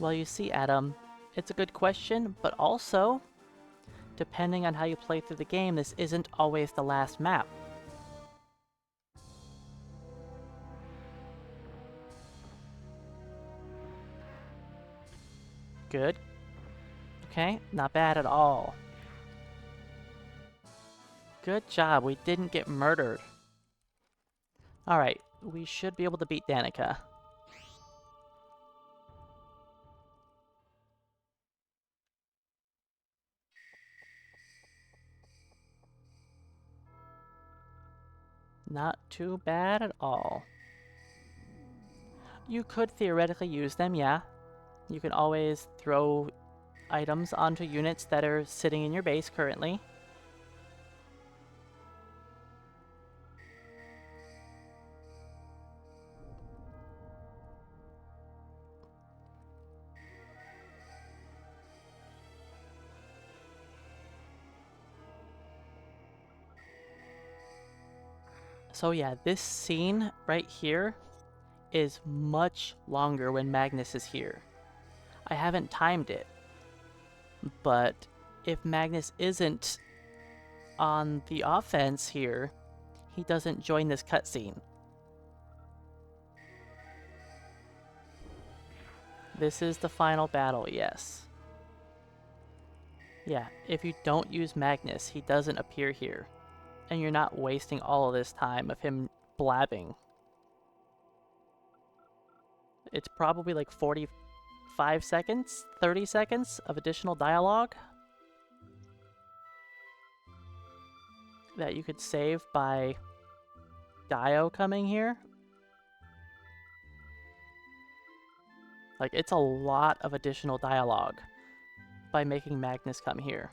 Well, you see, Adam, it's a good question, but also, depending on how you play through the game, this isn't always the last map. Good. Okay, not bad at all. Good job, we didn't get murdered. Alright, we should be able to beat Danica. Not too bad at all. You could theoretically use them, yeah. You can always throw items onto units that are sitting in your base currently. So yeah, this scene right here is much longer when Magnus is here. I haven't timed it, but if Magnus isn't on the offense here, he doesn't join this cutscene. This is the final battle, yes. Yeah, if you don't use Magnus, he doesn't appear here. And you're not wasting all of this time of him blabbing. It's probably like 45 seconds, 30 seconds of additional dialogue that you could save by Dio coming here. Like, it's a lot of additional dialogue by making Magnus come here.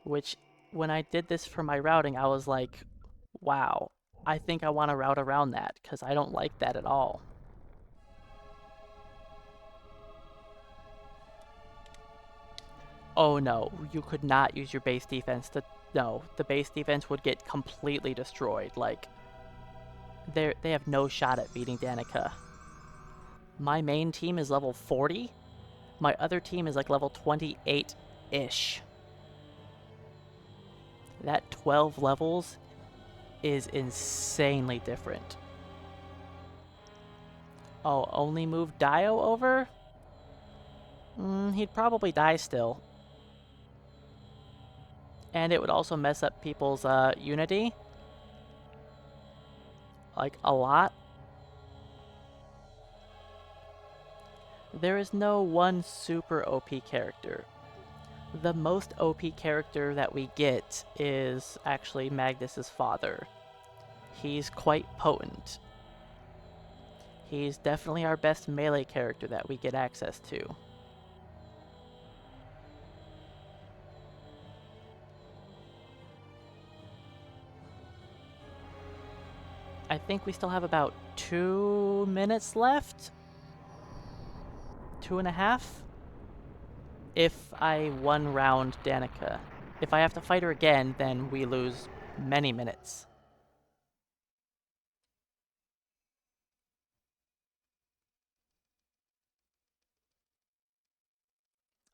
Which, when I did this for my routing, I was like, wow, I think I want to route around that, because I don't like that at all. Oh no, you could not use your base defense to... No, the base defense would get completely destroyed. Like, they have no shot at beating Danica. My main team is level 40. My other team is like level 28-ish. That 12 levels is insanely different. Oh, only move Dio over? He'd probably die still. And it would also mess up people's unity. Like, a lot. There is no one super OP character. The most OP character that we get is actually Magnus's father. He's quite potent. He's definitely our best melee character that we get access to. I think we still have about 2 minutes left? 2.5? If I one round Danica. If I have to fight her again, then we lose many minutes.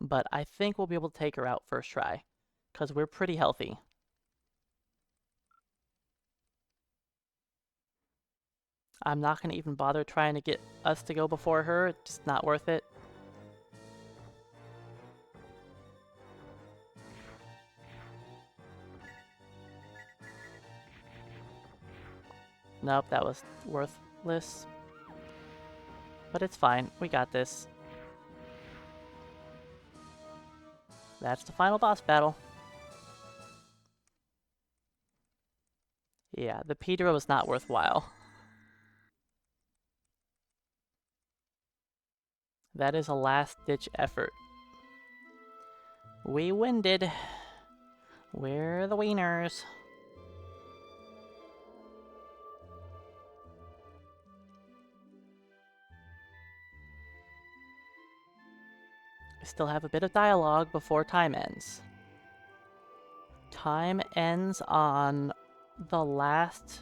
But I think we'll be able to take her out first try, because we're pretty healthy. I'm not going to even bother trying to get us to go before her. It's just not worth it. Nope, that was worthless. But it's fine. We got this. That's the final boss battle. Yeah, the Pedro was not worthwhile. That is a last-ditch effort. We winded. We're the wieners. We still have a bit of dialogue before time ends. Time ends on the last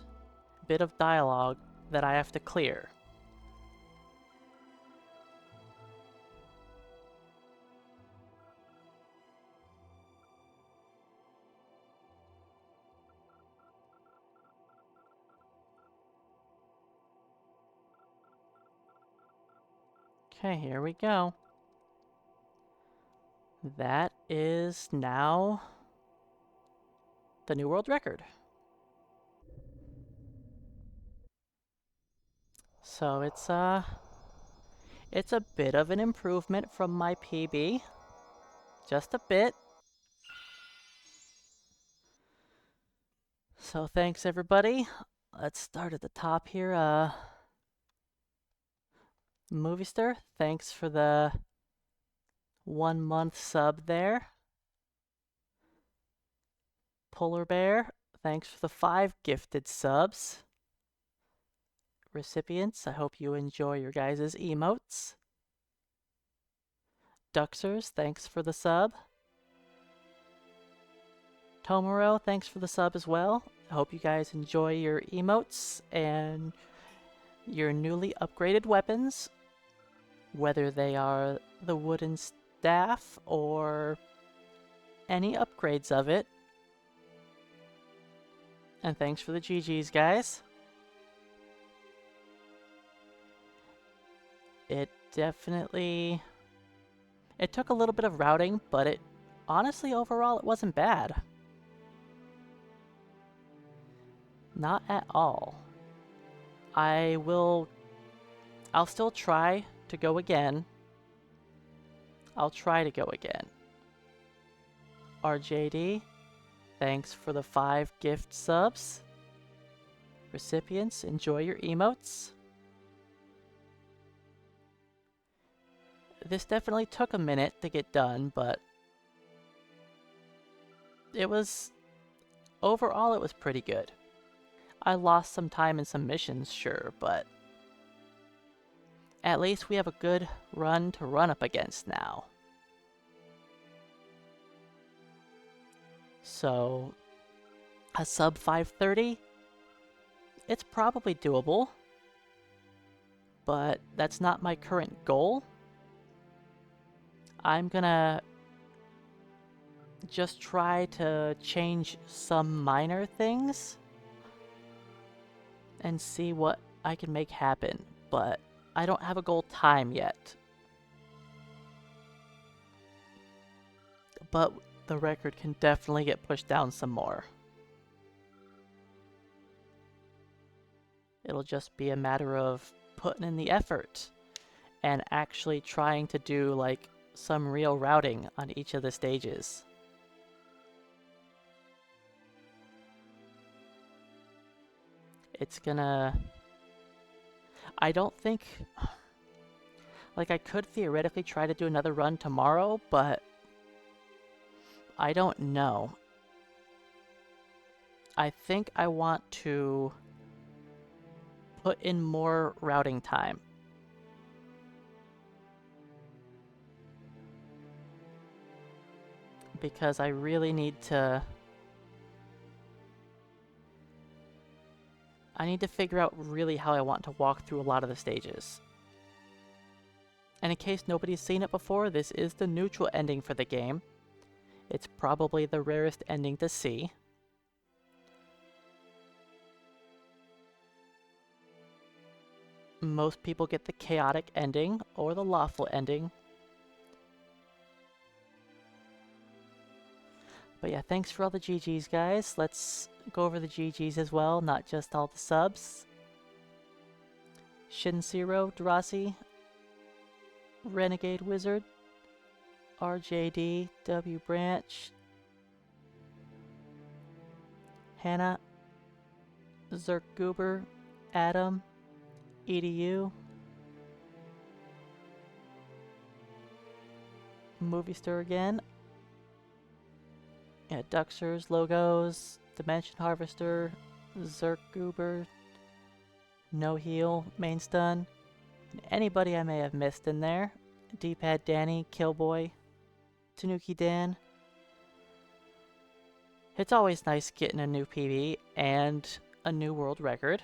bit of dialogue that I have to clear. Okay, here we go. That is now the new world record. So it's a bit of an improvement from my PB. Just a bit. So thanks everybody. Let's start at the top here. Moviester, thanks for the 1 month sub there. Polar Bear, thanks for the 5 gifted subs. Recipients, I hope you enjoy your guys' emotes. Duxers, thanks for the sub. Tomoro, thanks for the sub as well. I hope you guys enjoy your emotes and your newly upgraded weapons, whether they are the wooden staff or any upgrades of it. And thanks for the GGs, guys. It definitely... It took a little bit of routing, but it honestly, overall, it wasn't bad. Not at all. I'll still try to go again. I'll try to go again. RJD, thanks for the 5 gift subs. Recipients, enjoy your emotes. This definitely took a minute to get done, but overall it was pretty good. I lost some time in some missions, sure, but at least we have a good run to run up against now. So, a sub 530, it's probably doable, but that's not my current goal. I'm gonna just try to change some minor things and see what I can make happen, but I don't have a goal time yet. But the record can definitely get pushed down some more. It'll just be a matter of putting in the effort and actually trying to do like some real routing on each of the stages. It's gonna... I don't think... Like, I could theoretically try to do another run tomorrow, but I don't know. I think I want to put in more routing time. Because I really need to... I need to figure out really how I want to walk through a lot of the stages. And in case nobody's seen it before, this is the neutral ending for the game. It's probably the rarest ending to see. Most people get the chaotic ending or the lawful ending. But yeah, thanks for all the GGs, guys. Let's go over the GGs as well, not just all the subs. Shinzero, Drossi, Renegade Wizard, RJD, W Branch, Hannah, Zerk Goober, Adam, EDU, Moviester again, yeah, Duxers, Logos, Dimension Harvester, Zerk Goober, No Heal, Main Stun, and anybody I may have missed in there. D-Pad Danny, Killboy, Tanuki Dan. It's always nice getting a new PB and a new world record.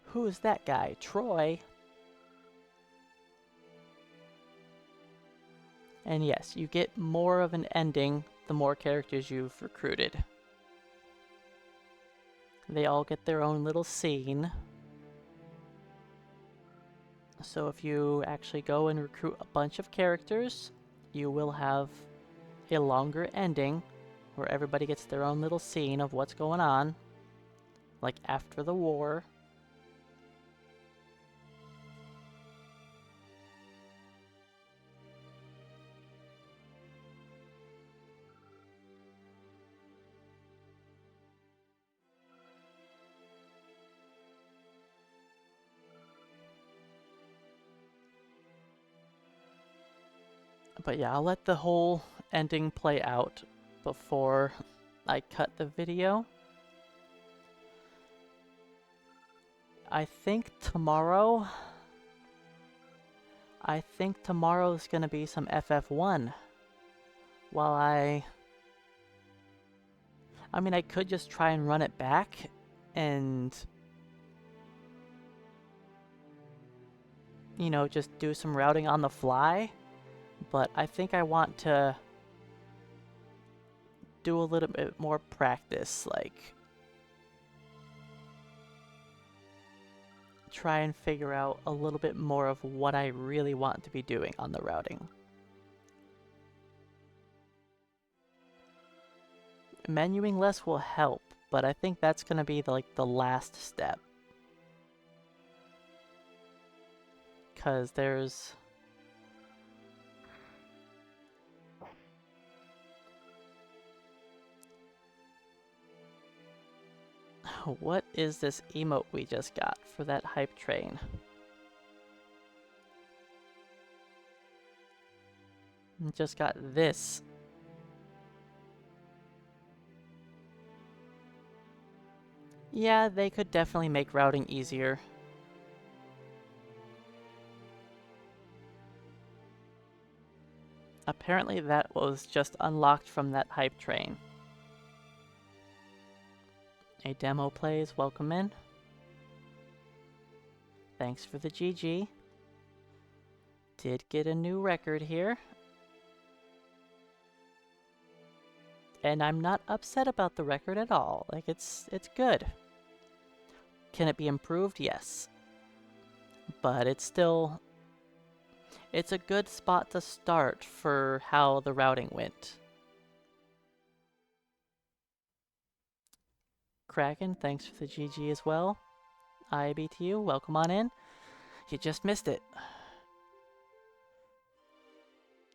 Who is that guy? Troy? And yes, you get more of an ending the more characters you've recruited. They all get their own little scene. So if you actually go and recruit a bunch of characters, you will have a longer ending where everybody gets their own little scene of what's going on, like after the war. But yeah, I'll let the whole ending play out before I cut the video. I think tomorrow's gonna be some FF1. While I mean, I could just try and run it back and, you know, just do some routing on the fly. But I think I want to do a little bit more practice, like try and figure out a little bit more of what I really want to be doing on the routing. Menuing less will help, but I think that's going to be the last step. Because there's... What is this emote we just got for that hype train? Just got this. Yeah, they could definitely make routing easier. Apparently that was just unlocked from that hype train. A demo plays, welcome in. Thanks for the GG. Did get a new record here. And I'm not upset about the record at all. Like, it's good. Can it be improved? Yes. But it's still... It's a good spot to start for how the routing went. Kraken, thanks for the GG as well. IBTU, welcome on in. You just missed it.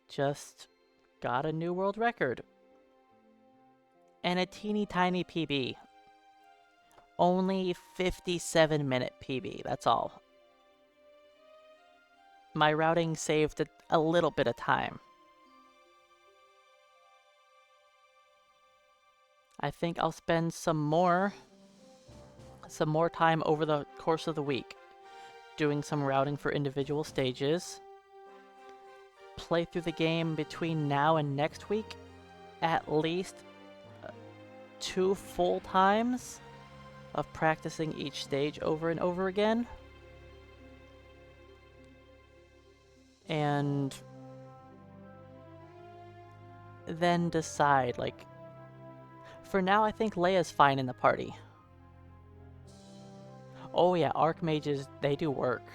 Just got a new world record. And a teeny tiny PB. Only 57-minute PB, that's all. My routing saved a little bit of time. I think I'll spend some more time over the course of the week doing some routing for individual stages. Play through the game between now and next week at least 2 full times of practicing each stage over and over again. And then decide, like, for now I think Leia's fine in the party. Oh yeah, Archmages, they do work.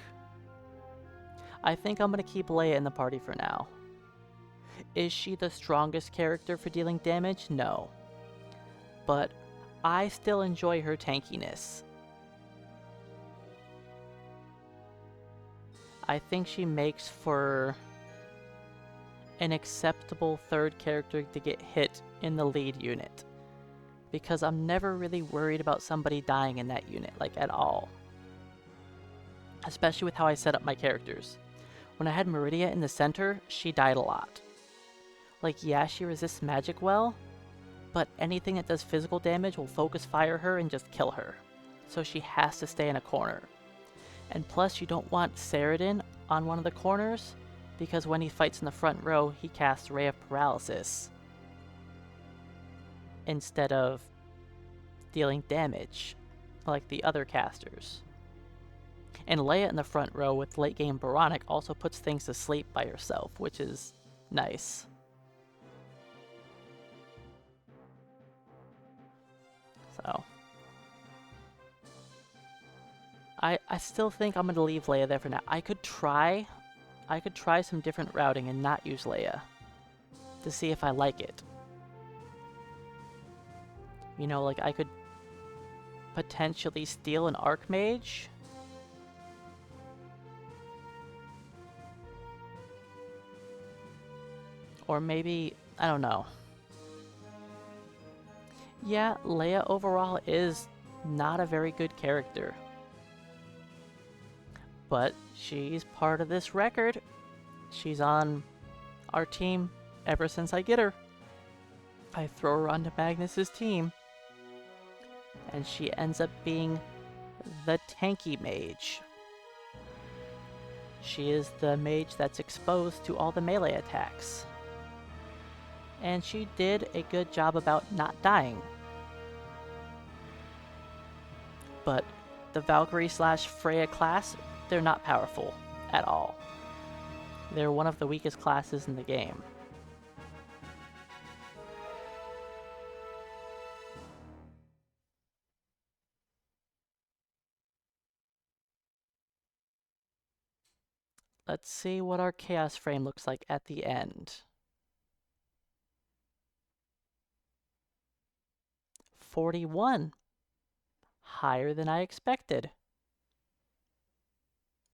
I think I'm gonna keep Leia in the party for now. Is she the strongest character for dealing damage? No. But I still enjoy her tankiness. I think she makes for an acceptable third character to get hit in the lead unit. Because I'm never really worried about somebody dying in that unit, like, at all. Especially with how I set up my characters. When I had Meridia in the center, she died a lot. Like, yeah, she resists magic well, but anything that does physical damage will focus fire her and just kill her. So she has to stay in a corner. And plus, you don't want Saradin on one of the corners, because when he fights in the front row, he casts Ray of Paralysis instead of dealing damage like the other casters. And Leia in the front row with late game Baronic also puts things to sleep by herself, which is nice. So, I still think I'm gonna leave Leia there for now. I could try some different routing and not use Leia to see if I like it. You know, like I could potentially steal an Archmage. Or maybe, I don't know. Yeah, Leia overall is not a very good character. But she's part of this record. She's on our team ever since I get her. I throw her onto Magnus's team. And she ends up being the tanky mage. She is the mage that's exposed to all the melee attacks. And she did a good job about not dying. But the Valkyrie / Freya class, they're not powerful at all. They're one of the weakest classes in the game. Let's see what our chaos frame looks like at the end. 41. Higher than I expected.